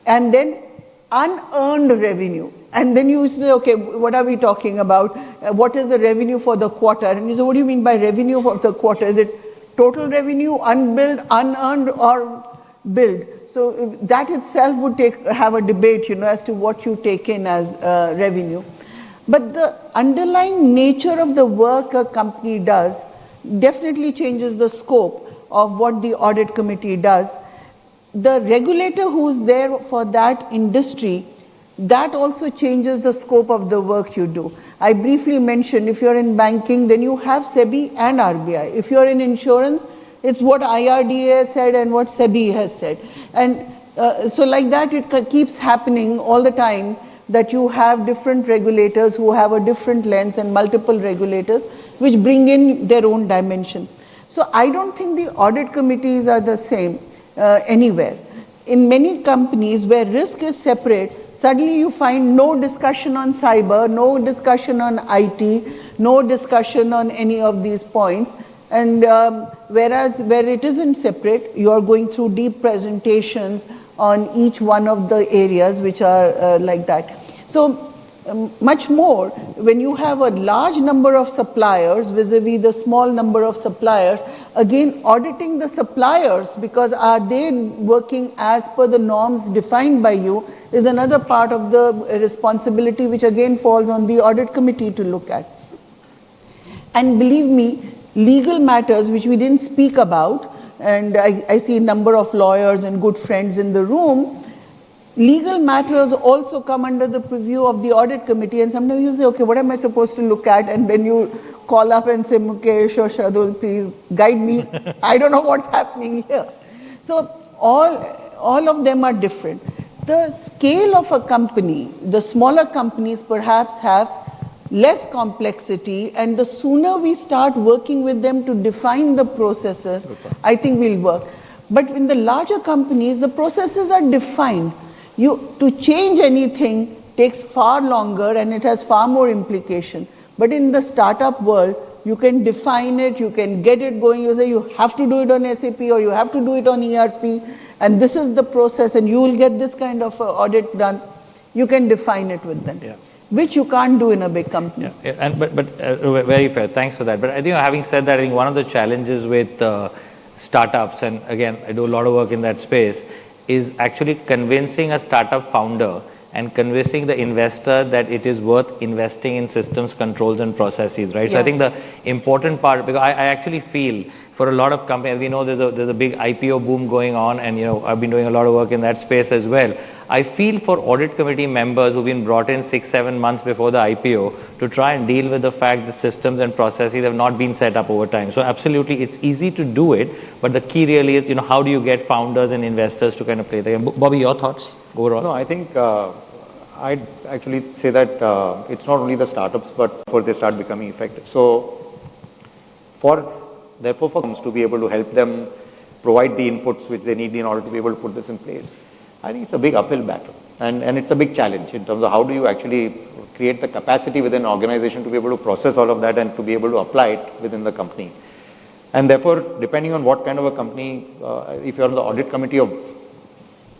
and then unearned revenue. And then you say, okay, what are we talking about? What is the revenue for the quarter? And you say, what do you mean by revenue for the quarter? Is it total revenue, unbilled, unearned, or billed? So that itself would have a debate, as to what you take in as revenue. But the underlying nature of the work a company does definitely changes the scope of what the audit committee does. The regulator who's there for that industry, that also changes the scope of the work you do. I briefly mentioned, if you're in banking, then you have SEBI and RBI. If you're in insurance, it's what IRDA has said and what SEBI has said. And so like that, it keeps happening all the time, that you have different regulators who have a different lens and multiple regulators which bring in their own dimension. So I don't think the audit committees are the same anywhere. In many companies where risk is separate, suddenly you find no discussion on cyber, no discussion on IT, no discussion on any of these points. And whereas where it isn't separate, you are going through deep presentations on each one of the areas which are like that. So much more, when you have a large number of suppliers vis-a-vis the small number of suppliers, again auditing the suppliers, because are they working as per the norms defined by you, is another part of the responsibility which again falls on the audit committee to look at. And believe me, legal matters which we didn't speak about, and I see a number of lawyers and good friends in the room, legal matters also come under the purview of the audit committee, and sometimes you say, okay, what am I supposed to look at? And then you call up and say, Mukesh or Shardul, please guide me. I don't know what's happening here. So all of them are different. The scale of a company, the smaller companies perhaps have less complexity, and the sooner we start working with them to define the processes, I think we'll work. But in the larger companies, the processes are defined. To change anything takes far longer and it has far more implication. But in the startup world, you can define it, you can get it going, you say you have to do it on SAP or you have to do it on ERP, and this is the process, and you will get this kind of audit done. You can define it with them, which you can't do in a big company. But very fair. Thanks for that. But I think having said that, I think one of the challenges with startups, and again, I do a lot of work in that space, is actually convincing a startup founder and convincing the investor that it is worth investing in systems, controls, and processes, right? So I think the important part, because I actually feel for a lot of companies, we know there's a big IPO boom going on, and I've been doing a lot of work in that space as well. I feel for audit committee members who've been brought in 6-7 months before the IPO to try and deal with the fact that systems and processes have not been set up over time. So absolutely, it's easy to do it, but the key really is, how do you get founders and investors to kind of play the game? Bobby, your thoughts overall? No, I think I'd actually say that it's not only the startups, but before they start becoming effective. So therefore for firms to be able to help them provide the inputs which they need in order to be able to put this in place, I think it's a big uphill battle, and it's a big challenge in terms of how do you actually create the capacity within an organization to be able to process all of that and to be able to apply it within the company. And therefore, depending on what kind of a company, if you're on the audit committee of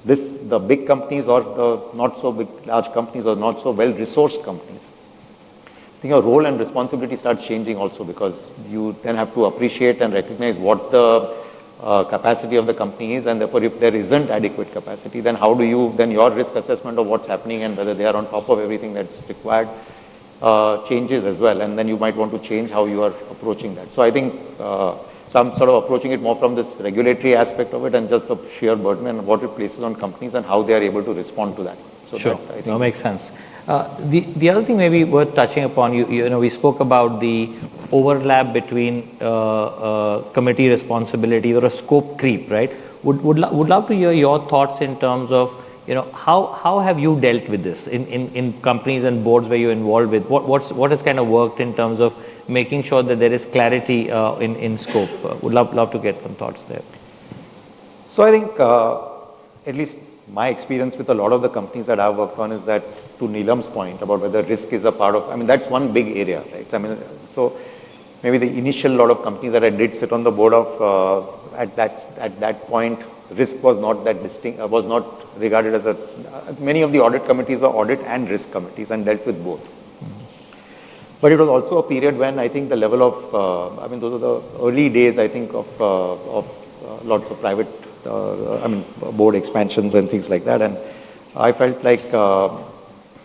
the big companies or the not so big, large companies or not so well-resourced companies, I think your role and responsibility starts changing also, because you then have to appreciate and recognize what the capacity of the company is, and therefore if there isn't adequate capacity, then how do you, then your risk assessment of what's happening and whether they are on top of everything that's required changes as well, and then you might want to change how you are approaching that. So I think so I'm sort of approaching it more from this regulatory aspect of it and just the sheer burden and what it places on companies and how they are able to respond to that. So sure, that, I think that makes sense. The other thing maybe worth touching upon, we spoke about the overlap between committee responsibilities or a scope creep, right? Would love to hear your thoughts in terms of, how have you dealt with this in companies and boards where you're involved with? What has kind of worked in terms of making sure that there is clarity in scope? Would love to get some thoughts there. So I think at least my experience with a lot of the companies that I've worked on is that, to Neelam's point about whether risk is a part of, that's one big area, right? So maybe the initial lot of companies that I did sit on the board of, at that point, risk was not that distinct, was not regarded as many of the audit committees were audit and risk committees and dealt with both. But it was also a period when I think the level of, those are the early days, I think, of lots of private, board expansions and things like that. And I felt like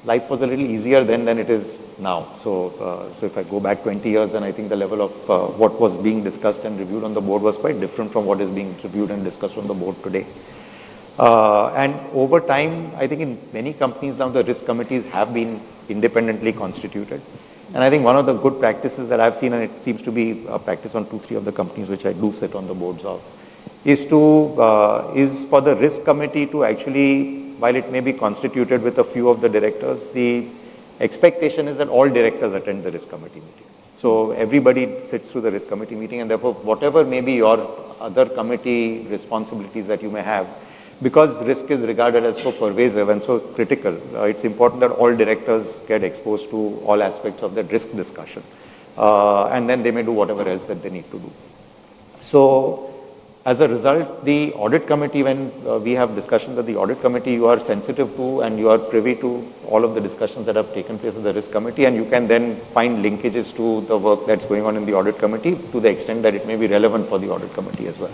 life was a little easier then than it is now. So if I go back 20 years, then I think the level of what was being discussed and reviewed on the board was quite different from what is being reviewed and discussed on the board today. And over time, I think in many companies now, the risk committees have been independently constituted. And I think one of the good practices that I've seen, and it seems to be a practice on 2-3 of the companies which I do sit on the boards of, is for the risk committee to actually, while it may be constituted with a few of the directors, the expectation is that all directors attend the risk committee meeting. So everybody sits through the risk committee meeting, and therefore whatever may be your other committee responsibilities that you may have, because risk is regarded as so pervasive and so critical, it's important that all directors get exposed to all aspects of that risk discussion. And then they may do whatever else that they need to do. So as a result, the audit committee, when we have discussions at the audit committee, you are sensitive to and you are privy to all of the discussions that have taken place at the risk committee, and you can then find linkages to the work that's going on in the audit committee to the extent that it may be relevant for the audit committee as well.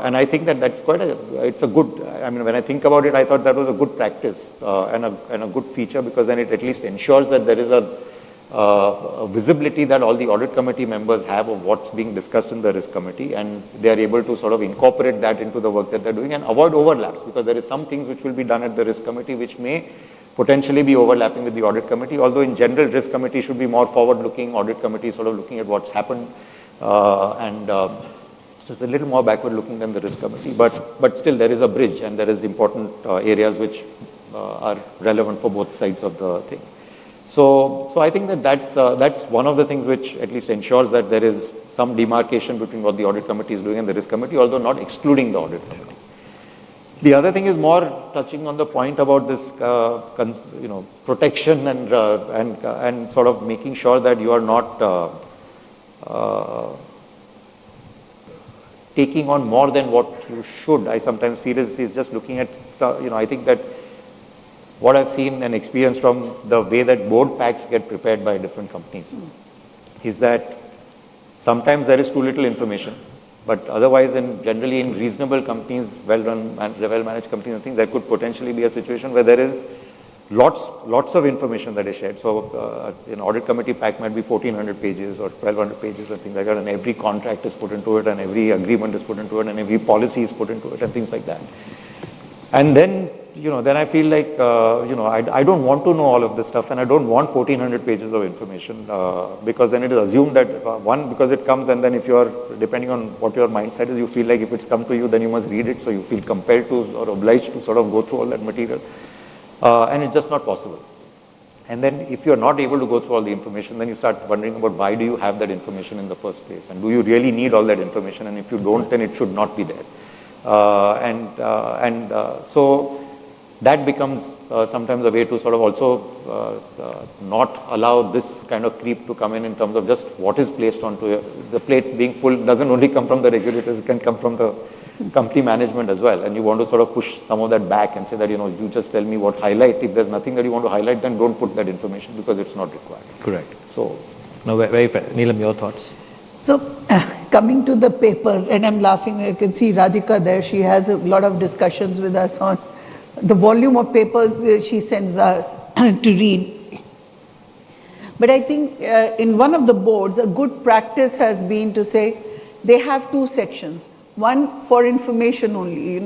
And I think that that's it's a good, when I think about it, I thought that was a good practice and a good feature, because then it at least ensures that there is a visibility that all the audit committee members have of what's being discussed in the risk committee, and they are able to sort of incorporate that into the work that they're doing and avoid overlaps, because there is some things which will be done at the risk committee which may potentially be overlapping with the audit committee, although in general risk committee should be more forward-looking, audit committee sort of looking at what's happened, so it's a little more backward-looking than the risk committee, but still there is a bridge and there is important areas which are relevant for both sides of the thing. So I think that's one of the things which at least ensures that there is some demarcation between what the audit committee is doing and the risk committee, although not excluding the audit committee. The other thing is more touching on the point about this, protection and sort of making sure that you are not taking on more than what you should. I sometimes feel is just looking at, I think that what I've seen and experienced from the way that board packs get prepared by different companies is that sometimes there is too little information. But otherwise, generally in reasonable companies, well-run and well-managed companies, I think there could potentially be a situation where there is lots of information that is shared. So an audit committee pack might be 1,400 pages or 1,200 pages and things like that, and every contract is put into it, and every agreement is put into it, and every policy is put into it, and things like that. And then, then I feel like, I don't want to know all of this stuff, and I don't want 1,400 pages of information, because then it is assumed that, one, because it comes, and then if you are, depending on what your mindset is, you feel like if it's come to you, then you must read it, so you feel compelled to or obliged to sort of go through all that material, and it's just not possible. And then if you're not able to go through all the information, then you start wondering about why do you have that information in the first place, and do you really need all that information, and if you don't, then it should not be there. So that becomes sometimes a way to sort of also not allow this kind of creep to come in terms of just what is placed onto the plate being full. Doesn't only come from the regulators, it can come from the company management as well, and you want to sort of push some of that back and say that, you just tell me what highlight. If there's nothing that you want to highlight, then don't put that information because it's not required. Correct. So, no, very fair. Neelam, your thoughts? So, coming to the papers, and I'm laughing, you can see Radhika there, she has a lot of discussions with us on the volume of papers she sends us to read. But I think in one of the boards, a good practice has been to say they have two sections. One for information only,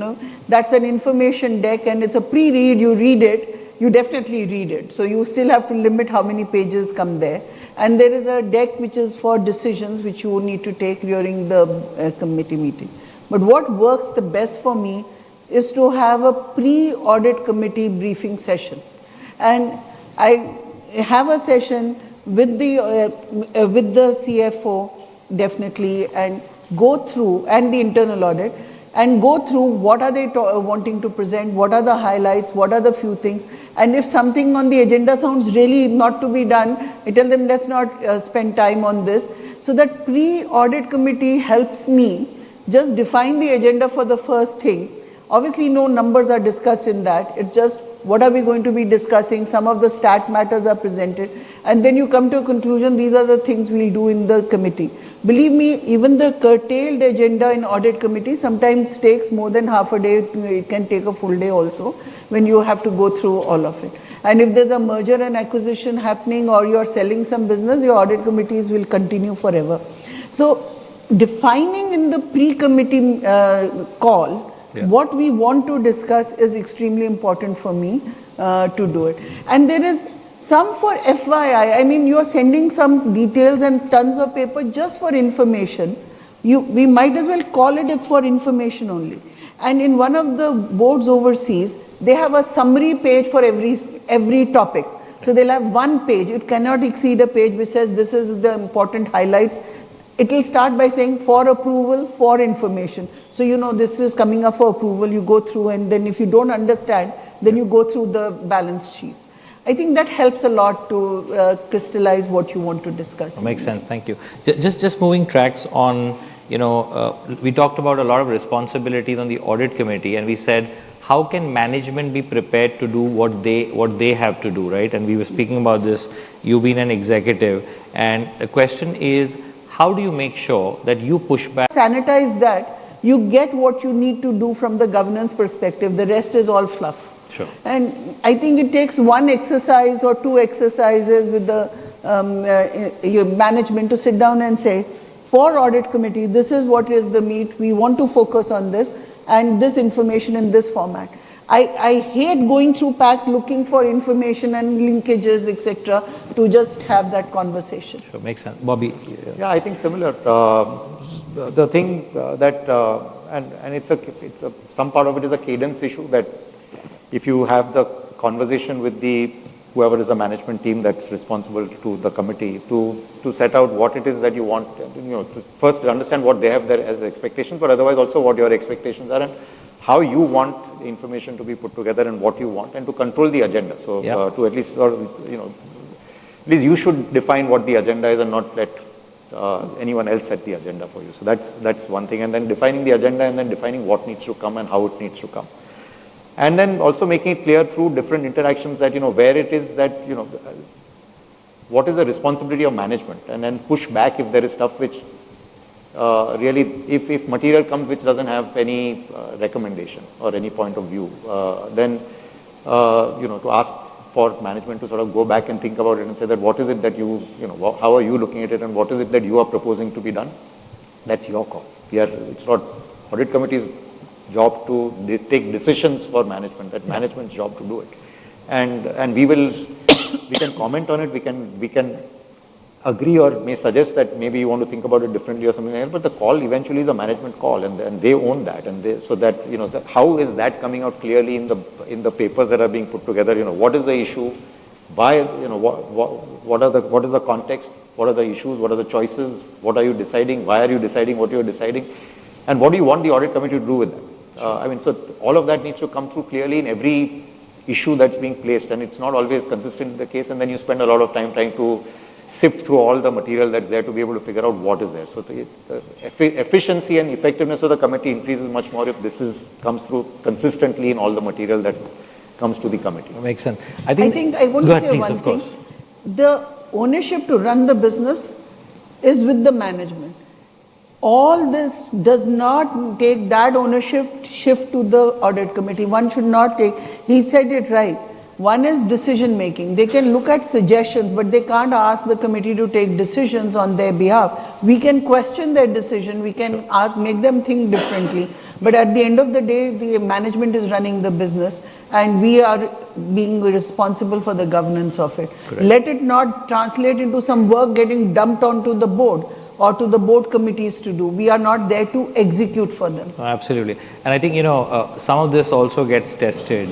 that's an information deck, and it's a pre-read, you read it, you definitely read it. So you still have to limit how many pages come there. And there is a deck which is for decisions which you need to take during the committee meeting. But what works the best for me is to have a pre-audit committee briefing session. And I have a session with the CFO, definitely, and go through, and the internal audit, and go through what are they wanting to present, what are the highlights, what are the few things. And if something on the agenda sounds really not to be done, I tell them let's not spend time on this. So that pre-audit committee helps me just define the agenda for the first thing. Obviously no numbers are discussed in that, it's just what are we going to be discussing, some of the stat matters are presented, and then you come to a conclusion, these are the things we'll do in the committee. Believe me, even the curtailed agenda in audit committee sometimes takes more than half a day, it can take a full day also, when you have to go through all of it. And if there's a merger and acquisition happening, or you're selling some business, your audit committees will continue forever. So defining in the pre-committee call, what we want to discuss is extremely important for me to do it. And there is some for FYI, I mean, you are sending some details and tons of paper just for information. We might as well call it's for information only. And in one of the boards overseas, they have a summary page for every topic. So they'll have one page, it cannot exceed a page which says this is the important highlights. It will start by saying for approval, for information. So this is coming up for approval, you go through, and then if you don't understand, then you go through the balance sheets. I think that helps a lot to crystallize what you want to discuss. Makes sense, thank you. Just moving tracks on, we talked about a lot of responsibilities on the audit committee, and we said, how can management be prepared to do what they have to do, right? And we were speaking about this, you've been an executive, and the question is, how do you make sure that you push back? Sanitize that, you get what you need to do from the governance perspective, the rest is all fluff. Sure. And I think it takes one exercise or two exercises with the your management to sit down and say, for audit committee, this is what is the meat, we want to focus on this, and this information in this format. I hate going through packs looking for information and linkages, etc., to just have that conversation. Sure, makes sense. Bobby? Yeah, I think similar. The thing that, and it's some part of it is a cadence issue, that if you have the conversation with whoever is the management team that's responsible to the committee, to set out what it is that you want, to first understand what they have there as expectations, but otherwise also what your expectations are and how you want information to be put together and what you want, and to control the agenda. So to at least, at least you should define what the agenda is and not let anyone else set the agenda for you. So that's one thing. And then defining the agenda and then defining what needs to come and how it needs to come. And then also making it clear through different interactions that, where it is that, what is the responsibility of management, and then push back if there is stuff which really, if material comes which doesn't have any recommendation or any point of view, then, to ask for management to sort of go back and think about it and say that what is it that how are you looking at it and what is it that you are proposing to be done? That's your call. It's not audit committee's job to take decisions for management, that's management's job to do it. And we can comment on it, we can agree or may suggest that maybe you want to think about it differently or something like that, but the call eventually is a management call, and they own that, and so that, how is that coming out clearly in the papers that are being put together? What is the issue? Why? What is the context? What are the issues? What are the choices? What are you deciding? Why are you deciding what you are deciding? And what do you want the audit committee to do with that? So all of that needs to come through clearly in every issue that's being placed, and it's not always consistent in the case, and then you spend a lot of time trying to sift through all the material that's there to be able to figure out what is there. So the efficiency and effectiveness of the committee increases much more if this comes through consistently in all the material that comes to the committee. That makes sense. I want to say one thing. The ownership to run the business is with the management. All this does not take that ownership shift to the audit committee. One should not take, he said it right. One is decision making. They can look at suggestions, but they can't ask the committee to take decisions on their behalf. We can question their decision, we can make them think differently. But at the end of the day, the management is running the business, and we are being responsible for the governance of it. Correct. Let it not translate into some work getting dumped onto the board or to the board committees to do. We are not there to execute for them. Absolutely. And I think, some of this also gets tested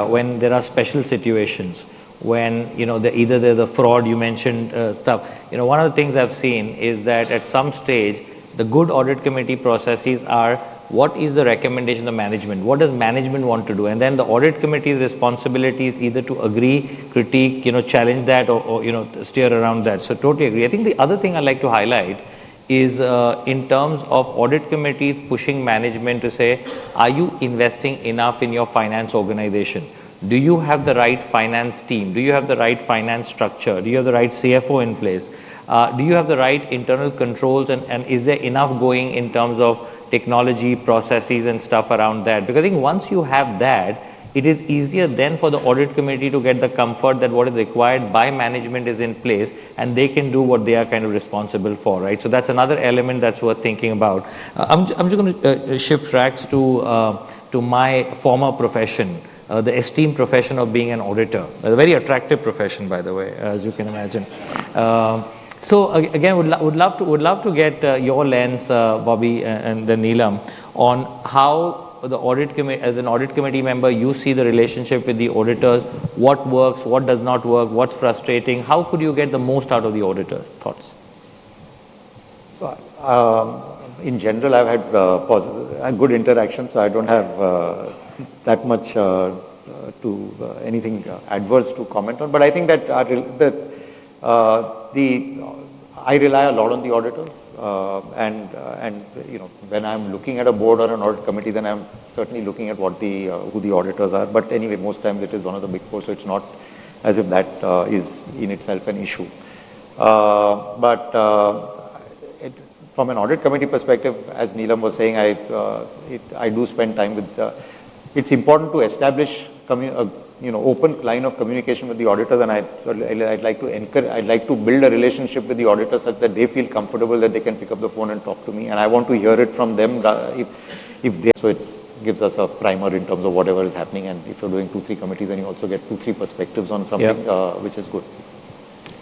when there are special situations, when, either there's a fraud, you mentioned stuff. One of the things I've seen is that at some stage, the good audit committee processes are, what is the recommendation of the management? What does management want to do? And then the audit committee's responsibility is either to agree, critique, challenge that, or steer around that. So totally agree. I think the other thing I'd like to highlight is in terms of audit committees pushing management to say, are you investing enough in your finance organization? Do you have the right finance team? Do you have the right finance structure? Do you have the right CFO in place? Do you have the right internal controls? And is there enough going in terms of technology, processes and stuff around that? Because I think once you have that, it is easier then for the audit committee to get the comfort that what is required by management is in place, and they can do what they are kind of responsible for, right? So that's another element that's worth thinking about. I'm just going to shift tracks to my former profession, the esteemed profession of being an auditor. A very attractive profession, by the way, as you can imagine. So again, would love to get your lens, Bobby and then Neelam, on how the audit committee, as an audit committee member, you see the relationship with the auditors. What works, what does not work, what's frustrating? How could you get the most out of the auditors? Thoughts? So in general, I've had good interaction, so I don't have that much anything adverse to comment on. But I think that I rely a lot on the auditors, and when I'm looking at a board or an audit committee, then I'm certainly looking at what who the auditors are. But anyway, most times it is one of the big four, so it's not as if that is in itself an issue. From an audit committee perspective, as Neelam was saying, I do spend time with. It's important to establish open line of communication with the auditors, and I'd like to encourage, I'd like to build a relationship with the auditors such that they feel comfortable that they can pick up the phone and talk to me, and I want to hear it from them so it gives us a primer in terms of whatever is happening. And if you're doing 2-3 committees, then you also get 2-3 perspectives on something, which is good.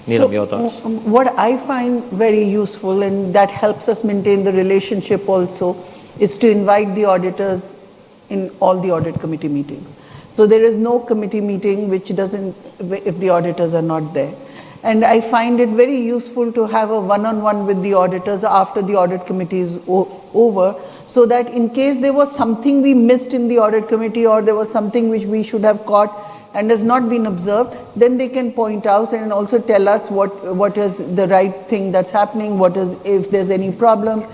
Neelam, your thoughts? What I find very useful, and that helps us maintain the relationship also, is to invite the auditors in all the audit committee meetings. So there is no committee meeting which doesn't, if the auditors are not there. And I find it very useful to have a one-on-one with the auditors after the audit committee is over, so that in case there was something we missed in the audit committee or there was something which we should have caught and has not been observed, then they can point out and also tell us what is the right thing that's happening, what is, if there's any problem,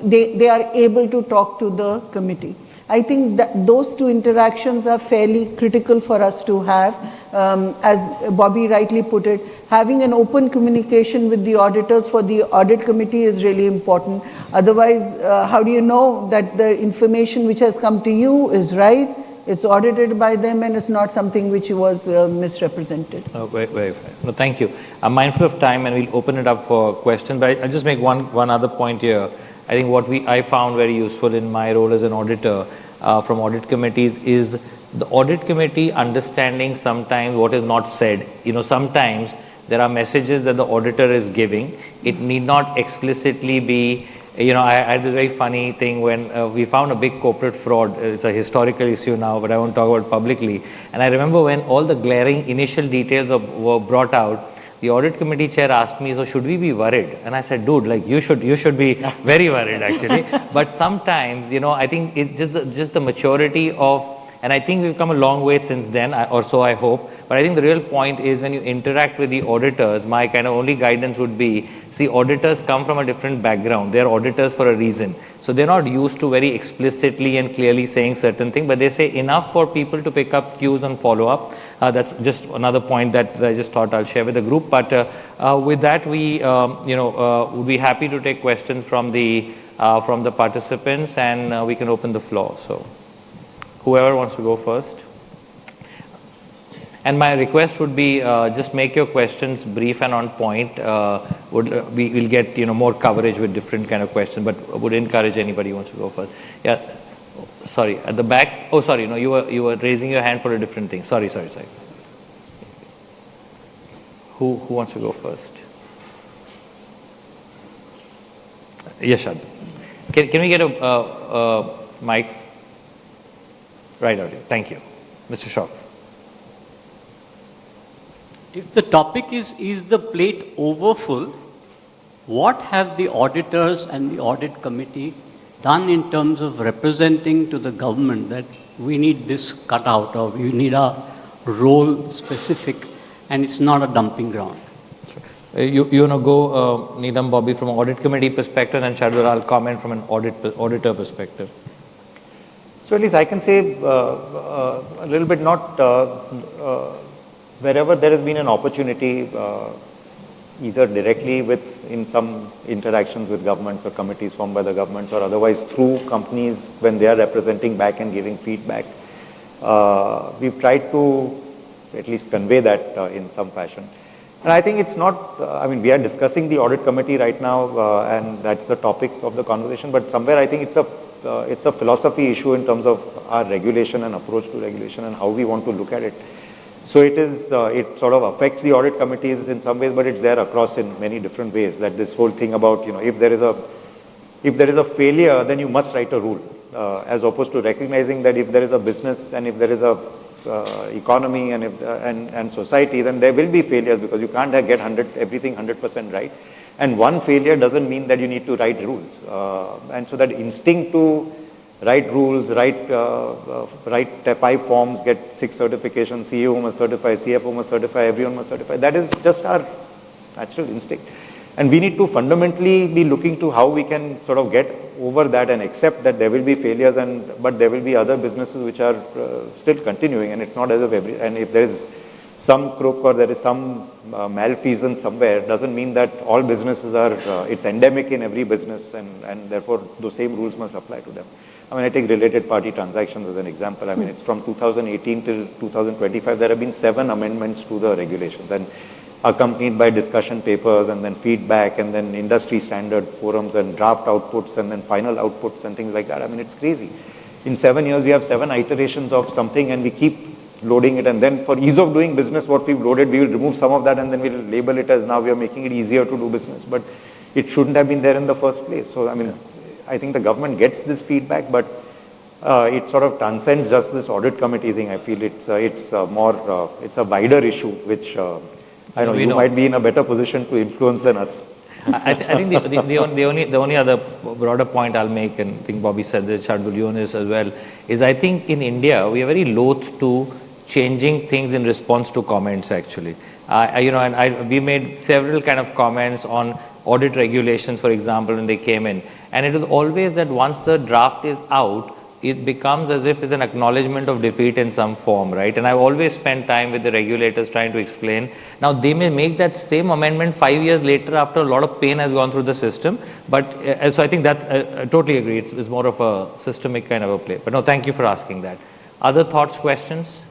they are able to talk to the committee. I think that those two interactions are fairly critical for us to have. As Bobby rightly put it, having an open communication with the auditors for the audit committee is really important. Otherwise, how do you know that the information which has come to you is right? It's audited by them and it's not something which was misrepresented. Oh, very fair. No, thank you. I'm mindful of time and we'll open it up for questions, but I'll just make one other point here. I think what I found very useful in my role as an auditor from audit committees is the audit committee understanding sometimes what is not said. You know, sometimes there are messages that the auditor is giving. It need not explicitly be, you know, I had this very funny thing when we found a big corporate fraud. It's a historical issue now, but I won't talk about it publicly. And I remember when all the glaring initial details were brought out, the audit committee chair asked me, so should we be worried? And I said, dude, like you should be very worried actually. But sometimes, you know, I think it's just the maturity of, and I think we've come a long way since then, or so I hope. But I think the real point is when you interact with the auditors, my kind of only guidance would be, see, auditors come from a different background. They're auditors for a reason. So they're not used to very explicitly and clearly saying certain things, but they say enough for people to pick up cues and follow up. That's just another point that I just thought I'll share with the group. But with that, we would be happy to take questions from the participants, and we can open the floor. So whoever wants to go first. And my request would be just make your questions brief and on point. We'll get more coverage with different kind of questions, but would encourage anybody who wants to go first. Yeah. Sorry, at the back. Oh, sorry. No, you were raising your hand for a different thing. Sorry. Who wants to go first? Yashad. Can we get a mic? Right out here. Thank you. Mr. Shah. If the topic is the plate overfull, what have the auditors and the audit committee done in terms of representing to the government that we need this cut out or we need a role specific and it's not a dumping ground? You want to go, Neelam, Bobby, from an audit committee perspective, and Shardul, I'll comment from an auditor perspective. So at least I can say a little bit, not wherever there has been an opportunity, either directly in some interactions with governments or committees formed by the governments, or otherwise through companies when they are representing back and giving feedback. We've tried to at least convey that in some fashion. And I think it's not, we are discussing the audit committee right now, and that's the topic of the conversation, but somewhere I think it's a philosophy issue in terms of our regulation and approach to regulation and how we want to look at it. So it sort of affects the audit committees in some ways, but it's there across in many different ways. That this whole thing about, if there is a failure, then you must write a rule, as opposed to recognizing that if there is a business and if there is a economy and society, then there will be failures because you can't get everything 100% right. And one failure doesn't mean that you need to write rules. And so that instinct to write rules, write 5 forms, get 6 certifications, CEO must certify, CFO must certify, everyone must certify. That is just our natural instinct. And we need to fundamentally be looking to how we can sort of get over that and accept that there will be failures, but there will be other businesses which are still continuing, and it's not as if and if there is some crook or there is some malfeasance somewhere, doesn't mean that all businesses are, it's endemic in every business, and therefore those same rules must apply to them. I take related party transactions as an example. It's from 2018 till 2025, there have been 7 amendments to the regulations, and accompanied by discussion papers and then feedback and then industry standard forums and draft outputs and then final outputs and things like that. It's crazy. In 7 years, we have 7 iterations of something and we keep loading it, and then for ease of doing business, what we've loaded, we will remove some of that and then we'll label it as now we are making it easier to do business, but it shouldn't have been there in the first place. So, I think the government gets this feedback, but it sort of transcends just this audit committee thing. I feel it's a wider issue, which you might be in a better position to influence than us. I think the only other broader point I'll make, and I think Bobby said this, Shardul, you on this as well, is I think in India we are very loath to changing things in response to comments actually. We made several kind of comments on audit regulations, for example, when they came in, and it was always that once the draft is out, it becomes as if it's an acknowledgement of defeat in some form, right? And I've always spent time with the regulators trying to explain. Now, they may make that same amendment 5 years later after a lot of pain has gone through the system. But so I think that's, I totally agree. It's more of a systemic kind of a play. But no, thank you for asking that. Other thoughts, questions?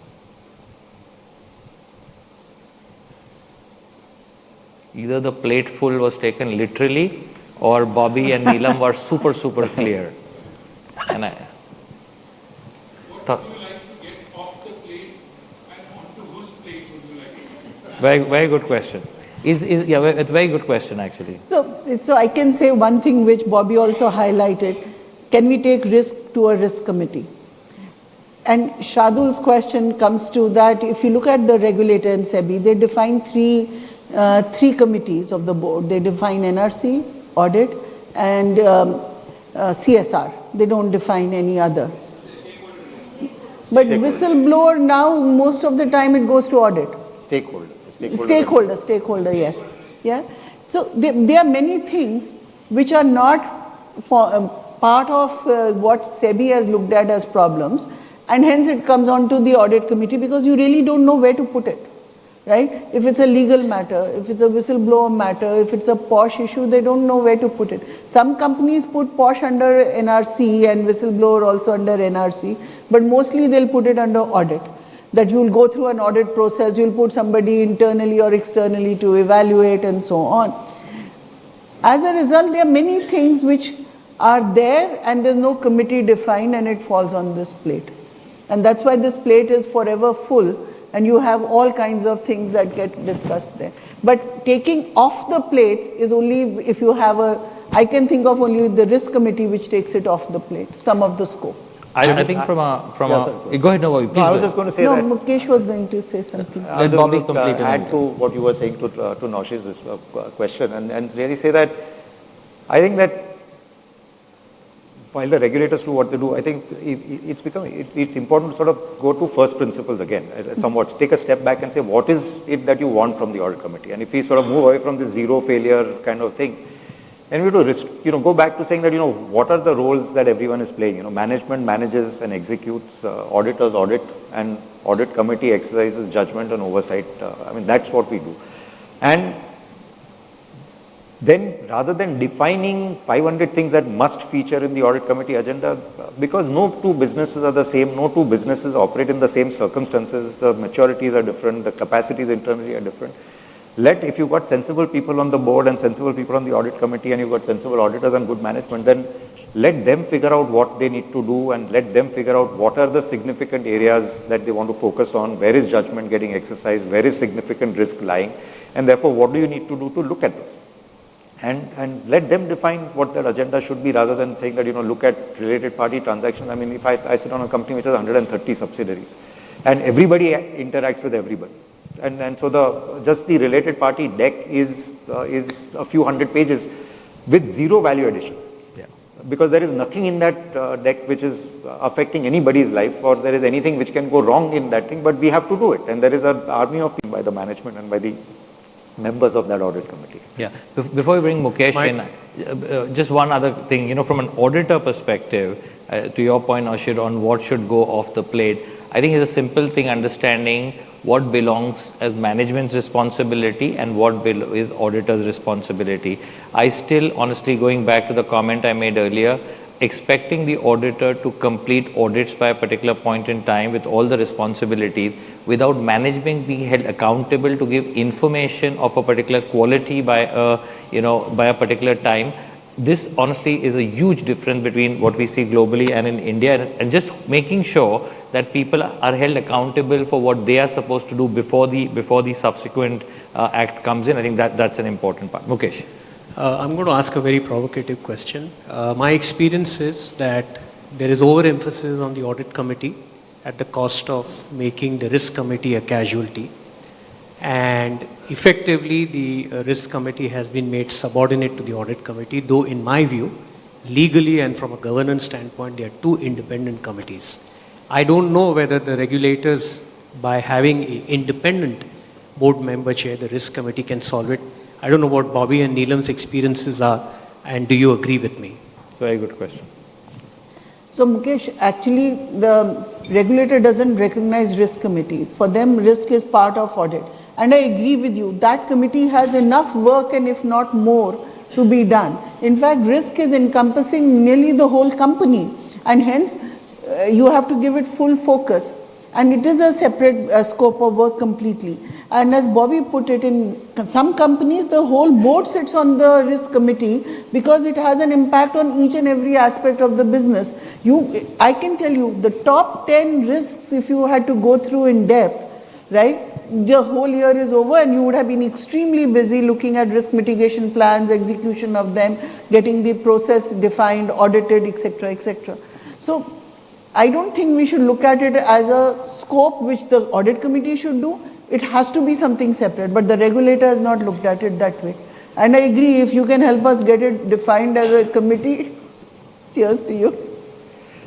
Either the plate full was taken literally or Bobby and Neelam were super, super clear. And very good question. It's a very good question actually. So I can say one thing which Bobby also highlighted. Can we take risk to a risk committee? And Shardul's question comes to that. If you look at the regulator and SEBI, they define three committees of the board. They define NRC, audit, and CSR. They don't define any other. But whistleblower now, most of the time it goes to audit. Stakeholder, yes. Yeah. So there are many things which are not part of what SEBI has looked at as problems, and hence it comes on to the audit committee because you really don't know where to put it, right? If it's a legal matter, if it's a whistleblower matter, if it's a POSH issue, they don't know where to put it. Some companies put POSH under NRC and whistleblower also under NRC, but mostly they'll put it under audit. That you'll go through an audit process, you'll put somebody internally or externally to evaluate and so on. As a result, there are many things which are there and there's no committee defined and it falls on this plate. And that's why this plate is forever full and you have all kinds of things that get discussed there. But taking off the plate is only if you have I can think of only the risk committee which takes it off the plate, some of the scope. I think from a go ahead, no, Bobby, please. I was just going to say that. No, Mukesh was going to say something. I was just going to add to what you were saying to Naushiz's question and really say that I think that while the regulators do what they do, I think it's important to sort of go to first principles again, somewhat take a step back and say what is it that you want from the audit committee, and if we sort of move away from this zero failure kind of thing, and we have to go back to saying that what are the roles that everyone is playing. Management manages and executes, auditors audit, and audit committee exercises judgment and oversight. I mean that's what we do, and then rather than defining 500 things that must feature in the audit committee agenda, because no two businesses are the same, no two businesses operate in the same circumstances, the maturities are different, the capacities internally are different. If you've got sensible people on the board and sensible people on the audit committee and you've got sensible auditors and good management, then let them figure out what they need to do and let them figure out what are the significant areas that they want to focus on, where is judgment getting exercised, where is significant risk lying, and therefore what do you need to do to look at this. And let them define what their agenda should be rather than saying that, look at related party transactions. I mean, if I sit on a company which has 130 subsidiaries and everybody interacts with everybody. And so just the related party deck is a few hundred pages with zero value addition. Yeah. Because there is nothing in that deck which is affecting anybody's life or there is anything which can go wrong in that thing, but we have to do it. And there is an army of people by the management and by the members of that audit committee. Yeah. Before we bring Mukesh in, just one other thing, from an auditor perspective, to your point, Ashir, on what should go off the plate, I think it's a simple thing understanding what belongs as management's responsibility and what is auditor's responsibility. I still, honestly, going back to the comment I made earlier, expecting the auditor to complete audits by a particular point in time with all the responsibilities without management being held accountable to give information of a particular quality by a particular time. This honestly is a huge difference between what we see globally and in India, and just making sure that people are held accountable for what they are supposed to do before the subsequent act comes in. I think that's an important part. Mukesh. I'm going to ask a very provocative question. My experience is that there is overemphasis on the audit committee at the cost of making the risk committee a casualty. And effectively, the risk committee has been made subordinate to the audit committee, though in my view, legally and from a governance standpoint, they are two independent committees. I don't know whether the regulators, by having an independent board member chair the risk committee, can solve it. I don't know what Bobby and Neelam's experiences are, and do you agree with me? It's a very good question. So Mukesh, actually the regulator doesn't recognize risk committee. For them, risk is part of audit. And I agree with you, that committee has enough work and if not more to be done. In fact, risk is encompassing nearly the whole company, and hence you have to give it full focus. And it is a separate scope of work completely. And as Bobby put it, in some companies, the whole board sits on the risk committee because it has an impact on each and every aspect of the business. I can tell you, the top 10 risks, if you had to go through in depth, right, the whole year is over and you would have been extremely busy looking at risk mitigation plans, execution of them, getting the process defined, audited, etc., etc. So I don't think we should look at it as a scope which the audit committee should do. It has to be something separate, but the regulator has not looked at it that way. And I agree, if you can help us get it defined as a committee, cheers to you.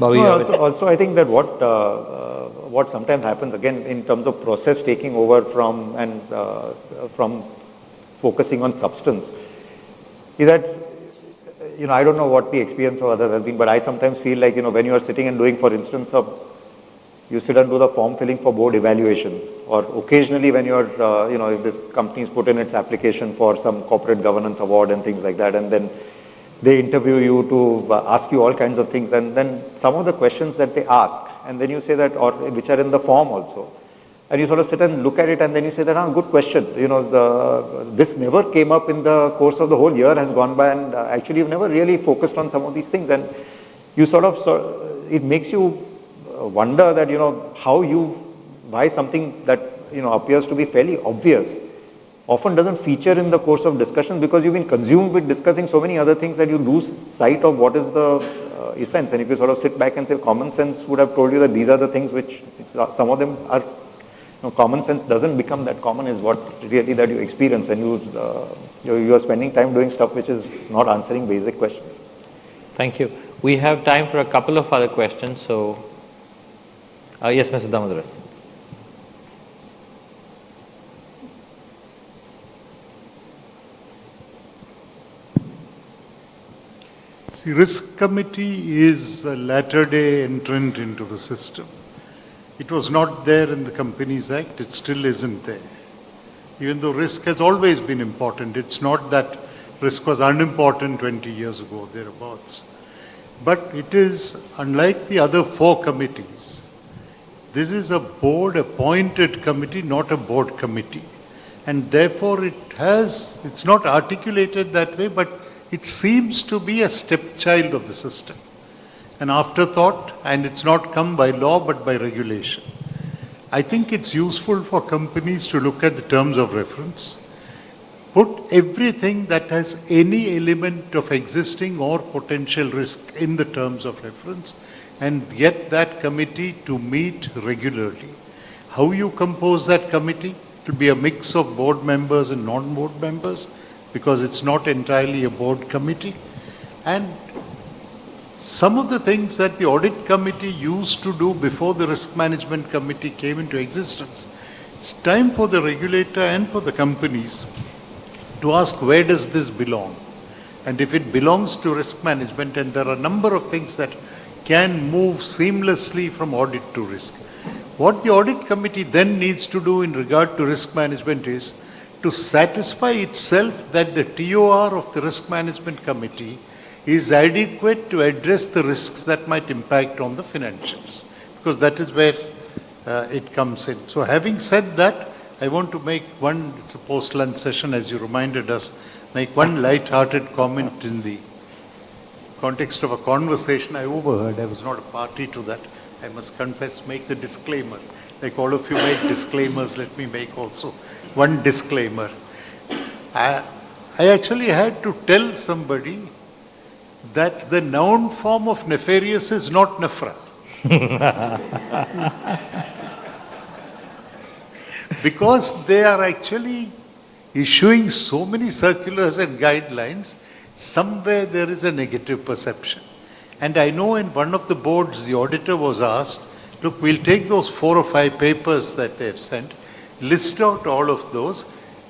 Also, I think that what sometimes happens, again, in terms of process taking over from focusing on substance, is that, I don't know what the experience of others has been, but I sometimes feel like, when you are sitting and doing, for instance, you sit and do the form filling for board evaluations, or occasionally when you're, if this company's put in its application for some corporate governance award and things like that, and then they interview you to ask you all kinds of things, and then some of the questions that they ask, and then you say that, or which are in the form also, and you sort of sit and look at it, and then you say that, good question, this never came up in the course of the whole year has gone by, and actually you've never really focused on some of these things, and you it makes you wonder that, why something that, appears to be fairly obvious often doesn't feature in the course of discussion, because you've been consumed with discussing so many other things that you lose sight of what is the essence. And if you sort of sit back and say common sense would have told you that these are the things which some of them are, common sense doesn't become that common, is what really that you experience, and you are spending time doing stuff which is not answering basic questions. Thank you. We have time for a couple of other questions. So, yes, Mr. Damodaran. See, risk committee is a latter-day entrant into the system. It was not there in the Companies Act. It still isn't there. Even though risk has always been important, it's not that risk was unimportant 20 years ago, thereabouts. But it is, unlike the other 4 committees, this is a board-appointed committee, not a board committee. And therefore, it's not articulated that way, but it seems to be a stepchild of the system, an afterthought, and it's not come by law but by regulation. I think it's useful for companies to look at the terms of reference, put everything that has any element of existing or potential risk in the terms of reference, and get that committee to meet regularly. How you compose that committee? It will be a mix of board members and non-board members, because it's not entirely a board committee. And some of the things that the audit committee used to do before the risk management committee came into existence, it's time for the regulator and for the companies to ask, where does this belong? And if it belongs to risk management, and there are a number of things that can move seamlessly from audit to risk. What the audit committee then needs to do in regard to risk management is to satisfy itself that the TOR of the risk management committee is adequate to address the risks that might impact on the financials, because that is where it comes in. So having said that, I want to make it's a post-lunch session, as you reminded us, make one light-hearted comment in the context of a conversation I overheard. I was not a party to that. I must confess, make the disclaimer. Like all of you make disclaimers, let me make also one disclaimer. I actually had to tell somebody that the noun form of nefarious is not nefra. because they are actually issuing so many circulars and guidelines, somewhere there is a negative perception. And I know in one of the boards, the auditor was asked, look, we'll take those 4 or 5 papers that they've sent, list out all of those,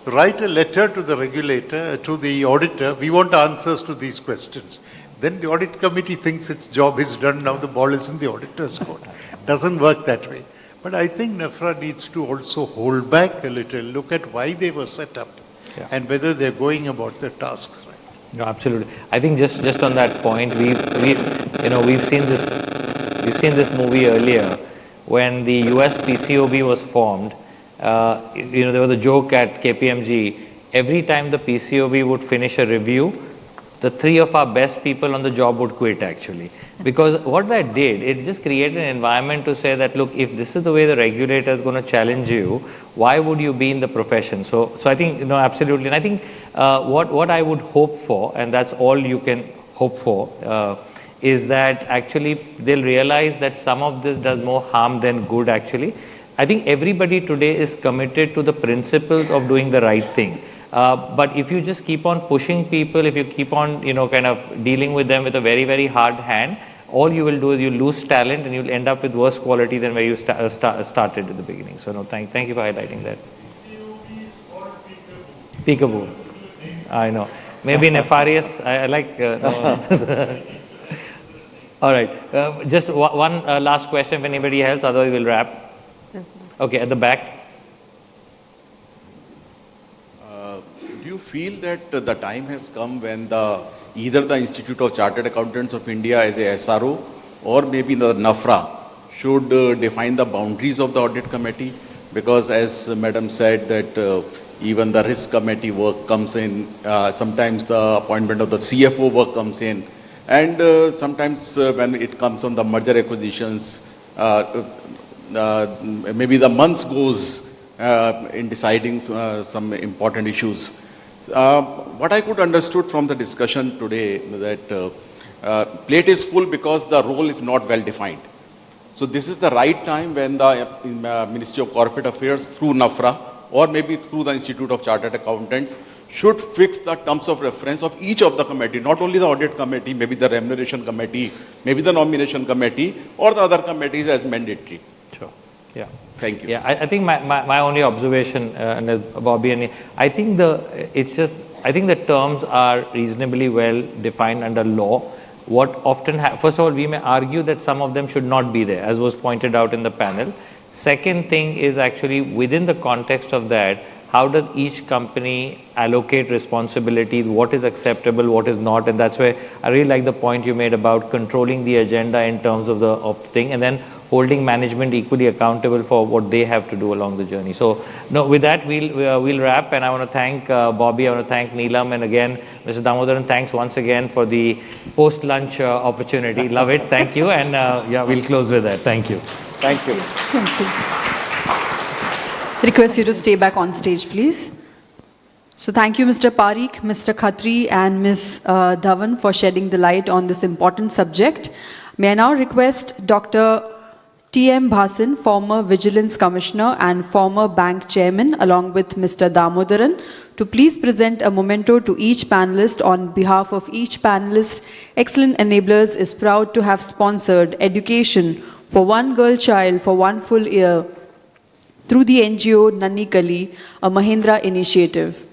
write a letter to the regulator, to the auditor, we want answers to these questions. Then the audit committee thinks its job is done, now the ball is in the auditor's court. Doesn't work that way. But I think NAFRA needs to also hold back a little, look at why they were set up and whether they're going about their tasks right. No, absolutely. I think just on that point, we've seen this movie earlier when the US PCOB was formed. There was a joke at KPMG. Every time the PCOB would finish a review, the 3 of our best people on the job would quit actually. Because what that did, it just created an environment to say that, look, if this is the way the regulator is going to challenge you, why would you be in the profession? So I think, absolutely. And I think what I would hope for, and that's all you can hope for, is that actually they'll realize that some of this does more harm than good actually. I think everybody today is committed to the principles of doing the right thing. But if you just keep on pushing people, if you keep on, kind of dealing with them with a very, very hard hand, all you will do is you lose talent and you'll end up with worse quality than where you started at the beginning. So no, thank you for highlighting that. Peekaboo. I know. Maybe nefarious. I like. No. All right. Just one last question, if anybody else. Otherwise, we'll wrap. Okay, at the back. Do you feel that the time has come when either the Institute of Chartered Accountants of India as a SRO or maybe the NAFRA should define the boundaries of the audit committee? Because as Madam said that even the risk committee work comes in, sometimes the appointment of the CFO work comes in, and sometimes when it comes on the merger acquisitions, maybe the months goes in deciding some important issues. What I could understood from the discussion today that plate is full because the role is not well defined. So this is the right time when the Ministry of Corporate Affairs through NAFRA or maybe through the Institute of Chartered Accountants should fix the terms of reference of each of the committee, not only the audit committee, maybe the remuneration committee, maybe the nomination committee or the other committees as mandatory. Sure. Yeah. Thank you. Yeah, I think my only observation, Bobby, and I think the terms are reasonably well defined under law. What often first of all, we may argue that some of them should not be there, as was pointed out in the panel. Second thing is actually within the context of that, how does each company allocate responsibilities, what is acceptable, what is not, and that's where I really like the point you made about controlling the agenda in terms of the thing, and then holding management equally accountable for what they have to do along the journey. So, no, with that, we'll wrap, and I want to thank Bobby, I want to thank Neelam, and again, Mr. Damodaran, thanks once again for the post-lunch opportunity. Love it, thank you, and yeah, we'll close with that. Thank you. Thank you. Thank you. Request you to stay back on stage, please. So thank you, Mr. Parikh, Mr. Khatri, and Ms. Dhawan for shedding the light on this important subject. May I now request Dr. T.M. Bhasin, former Vigilance Commissioner and former bank chairman, along with Mr. Damodaran, to please present a memento to each panelist. On behalf of each panelist, Excellent Enablers is proud to have sponsored education for one girl child for 1 full year through the NGO Nanni Kali, a Mahindra initiative.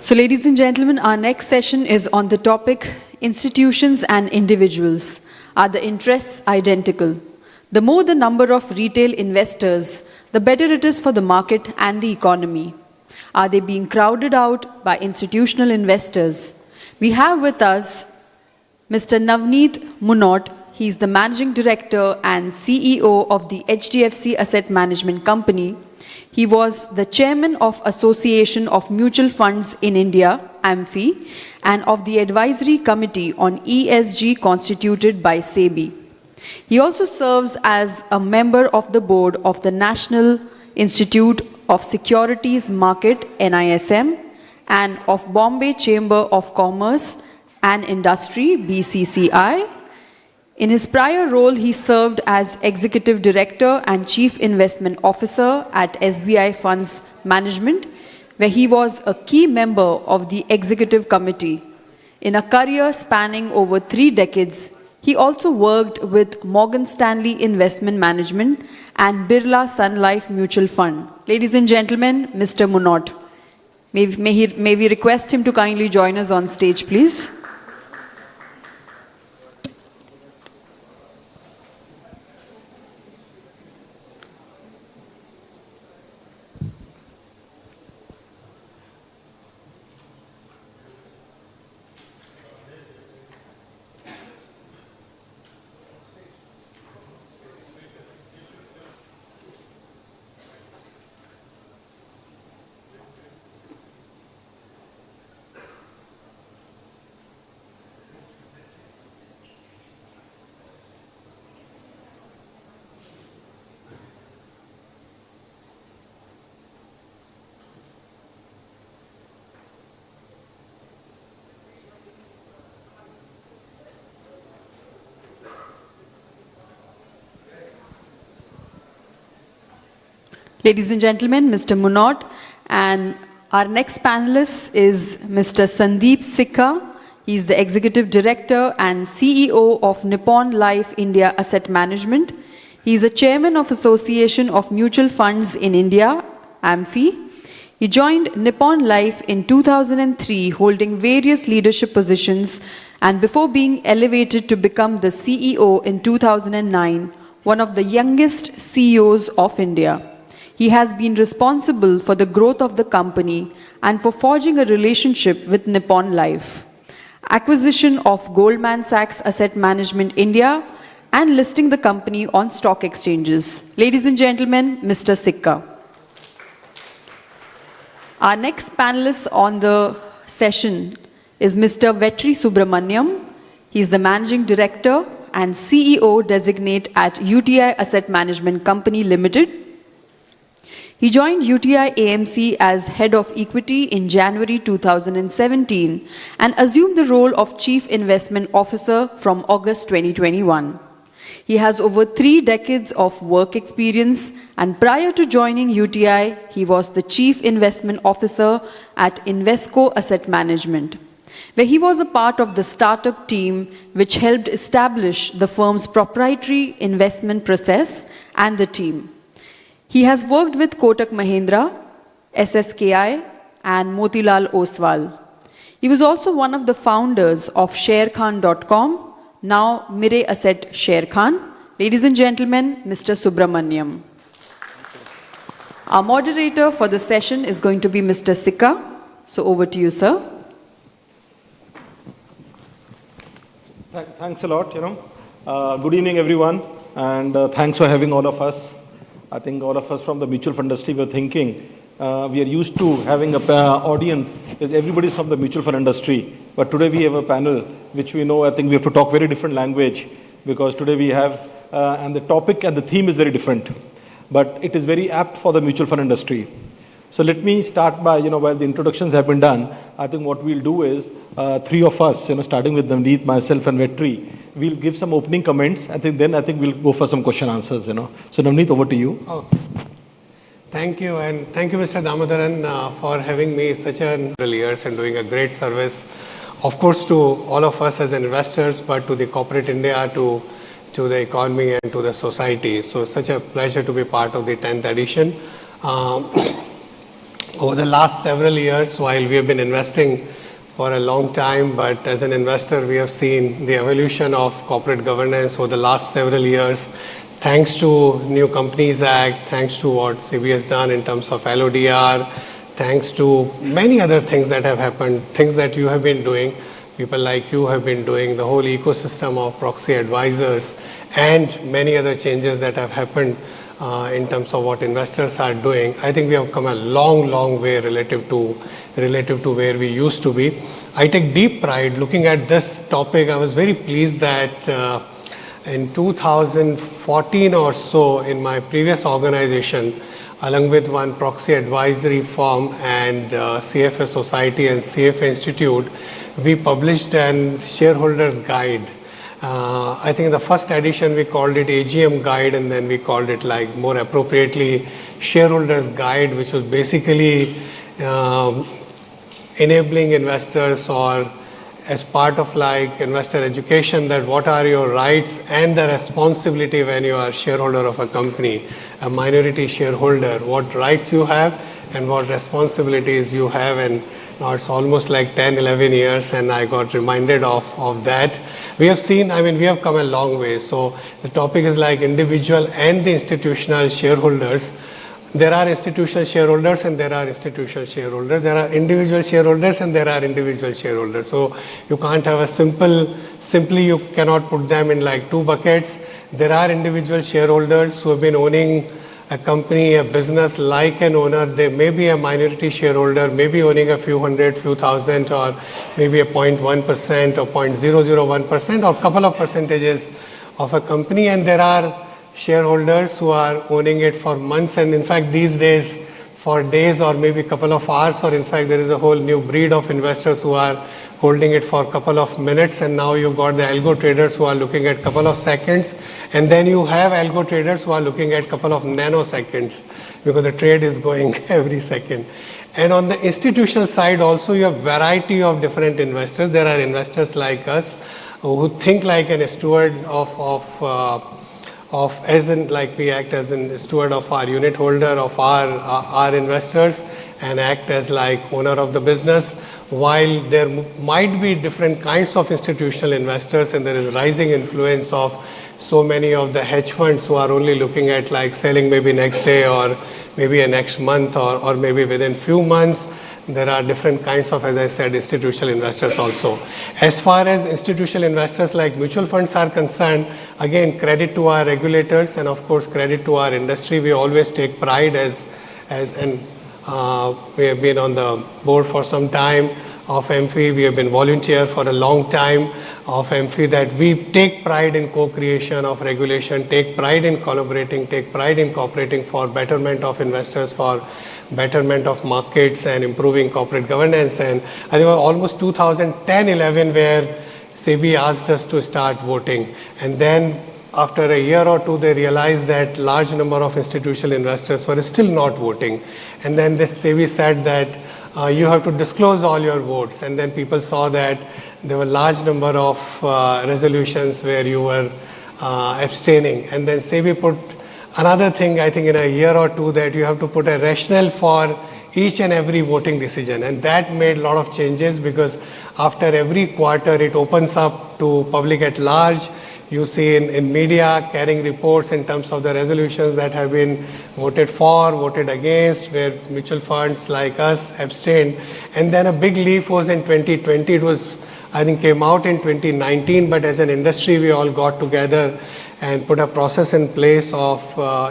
So, ladies and gentlemen, our next session is on the topic, institutions and individuals. Are the interests identical? The more the number of retail investors, the better it is for the market and the economy. Are they being crowded out by institutional investors? We have with us Mr. Navneet Munot. He is the Managing Director and CEO of the HDFC Asset Management Company. He was the Chairman of Association of Mutual Funds in India, AMFI, and of the Advisory Committee on ESG constituted by SEBI. He also serves as a member of the board of the National Institute of Securities Market, NISM, and of Bombay Chamber of Commerce and Industry, BCCI. In his prior role, he served as Executive Director and Chief Investment Officer at SBI Funds Management, where he was a key member of the Executive Committee. In a career spanning over 3 decades, he also worked with Morgan Stanley Investment Management and Birla Sun Life Mutual Fund. Ladies and gentlemen, Mr. Munot. May we request him to kindly join us on stage, please. Ladies and gentlemen, Mr. Munot, and our next panelist is Mr. Sandeep Sikka. He is the Executive Director and CEO of Nippon Life India Asset Management. He is a Chairman of Association of Mutual Funds in India, AMFI. He joined Nippon Life in 2003, holding various leadership positions, and before being elevated to become the CEO in 2009, one of the youngest CEOs of India. He has been responsible for the growth of the company and for forging a relationship with Nippon Life, acquisition of Goldman Sachs Asset Management India, and listing the company on stock exchanges. Ladies and gentlemen, Mr. Sikka. Our next panelist on the session is Mr. Vetri Subramaniam. He is the Managing Director and CEO designate at UTI Asset Management Company Limited. He joined UTI AMC as Head of Equity in January 2017 and assumed the role of Chief Investment Officer from August 2021. He has over 3 decades of work experience, and prior to joining UTI, he was the Chief Investment Officer at Invesco Asset Management, where he was a part of the startup team which helped establish the firm's proprietary investment process and the team. He has worked with Kotak Mahindra, SSKI, and Motilal Oswal. He was also one of the founders of Sharekhan.com, now Mire Asset Sharekhan. Ladies and gentlemen, Mr. Subramaniam. Our moderator for the session is going to be Mr. Sikka. So over to you, sir. Thanks a lot. Good evening, everyone, and thanks for having all of us. I think all of us from the mutual fund industry were thinking we are used to having an audience with everybody from the mutual fund industry. But today we have a panel which we know, I think we have to talk very different language, because today we have, and the topic and the theme is very different. But it is very apt for the mutual fund industry. So let me start by, while the introductions have been done, I think what we'll do is 3 of us, starting with Navneet, myself and Vetri, we'll give some opening comments. I think we'll go for some question answers, So Navneet, over to you. Oh. Thank you, and thank you, Mr. Damodaran, for having me such years and doing a great service, of course, to all of us as investors, but to the corporate India, to the economy and to the society. So such a pleasure to be part of the 10th edition. over the last several years, while we have been investing for a long time, but as an investor, we have seen the evolution of corporate governance over the last several years, thanks to New Companies Act, thanks to what SEBI has done in terms of LODR, thanks to many other things that have happened, things that you have been doing, people like you have been doing, the whole ecosystem of proxy advisors, and many other changes that have happened in terms of what investors are doing. I think we have come a long way relative to where we used to be. I take deep pride looking at this topic. I was very pleased that in 2014 or so, in my previous organization, along with one proxy advisory firm and CFA Society and CFA Institute, we published an shareholders guide. I think in the first edition we called it AGM guide, and then we called it, like, more appropriately, shareholders guide, which was basically enabling investors, or as part of like investor education, that what are your rights and the responsibility when you are shareholder of a company, a minority shareholder, what rights you have and what responsibilities you have. And now it's almost like 10, 11 years, and I got reminded of that. We have seen, I mean, we have come a long way. So the topic is like individual and the institutional shareholders. There are institutional shareholders and there are institutional shareholders. There are individual shareholders and there are individual shareholders. So you can't have a simply you cannot put them in like two buckets. There are individual shareholders who have been owning a company, a business like an owner. They may be a minority shareholder, maybe owning a few hundred, few thousand, or maybe a 0.1% or 0.001% or couple of percentages of a company. And there are shareholders who are owning it for months, and in fact these days for days or maybe a couple of hours, or in fact there is a whole new breed of investors who are holding it for a couple of minutes. And now you've got the algo traders who are looking at a couple of seconds, and then you have algo traders who are looking at a couple of nanoseconds, because the trade is going every second. And on the institutional side also, you have variety of different investors. There are investors like us who think like an steward as in, like, we act as a steward of our unit holder, of our investors, and act as like owner of the business. While there might be different kinds of institutional investors, and there is rising influence of so many of the hedge funds who are only looking at like selling maybe next day or maybe a next month or maybe within few months. There are different kinds of, as I said, institutional investors also. As far as institutional investors like mutual funds are concerned, again, credit to our regulators and of course credit to our industry. We always take pride and we have been on the board for some time of MFI. We have been volunteer for a long time of MFI, that we take pride in co-creation of regulation, take pride in collaborating, take pride in cooperating for betterment of investors, for betterment of markets and improving corporate governance. And I think almost 2010-11 where SEBI asked us to start voting. And then after a year or two, they realized that large number of institutional investors were still not voting. And then this SEBI said that you have to disclose all your votes. And then people saw that there were large number of resolutions where you were abstaining. And then SEBI put another thing, I think in a year or two, that you have to put a rationale for each and every voting decision. And that made a lot of changes, because after every quarter it opens up to public at large. You see in media carrying reports in terms of the resolutions that have been voted for, voted against, where mutual funds like us abstained. And then a big leap was in 2020. It was, I think, came out in 2019, but as an industry we all got together and put a process in place of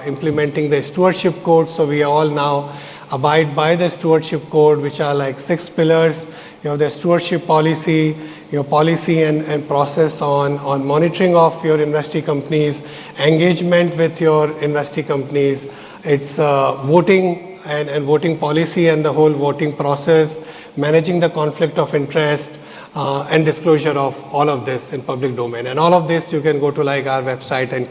implementing the stewardship code. So we all now abide by the stewardship code, which are like 6 pillars. You have the stewardship policy, your policy and process on monitoring of your investee companies, engagement with your investee companies. It's voting and voting policy and the whole voting process, managing the conflict of interest, and disclosure of all of this in public domain. And all of this you can go to like our website and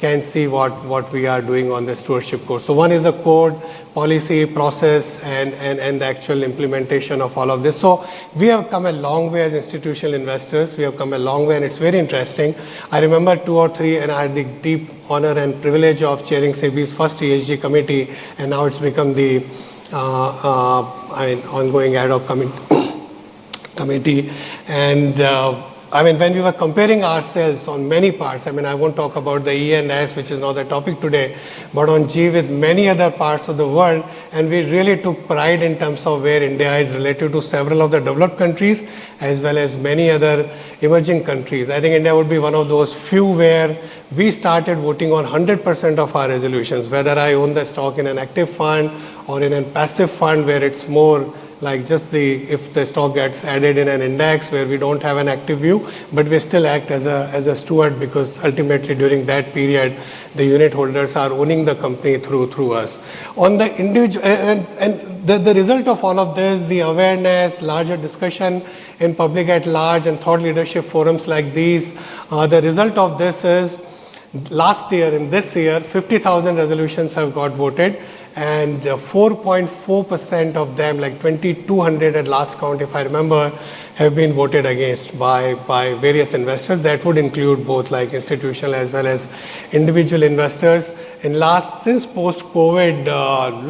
can see what we are doing on the stewardship code. So one is the code, policy, process, and the actual implementation of all of this. So we have come a long way as institutional investors. We have come a long way, and it's very interesting. I remember 2 or 3, and I had the deep honor and privilege of chairing SEBI's first ESG committee, and now it's become the ongoing ad hoc committee. And when we were comparing ourselves on many parts, I won't talk about the E&S, which is not the topic today, but on G with many other parts of the world, and we really took pride in terms of where India is relative to several of the developed countries, as well as many other emerging countries. I think India would be one of those few where we started voting on 100% of our resolutions, whether I own the stock in an active fund or in a passive fund where it's more like just if the stock gets added in an index where we don't have an active view, but we still act as a steward, because ultimately during that period, the unit holders are owning the company through us. On the individual, and the result of all of this, the awareness, larger discussion in public at large, and thought leadership forums like these, the result of this is last year and this year, 50,000 resolutions have got voted, and 4.4% of them, like 2,200 at last count, if I remember, have been voted against by various investors. That would include both like institutional as well as individual investors. Since post-COVID,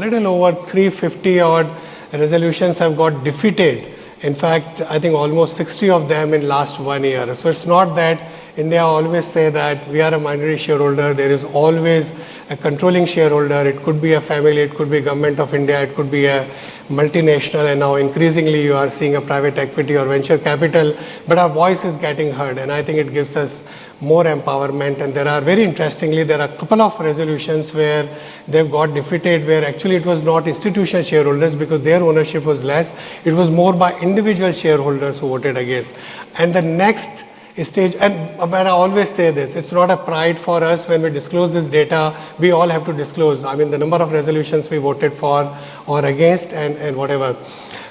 little over 350 odd resolutions have got defeated. In fact, I think almost 60 of them in last 1 year. So it's not that India always say that we are a minority shareholder. There is always a controlling shareholder. It could be a family, it could be government of India, it could be a multinational, and now increasingly you are seeing a private equity or venture capital. But our voice is getting heard, and I think it gives us more empowerment. And there are, very interestingly, there are a couple of resolutions where they've got defeated, where actually it was not institutional shareholders because their ownership was less. It was more by individual shareholders who voted against. And the next stage, but I always say this, it's not a pride for us when we disclose this data. We all have to disclose, the number of resolutions we voted for or against and whatever.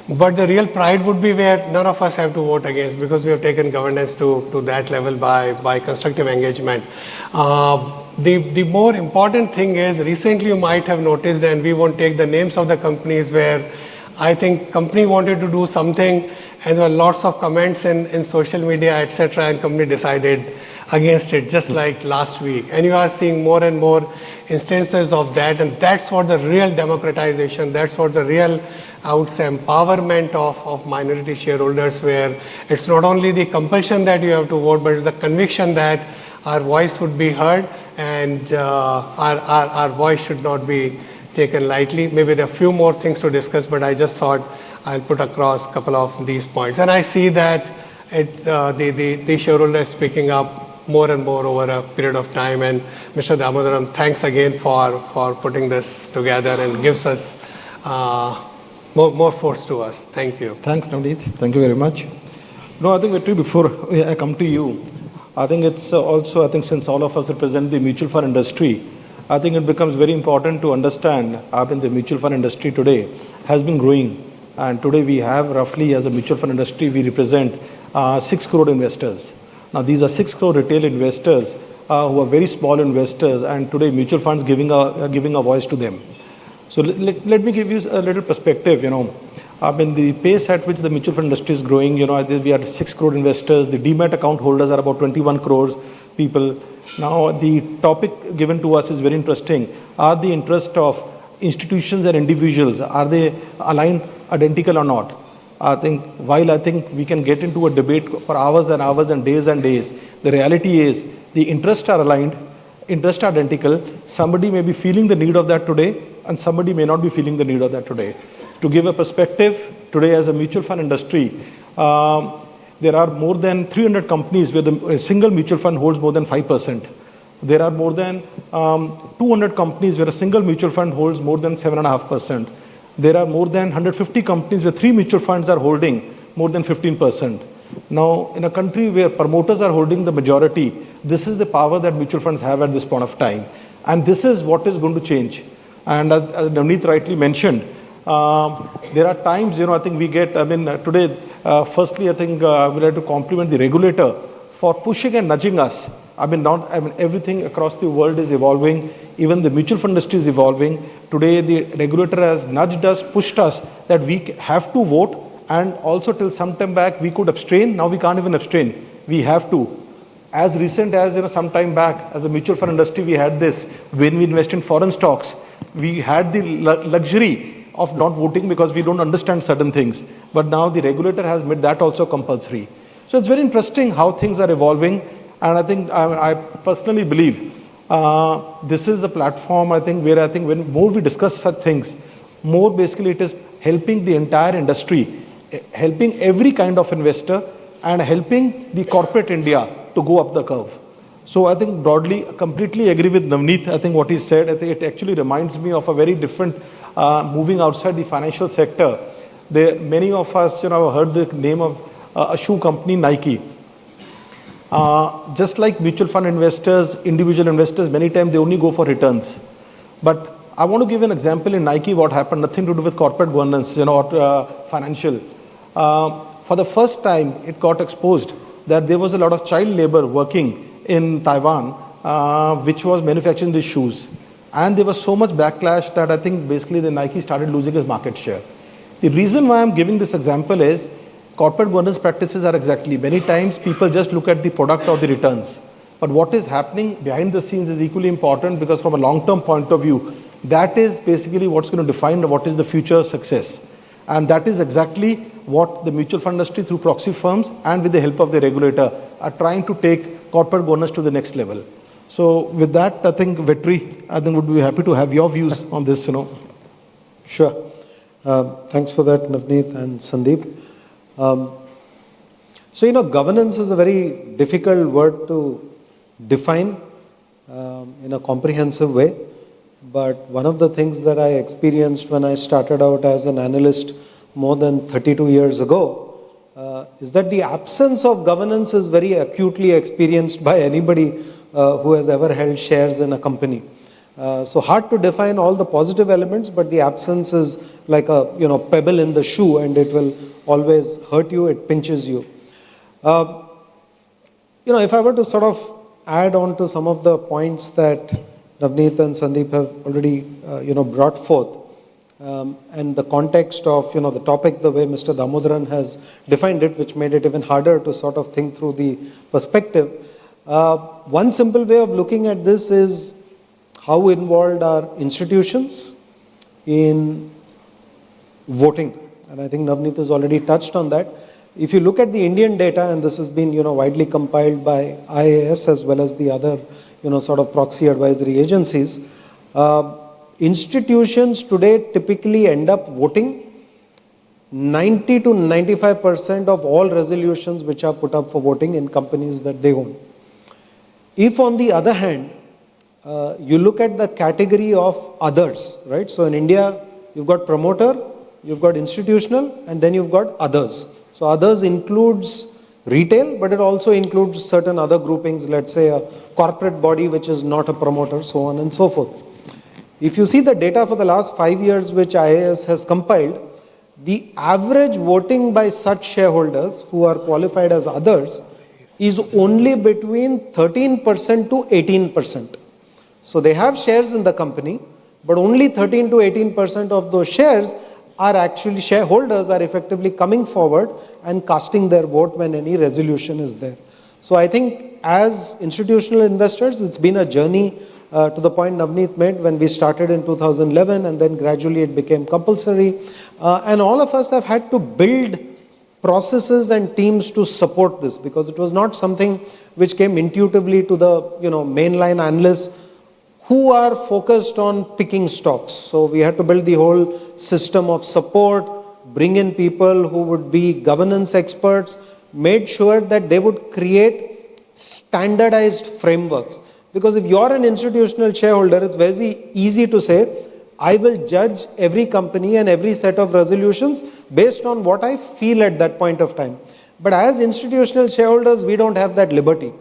But the real pride would be where none of us have to vote against, because we have taken governance to that level by constructive engagement. The more important thing is, recently you might have noticed, and we won't take the names of the companies, where I think company wanted to do something, and there were lots of comments in social media, etc., and company decided against it, just like last week. And you are seeing more and more instances of that, and that's what the real democratization, that's what the real, I would say, empowerment of minority shareholders, where it's not only the compulsion that you have to vote, but it's the conviction that our voice would be heard, and our voice should not be taken lightly. Maybe there are a few more things to discuss, but I just thought I'll put across a couple of these points. And I see that the shareholder is picking up more and more over a period of time. And Mr. Damodaran, thanks again for putting this together, and gives us more force to us. Thank you. Thanks, Navneet. Thank you very much. No, I think Vetri, before I come to you, I think it's also, since all of us represent the mutual fund industry, I think it becomes very important to understand, the mutual fund industry today has been growing. And today we have roughly, as a mutual fund industry, we represent 6 crore investors. Now these are 6 crore retail investors who are very small investors, and today mutual funds giving a voice to them. So let me give you a little perspective. The pace at which the mutual fund industry is growing, we are 6 crore investors. The demat account holders are about 21 crores people. Now the topic given to us is very interesting. Are the interest of institutions and individuals, are they aligned, identical or not? While we can get into a debate for hours and hours and days, the reality is the interests are aligned, interests are identical. Somebody may be feeling the need of that today, and somebody may not be feeling the need of that today. To give a perspective, today as a mutual fund industry, there are more than 300 companies where a single mutual fund holds more than 5%. There are more than 200 companies where a single mutual fund holds more than 7.5%. There are more than 150 companies where 3 mutual funds are holding more than 15%. Now, in a country where promoters are holding the majority, this is the power that mutual funds have at this point of time. And this is what is going to change. And as Navneet rightly mentioned, there are times, we get, today, firstly, I would like to compliment the regulator for pushing and nudging us. Everything across the world is evolving. Even the mutual fund industry is evolving. Today, the regulator has nudged us, pushed us that we have to vote, and also till some time back we could abstain. Now we can't even abstain. We have to. As recent as some time back, as a mutual fund industry, we had this when we invest in foreign stocks. We had the luxury of not voting because we don't understand certain things. But now the regulator has made that also compulsory. So it's very interesting how things are evolving. And I think, I personally believe this is a platform, I think, where I think when more we discuss such things, more basically it is helping the entire industry, helping every kind of investor, and helping the corporate India to go up the curve. So I think broadly, completely agree with Navneet. I think what he said, I think it actually reminds me of a very different, moving outside the financial sector. Many of us, have heard the name of a shoe company, Nike. Just like mutual fund investors, individual investors, many times they only go for returns. But I want to give an example in Nike, what happened, nothing to do with corporate governance, or financial. For the first time, it got exposed that there was a lot of child labor working in Taiwan, which was manufacturing these shoes. And there was so much backlash that I think basically the Nike started losing its market share. The reason why I'm giving this example is corporate governance practices are exactly, many times people just look at the product or the returns. But what is happening behind the scenes is equally important, because from a long-term point of view, that is basically what's going to define what is the future success. And that is exactly what the mutual fund industry through proxy firms and with the help of the regulator are trying to take corporate governance to the next level. So with that, I think Vetri, I think would be happy to have your views on this, Sure. Thanks for that, Navneet and Sandeep. So, governance is a very difficult word to define in a comprehensive way. But one of the things that I experienced when I started out as an analyst more than 32 years ago is that the absence of governance is very acutely experienced by anybody who has ever held shares in a company. So hard to define all the positive elements, but the absence is like a pebble in the shoe, and it will always hurt you, it pinches you. If I were to sort of add on to some of the points that Navneet and Sandeep have already brought forth, and the context of the topic, the way Mr. Damodaran has defined it, which made it even harder to sort of think through the perspective. One simple way of looking at this is how involved are institutions in voting, and I think Navneet has already touched on that. If you look at the Indian data, and this has been widely compiled by IAS as well as the other sort of proxy advisory agencies, institutions today typically end up voting 90 to 95% of all resolutions which are put up for voting in companies that they own. If on the other hand, you look at the category of others, right? So in India, you've got promoter, you've got institutional, and then you've got others. So others includes retail, but it also includes certain other groupings, let's say a corporate body which is not a promoter, so on and so forth. If you see the data for the last 5 years which IAS has compiled, the average voting by such shareholders who are qualified as others is only between 13% to 18%. So they have shares in the company, but only 13 to 18% of those shares are actually shareholders are effectively coming forward and casting their vote when any resolution is there. So I think as institutional investors, it's been a journey to the point Navneet made when we started in 2011, and then gradually it became compulsory. And all of us have had to build processes and teams to support this, because it was not something which came intuitively to the mainline analysts who are focused on picking stocks. So we had to build the whole system of support, bring in people who would be governance experts, made sure that they would create standardized frameworks. Because if you're an institutional shareholder, it's very easy to say, I will judge every company and every set of resolutions based on what I feel at that point of time. But as institutional shareholders, we don't have that liberty.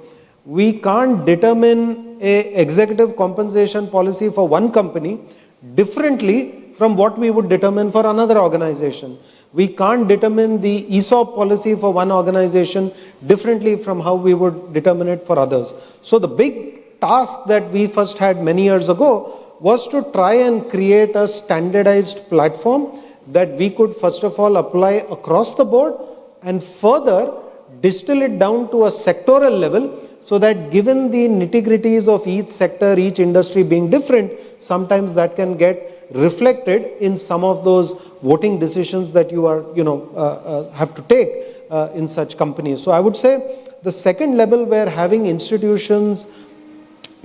We can't determine an executive compensation policy for one company differently from what we would determine for another organization. We can't determine the ESOP policy for one organization differently from how we would determine it for others. So the big task that we first had many years ago was to try and create a standardized platform that we could first of all apply across the board, and further distill it down to a sectoral level, so that given the nitty-gritties of each sector, each industry being different, sometimes that can get reflected in some of those voting decisions that you are, have to take in such companies. So I would say the second level where having institutions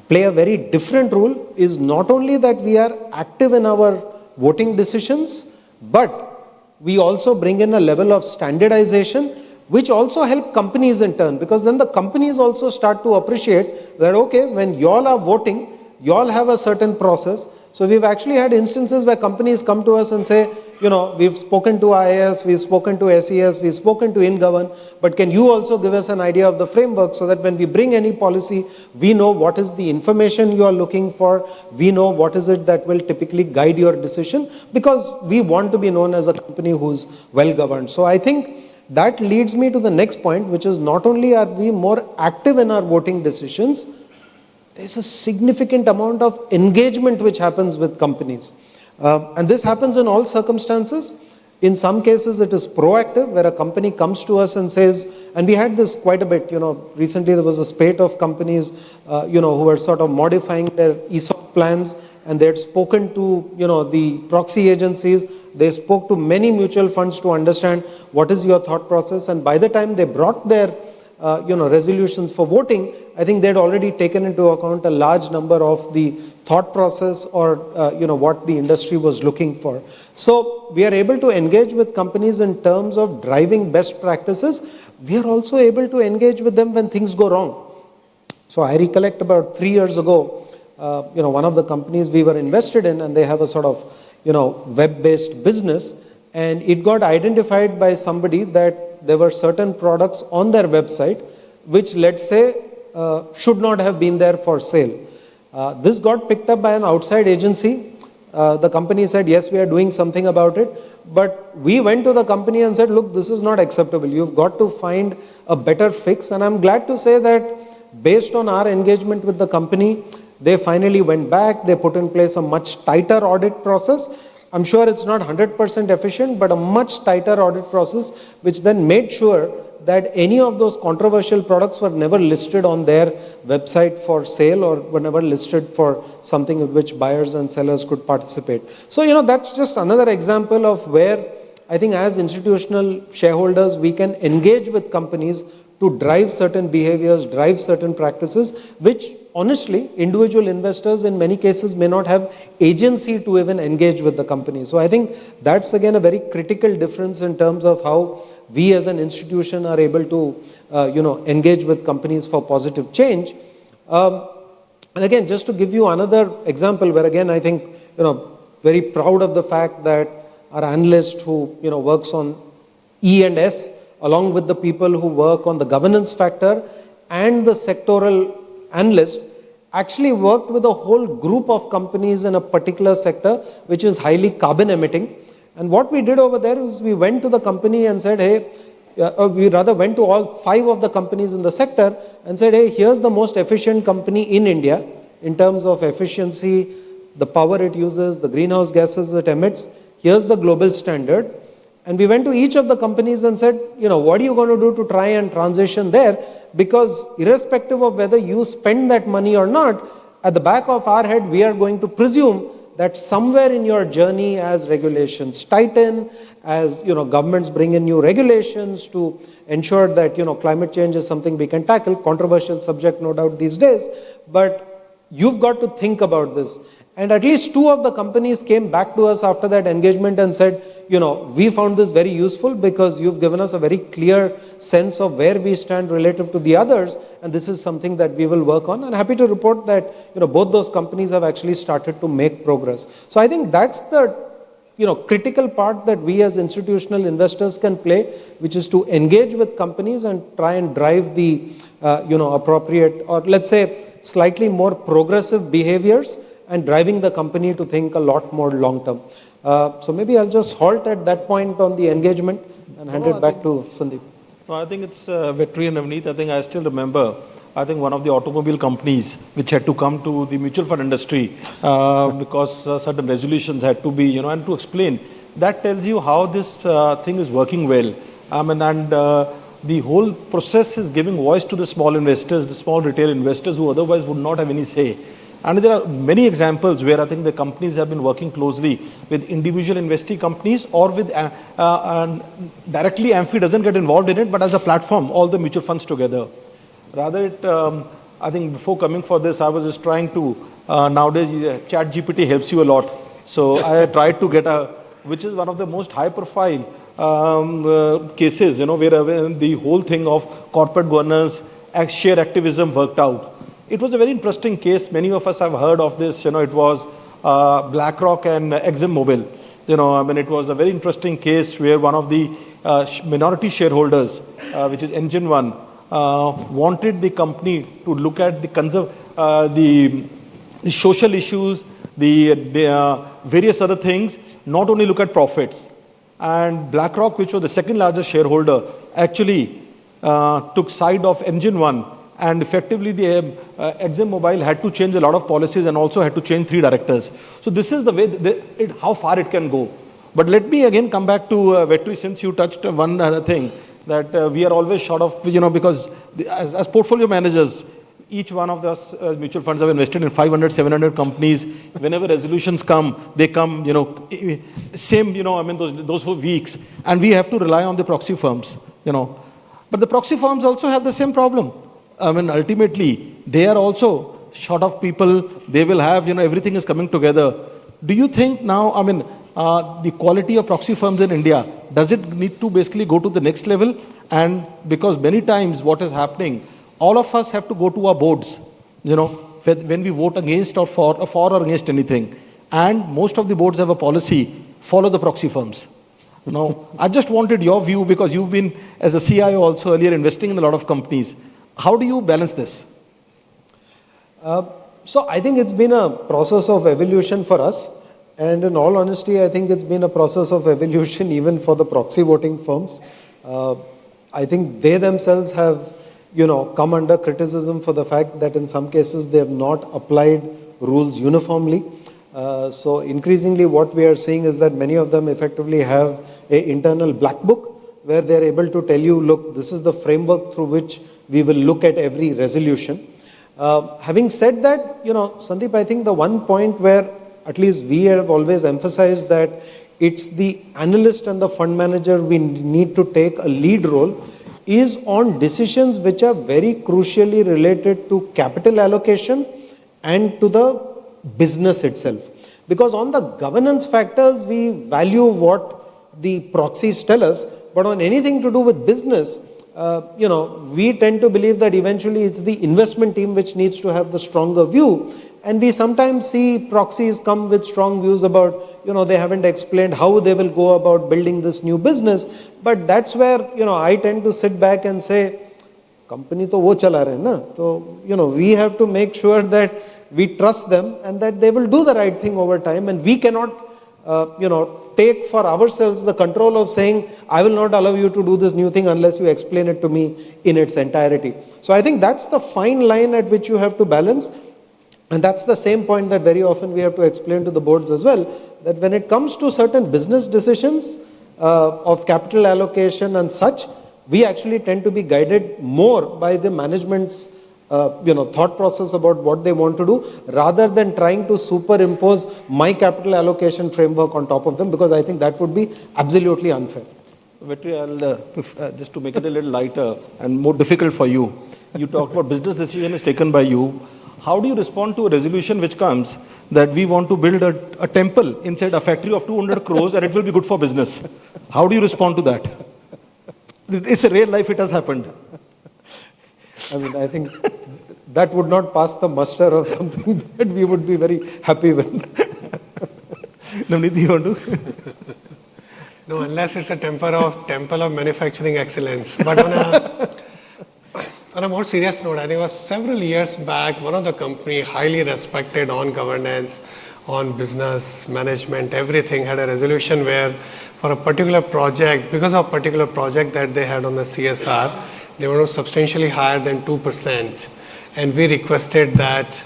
play a very different role is not only that we are active in our voting decisions, but we also bring in a level of standardization, which also help companies in turn, because then the companies also start to appreciate that, okay, when y'all are voting, y'all have a certain process. So we've actually had instances where companies come to us and say, we've spoken to IAS, we've spoken to SES, we've spoken to InGovern, but can you also give us an idea of the framework so that when we bring any policy, we know what is the information you are looking for, we know what is it that will typically guide your decision, because we want to be known as a company who's well governed. So I think that leads me to the next point, which is not only are we more active in our voting decisions, there's a significant amount of engagement which happens with companies. And this happens in all circumstances. In some cases, it is proactive, where a company comes to us and says, and we had this quite a bit, recently there was a spate of companies, who were sort of modifying their ESOP plans, and they had spoken to, the proxy agencies. They spoke to many mutual funds to understand what is your thought process. And by the time they brought their resolutions for voting, I think they'd already taken into account a large number of the thought process or, what the industry was looking for. So we are able to engage with companies in terms of driving best practices. We are also able to engage with them when things go wrong. So I recollect about 3 years ago, one of the companies we were invested in, and they have a sort of, web-based business, and it got identified by somebody that there were certain products on their website which, let's say, should not have been there for sale. This got picked up by an outside agency. The company said, yes, we are doing something about it. But we went to the company and said, look, this is not acceptable. You've got to find a better fix. And I'm glad to say that based on our engagement with the company, they finally went back. They put in place a much tighter audit process. I'm sure it's not 100% efficient, but a much tighter audit process, which then made sure that any of those controversial products were never listed on their website for sale or were never listed for something in which buyers and sellers could participate. So, that's just another example of where I think as institutional shareholders, we can engage with companies to drive certain behaviors, drive certain practices, which honestly, individual investors in many cases may not have agency to even engage with the company. So I think that's again a very critical difference in terms of how we as an institution are able to, engage with companies for positive change. And again, just to give you another example where again, I think, very proud of the fact that our analyst who, works on E&S, along with the people who work on the governance factor and the sectoral analyst, actually worked with a whole group of companies in a particular sector, which is highly carbon emitting. And what we did over there is we went to the company and said, hey, we rather went to all 5 of the companies in the sector and said, hey, here's the most efficient company in India in terms of efficiency, the power it uses, the greenhouse gases it emits. Here's the global standard. And we went to each of the companies and said, what are you going to do to try and transition there? Because irrespective of whether you spend that money or not, at the back of our head, we are going to presume that somewhere in your journey as regulations tighten, as governments bring in new regulations to ensure that climate change is something we can tackle, controversial subject no doubt these days, but you've got to think about this. And at least 2 of the companies came back to us after that engagement and said, we found this very useful because you've given us a very clear sense of where we stand relative to the others, and this is something that we will work on. And happy to report that both those companies have actually started to make progress. So I think that's the critical part that we as institutional investors can play, which is to engage with companies and try and drive the appropriate, or let's say slightly more progressive behaviors, and driving the company to think a lot more long term. So maybe I'll just halt at that point on the engagement and hand it back to Sandeep. No, I think it's Vetri and Navneet. I think I still remember, I think one of the automobile companies which had to come to the mutual fund industry because certain resolutions had to be, and to explain. That tells you how this thing is working well. And the whole process is giving voice to the small investors, the small retail investors who otherwise would not have any say. And there are many examples where I think the companies have been working closely with individual investee companies or with directly AMFI doesn't get involved in it, but as a platform, all the mutual funds together. Rather, I think before coming for this, I was just trying to, nowadays ChatGPT helps you a lot. So I tried to get which is one of the most high profile cases, where the whole thing of corporate governance, share activism worked out. It was a very interesting case. Many of us have heard of this. It was BlackRock and ExxonMobil. It was a very interesting case where one of the minority shareholders, which is Engine One, wanted the company to look at the social issues, the various other things, not only look at profits. And BlackRock, which was the second largest shareholder, actually took side of Engine One. And effectively, the ExxonMobil had to change a lot of policies and also had to change 3 directors. So this is the way, how far it can go. But let me again come back to Vetri, since you touched one other thing, that we are always short of, because as portfolio managers, each one of us mutual funds have invested in 500, 700 companies. Whenever resolutions come, they come, same, those for weeks. And we have to rely on the proxy firms, But the proxy firms also have the same problem. Ultimately, they are also short of people. They will have, everything is coming together. Do you think now, the quality of proxy firms in India, does it need to basically go to the next level? And because many times what is happening, all of us have to go to our boards, when we vote against or for or against anything. And most of the boards have a policy, follow the proxy firms. I just wanted your view, because you've been, as a CIO also earlier, investing in a lot of companies. How do you balance this? So I think it's been a process of evolution for us. And in all honesty, I think it's been a process of evolution even for the proxy voting firms. I think they themselves have, come under criticism for the fact that in some cases they have not applied rules uniformly. So increasingly what we are seeing is that many of them effectively have an internal black book where they're able to tell you, look, this is the framework through which we will look at every resolution. Having said that, Sandeep, I think the one point where at least we have always emphasized that it's the analyst and the fund manager we need to take a lead role is on decisions which are very crucially related to capital allocation and to the business itself. Because on the governance factors, we value what the proxies tell us, but on anything to do with business, we tend to believe that eventually it's the investment team which needs to have the stronger view. And we sometimes see proxies come with strong views about, they haven't explained how they will go about building this new business. But that's where, I tend to sit back and say, company to wo chala rahe na. So, we have to make sure that we trust them and that they will do the right thing over time. And we cannot, take for ourselves the control of saying, I will not allow you to do this new thing unless you explain it to me in its entirety. So I think that's the fine line at which you have to balance. And that's the same point that very often we have to explain to the boards as well, that when it comes to certain business decisions of capital allocation and such, we actually tend to be guided more by the management's thought process about what they want to do, rather than trying to superimpose my capital allocation framework on top of them, because I think that would be absolutely unfair. Vetri, I'll just to make it a little lighter and more difficult for you. You talked about business decision is taken by you. How do you respond to a resolution which comes that we want to build a temple inside a factory of 200 crores and it will be good for business? How do you respond to that? It's a real life, it has happened. I think that would not pass the muster of something that we would be very happy with. Navneet, you want to? No, unless it's a temple of manufacturing excellence. But on a more serious note, I think it was several years back, one of the company highly respected on governance, on business management, everything, had a resolution where for a particular project, because of a particular project that they had on the CSR, they were substantially higher than 2%. And we requested that,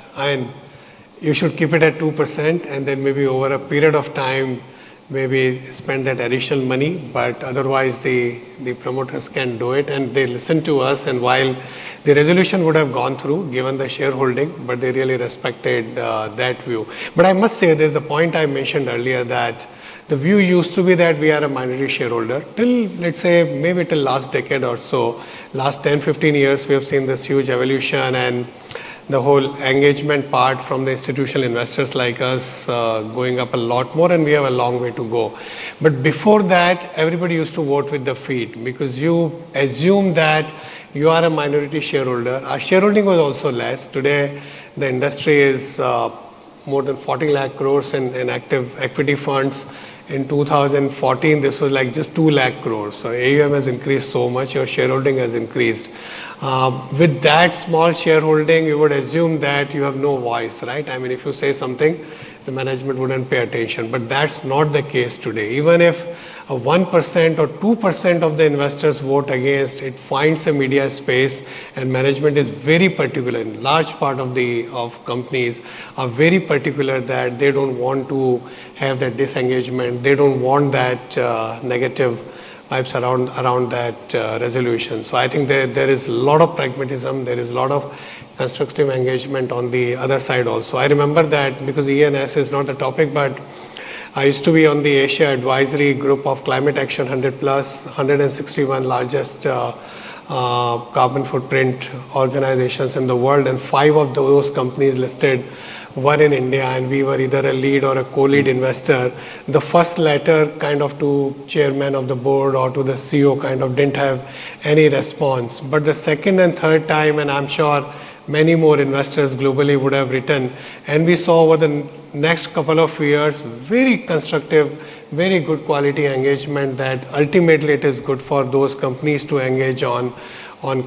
you should keep it at 2%, and then maybe over a period of time, maybe spend that additional money, but otherwise the promoters can do it, and they listen to us. And while the resolution would have gone through given the shareholding, but they really respected that view. But I must say, there's a point I mentioned earlier that the view used to be that we are a minority shareholder till, let's say, maybe till last decade or so. Last 10, 15 years, we have seen this huge evolution and the whole engagement part from the institutional investors like us going up a lot more, and we have a long way to go. But before that, everybody used to vote with the feet because you assume that you are a minority shareholder. Our shareholding was also less. Today, the industry is more than 40 lakh crores in active equity funds. In 2014, this was like just 2 lakh crores. So AUM has increased so much, your shareholding has increased. With that small shareholding, you would assume that you have no voice, right? I mean, if you say something, the management wouldn't pay attention. But that's not the case today. Even if 1% or 2% of the investors vote against, it finds a media space, and management is very particular. In large part of companies are very particular that they don't want to have that disengagement. They don't want that negative vibes around that resolution. So I think there is a lot of pragmatism. There is a lot of constructive engagement on the other side also. I remember that because ENS is not a topic, but I used to be on the Asia Advisory Group of Climate Action 100 plus, 161 largest carbon footprint organizations in the world, and 5 of those companies listed were in India, and we were either a lead or a co-lead investor. The first letter kind of to chairman of the board or to the CEO kind of didn't have any response. But the second and third time, and I'm sure many more investors globally would have written, and we saw over the next couple of years very constructive, very good quality engagement that ultimately it is good for those companies to engage on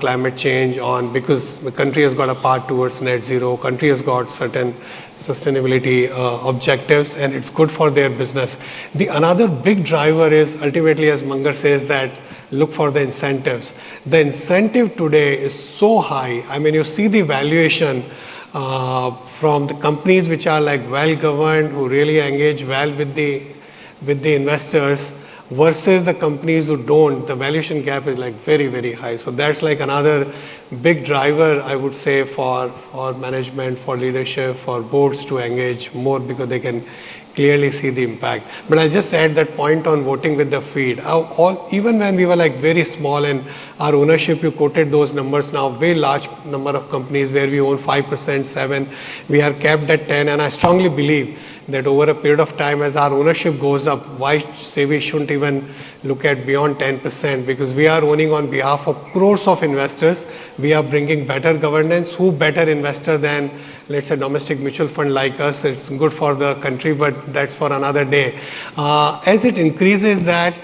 climate change, because the country has got a path towards net zero, country has got certain sustainability objectives, and it's good for their business. Another big driver is ultimately, as Mangar says, that look for the incentives. The incentive today is so high. I mean, you see the valuation from the companies which are like well-governed, who really engage well with the investors, versus the companies who don't. The valuation gap is like very, very high. So that's like another big driver, I would say, for management, for leadership, for boards to engage more, because they can clearly see the impact. But I'll just add that point on voting with the feet. Even when we were like very small and our ownership, you quoted those numbers now, very large number of companies where we own 5%, 7%, we are capped at 10%, and I strongly believe that over a period of time, as our ownership goes up, why say we shouldn't even look at beyond 10%, because we are owning on behalf of crores of investors. We are bringing better governance. Who better investor than, let's say, domestic mutual fund like us? It's good for the country, but that's for another day. As it increases that,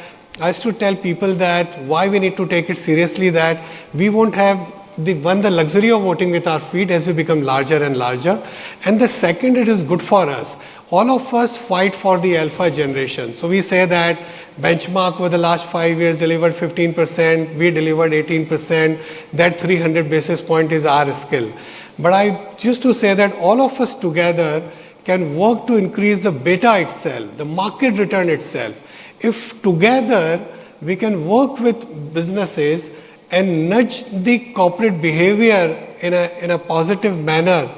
I used to tell people that why we need to take it seriously, that we won't have the luxury of voting with our feet as we become larger and larger. And the second, it is good for us. All of us fight for the alpha generation. So we say that benchmark over the last 5 years delivered 15%, we delivered 18%, that 300 basis point is our skill. But I used to say that all of us together can work to increase the beta itself, the market return itself. If together we can work with businesses and nudge the corporate behavior in a positive manner,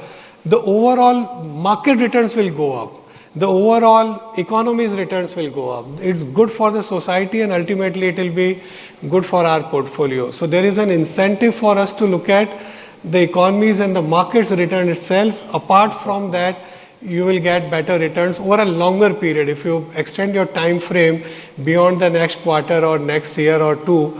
the overall market returns will go up. The overall economy's returns will go up. It's good for the society, and ultimately it will be good for our portfolio. So there is an incentive for us to look at the economies and the market's return itself. Apart from that, you will get better returns over a longer period. If you extend your time frame beyond the next quarter or next year or two,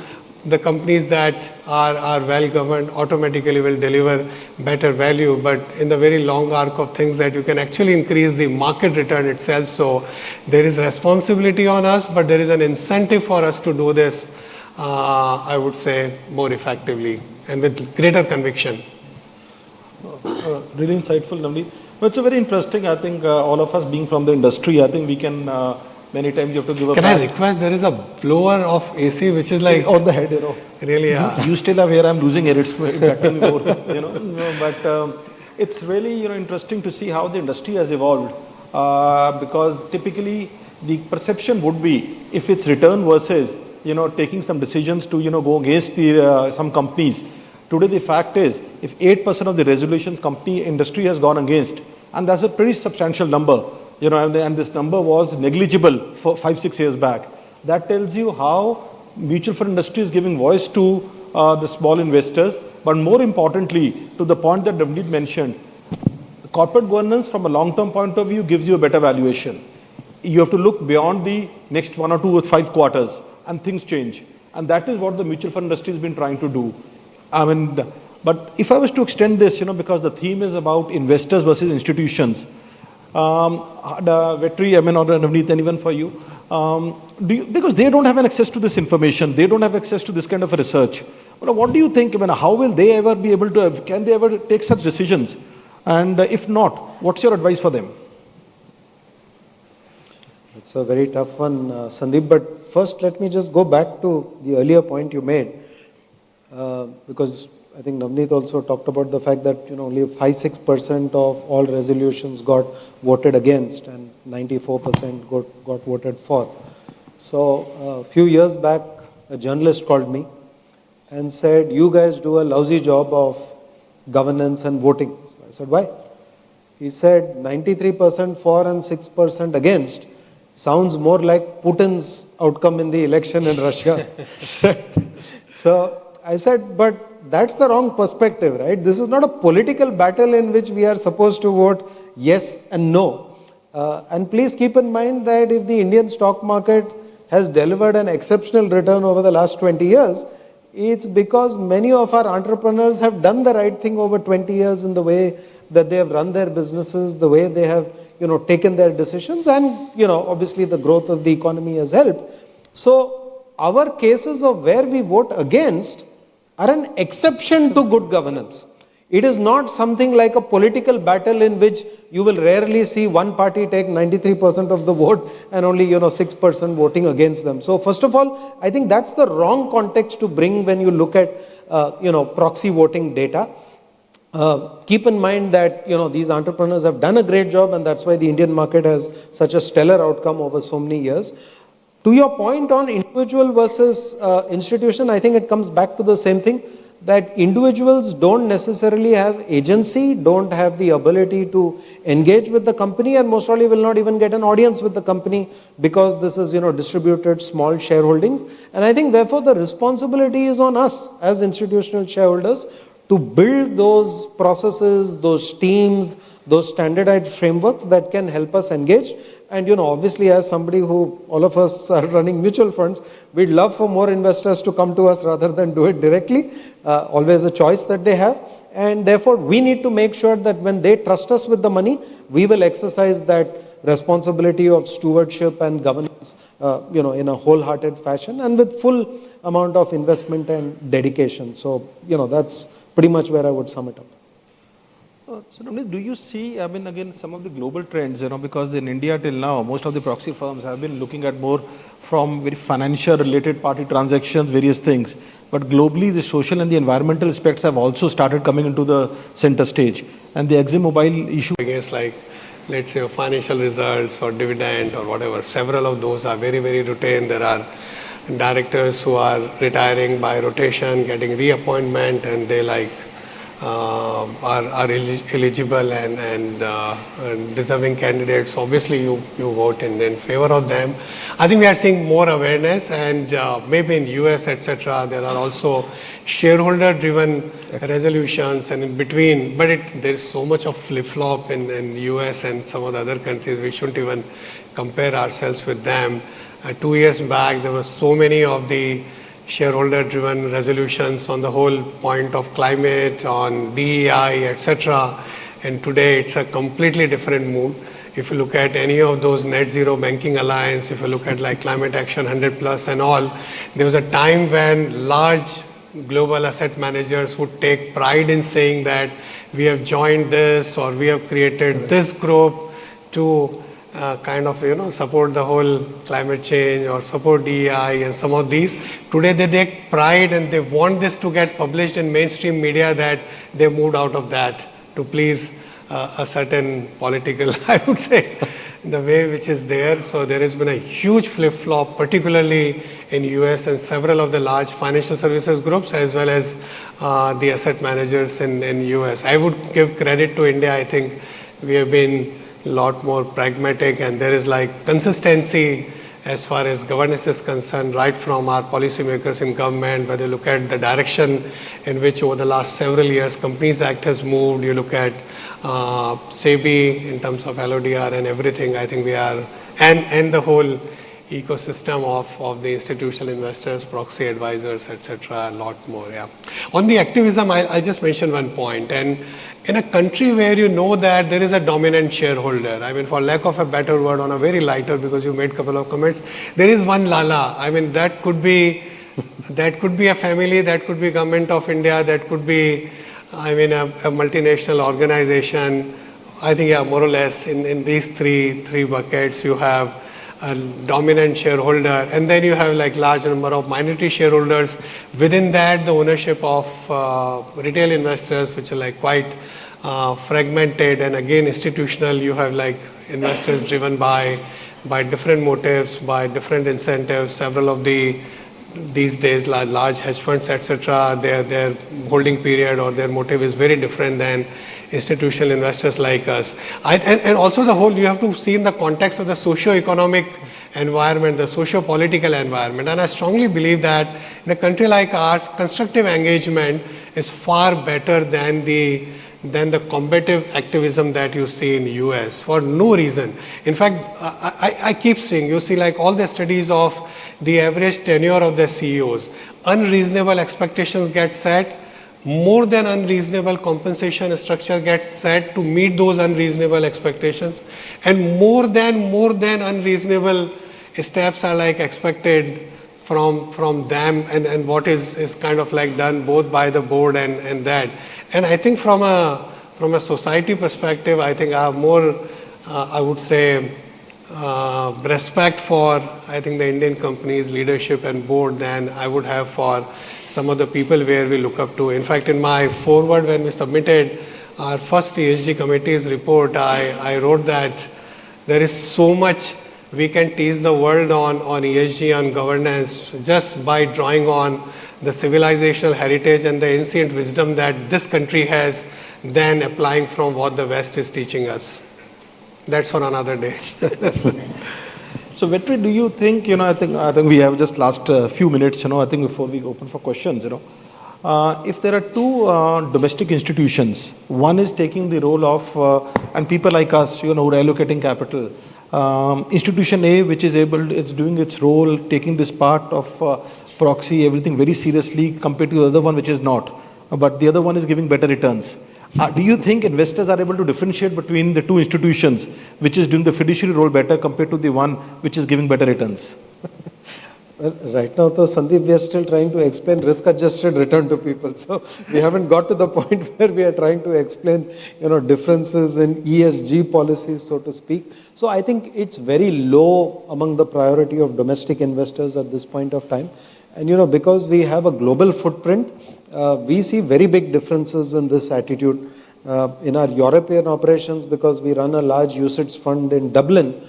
the companies that are well governed automatically will deliver better value. But in the very long arc of things, that you can actually increase the market return itself. So there is responsibility on us, but there is an incentive for us to do this, I would say, more effectively and with greater conviction. Really insightful, Navneet. But it's a very interesting, I think, all of us being from the industry, I think we can, many times you have to give a Can I request, there is a blower of AC which is like on the head, you know. Really, you still have here, I'm losing air, it's impacting me more, you know. But it's really, you know, interesting to see how the industry has evolved, because typically the perception would be if it's return versus, taking some decisions to, go against the, some companies. Today, the fact is, if 8% of the resolutions industry has gone against, and that's a pretty substantial number, and this number was negligible for 5-6 years back. That tells you how mutual fund industry is giving voice to the small investors, but more importantly, to the point that Navneet mentioned, corporate governance from a long-term point of view gives you a better valuation. You have to look beyond the next 1 or 2 or 5 quarters, and things change. And that is what the mutual fund industry has been trying to do. But if I was to extend this, because the theme is about investors versus institutions, Vetri, or Navneet, anyone for you, because they don't have an access to this information, they don't have access to this kind of research. But what do you think, how will they ever be able to, can they ever take such decisions? And if not, what's your advice for them? It's a very tough one, Sandeep, but first let me just go back to the earlier point you made, because I think Navneet also talked about the fact that only 5-6% of all resolutions got voted against and 94% got voted for. So a few years back, a journalist called me and said, "You guys do a lousy job of governance and voting." So I said, "Why?" He said, "93% for and 6% against sounds more like Putin's outcome in the election in Russia." So I said, "But that's the wrong perspective, right? This is not a political battle in which we are supposed to vote yes and no. And please keep in mind that if the Indian stock market has delivered an exceptional return over the last 20 years, it's because many of our entrepreneurs have done the right thing over 20 years in the way that they have run their businesses, the way they have, taken their decisions, and, obviously the growth of the economy has helped. So our cases of where we vote against are an exception to good governance. It is not something like a political battle in which you will rarely see one party take 93% of the vote and only 6% voting against them. So first of all, I think that's the wrong context to bring when you look at proxy voting data. Keep in mind that these entrepreneurs have done a great job, and that's why the Indian market has such a stellar outcome over so many years. To your point on individual versus institution, I think it comes back to the same thing, that individuals don't necessarily have agency, don't have the ability to engage with the company, and most probably will not even get an audience with the company because this is, distributed small shareholdings. And I think therefore the responsibility is on us as institutional shareholders to build those processes, those teams, those standardized frameworks that can help us engage. And obviously, as somebody who, all of us are running mutual funds, we'd love for more investors to come to us rather than do it directly. Always a choice that they have. And therefore, we need to make sure that when they trust us with the money, we will exercise that responsibility of stewardship and governance, in a wholehearted fashion and with full amount of investment and dedication. So, that's pretty much where I would sum it up. So, Navneet, do you see, again, some of the global trends, because in India till now, most of the proxy firms have been looking at more from very financial related party transactions, various things. But globally, the social and the environmental aspects have also started coming into the center stage. And the EximMobile issue. I guess like, let's say financial results or dividend or whatever, several of those are very, very routine. There are directors who are retiring by rotation, getting reappointment, and they are eligible and deserving candidates. Obviously, you vote in favor of them. I think we are seeing more awareness, and maybe in US, etc., there are also shareholder-driven resolutions and in between. But there is so much of flip-flop in US and some of the other countries. We shouldn't even compare ourselves with them. 2 years back, there were so many of the shareholder-driven resolutions on the whole point of climate, on DEI, etc. And today, it's a completely different mood. If you look at any of those Net Zero Banking Alliance, if you look at like Climate Action 100+ and all, there was a time when large global asset managers would take pride in saying that we have joined this or we have created this group to support the whole climate change or support DEI and some of these. Today they take pride and they want this to get published in mainstream media that they moved out of that to please a certain political, I would say, the way which is there. So there has been a huge flip-flop, particularly in US and several of the large financial services groups, as well as the asset managers in US. I would give credit to India. I think we have been a lot more pragmatic, and there is like consistency as far as governance is concerned, right from our policymakers in government, whether you look at the direction in which over the last several years Companies Act has moved, you look at SEBI in terms of LODR and everything. I think we are, and the whole ecosystem of the institutional investors, proxy advisors, etc., a lot more. Yeah. On the activism, I'll just mention one point. And in a country where you know that there is a dominant shareholder, I mean, for lack of a better word, on a very lighter, because you made a couple of comments, there is one Lala. I mean, that could be a family, that could be Government of India, that could be, I mean, a multinational organization. I think, yeah, more or less in these three buckets, you have a dominant shareholder, and then you have like large number of minority shareholders. Within that, the ownership of retail investors, which are like quite fragmented, and again institutional, you have like investors driven by different motives, by different incentives. Several of these days large hedge funds, etc., their holding period or their motive is very different than institutional investors like us. And also the whole, you have to see in the context of the socio-economic environment, the socio-political environment. And I strongly believe that in a country like ours, constructive engagement is far better than the combative activism that you see in US for no reason. In fact, I keep seeing, you see like all the studies of the average tenure of the CEOs, unreasonable expectations get set, more than unreasonable compensation structure gets set to meet those unreasonable expectations, and more than unreasonable steps are like expected from them, and what is kind of like done both by the board and that. And I think from a society perspective, I think I have more, I would say, respect for, I think, the Indian companies, leadership and board than I would have for some of the people where we look up to. In fact, in my foreword, when we submitted our first ESG committee's report, I wrote that there is so much we can teach the world on ESG, on governance, just by drawing on the civilizational heritage and the ancient wisdom that this country has, than applying from what the West is teaching us. That's for another day. So, Vetri, do you think, I think we have just last few minutes, I think before we open for questions, if there are two domestic institutions, one is taking the role of, and people like us, who are allocating capital, institution A, which is it's doing its role, taking this part of proxy, everything very seriously compared to the other one, which is not, but the other one is giving better returns. Do you think investors are able to differentiate between the two institutions, which is doing the fiduciary role better compared to the one which is giving better returns? Well, right now, though, Sandeep, we are still trying to explain risk-adjusted return to people. So we haven't got to the point where we are trying to explain, differences in ESG policies, so to speak. So I think it's very low among the priority of domestic investors at this point of time. And, because we have a global footprint, we see very big differences in this attitude. In our European operations, because we run a large UCITS fund in Dublin,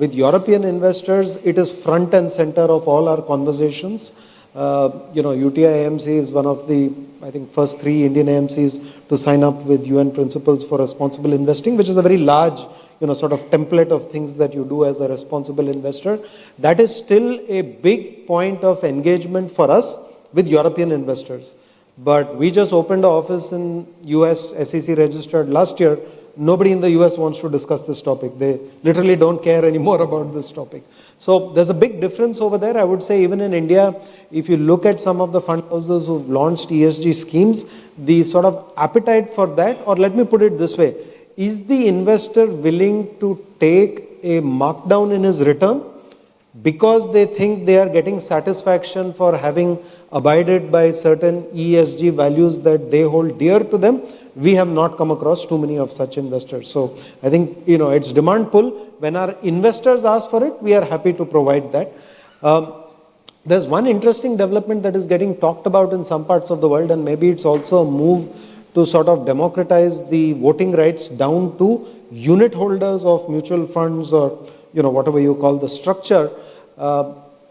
with European investors, it is front and center of all our conversations. UTI AMC is one of the, I think, first 3 Indian AMCs to sign up with UN Principles for Responsible Investing, which is a very large, sort of template of things that you do as a responsible investor. That is still a big point of engagement for us with European investors. But we just opened an office in US, SEC registered last year. Nobody in the US wants to discuss this topic. They literally don't care anymore about this topic. So there's a big difference over there. I would say even in India, if you look at some of the fund houses who've launched ESG schemes, the sort of appetite for that, or let me put it this way, is the investor willing to take a markdown in his return because they think they are getting satisfaction for having abided by certain ESG values that they hold dear to them? We have not come across too many of such investors. So I think, it's demand pull. When our investors ask for it, we are happy to provide that. There's one interesting development that is getting talked about in some parts of the world, and maybe it's also a move to sort of democratize the voting rights down to unit holders of mutual funds or, whatever you call the structure,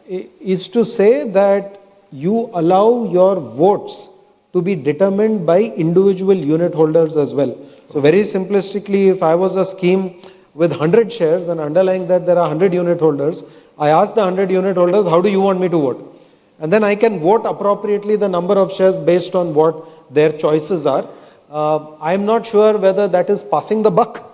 is to say that you allow your votes to be determined by individual unit holders as well. So very simplistically, if I was a scheme with 100 shares and underlying that there are 100 unit holders, I ask the 100 unit holders, how do you want me to vote? And then I can vote appropriately the number of shares based on what their choices are. I'm not sure whether that is passing the buck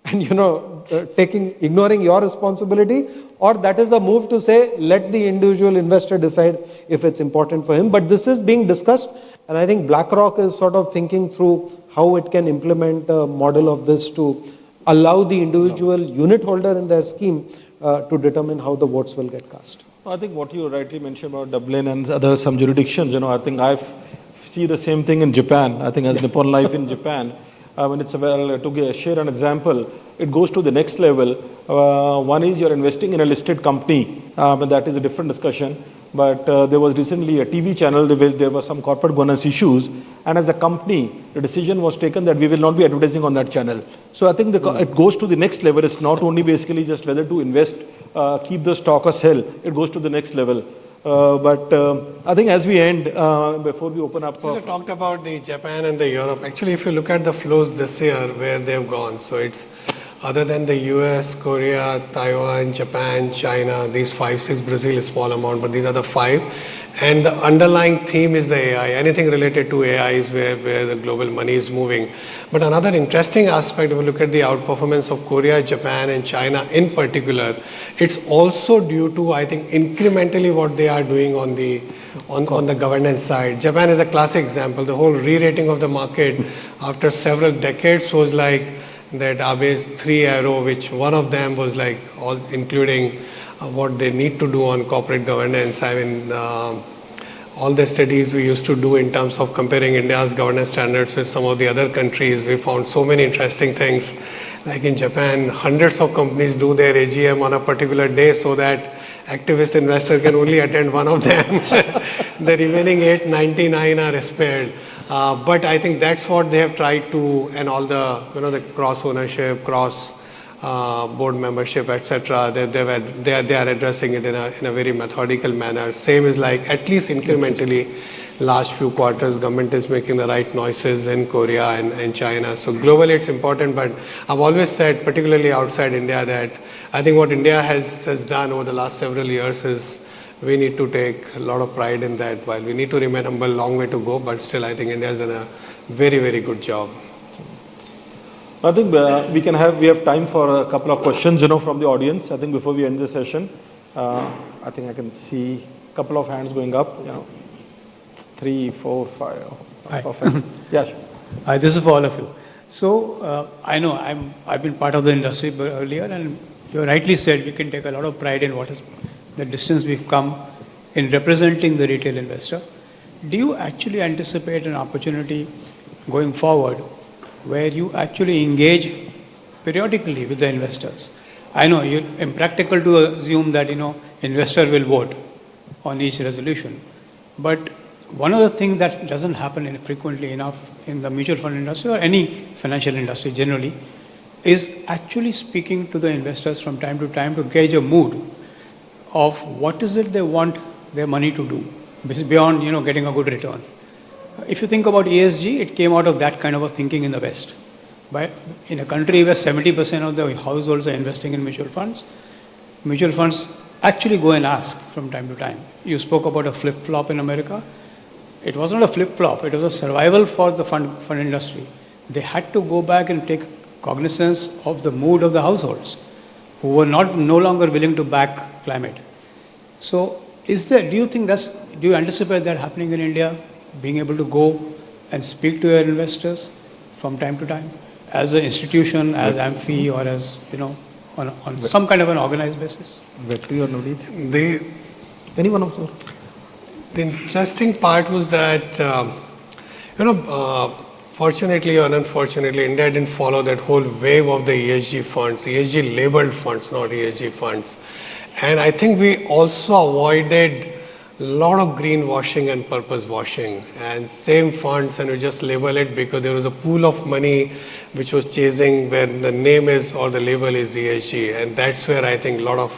and, ignoring your responsibility, or that is a move to say, let the individual investor decide if it's important for him. But this is being discussed, and I think BlackRock is sort of thinking through how it can implement a model of this to allow the individual unit holder in their scheme to determine how the votes will get cast. I think what you rightly mentioned about Dublin and some jurisdictions, I think I see the same thing in Japan. I think as Nippon Life in Japan, when it's to share an example, it goes to the next level. One is you're investing in a listed company, but that is a different discussion. But there was recently a TV channel where there were some corporate governance issues, and as a company, the decision was taken that we will not be advertising on that channel. So I think it goes to the next level. It's not only basically just whether to invest, keep the stock or sell. It goes to the next level. But I think as we end, before we open up... You talked about the Japan and the Europe. Actually, if you look at the flows this year, where they've gone, so it's other than the US, Korea, Taiwan, Japan, China, these 5, 6, Brazil is small amount, but these are the 5. And the underlying theme is the AI. Anything related to AI is where the global money is moving. But another interesting aspect, if you look at the outperformance of Korea, Japan, and China in particular, it's also due to, I think, incrementally what they are doing on the governance side. Japan is a classic example. The whole re-rating of the market after several decades was like that Abe's 3 arrow, which one of them was like all including what they need to do on corporate governance. I mean, all the studies we used to do in terms of comparing India's governance standards with some of the other countries, we found so many interesting things. Like in Japan, hundreds of companies do their AGM on a particular day so that activist investors can only attend one of them. The remaining 899 are spared. But I think that's what they have tried to, and all the, the cross ownership, cross board membership, etc. They are addressing it in a very methodical manner. Same is like, at least incrementally, last few quarters, government is making the right noises in Korea and China. So globally it's important, but I've always said, particularly outside India, that I think what India has done over the last several years is we need to take a lot of pride in that. While we need to remain humble, long way to go, but still I think India has done a very, very good job. I think we have time for a couple of questions, from the audience. I think before we end the session, I think I can see a couple of hands going up. 3, 4, 5. Hi. Yeah. Sure. Hi, this is for all of you. So I know I've been part of the industry earlier, and you rightly said we can take a lot of pride in what is the distance we've come in representing the retail investor. Do you actually anticipate an opportunity going forward where you actually engage periodically with the investors? I know it's impractical to assume that, investor will vote on each resolution. But one of the things that doesn't happen frequently enough in the mutual fund industry or any financial industry generally is actually speaking to the investors from time to gauge a mood of what is it they want their money to do, beyond, getting a good return. If you think about ESG, it came out of that kind of a thinking in the West. But in a country where 70% of the households are investing in mutual funds actually go and ask from time to time. You spoke about a flip-flop in America. It wasn't a flip-flop, it was a survival for the fund industry. They had to go back and take cognizance of the mood of the households who were no longer willing to back climate. So do you anticipate that happening in India, being able to go and speak to your investors from time to time as an institution, as AMFI, or as, on some kind of an organized basis? Vetri or Nudit? Anyone of them? The interesting part was that, fortunately or unfortunately, India didn't follow that whole wave of the ESG funds, ESG labeled funds, not ESG funds. And I think we also avoided lot of greenwashing and purpose washing, and same funds, and we just label it because there was a pool of money which was chasing where the name is or the label is ESG, and that's where I think a lot of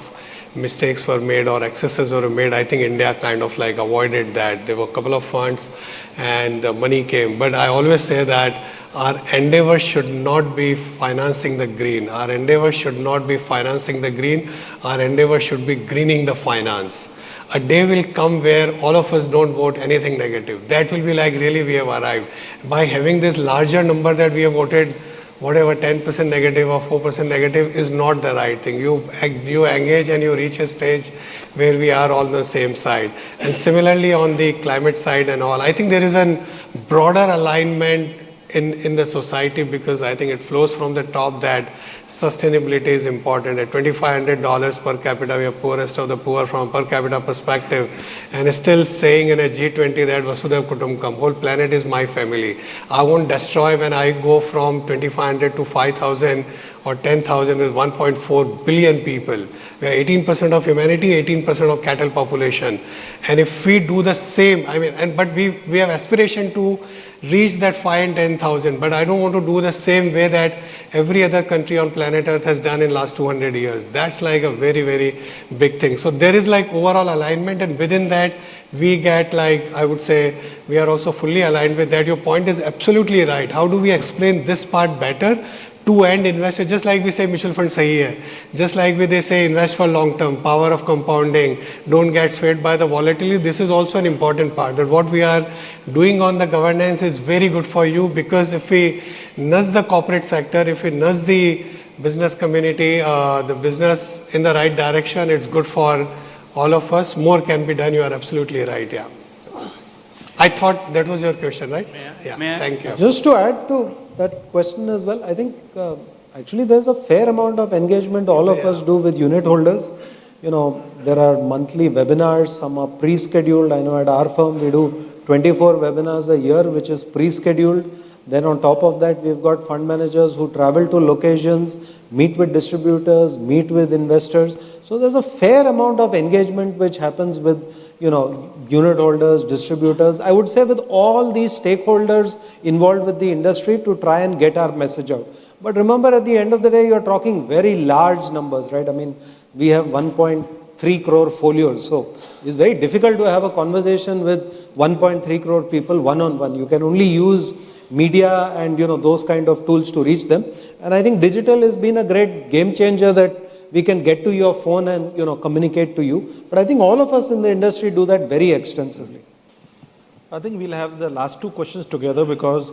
mistakes were made or excesses were made. I think India kind of like avoided that. There were a couple of funds and the money came, but I always say that our endeavor should not be financing the green. Our endeavor should not be financing the green. Our endeavor should be greening the finance. A day will come where all of us don't vote anything negative. That will be like, really, we have arrived. By having this larger number that we have voted, whatever 10% negative or 4% negative is not the right thing. You engage and you reach a stage where we are all on the same side. And similarly on the climate side and all, I think there is a broader alignment in the society, because I think it flows from the top that sustainability is important. At $2,500 per capita, we are poorest of the poor from a per capita perspective, and still saying in a G20 that Vasudhaiva Kutumbakam, whole planet is my family. I won't destroy when I go from 2,500 to 5,000 or 10,000 with 1.4 billion people. We are 18% of humanity, 18% of cattle population. And if we do the same, but we have aspiration to reach that 5 and 10,000, but I don't want to do the same way that every other country on planet Earth has done in last 200 years. That's like a very, very big thing. So there is like overall alignment, and within that we get like, I would say, we are also fully aligned with that. Your point is absolutely right. How do we explain this part better to end investor? Just like we say mutual fund sahi hai, just like they say invest for long term, power of compounding, don't get swayed by the volatility. This is also an important part, that what we are doing on the governance is very good for you, because if we nudge the corporate sector, if we nudge the business community, the business in the right direction, it's good for all of us. More can be done. You are absolutely right. Yeah. I thought that was your question, right? Yeah. Thank you. Just to add to that question as well, I think actually there's a fair amount of engagement all of us do with unit holders. You know, there are monthly webinars, some are pre-scheduled. I know at our firm we do 24 webinars a year, which is pre-scheduled. Then on top of that, we've got fund managers who travel to locations, meet with distributors, meet with investors. So there's a fair amount of engagement which happens with, you know, unit holders, distributors, I would say with all these stakeholders involved with the industry to try and get our message out. But remember, at the end of the day, you're talking very large numbers, right? I mean, we have 1.3 crore folios. So it's very difficult to have a conversation with 1.3 crore people one-on-one. You can only use media and, you know, those kind of tools to reach them. And I think digital has been a great game changer, that we can get to your phone and, you know, communicate to you. But I think all of us in the industry do that very extensively. I think we'll have the last two questions together, because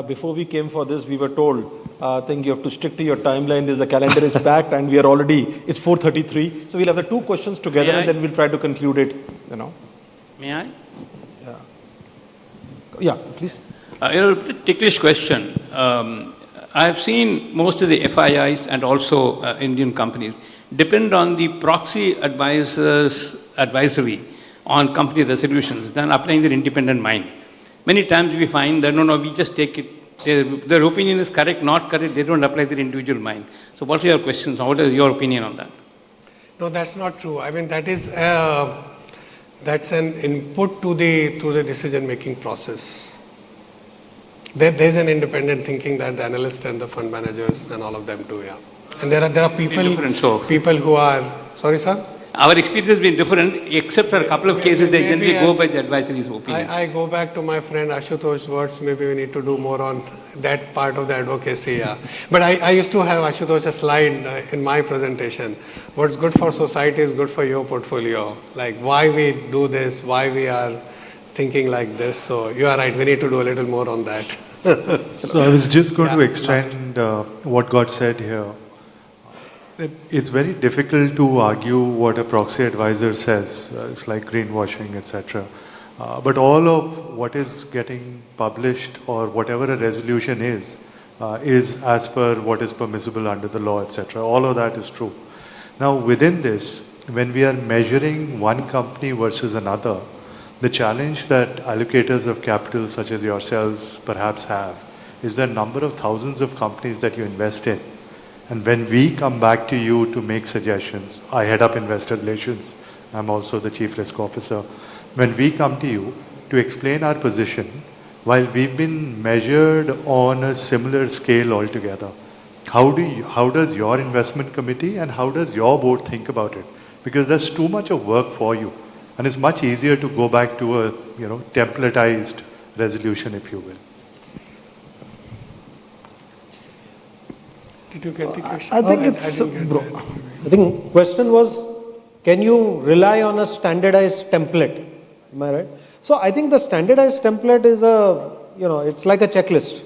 before we came for this, we were told, I think you have to stick to your timeline. The calendar is packed and we are already, it's 4:33. So we'll have the two questions together and then we'll try to conclude it, you know. May I? Yeah, please. Ticklish question. I have seen most of the FIIs and also Indian companies depend on the proxy advisors' advisory on company resolutions than applying their independent mind. Many times we find that, no, we just take it. Their opinion is correct, not correct. They don't apply their individual mind. So what are your questions? What is your opinion on that? No, that's not true. I mean, that is, that's an input to the decision-making process. There's an independent thinking that the analysts and the fund managers and all of them do, yeah. And there are people who are, sorry, sir? Our experience has been different, except for a couple of cases, they generally go by the advisory's opinion. I go back to my friend Ashutosh's words, maybe we need to do more on that part of the advocacy, yeah. But I used to have Ashutosh a slide in my presentation. What's good for society is good for your portfolio. Like why we do this, why we are thinking like this. So you are right, we need to do a little more on that. So I was just going to extend what got said here. It's very difficult to argue what a proxy advisor says. It's like greenwashing, etc. But all of what is getting published or whatever a resolution is as per what is permissible under the law, etc. All of that is true. Now within this, when we are measuring one company versus another, the challenge that allocators of capital such as yourselves perhaps have is the number of thousands of companies that you invest in. And when we come back to you to make suggestions, I head up investor relations, I'm also the chief risk officer. when we come to you to explain our position, while we've been measured on a similar scale altogether, how does your investment committee and how does your board think about it? Because there's too much of work for you, and it's much easier to go back to a templatized resolution, if you will. Did you get the question? I think question was, can you rely on a standardized template? Am I right? So I think the standardized template is it's like a checklist,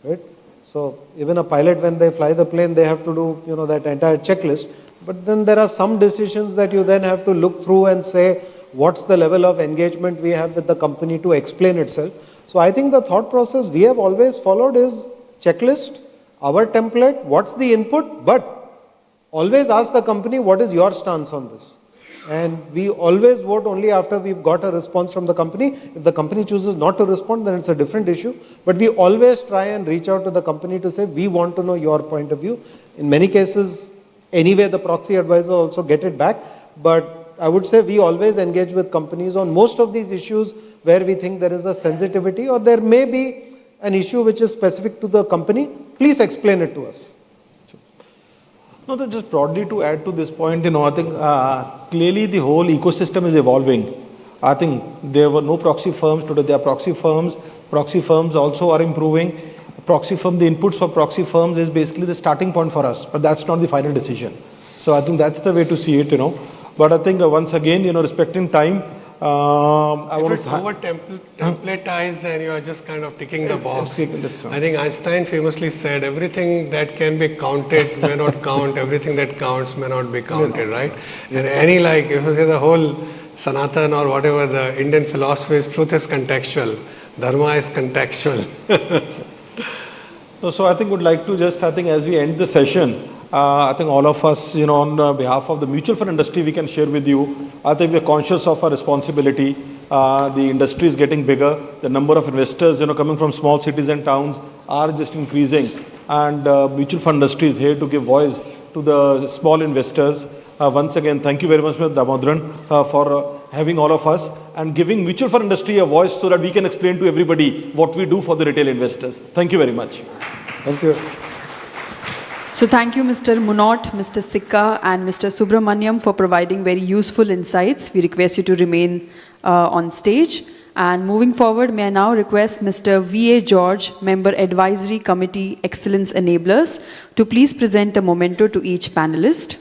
right? So even a pilot, when they fly the plane, they have to do, that entire checklist. But then there are some decisions that you then have to look through and say, what's the level of engagement we have with the company to explain itself. So I think the thought process we have always followed is checklist, our template, what's the input, but always ask the company, what is your stance on this? And we always vote only after we've got a response from the company. If the company chooses not to respond, then it's a different issue. But we always try and reach out to the company to say, we want to know your point of view. In many cases, anyway, the proxy advisor also get it back. But I would say we always engage with companies on most of these issues where we think there is a sensitivity or there may be an issue which is specific to the company. Please explain it to us. No, just broadly to add to this point, I think clearly the whole ecosystem is evolving. I think there were no proxy firms, today there are proxy firms. Proxy firms also are improving. The inputs for proxy firms is basically the starting point for us, but that's not the final decision. So I think that's the way to see it, But I think once again, respecting time, if it's over templatized, then you are just kind of ticking the box. I think Einstein famously said, everything that can be counted may not count, everything that counts may not be counted, right? And if you say the whole Sanatan or whatever the Indian philosophy is, truth is contextual, dharma is contextual. So I think would like to just, as we end the session, I think all of us, on behalf of the mutual fund industry, we can share with you. I think we're conscious of our responsibility. The industry is getting bigger. The number of investors, coming from small cities and towns are just increasing. And mutual fund industry is here to give voice to the small investors. Once again, thank you very much, Mr. Damodaran, for having all of us and giving mutual fund industry a voice so that we can explain to everybody what we do for the retail investors. Thank you very much. Thank you. So thank you, Mr. Munot, Mr. Sikka, and Mr. Subramaniam for providing very useful insights. We request you to remain on stage. And moving forward, may I now request Mr. V.A. George, Member Advisory Committee Excellence Enablers, to please present a memento to each panelist.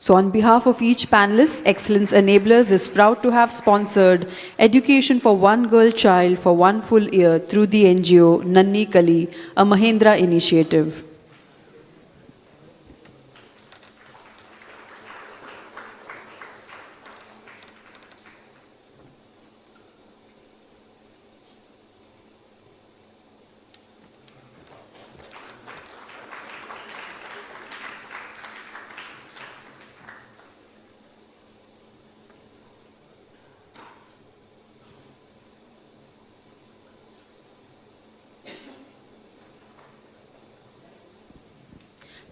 So on behalf of each panelist, Excellence Enablers is proud to have sponsored Education for One Girl Child for 1 full year through the NGO Nanni Kali, a Mahindra initiative.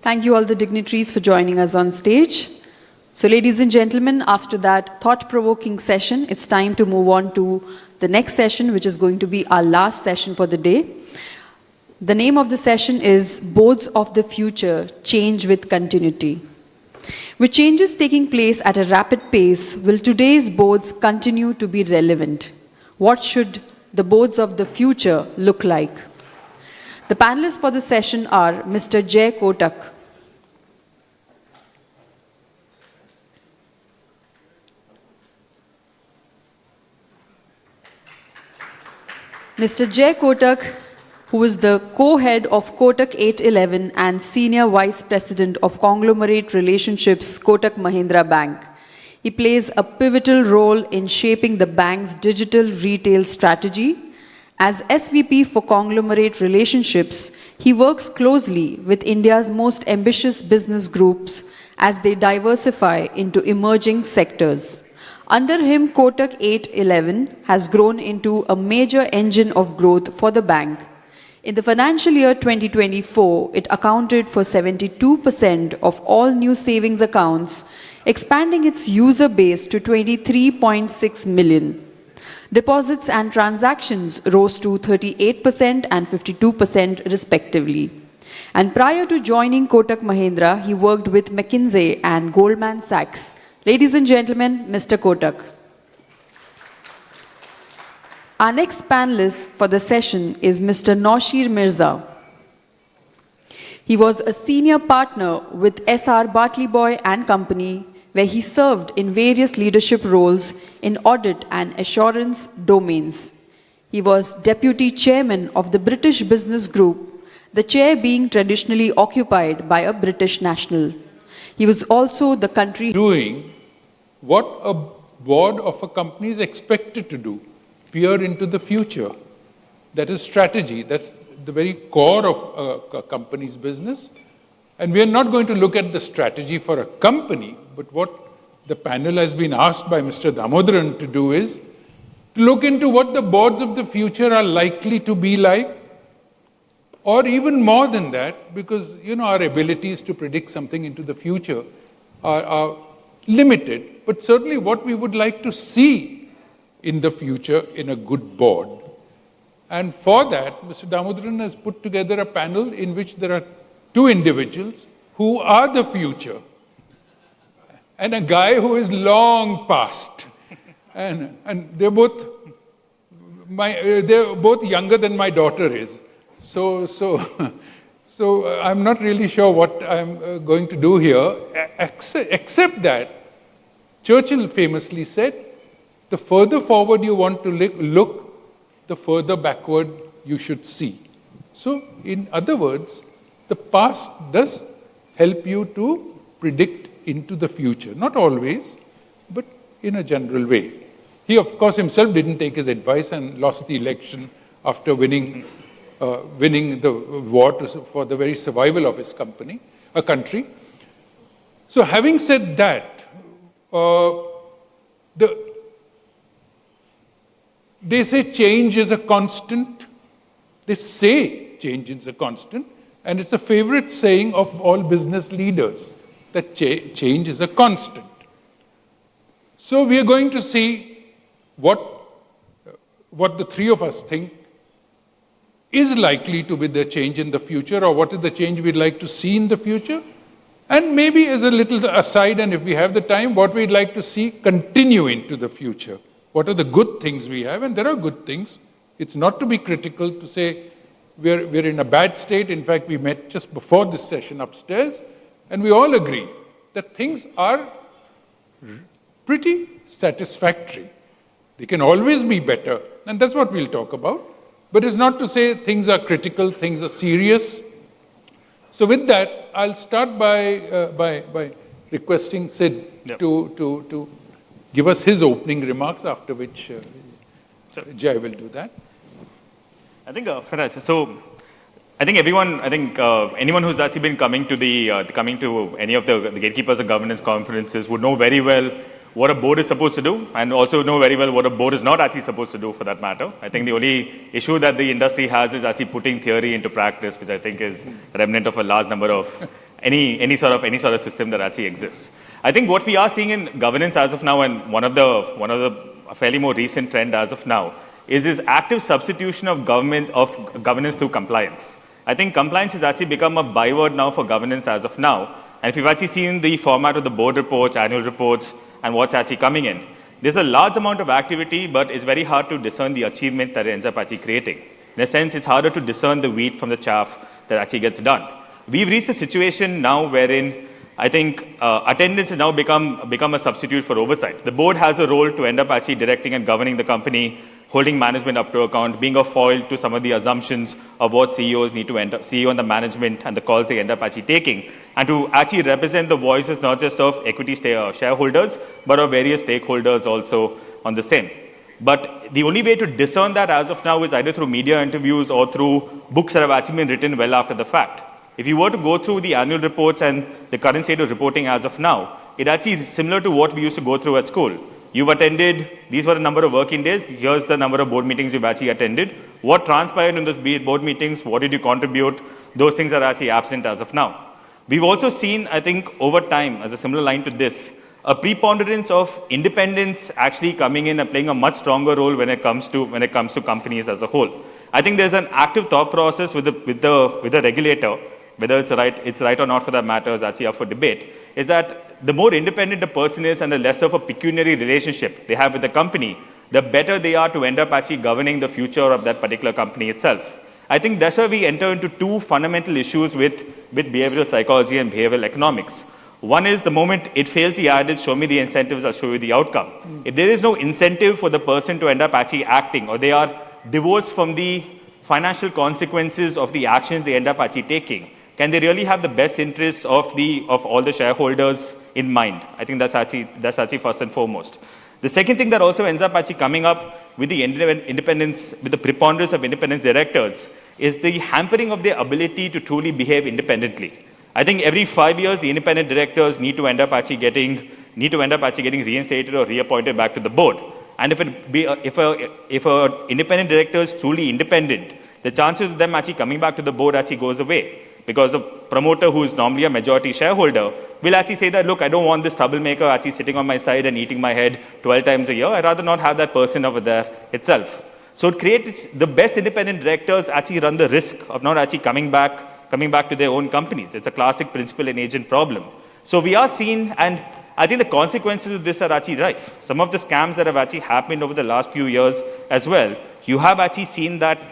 Thank you all the dignitaries for joining us on stage. So ladies and gentlemen, after that thought-provoking session, it's time to move on to the next session, which is going to be our last session for the day. The name of the session is Boards of the Future, Change with Continuity. With changes taking place at a rapid pace, will today's boards continue to be relevant? What should the boards of the future look like? The panelists for the session are Mr. Jay Kotak, Mr. Jay Kotak, who is the co-head of Kotak 811 and Senior Vice President of Conglomerate Relationships, Kotak Mahindra Bank. He plays a pivotal role in shaping the bank's digital retail strategy. As SVP for Conglomerate Relationships, he works closely with India's most ambitious business groups as they diversify into emerging sectors. Under him, Kotak 811 has grown into a major engine of growth for the bank. In the financial year 2024, it accounted for 72% of all new savings accounts, expanding its user base to 23.6 million. Deposits and transactions rose to 38% and 52% respectively. And prior to joining Kotak Mahindra, he worked with McKinsey and Goldman Sachs. Ladies and gentlemen, Mr. Kotak. Our next panelist for the session is Mr. Naushir Mirza. He was a senior partner with S.R. Bartley Boy and Company, where he served in various leadership roles in audit and assurance domains. He was deputy chairman of the British Business Group, the chair being traditionally occupied by a British national. He was also the country doing what a board of a company is expected to do, peer into the future. That is strategy. That's the very core of a company's business. And we are not going to look at the strategy for a company, but what the panel has been asked by Mr. Damodaran to do is to look into what the boards of the future are likely to be like, or even more than that, because our abilities to predict something into the future are limited, but certainly what we would like to see in the future in a good board. And for that, Mr. Damodaran has put together a panel in which there are two individuals who are the future, and a guy who is long past. And they're both younger than my daughter is. So I'm not really sure what I'm going to do here, except that Churchill famously said, the further forward you want to look, the further backward you should see. So in other words, the past does help you to predict into the future. Not always, but in a general way. He, of course, himself didn't take his advice and lost the election after winning the war for the very survival of his country. So having said that, they say change is a constant. They say change is a constant. And it's a favorite saying of all business leaders that change is a constant. So we are going to see what the three of us think is likely to be the change in the future, or what is the change we'd like to see in the future. And maybe as a little aside, and if we have the time, what we'd like to see continue into the future. What are the good things we have? And there are good things. It's not to be critical to say we're in a bad state. In fact, we met just before this session upstairs, and we all agree that things are pretty satisfactory. They can always be better, and that's what we'll talk about. But it's not to say things are critical, things are serious. So with that, I'll start by requesting Sid to give us his opening remarks, after which Jai will do that. I think, I think anyone who's actually been coming to any of the Gatekeepers of Governance conferences would know very well what a board is supposed to do, and also know very well what a board is not actually supposed to do, for that matter. I think the only issue that the industry has is actually putting theory into practice, which I think is a remnant of a large number of any sort of system that actually exists. I think what we are seeing in governance as of now, and one of the fairly more recent trend as of now, is this active substitution of governance through compliance. I think compliance has actually become a byword now for governance as of now. And if you've actually seen the format of the board reports, annual reports, and what's actually coming in, there's a large amount of activity, but it's very hard to discern the achievement that it ends up actually creating. In a sense, it's harder to discern the wheat from the chaff that actually gets done. We've reached a situation now wherein I think attendance has now become a substitute for oversight. The board has a role to end up actually directing and governing the company, holding management up to account, being a foil to some of the assumptions of what CEOs need to end up, CEO and the management and the calls they end up actually taking, and to actually represent the voices not just of equity shareholders, but of various stakeholders also on the same. But the only way to discern that as of now is either through media interviews or through books that have actually been written well after the fact. If you were to go through the annual reports and the current state of reporting as of now, it actually is similar to what we used to go through at school. you've attended, these were the number of working days, here's the number of board meetings you've actually attended. What transpired in those board meetings, what did you contribute, those things are actually absent as of now. We've also seen, I think, over time, as a similar line to this, a preponderance of independence actually coming in and playing a much stronger role when it comes to companies as a whole. I think there's an active thought process with the regulator, whether it's right or not for that matter is actually up for debate, is that the more independent a person is and the less of a pecuniary relationship they have with the company, the better they are to end up actually governing the future of that particular company itself. I think that's where we enter into two fundamental issues with behavioral psychology and behavioral economics. One is the moment it fails the adage, show me the incentives, I'll show you the outcome. If there is no incentive for the person to end up actually acting, or they are divorced from the financial consequences of the actions they end up actually taking, can they really have the best interests of all the shareholders in mind? I think that's actually first and foremost. The second thing that also ends up actually coming up with the independence, with the preponderance of independent directors, is the hampering of their ability to truly behave independently. I think every 5 years, the independent directors need to end up actually getting reinstated or reappointed back to the board. And if a independent director is truly independent, the chances of them actually coming back to the board actually goes away. Because the promoter, who is normally a majority shareholder, will actually say that, look, I don't want this troublemaker actually sitting on my side and eating my head 12 times a year. I'd rather not have that person over there itself. So it creates the best independent directors actually run the risk of not actually coming back to their own companies. It's a classic principal and agent problem. So we are seeing, and I think the consequences of this are actually rife. Some of the scams that have actually happened over the last few years as well, you have actually seen that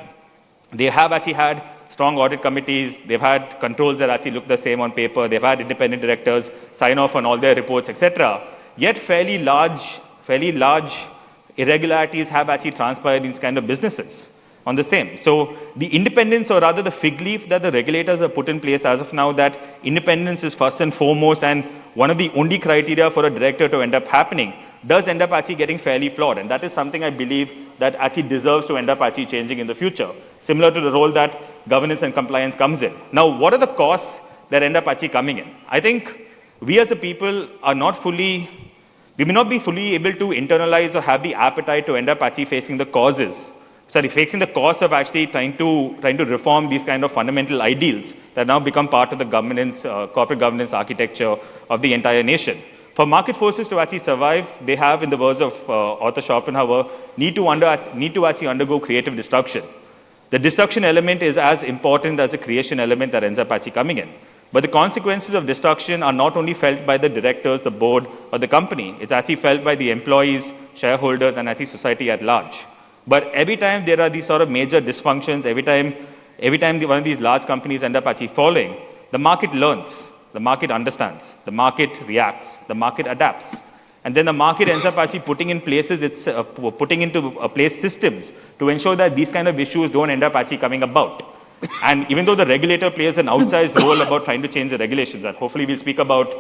they have actually had strong audit committees, they've had controls that actually look the same on paper, they've had independent directors sign off on all their reports, etc. Yet fairly large irregularities have actually transpired in these kind of businesses on the same. So the independence, or rather the fig leaf that the regulators have put in place as of now, that independence is first and foremost and one of the only criteria for a director to end up happening, does end up actually getting fairly flawed. And that is something I believe that actually deserves to end up actually changing in the future, similar to the role that governance and compliance comes in. Now, what are the costs that end up actually coming in? I think we as a people are we may not be fully able to internalize or have the appetite to end up actually facing the cost of actually trying to reform these kind of fundamental ideals that now become part of the governance, corporate governance architecture of the entire nation. For market forces to actually survive, they have, in the words of author Schopenhauer, need to actually undergo creative destruction. The destruction element is as important as the creation element that ends up actually coming in. But the consequences of destruction are not only felt by the directors, the board, or the company. It's actually felt by the employees, shareholders, and actually society at large. But every time there are these sort of major dysfunctions, every time one of these large companies end up actually falling, the market learns, the market understands, the market reacts, the market adapts. And then the market ends up actually putting into place systems to ensure that these kind of issues don't end up actually coming about. And even though the regulator plays an outsized role about trying to change the regulations, and hopefully we'll speak about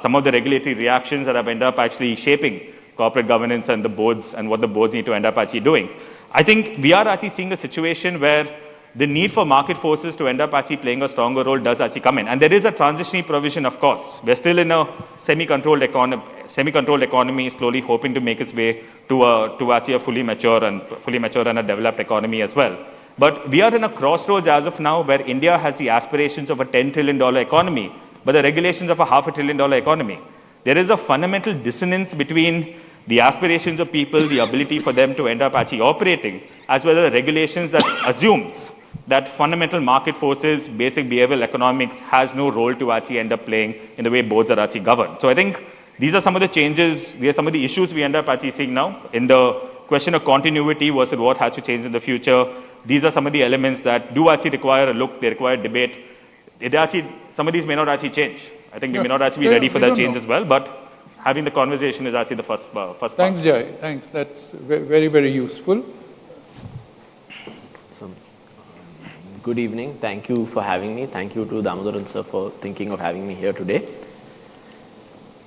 some of the regulatory reactions that have ended up actually shaping corporate governance and the boards and what the boards need to end up actually doing. I think we are actually seeing a situation where the need for market forces to end up actually playing a stronger role does actually come in. And there is a transitionary provision, of course. We're still in a semi-controlled economy, slowly hoping to make its way to actually a fully mature and a developed economy as well. But we are in a crossroads as of now where India has the aspirations of a $10 trillion economy, but the regulations of a $500 billion economy. There is a fundamental dissonance between the aspirations of people, the ability for them to end up actually operating, as well as the regulations that assumes that fundamental market forces, basic behavioral economics has no role to actually end up playing in the way boards are actually governed. So I think these are some of the changes, these are some of the issues we end up actually seeing now. In the question of continuity versus what has to change in the future, these are some of the elements that do actually require a look, they require debate. Some of these may not actually change. I think we may not actually be ready for that change as well, but having the conversation is actually the first part. Thanks, Jai. Thanks. That's very, very useful. Good evening. Thank you for having me. Thank you to Damodaran sir for thinking of having me here today.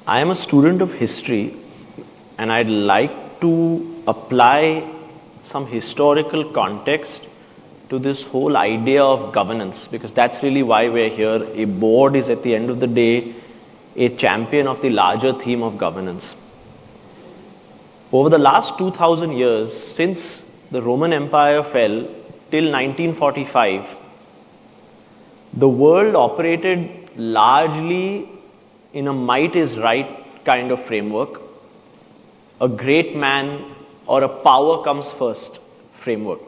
I am a student of history, and I'd like to apply some historical context to this whole idea of governance, because that's really why we're here. A board is, at the end of the day, a champion of the larger theme of governance. Over the last 2000 years, since the Roman Empire fell till 1945, the world operated largely in a might is right kind of framework, a great man or a power comes first framework.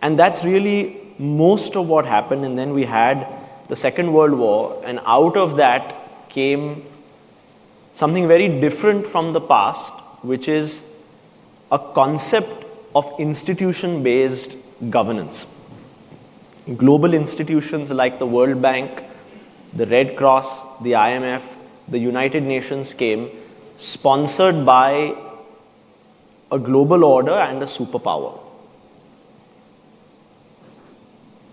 And that's really most of what happened. And then we had the Second World War, and out of that came something very different from the past, which is a concept of institution-based governance. Global institutions like the World Bank, the Red Cross, the IMF, the United Nations came, sponsored by a global order and a superpower.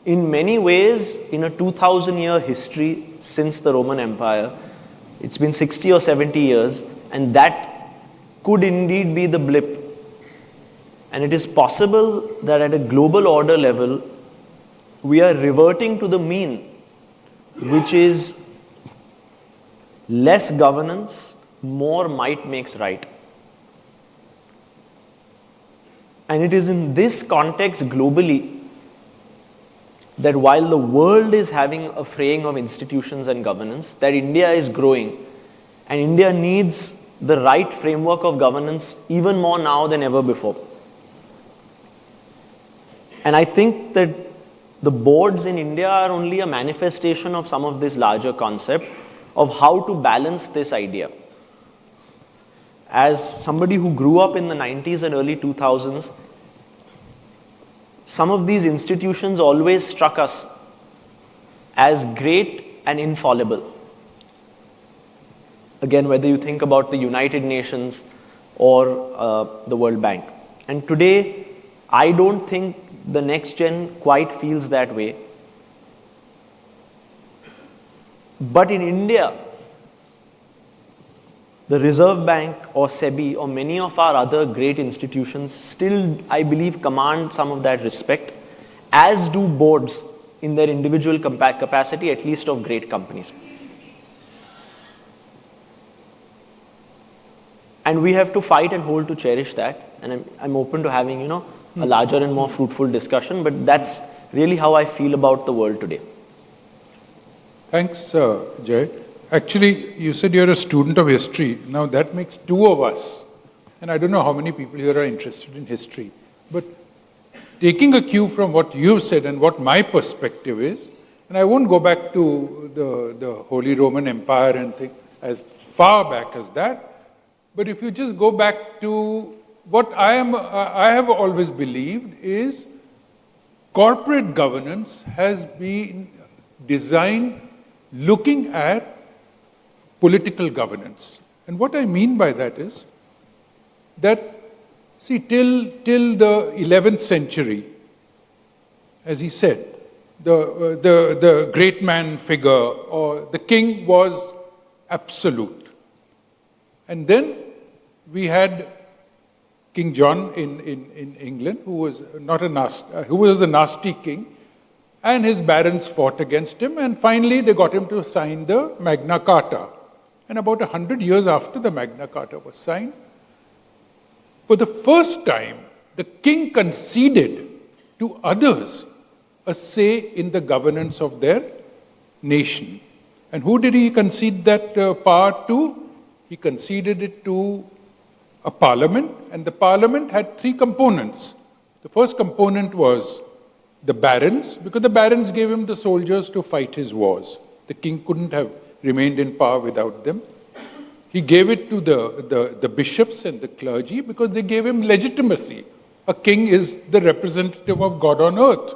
In many ways, in a 2000-year history since the Roman Empire, it's been 60 or 70 years, and that could indeed be the blip. And it is possible that at a global order level, we are reverting to the mean, which is less governance, more might makes right. And it is in this context globally that while the world is having a fraying of institutions and governance, that India is growing, and India needs the right framework of governance even more now than ever before. And I think that the boards in India are only a manifestation of some of this larger concept of how to balance this idea. As somebody who grew up in the 90s and early 2000s, some of these institutions always struck us as great and infallible. Again, whether you think about the United Nations or the World Bank. And today, I don't think the next gen quite feels that way. But in India, the Reserve Bank or SEBI or many of our other great institutions still, I believe, command some of that respect, as do boards in their individual capacity, at least of great companies. And we have to fight and hold to cherish that. And I'm open to having, a larger and more fruitful discussion, but that's really how I feel about the world today. Thanks, Jay. Actually, you said you're a student of history. Now that makes two of us. And I don't know how many people here are interested in history. But taking a cue from what you've said and what my perspective is, and I won't go back to the Holy Roman Empire and think as far back as that, but if you just go back to what I have always believed is corporate governance has been designed looking at political governance. And what I mean by that is that, see, till the 11th century, as he said, the great man figure or the king was absolute. And then we had King John in England, who was a nasty king, and his barons fought against him, and finally they got him to sign the Magna Carta. And about 100 years after the Magna Carta was signed, for the first time, the king conceded to others a say in the governance of their nation. And who did he concede that power to? He conceded it to a parliament, and the parliament had three components. The first component was the barons, because the barons gave him the soldiers to fight his wars. The king couldn't have remained in power without them. He gave it to the bishops and the clergy because they gave him legitimacy. A king is the representative of God on earth.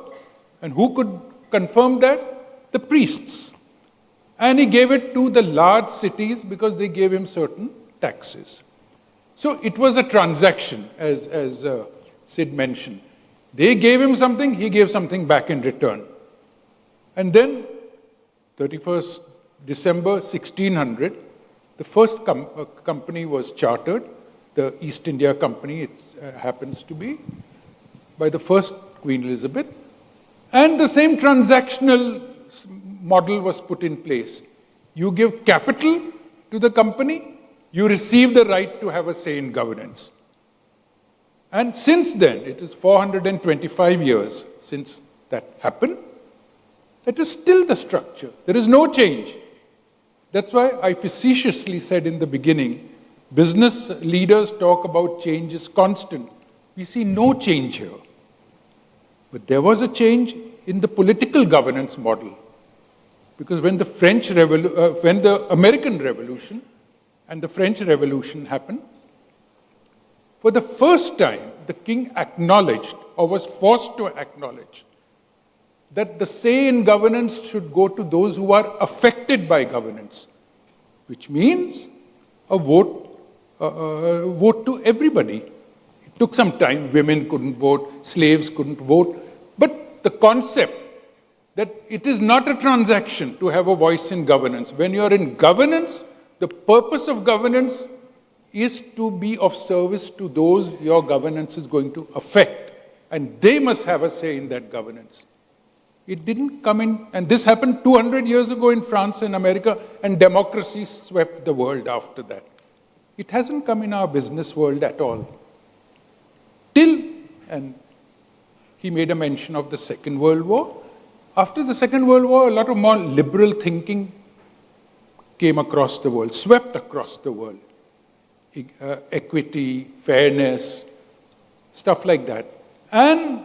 And who could confirm that? The priests. And he gave it to the large cities because they gave him certain taxes. So it was a transaction, as Sid mentioned. They gave him something, he gave something back in return. And then, 31st December 1600, the first company was chartered, the East India Company, it happens to be, by the first Queen Elizabeth. And the same transactional model was put in place. You give capital to the company, you receive the right to have a say in governance. And since then, it is 425 years since that happened, it is still the structure. There is no change. That's why I facetiously said in the beginning, business leaders talk about change is constant. We see no change here. But there was a change in the political governance model. Because when the American Revolution and the French Revolution happened, for the first time, the king acknowledged, or was forced to acknowledge, that the say in governance should go to those who are affected by governance, which means a vote to everybody. It took some time. Women couldn't vote, slaves couldn't vote. But the concept that it is not a transaction to have a voice in governance. When you're in governance, the purpose of governance is to be of service to those your governance is going to affect. And they must have a say in that governance. It didn't come in, and this happened 200 years ago in France and America, and democracy swept the world after that. It hasn't come in our business world at all. And he made a mention of the Second World War. After the Second World War, a lot of more liberal thinking came across the world, swept across the world. Equity, fairness, stuff like that. And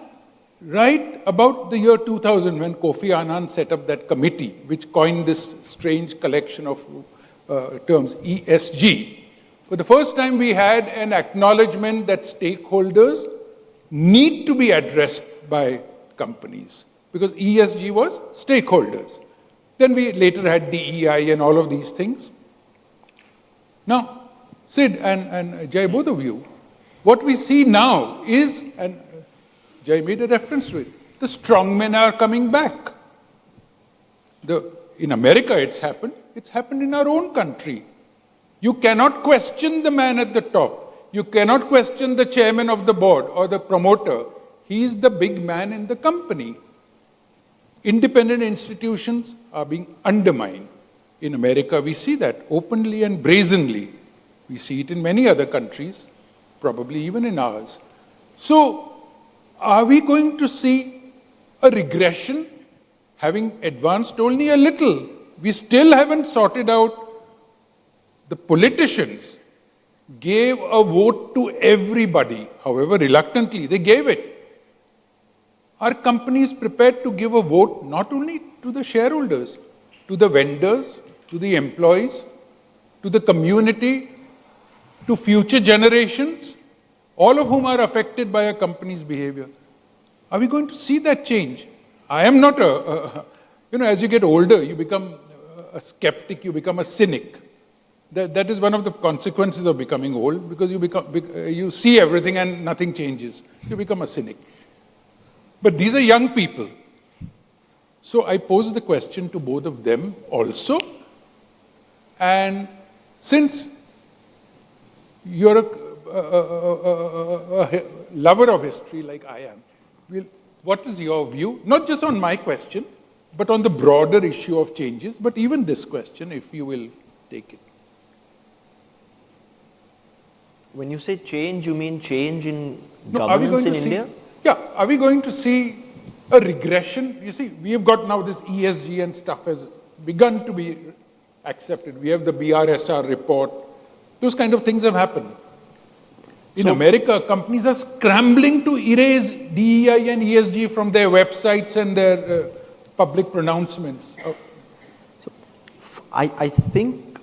right about the year 2000, when Kofi Annan set up that committee, which coined this strange collection of terms, ESG, for the first time we had an acknowledgement that stakeholders need to be addressed by companies, because ESG was stakeholders. Then we later had DEI and all of these things. Now, Sid and Jai, both of you, what we see now is, and Jai made a reference to it, the strongmen are coming back. In America it's happened in our own country. You cannot question the man at the top. You cannot question the chairman of the board or the promoter. He is the big man in the company. Independent institutions are being undermined. In America, we see that openly and brazenly. We see it in many other countries, probably even in ours. So, are we going to see a regression, having advanced only a little? We still haven't sorted out. The politicians gave a vote to everybody, however reluctantly, they gave it. Are companies prepared to give a vote not only to the shareholders, to the vendors, to the employees, to the community, to future generations, all of whom are affected by a company's behavior? Are we going to see that change? I am not as you get older, you become a skeptic, you become a cynic. That is one of the consequences of becoming old, because you see everything and nothing changes. You become a cynic. But these are young people. So I pose the question to both of them also. And since you're a lover of history like I am, what is your view? Not just on my question, but on the broader issue of changes, but even this question, if you will take it. When you say change, you mean change in governance in India? Yeah, are we going to see a regression? You see, we have got now this ESG and stuff has begun to be accepted. We have the BRSR report. Those kind of things have happened. In America, companies are scrambling to erase DEI and ESG from their websites and their public pronouncements. I think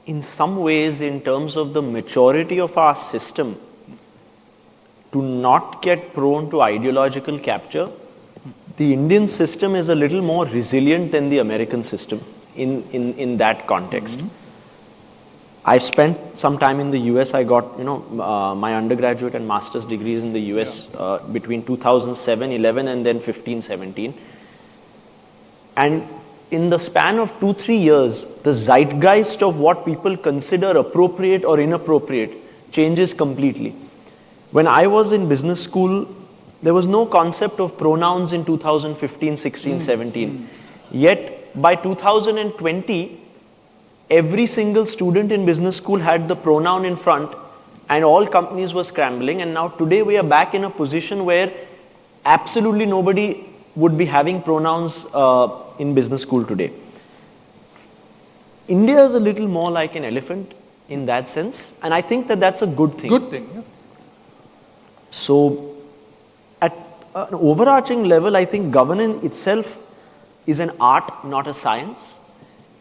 in some ways, in terms of the maturity of our system, to not get prone to ideological capture, the Indian system is a little more resilient than the American system in that context. I spent some time in the US. I got my undergraduate and master's degrees in the US between 2007, 11 and then 15, 17. And in the span of 2-3 years, the zeitgeist of what people consider appropriate or inappropriate changes completely. When I was in business school, there was no concept of pronouns in 2015, 16, 17. Yet by 2020, every single student in business school had the pronoun in front and all companies were scrambling, and now today we are back in a position where absolutely nobody would be having pronouns in business school today. India is a little more like an elephant in that sense, and I think that that's a good thing. Good thing, yeah. So, at an overarching level, I think governance itself is an art, not a science.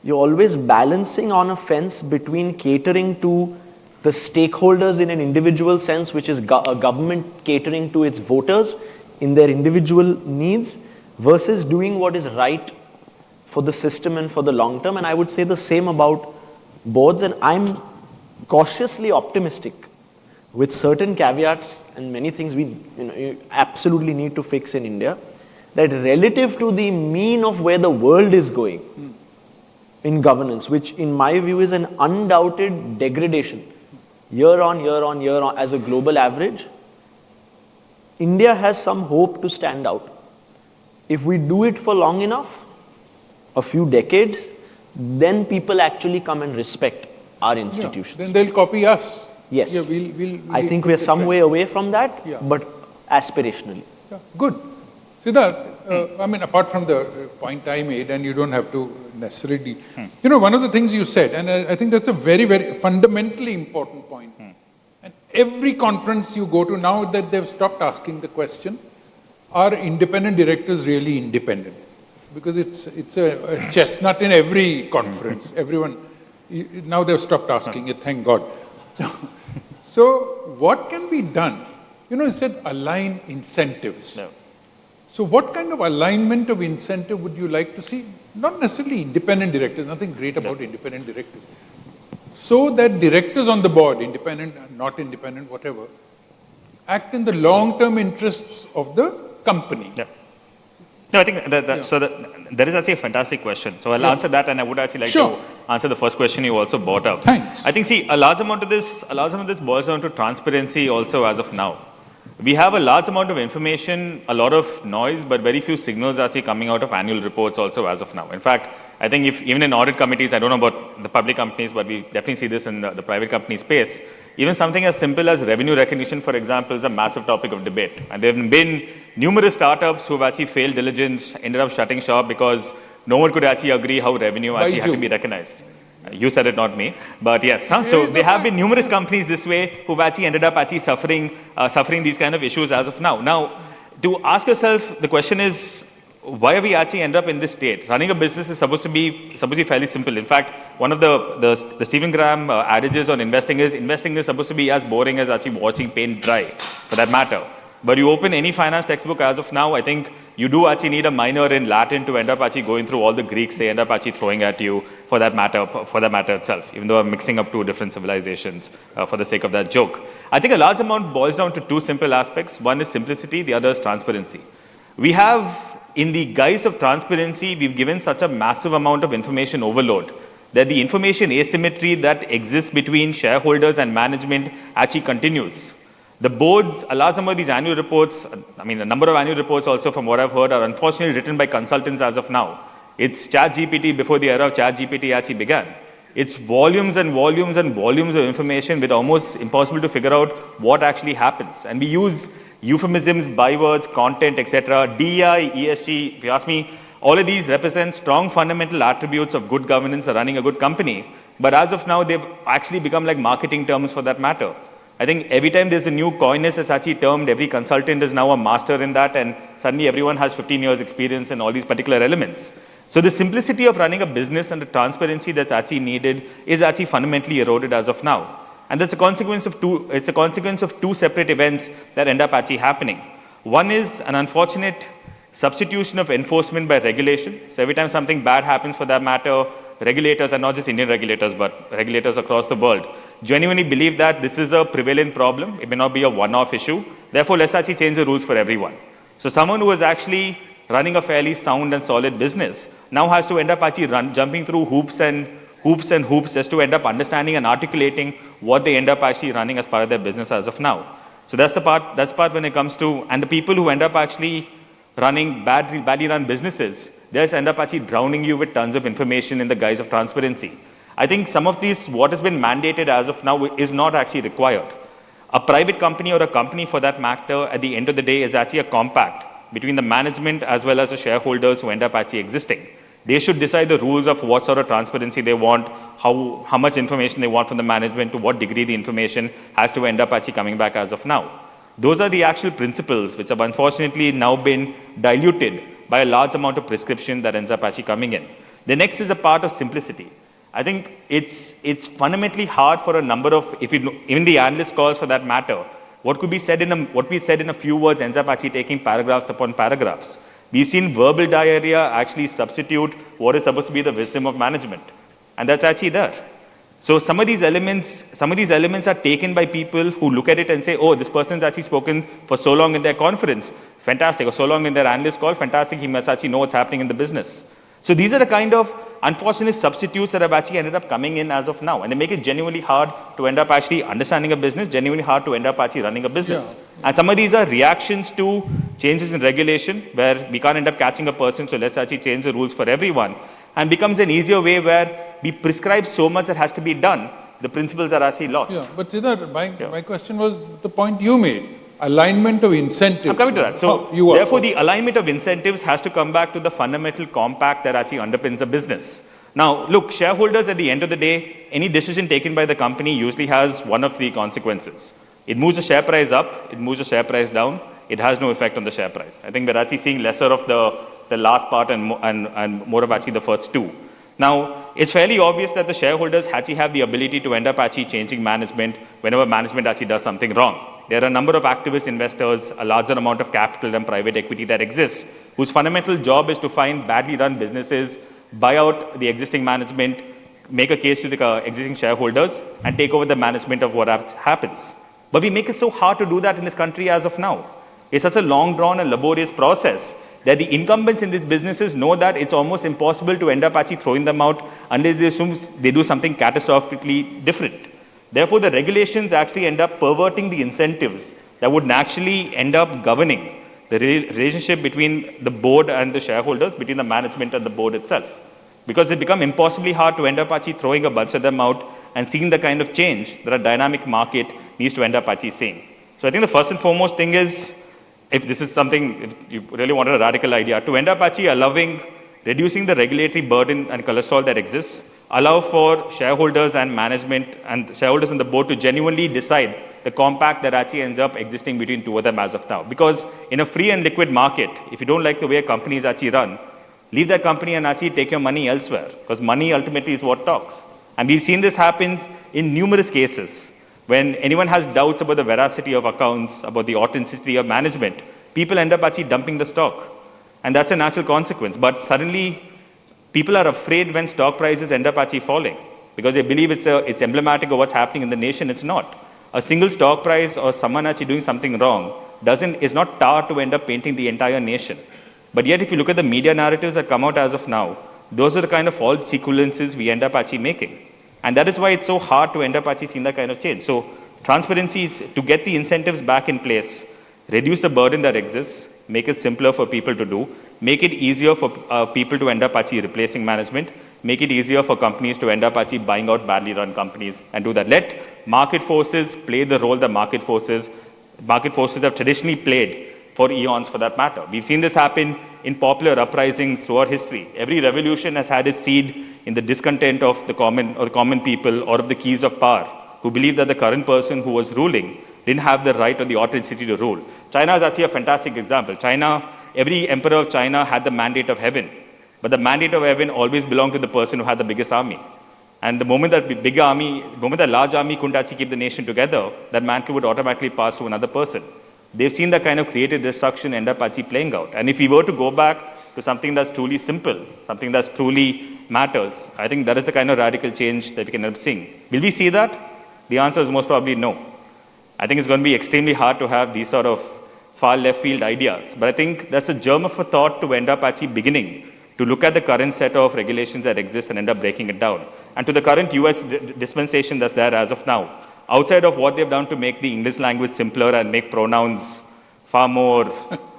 You're always balancing on a fence between catering to the stakeholders in an individual sense, which is a government catering to its voters in their individual needs, versus doing what is right for the system and for the long term. And I would say the same about boards, and I'm cautiously optimistic with certain caveats and many things we absolutely need to fix in India, that relative to the mean of where the world is going in governance, which in my view is an undoubted degradation, year on year on year on as a global average, India has some hope to stand out. If we do it for long enough, a few decades, then people actually come and respect our institutions. Then they'll copy us. Yes. Yeah, we'll I think we're some way away from that, but aspirationally. Yeah, good. Siddharth, I mean, apart from the point I made, and you don't have to necessarily, one of the things you said, and I think that's a very, very fundamentally important point. And every conference you go to now that they've stopped asking the question, are independent directors really independent? Because it's a chestnut in every conference. Everyone, now they've stopped asking it, thank God. So what can be done? You said align incentives. No. So what kind of alignment of incentive would you like to see? Not necessarily independent directors, nothing great about independent directors. So that directors on the board, independent, not independent, whatever, act in the long-term interests of the company. Yeah. No, I think that is actually a fantastic question. So I'll answer that, and I would actually like to answer the first question you also brought up. Thanks. I think, a large amount of this boils down to transparency also as of now. We have a large amount of information, a lot of noise, but very few signals actually coming out of annual reports also as of now. In fact, I think even in audit committees, I don't know about the public companies, but we definitely see this in the private company space. Even something as simple as revenue recognition, for example, is a massive topic of debate. And there have been numerous startups who have actually failed diligence, ended up shutting shop because no one could actually agree how revenue actually had to be recognized. You said it, not me. But yes, so there have been numerous companies this way who've actually ended up suffering these kind of issues as of now. Now, to ask yourself, the question is, why are we actually end up in this state? Running a business is supposed to be fairly simple. In fact, one of the Stephen Graham adages on investing is supposed to be as boring as actually watching paint dry, for that matter. But you open any finance textbook as of now, I think you do actually need a minor in Latin to end up actually going through all the Greeks they end up actually throwing at you for that matter itself, even though I'm mixing up two different civilizations for the sake of that joke. I think a large amount boils down to two simple aspects. One is simplicity, the other is transparency. We have, in the guise of transparency, we've given such a massive amount of information overload that the information asymmetry that exists between shareholders and management actually continues. The boards, a large number of these annual reports, a number of annual reports also from what I've heard are unfortunately written by consultants as of now. It's ChatGPT before the era of ChatGPT actually began. It's volumes and volumes and volumes of information with almost impossible to figure out what actually happens. And we use euphemisms, bywords, content, etc. DEI, ESG, if you ask me, all of these represent strong fundamental attributes of good governance or running a good company. But as of now, they've actually become like marketing terms for that matter. I think every time there's a new coinage that's actually termed, every consultant is now a master in that, and suddenly everyone has 15 years experience in all these particular elements. So the simplicity of running a business and the transparency that's actually needed is actually fundamentally eroded as of now. And that's a consequence of two separate events that end up actually happening. One is an unfortunate substitution of enforcement by regulation. So every time something bad happens for that matter, regulators, and not just Indian regulators, but regulators across the world, genuinely believe that this is a prevalent problem. It may not be a one-off issue. Therefore, let's actually change the rules for everyone. So someone who is actually running a fairly sound and solid business now has to end up actually jumping through hoops and hoops just to end up understanding and articulating what they end up actually running as part of their business as of now. So that's the part when it comes to, and the people who end up actually running badly run businesses, they just end up actually drowning you with tons of information in the guise of transparency. I think some of these, what has been mandated as of now is not actually required. A private company or a company for that matter, at the end of the day, is actually a compact between the management as well as the shareholders who end up actually existing. They should decide the rules of what sort of transparency they want, how much information they want from the management, to what degree the information has to end up actually coming back as of now. Those are the actual principles which have unfortunately now been diluted by a large amount of prescription that ends up actually coming in. The next is a part of simplicity. I think it's fundamentally hard for a number of, even the analyst calls for that matter, what we said in a few words ends up actually taking paragraphs upon paragraphs. We've seen verbal diarrhea actually substitute what is supposed to be the wisdom of management. And that's actually there. So some of these elements are taken by people who look at it and say, oh, this person's actually spoken for so long in their conference, fantastic, or so long in their analyst call, fantastic, he must actually know what's happening in the business. So these are the kind of unfortunate substitutes that have actually ended up coming in as of now. And they make it genuinely hard to end up actually understanding a business, genuinely hard to end up actually running a business. Yeah. And some of these are reactions to changes in regulation where we can't end up catching a person, so let's actually change the rules for everyone. And becomes an easier way where we prescribe so much that has to be done, the principles are actually lost. Yeah, but Siddharth, my question was the point you made. Alignment of incentives. I'm coming to that. So, therefore, the alignment of incentives has to come back to the fundamental compact that actually underpins a business. Now, look, shareholders at the end of the day, any decision taken by the company usually has one of three consequences. It moves the share price up, it moves the share price down, it has no effect on the share price. I think we're actually seeing lesser of the last part and more of actually the first two. Now, it's fairly obvious that the shareholders actually have the ability to end up actually changing management whenever management actually does something wrong. There are a number of activist investors, a larger amount of capital and private equity that exists, whose fundamental job is to find badly run businesses, buy out the existing management, make a case to the existing shareholders, and take over the management of what happens. But we make it so hard to do that in this country as of now. It's such a long drawn and laborious process that the incumbents in these businesses know that it's almost impossible to end up actually throwing them out unless they assume they do something catastrophically different. Therefore, the regulations actually end up perverting the incentives that would naturally end up governing the relationship between the board and the shareholders, between the management and the board itself. Because it becomes impossibly hard to end up actually throwing a bunch of them out and seeing the kind of change that a dynamic market needs to end up actually seeing. So I think the first and foremost thing is, if this is something, if you really wanted a radical idea, to end up actually reducing the regulatory burden and cholesterol that exists, allow for shareholders and management and shareholders and the board to genuinely decide the compact that actually ends up existing between two of them as of now. Because in a free and liquid market, if you don't like the way a company is actually run, leave that company and actually take your money elsewhere, because money ultimately is what talks. And we've seen this happen in numerous cases. When anyone has doubts about the veracity of accounts, about the authenticity of management, people end up actually dumping the stock. And that's a natural consequence. But suddenly, people are afraid when stock prices end up actually falling, because they believe it's emblematic of what's happening in the nation. It's not. A single stock price or someone actually doing something wrong is not tar to end up painting the entire nation. But yet, if you look at the media narratives that come out as of now, those are the kind of false sequences we end up actually making. And that is why it's so hard to end up actually seeing that kind of change. So transparency is to get the incentives back in place, reduce the burden that exists, make it simpler for people to do, make it easier for people to end up actually replacing management, make it easier for companies to end up actually buying out badly run companies and do that. Let market forces play the role that market forces have traditionally played for eons for that matter. We've seen this happen in popular uprisings throughout history. Every revolution has had its seed in the discontent of the common people or of the keys of power, who believe that the current person who was ruling didn't have the right or the authenticity to rule. China is actually a fantastic example. Every emperor of China had the mandate of heaven, but the mandate of heaven always belonged to the person who had the biggest army. And the moment that large army couldn't actually keep the nation together, that mantle would automatically pass to another person. They've seen that kind of creative destruction end up actually playing out. And if we were to go back to something that's truly simple, something that's truly matters, I think that is the kind of radical change that we can end up seeing. Will we see that? The answer is most probably no. I think it's going to be extremely hard to have these sort of far left field ideas. But I think that's a germ of a thought to end up actually beginning to look at the current set of regulations that exist and end up breaking it down. And to the current US dispensation that's there as of now, outside of what they've done to make the English language simpler and make pronouns far more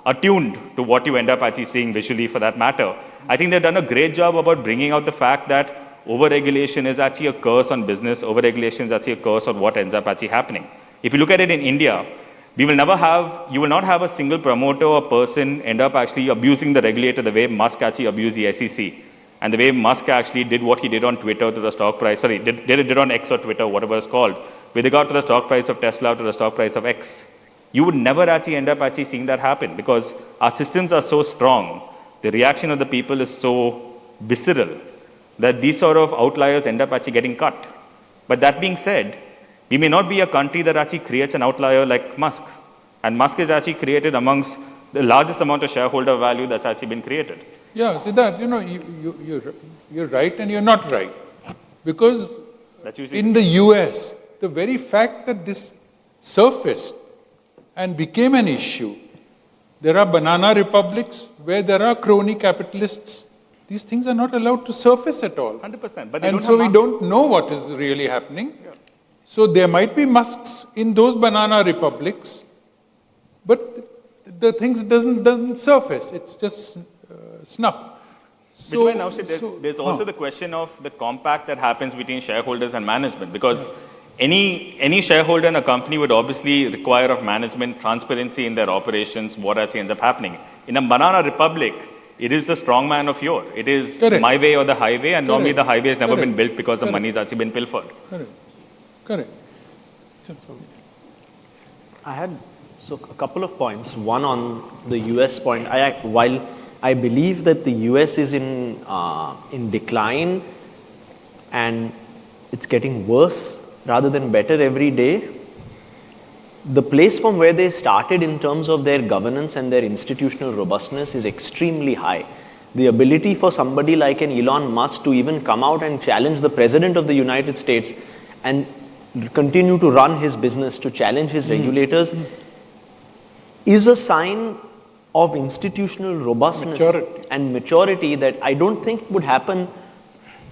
attuned to what you end up actually seeing visually for that matter, I think they've done a great job about bringing out the fact that overregulation is actually a curse on business, overregulation is actually a curse on what ends up actually happening. If you look at it in India, you will not have a single promoter or person end up actually abusing the regulator the way Musk actually abused the SEC. And the way Musk actually did what he did on Twitter to the stock price, did on X or Twitter, whatever it's called, with regard to the stock price of Tesla to the stock price of X. You would never actually end up actually seeing that happen because our systems are so strong, the reaction of the people is so visceral that these sort of outliers end up actually getting cut. But that being said, we may not be a country that actually creates an outlier like Musk. And Musk is actually created amongst the largest amount of shareholder value that's actually been created. Yeah, Siddharth, you're right and you're not right. Because in the US, the very fact that this surfaced and became an issue, there are banana republics where there are crony capitalists. These things are not allowed to surface at all. 100%. But and so we don't know what is really happening. Yeah. So there might be Musks in those banana republics, but the things doesn't surface. It's just snuff. Which way now there's also the question of the compact that happens between shareholders and management, because any shareholder in a company would obviously require of management transparency in their operations, what actually ends up happening. In a banana republic, it is the strongman of yore. It is my way or the highway, and normally the highway has never been built because the money has actually been pilfered. Correct. I had a couple of points. One on the US point. While I believe that the US is in decline and it's getting worse rather than better every day, the place from where they started in terms of their governance and their institutional robustness is extremely high. The ability for somebody like an Elon Musk to even come out and challenge the President of the United States and continue to run his business, to challenge his regulators, is a sign of institutional robustness and maturity that I don't think would happen.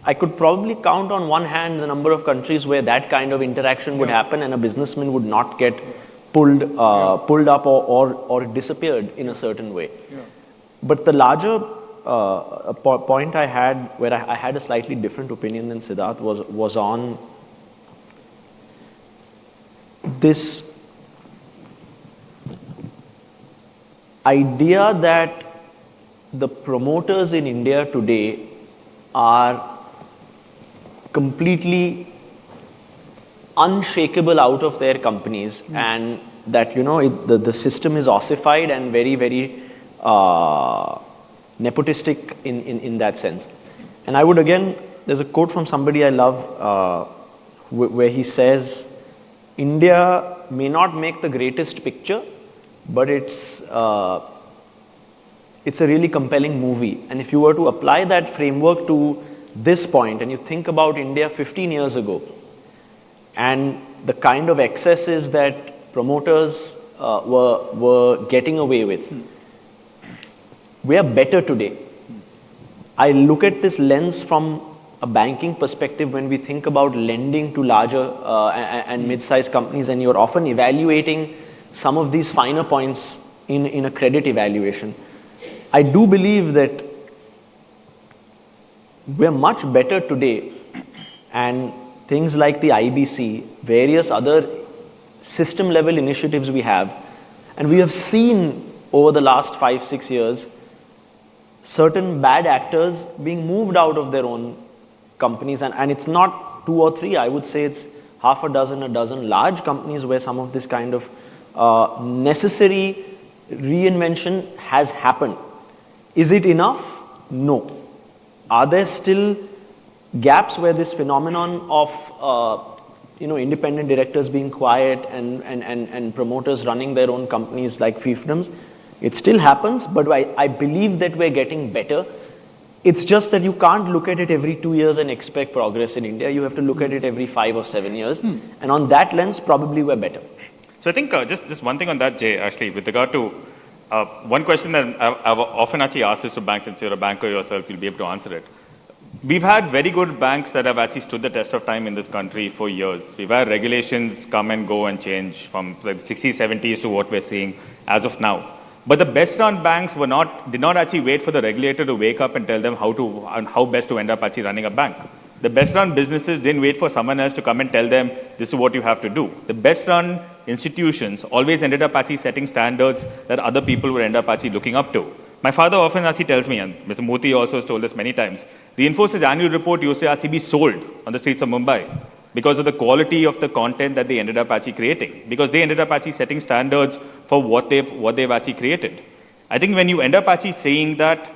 I could probably count on one hand the number of countries where that kind of interaction would happen and a businessman would not get pulled up or disappeared in a certain way. But the larger point I had, where I had a slightly different opinion than Siddharth, was on this idea that the promoters in India today are completely unshakable out of their companies, and that the system is ossified and very, very nepotistic in that sense. And I would again, there's a quote from somebody I love where he says, India may not make the greatest picture, but it's a really compelling movie. And if you were to apply that framework to this point and you think about India 15 years ago and the kind of excesses that promoters were getting away with, we are better today. I look at this lens from a banking perspective when we think about lending to larger and mid-sized companies, and you're often evaluating some of these finer points in a credit evaluation. I do believe that we're much better today, and things like the IBC, various other system level initiatives we have, and we have seen over the last 5-6 years certain bad actors being moved out of their own companies, and it's not 2 or 3, I would say it's half a dozen large companies where some of this kind of necessary reinvention has happened. Is it enough? No. Are there still gaps where this phenomenon of independent directors being quiet and promoters running their own companies like fiefdoms? It still happens, but I believe that we're getting better. It's just that you can't look at it every 2 years and expect progress in India. You have to look at it every 5 or 7 years. And on that lens, probably we're better. So I think just one thing on that, Jay, actually, with regard to one question that I've often actually asked this to banks, since you're a banker yourself, you'll be able to answer it. We've had very good banks that have actually stood the test of time in this country for years. We've had regulations come and go and change from the 60s, 70s to what we're seeing as of now. But the best run banks did not actually wait for the regulator to wake up and tell them how best to end up actually running a bank. The best run businesses didn't wait for someone else to come and tell them, this is what you have to do. The best run institutions always ended up actually setting standards that other people would end up actually looking up to. My father often actually tells me, and Mr. Moti also has told us many times, the Infosys annual report used to actually be sold on the streets of Mumbai because of the quality of the content that they ended up actually creating, because they ended up actually setting standards for what they've actually created. I think when you end up actually saying that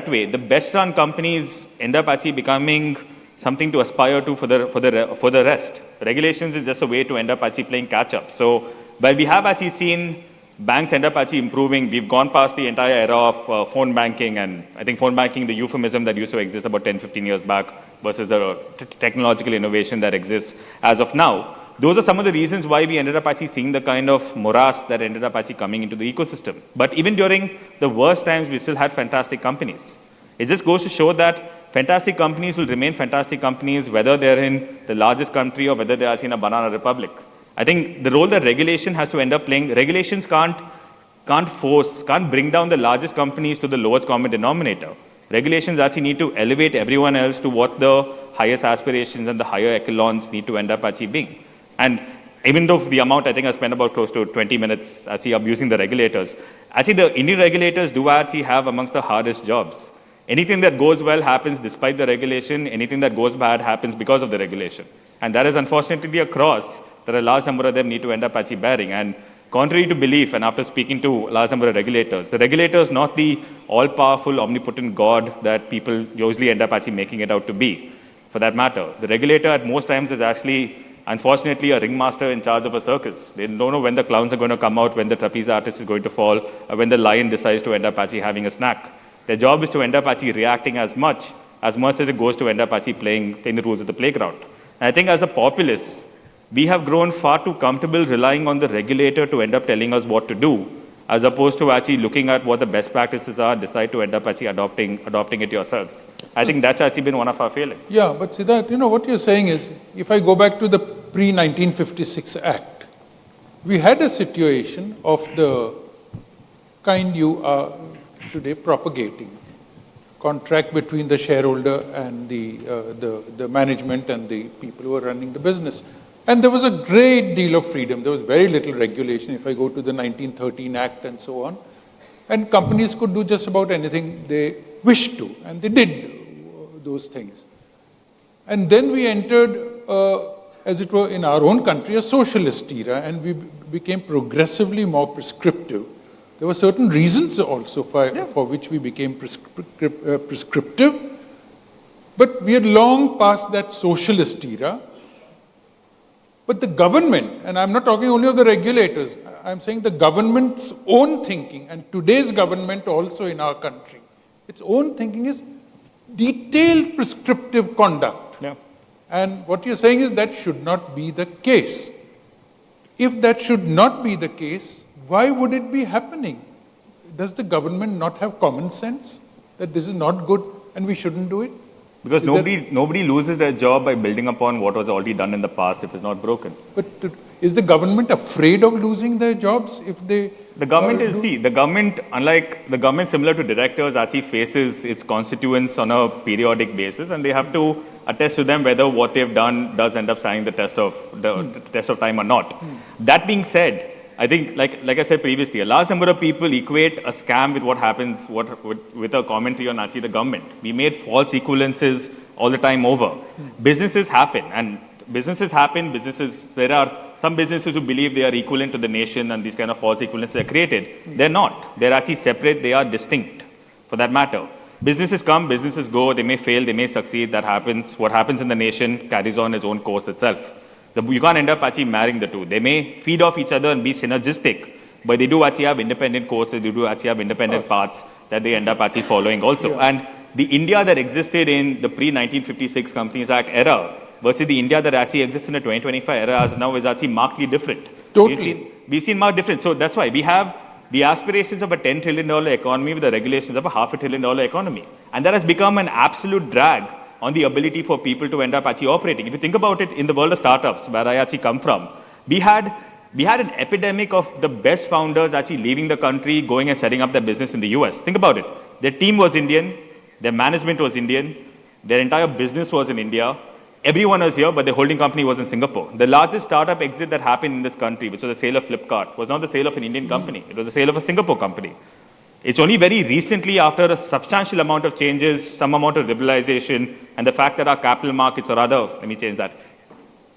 way, the best run companies end up actually becoming something to aspire to for the rest. Regulations is just a way to end up actually playing catch up. So while we have actually seen banks end up actually improving, we've gone past the entire era of phone banking, and I think phone banking, the euphemism that used to exist about 10, 15 years back versus the technological innovation that exists as of now. Those are some of the reasons why we ended up actually seeing the kind of morass that ended up actually coming into the ecosystem. But even during the worst times, we still had fantastic companies. It just goes to show that fantastic companies will remain fantastic companies, whether they're in the largest country or whether they're actually in a banana republic. I think the role that regulation has to end up playing, regulations can't bring down the largest companies to the lowest common denominator. Regulations actually need to elevate everyone else to what the highest aspirations and the higher echelons need to end up actually being. And even though the amount, I think I spent about close to 20 minutes actually abusing the regulators, actually the Indian regulators do actually have amongst the hardest jobs. Anything that goes well happens despite the regulation, anything that goes bad happens because of the regulation. And that is unfortunately a cross that a large number of them need to end up actually bearing. And contrary to belief, and after speaking to a large number of regulators, the regulator is not the all-powerful, omnipotent God that people usually end up actually making it out to be, for that matter. The regulator at most times is actually, unfortunately, a ringmaster in charge of a circus. They don't know when the clowns are going to come out, when the trapeze artist is going to fall, or when the lion decides to end up actually having a snack. Their job is to end up actually reacting as much as it goes to end up actually playing the rules of the playground. And I think as a populace, we have grown far too comfortable relying on the regulator to end up telling us what to do, as opposed to actually looking at what the best practices are, decide to end up actually adopting it yourselves. I think that's actually been one of our failings. Yeah, but Siddharth, what you're saying is, if I go back to the pre-1956 Act, we had a situation of the kind you are today propagating. Contract between the shareholder and the management and the people who are running the business. And there was a great deal of freedom. There was very little regulation if I go to the 1913 Act and so on. And companies could do just about anything they wished to, and they did those things. And then we entered, as it were, in our own country, a socialist era, and we became progressively more prescriptive. There were certain reasons also for which we became prescriptive, but we had long passed that socialist era. But the government, and I'm not talking only of the regulators, I'm saying the government's own thinking, and today's government also in our country, its own thinking is detailed prescriptive conduct. Yeah. And what you're saying is that should not be the case. If that should not be the case, why would it be happening? Does the government not have common sense that this is not good and we shouldn't do it? Because nobody loses their job by building upon what was already done in the past if it's not broken. But is the government afraid of losing their jobs if they... The government the government, unlike the government similar to directors, actually faces its constituents on a periodic basis, and they have to attest to them whether what they've done does end up standing the test of time or not. That being said, I think, like I said previously, a large number of people equate a scam with what happens with a commentary on actually the government. We made false equivalences all the time over. Businesses happen, and there are some businesses who believe they are equivalent to the nation, and these kind of false equivalences are created. They're not. They're actually separate. They are distinct, for that matter. Businesses come, businesses go. They may fail, they may succeed. That happens. What happens in the nation carries on its own course itself. You can't end up actually marrying the two. They may feed off each other and be synergistic, but they do actually have independent courses, they do actually have independent paths that they end up actually following also. Yeah. And the India that existed in the pre-1956 Companies Act era versus the India that actually exists in the 2025 era as now is actually markedly different. Totally. We've seen marked difference. So that's why we have the aspirations of a $10 trillion economy with the regulations of a $500 billion economy. And that has become an absolute drag on the ability for people to end up actually operating. If you think about it, in the world of startups, where I actually come from, we had an epidemic of the best founders actually leaving the country, going and setting up their business in the US. Think about it. Their team was Indian, their management was Indian, their entire business was in India, everyone was here, but the holding company was in Singapore. The largest startup exit that happened in this country, which was the sale of Flipkart, was not the sale of an Indian company. It was the sale of a Singapore company. It's only very recently, after a substantial amount of changes, some amount of liberalization, and the fact that our capital markets, or rather, let me change that,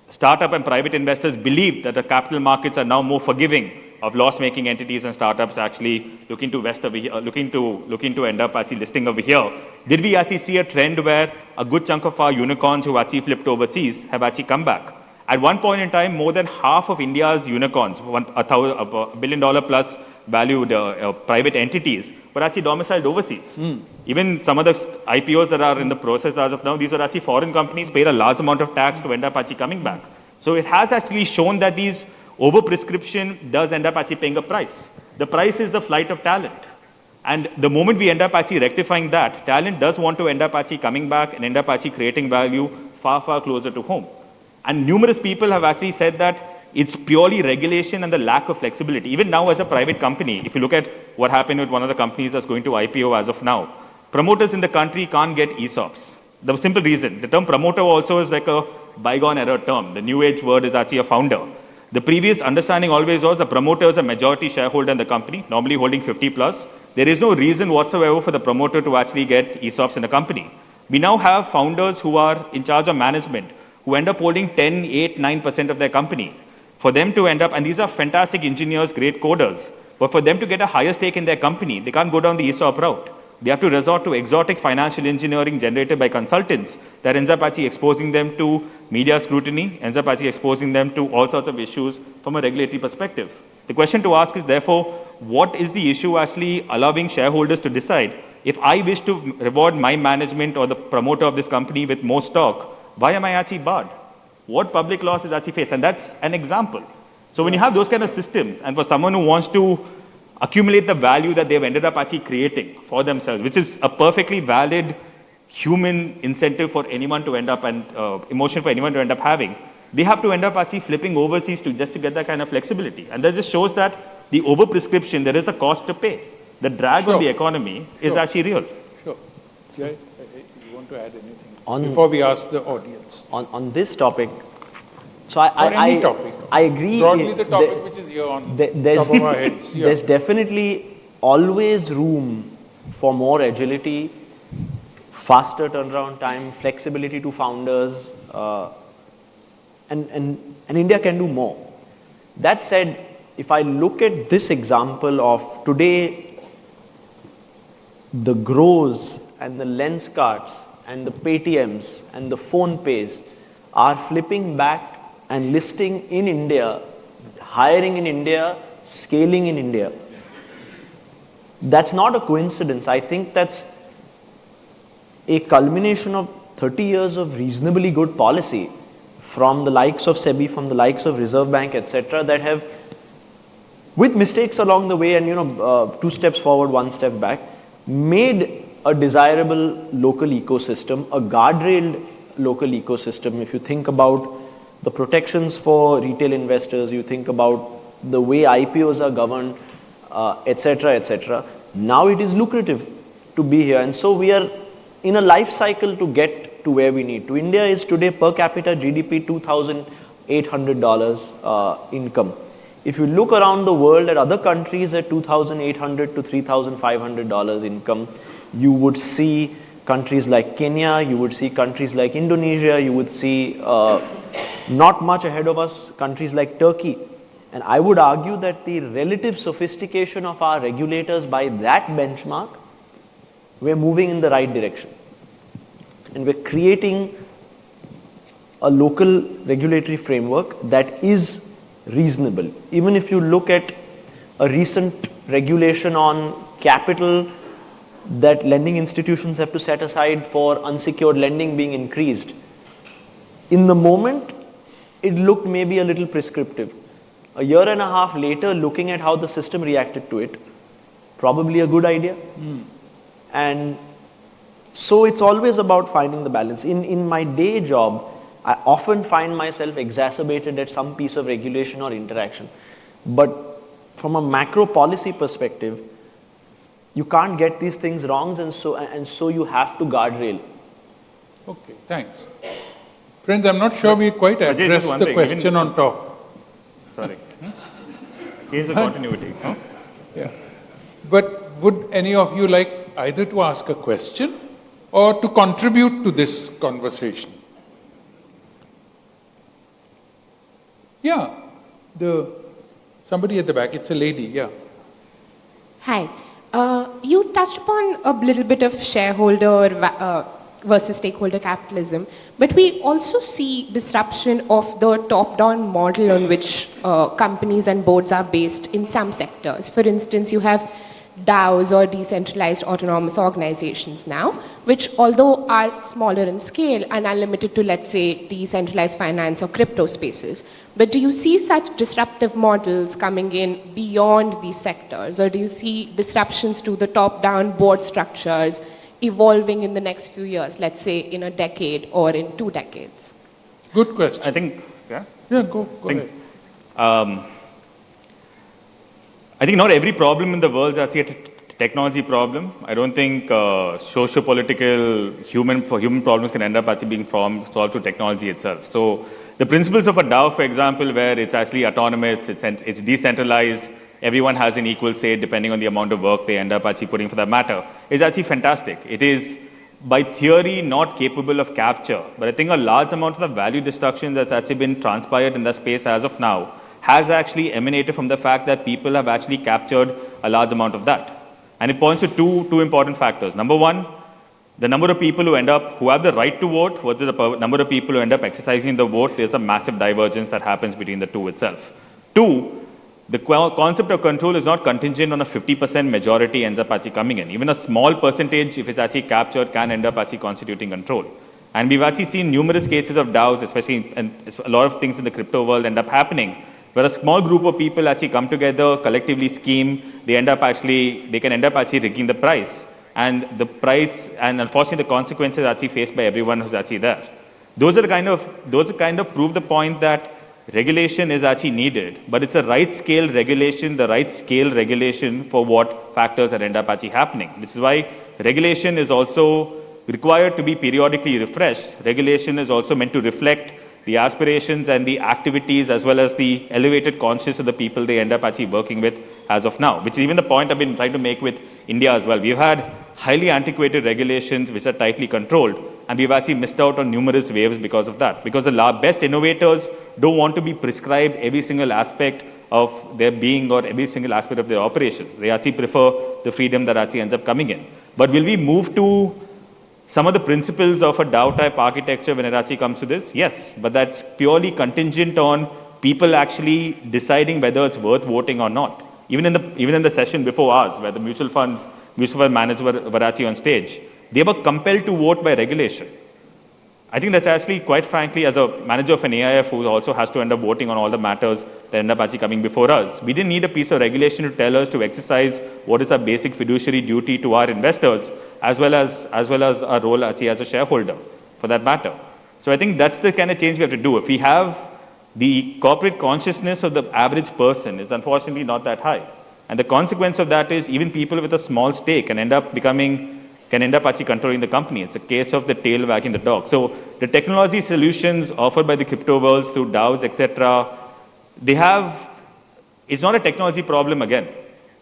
startup and private investors believe that the capital markets are now more forgiving of loss-making entities and startups actually looking to invest over here, looking to end up actually listing over here. Did we actually see a trend where a good chunk of our unicorns who actually flipped overseas have actually come back? At one point in time, more than half of India's unicorns, $1 billion plus valued private entities, were actually domiciled overseas. Even some of the IPOs that are in the process as of now, these were actually foreign companies, paid a large amount of tax to end up actually coming back. So it has actually shown that these over-prescription does end up actually paying a price. The price is the flight of talent. And the moment we end up actually rectifying that, talent does want to end up actually coming back and end up actually creating value far, far closer to home. And numerous people have actually said that it's purely regulation and the lack of flexibility. Even now as a private company, if you look at what happened with one of the companies that's going to IPO as of now, promoters in the country can't get ESOPs. The simple reason, the term promoter also is like a bygone era term. The new age word is actually a founder. The previous understanding always was the promoter is a majority shareholder in the company, normally holding 50 plus. There is no reason whatsoever for the promoter to actually get ESOPs in the company. We now have founders who are in charge of management, who end up holding 10, 8, 9% of their company. For them to end up, and these are fantastic engineers, great coders, but for them to get a higher stake in their company, they can't go down the ESOP route. They have to resort to exotic financial engineering generated by consultants that ends up actually exposing them to media scrutiny, ends up actually exposing them to all sorts of issues from a regulatory perspective. The question to ask is therefore, what is the issue actually allowing shareholders to decide if I wish to reward my management or the promoter of this company with more stock, why am I actually barred? What public loss is actually faced? And that's an example. So when you have those kind of systems, and for someone who wants to accumulate the value that they've ended up actually creating for themselves, which is a perfectly valid human incentive for anyone to end up and emotion for anyone to end up having, they have to end up actually flipping overseas to just to get that kind of flexibility. And that just shows that the overprescription, there is a cost to pay. The drag on the economy is actually real. Sure. Jay, you want to add anything before we ask the audience? On this topic, so any topic. I agree. Broadly the topic which is here on top of our heads. Yeah. There's definitely always room for more agility, faster turnaround time, flexibility to founders, and India can do more. That said, if I look at this example of today, the Grows and the Lens cards and the Paytms and the Phone Pays are flipping back and listing in India, hiring in India, scaling in India. That's not a coincidence. I think that's a culmination of 30 years of reasonably good policy from the likes of SEBI, from the likes of Reserve Bank, etc., that have, with mistakes along the way and 2 steps forward, 1 step back, made a desirable local ecosystem, a guardrailed local ecosystem. If you think about the protections for retail investors, you think about the way IPOs are governed, etc., etc. Now it is lucrative to be here. And so we are in a life cycle to get to where we need to. India is today per capita GDP $2,800 income. If you look around the world at other countries at $2,800 to $3,500 income, you would see countries like Kenya, you would see countries like Indonesia, you would see not much ahead of us, countries like Turkey. And I would argue that the relative sophistication of our regulators by that benchmark, we're moving in the right direction. And we're creating a local regulatory framework that is reasonable. Even if you look at a recent regulation on capital that lending institutions have to set aside for unsecured lending being increased, in the moment, it looked maybe a little prescriptive. A year and a half later, looking at how the system reacted to it, probably a good idea. And so it's always about finding the balance. In my day job, I often find myself exacerbated at some piece of regulation or interaction. But from a macro policy perspective, you can't get these things wrong, and so you have to guardrail. Okay, thanks. Friends, I'm not sure we quite Ajay, just addressed one the thing, question even- on top. Sorry. Change the continuity. Huh? Yeah. But would any of you like either to ask a question or to contribute to this conversation? Yeah, somebody at the back, it's a lady, yeah. Hi. You touched upon a little bit of shareholder versus stakeholder capitalism, but we also see disruption of the top-down model on which companies and boards are based in some sectors. For instance, you have DAOs or decentralized autonomous organizations now, which although are smaller in scale and are limited to, let's say, decentralized finance or crypto spaces. But do you see such disruptive models coming in beyond these sectors, or do you see disruptions to the top-down board structures evolving in the next few years, let's say in a decade or in 2 decades? Good question. I think, yeah? Yeah, go ahead. I think not every problem in the world is actually a technology problem. I don't think socio-political human problems can end up actually being solved through technology itself. So the principles of a DAO, for example, where it's actually autonomous, it's decentralized, everyone has an equal say depending on the amount of work they end up actually putting for that matter, is actually fantastic. It is, by theory, not capable of capture. But I think a large amount of the value destruction that's actually been transpired in the space as of now has actually emanated from the fact that people have actually captured a large amount of that. And it points to two important factors. Number one, the number of people who have the right to vote versus the number of people who end up exercising the vote, there's a massive divergence that happens between the two itself. Two, the concept of control is not contingent on a 50% majority ends up actually coming in. Even a small percentage, if it's actually captured, can end up actually constituting control. And we've actually seen numerous cases of DAOs, especially, and a lot of things in the crypto world end up happening, where a small group of people actually come together, collectively scheme, they can end up actually rigging the price. And the price, and unfortunately the consequences are actually faced by everyone who's actually there. Those kind of prove the point that regulation is actually needed, but it's a right scale regulation for what factors that end up actually happening. Which is why regulation is also required to be periodically refreshed. Regulation is also meant to reflect the aspirations and the activities as well as the elevated consciousness of the people they end up actually working with as of now, which is even the point I've been trying to make with India as well. We've had highly antiquated regulations which are tightly controlled, and we've actually missed out on numerous waves because of that. Because the best innovators don't want to be prescribed every single aspect of their being or every single aspect of their operations. They actually prefer the freedom that actually ends up coming in. But will we move to some of the principles of a DAO-type architecture when it actually comes to this? Yes, but that's purely contingent on people actually deciding whether it's worth voting or not. Even in the session before ours, where the mutual fund managers were actually on stage, they were compelled to vote by regulation. I think that's actually, quite frankly, as a manager of an AIF who also has to end up voting on all the matters that end up actually coming before us, we didn't need a piece of regulation to tell us to exercise what is our basic fiduciary duty to our investors, as well as our role actually as a shareholder, for that matter. So I think that's the kind of change we have to do. If we have the corporate consciousness of the average person, it's unfortunately not that high. And the consequence of that is even people with a small stake can end up actually controlling the company. It's a case of the tail wagging the dog. So the technology solutions offered by the crypto worlds through DAOs, etc., it's not a technology problem again.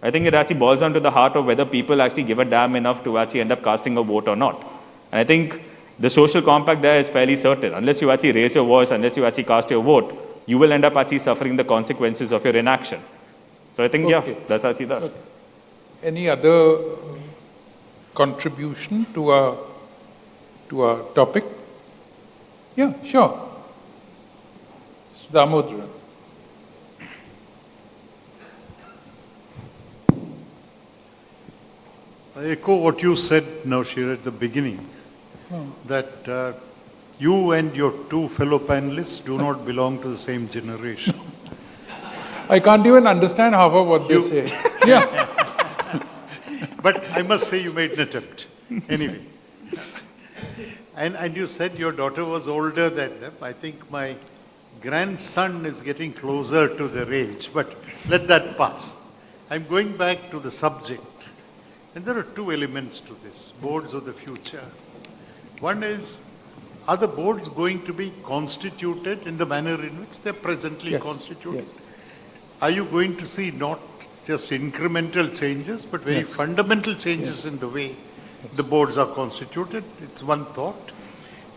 I think it actually boils down to the heart of whether people actually give a damn enough to actually end up casting a vote or not. And I think the social compact there is fairly certain. Unless you actually raise your voice, unless you actually cast your vote, you will end up actually suffering the consequences of your inaction. So I think, Okay. yeah, that's actually that. Okay. Any other contribution to our topic? Yeah, sure. Damodaran. I echo what you said, Naushir, at the beginning, that you and your two fellow panelists do not belong to the same generation. I can't even understand half of what they say. Yeah. But I must say you made an attempt. Anyway. And you said your daughter was older than them. I think my grandson is getting closer to their age, but let that pass. I'm going back to the subject. And there are two elements to this, boards of the future. One is, are the boards going to be constituted in the manner in which they're presently constituted? Are you going to see not just incremental changes, but very fundamental changes in the way the boards are constituted? It's one thought.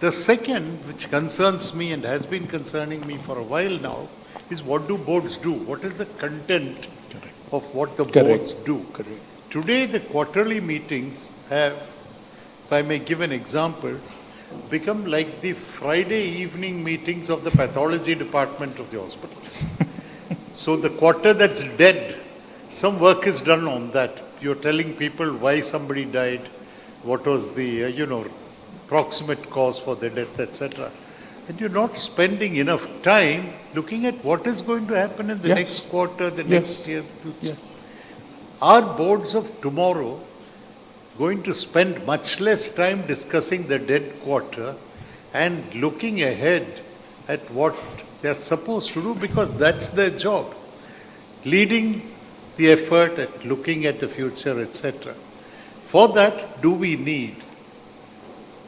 The second, which concerns me and has been concerning me for a while now, is what do boards do? What is the content of what the boards do? Today, the quarterly meetings have, if I may give an example, become like the Friday evening meetings of the pathology department of the hospitals. So the quarter that's dead, some work is done on that. You're telling people why somebody died, what was the, proximate cause for the death, etc. And you're not spending enough time looking at what is going to happen in the next quarter, the next year, future. Are boards of tomorrow going to spend much less time discussing the dead quarter and looking ahead at what they're supposed to do, because that's their job, leading the effort at looking at the future, etc. For that, do we need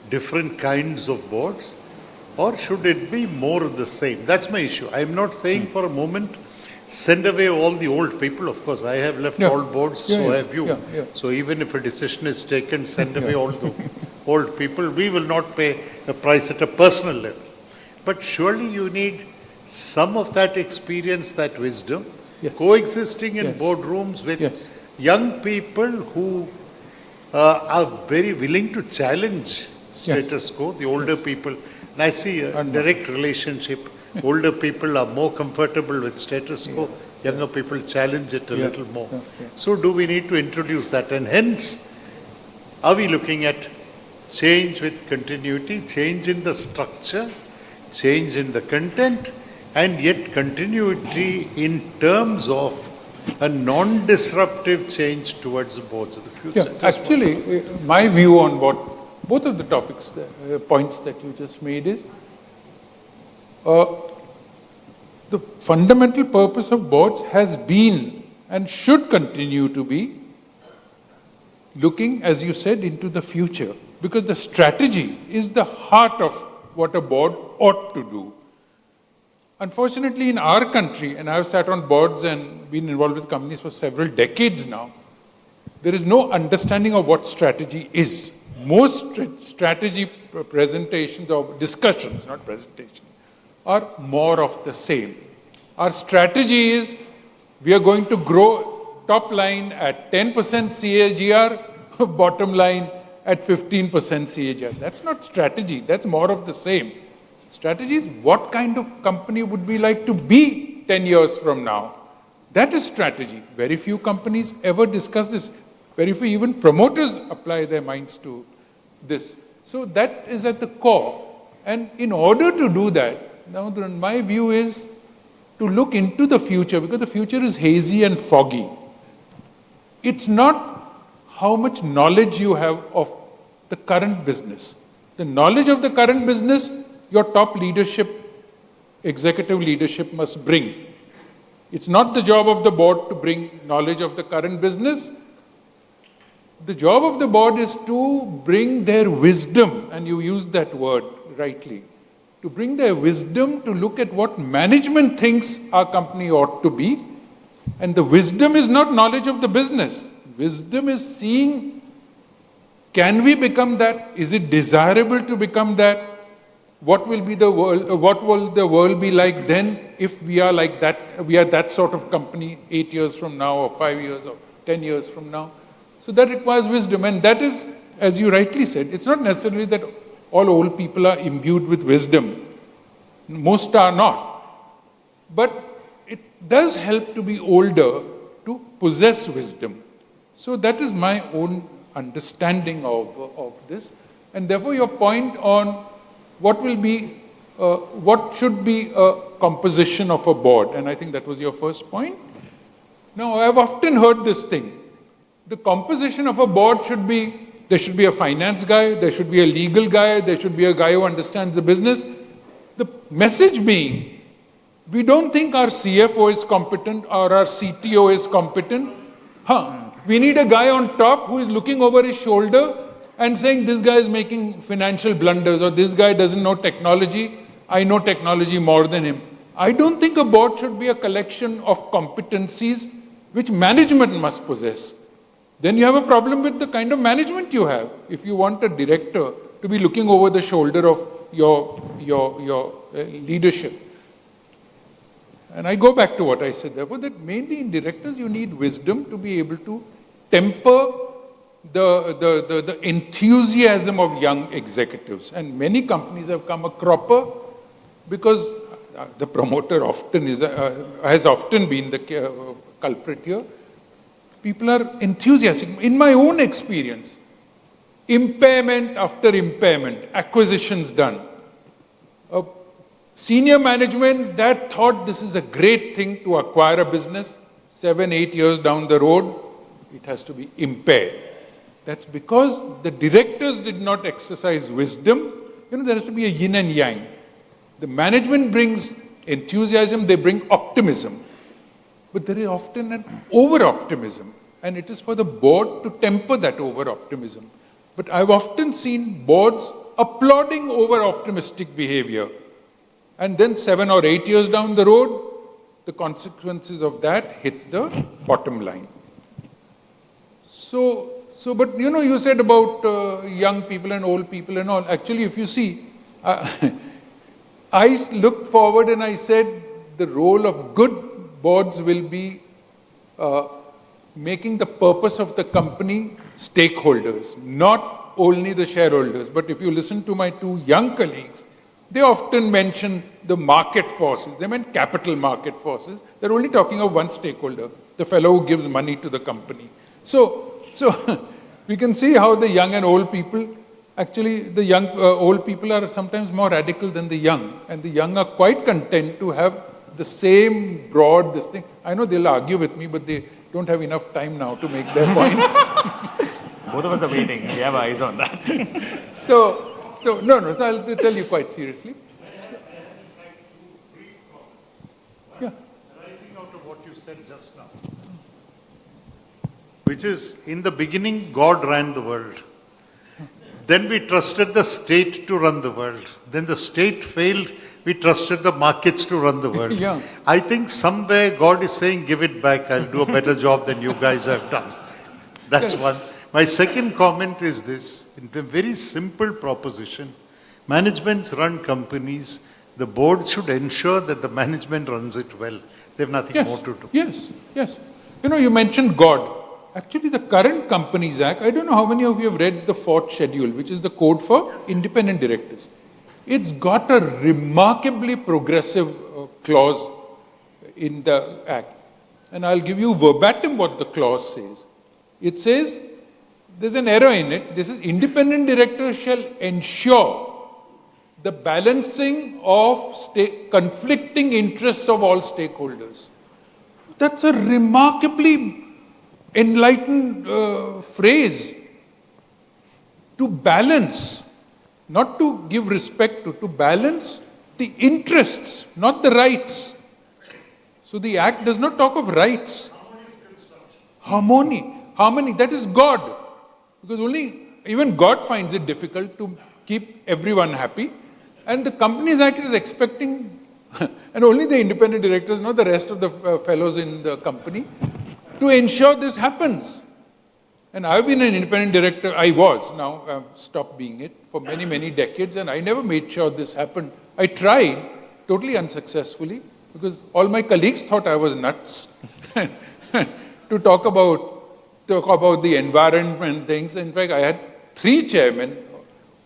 different kinds of boards, or should it be more of the same? That's my issue. I'm not saying for a moment, send away all the old people. Of course, I have left all boards, so have you. So even if a decision is taken, send away all the old people. We will not pay the price at a personal level. But surely you need some of that experience, that wisdom, coexisting in boardrooms with young people who are very willing to challenge status quo, the older people. And I see a direct relationship. Older people are more comfortable with status quo, younger people challenge it a little more. So do we need to introduce that? And hence, are we looking at change with continuity, change in the structure, change in the content, and yet continuity in terms of a non-disruptive change towards the boards of the future? Actually, my view on what both of the topics, points that you just made is, the fundamental purpose of boards has been and should continue to be looking, as you said, into the future, because the strategy is the heart of what a board ought to do. Unfortunately, in our country, and I've sat on boards and been involved with companies for several decades now, there is no understanding of what strategy is. Most strategy presentations or discussions, not presentations, are more of the same. Our strategy is we are going to grow top line at 10% CAGR, bottom line at 15% CAGR. That's not strategy, that's more of the same. Strategy is what kind of company would we like to be 10 years from now. That is strategy. Very few companies ever discuss this. Very few even promoters apply their minds to this. So that is at the core. And in order to do that, now my view is to look into the future, because the future is hazy and foggy. It's not how much knowledge you have of the current business. The knowledge of the current business, your top leadership, executive leadership must bring. It's not the job of the board to bring knowledge of the current business. The job of the board is to bring their wisdom, and you used that word rightly, to bring their wisdom to look at what management thinks our company ought to be. And the wisdom is not knowledge of the business. Wisdom is seeing, can we become that? Is it desirable to become that? What will be the world, what will the world be like then if we are like that, we are that sort of company 8 years from now or 5 years or 10 years from now? So that requires wisdom, and that is, as you rightly said, it's not necessarily that all old people are imbued with wisdom. Most are not. But it does help to be older to possess wisdom. So that is my own understanding of this. And therefore your point on what will be, what should be a composition of a board, and I think that was your first point. Now, I've often heard this thing. The composition of a board should be, there should be a finance guy, there should be a legal guy, there should be a guy who understands the business. The message being, we don't think our CFO is competent or our CTO is competent. We need a guy on top who is looking over his shoulder and saying this guy is making financial blunders or this guy doesn't know technology, I know technology more than him. I don't think a board should be a collection of competencies which management must possess. Then you have a problem with the kind of management you have. If you want a director to be looking over the shoulder of your leadership. And I go back to what I said, therefore, that mainly in directors you need wisdom to be able to temper the enthusiasm of young executives. And many companies have come a cropper because the promoter often has often been the culprit here. People are enthusiastic. In my own experience, impairment after impairment, acquisitions done. Senior management that thought this is a great thing to acquire a business, 7, 8 years down the road, it has to be impaired. That's because the directors did not exercise wisdom. There has to be a yin and yang. The management brings enthusiasm, they bring optimism. But there is often an over-optimism, and it is for the board to temper that over-optimism. But I've often seen boards applauding over-optimistic behavior, and then 7 or 8 years down the road, the consequences of that hit the bottom line. But you said about young people and old people and all. Actually, if you see, I looked forward and I said the role of good boards will be making the purpose of the company stakeholders, not only the shareholders. But if you listen to my 2 young colleagues, they often mention the market forces. They meant capital market forces. They're only talking of one stakeholder, the fellow who gives money to the company. So we can see how the young and old people, actually the old people are sometimes more radical than the young. And the young are quite content to have the same broad this thing. I know they'll argue with me, but they don't have enough time now to make their point. Both of us are waiting. We have eyes on that. So I'll tell you quite seriously. Yeah. Arising out of what you said just now, which is, in the beginning, God ran the world. Then we trusted the state to run the world. Then the state failed. We trusted the markets to run the world. Yeah. I think somewhere God is saying, give it back. I'll do a better job than you guys have done. That's one. My second comment is this. In a very simple proposition, managements run companies. The board should ensure that the management runs it well. They have nothing more to do. Yes. You mentioned God. Actually, the current Companies Act, I don't know how many of you have read the 4th schedule, which is the code for independent directors. It's got a remarkably progressive clause in the Act. And I'll give you verbatim what the clause says. It says, there's an error in it. This is independent directors shall ensure the balancing of conflicting interests of all stakeholders. That's a remarkably enlightened phrase. To balance, not to give respect to balance the interests, not the rights. So the Act does not talk of rights. Harmony, that is God. Because even God finds it difficult to keep everyone happy. And the Companies Act is expecting, and only the independent directors, not the rest of the fellows in the company, to ensure this happens. And I've been an independent director, now I've stopped being it, for many, many decades, and I never made sure this happened. I tried, totally unsuccessfully, because all my colleagues thought I was nuts to talk about the environment things. In fact, I had 3 chairmen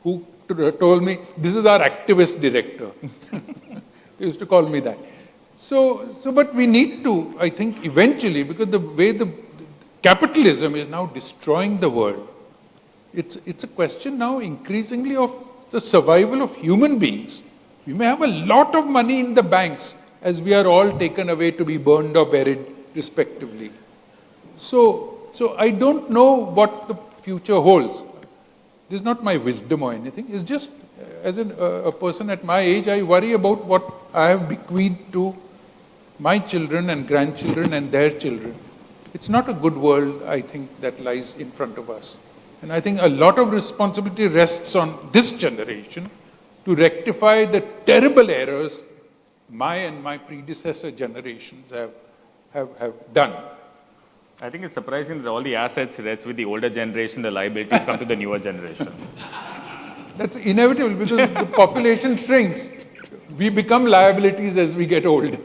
who told me, this is our activist director. They used to call me that. But we need to, I think, eventually, because the way the capitalism is now destroying the world, it's a question now increasingly of the survival of human beings. We may have a lot of money in the banks as we are all taken away to be burned or buried respectively. So I don't know what the future holds. This is not my wisdom or anything. It's just, as a person at my age, I worry about what I have bequeathed to my children and grandchildren and their children. It's not a good world, I think, that lies in front of us. And I think a lot of responsibility rests on this generation to rectify the terrible errors my and my predecessor generations have done. I think it's surprising that all the assets rest with the older generation, the liabilities come to the newer generation. That's inevitable because the population shrinks. We become liabilities as we get older.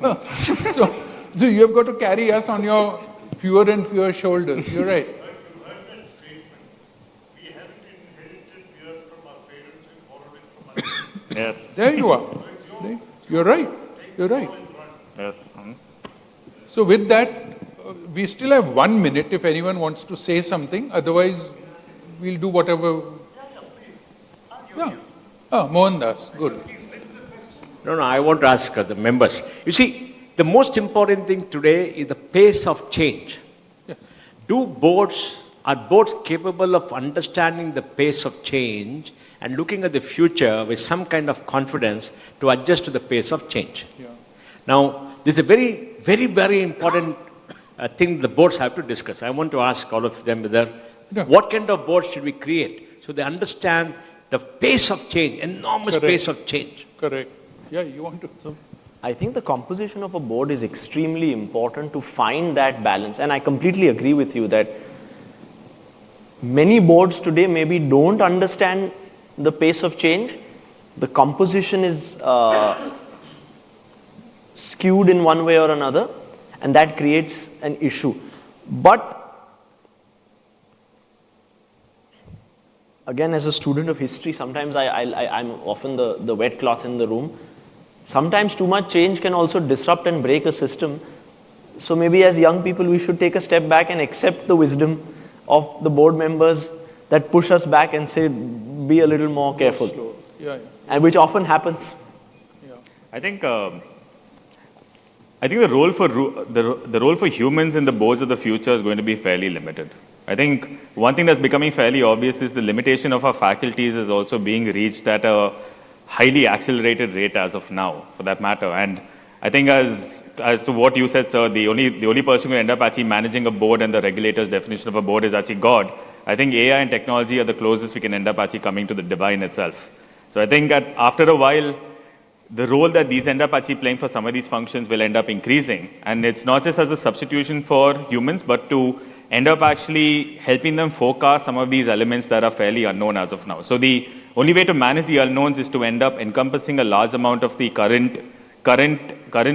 So you have got to carry us on your fewer and fewer shoulders. You're right. Yes. There you are. You're right. You're right. Yes. So with that, we still have 1 minute if anyone wants to say something. Otherwise, we'll do whatever. Yeah. Oh, Mohan Das. Good. No, I want to ask the members. You see, the most important thing today is the pace of change. Yeah. Are boards capable of understanding the pace of change and looking at the future with some kind of confidence to adjust to the pace of change? Yeah. Now, this is a very, very, very important thing the boards have to discuss. I want to ask all of them whether what kind of boards should we create so they understand the pace of change, enormous pace of change. Correct. Yeah, you want to? I think the composition of a board is extremely important to find that balance. And I completely agree with you that many boards today maybe don't understand the pace of change. The composition is skewed in one way or another, and that creates an issue. But again, as a student of history, sometimes I'm often the wet cloth in the room. Sometimes too much change can also disrupt and break a system. So maybe as young people, we should take a step back and accept the wisdom of the board members that push us back and say, be a little more careful. Yeah. And which often happens. Yeah. I think the role for the role for humans in the boards of the future is going to be fairly limited. I think one thing that's becoming fairly obvious is the limitation of our faculties is also being reached at a highly accelerated rate as of now, for that matter. And I think as to what you said, sir, the only person who end up actually managing a board and the regulator's definition of a board is actually God. I think AI and technology are the closest we can end up actually coming to the divine itself. So I think that after a while, the role that these end up actually playing for some of these functions will end up increasing. And it's not just as a substitution for humans, but to end up actually helping them forecast some of these elements that are fairly unknown as of now. So the only way to manage the unknowns is to end up encompassing a large amount of the current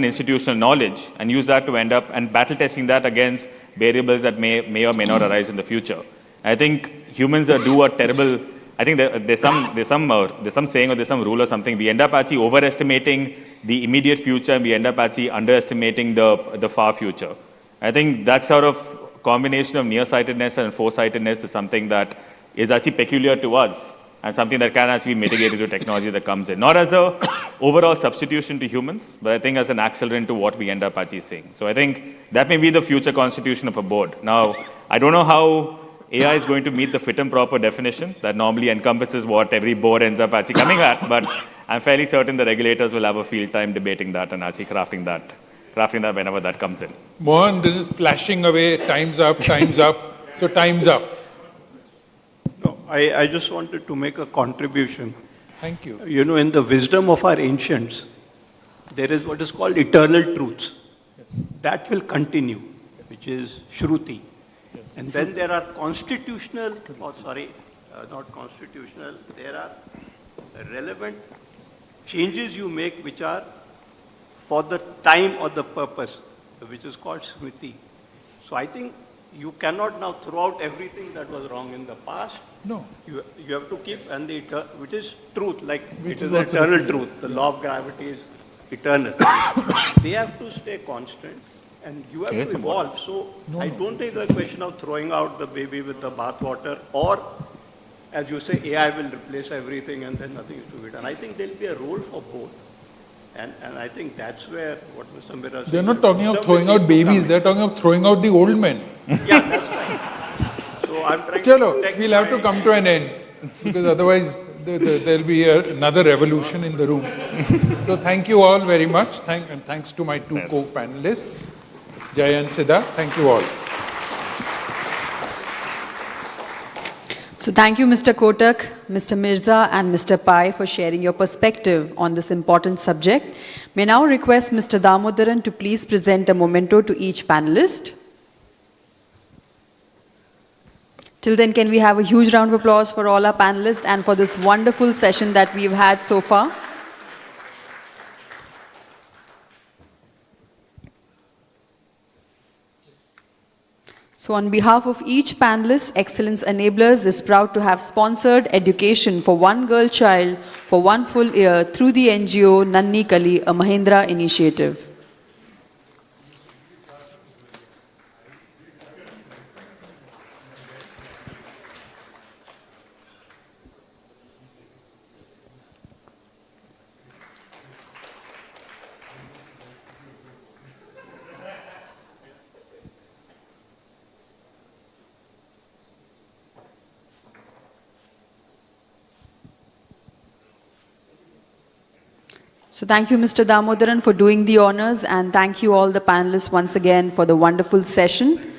institutional knowledge and use that to end up and battle testing that against variables that may or may not arise in the future. I think humans do a terrible. I think there's some saying or there's some rule or something. We end up actually overestimating the immediate future and we end up actually underestimating the far future. I think that sort of combination of nearsightedness and foresightedness is something that is actually peculiar to us and something that can actually be mitigated through technology that comes in. Not as a overall substitution to humans, but I think as an accelerant to what we end up actually seeing. So I think that may be the future constitution of a board. Now, I don't know how AI is going to meet the fit and proper definition that normally encompasses what every board ends up actually coming at, but I'm fairly certain the regulators will have a field time debating that and actually crafting that whenever that comes in. Mohan, this is flashing away. Time's up, time's up. So time's up. No, I just wanted to make a contribution. Thank you. You know, in the wisdom of our ancients, there is what is called eternal truths. That will continue, which is shruti. And then there are constitutional, not constitutional, there are relevant changes you make which are for the time or the purpose, which is called smriti. So I think you cannot now throw out everything that was wrong in the past. No. You have to keep, and which is truth, like it is eternal truth. The law of gravity is eternal. They have to stay constant. And you have to evolve. So I don't think the question of throwing out the baby with the bathwater, or as you say, AI will replace everything and then nothing is to be done. I think there will be a role for both. And I think that's where what Mr. Mira said. They're not talking of throwing out babies, they're talking of throwing out the old men. Yeah, that's right. So I'm trying Chalo, we'll have to come to an end because otherwise there'll be another revolution in the room. So thank you all very much. And thanks to my two co-panelists. Jay and Siddha, thank you all. So thank you, Mr. Kotak, Mr. Mirza, and Mr. Pai for sharing your perspective on this important subject. May now request Mr. Damodaran to please present a memento to each panelist. Till then, can we have a huge round of applause for all our panelists and for this wonderful session that we've had so far? So on behalf of each panelist, Excellence Enablers is proud to have sponsored education for one girl child for 1 full year through the NGO Nanni Kali, a Mahindra initiative. So thank you, Mr. Damodaran, for doing the honors, and thank you all the panelists once again for the wonderful session.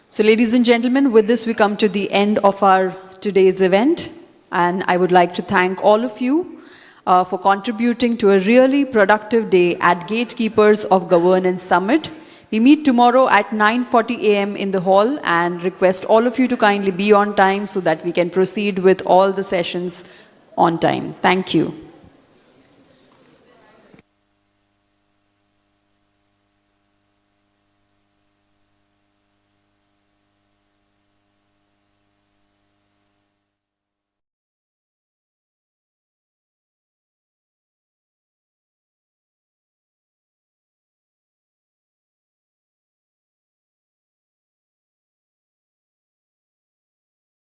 So ladies and gentlemen, with this we come to the end of our today's event, and I would like to thank all of you for contributing to a really productive day at Gatekeepers of Governance Summit. We meet tomorrow at 9:40 a.m. in the hall and request all of you to kindly be on time so that we can proceed with all the sessions on time. Thank you.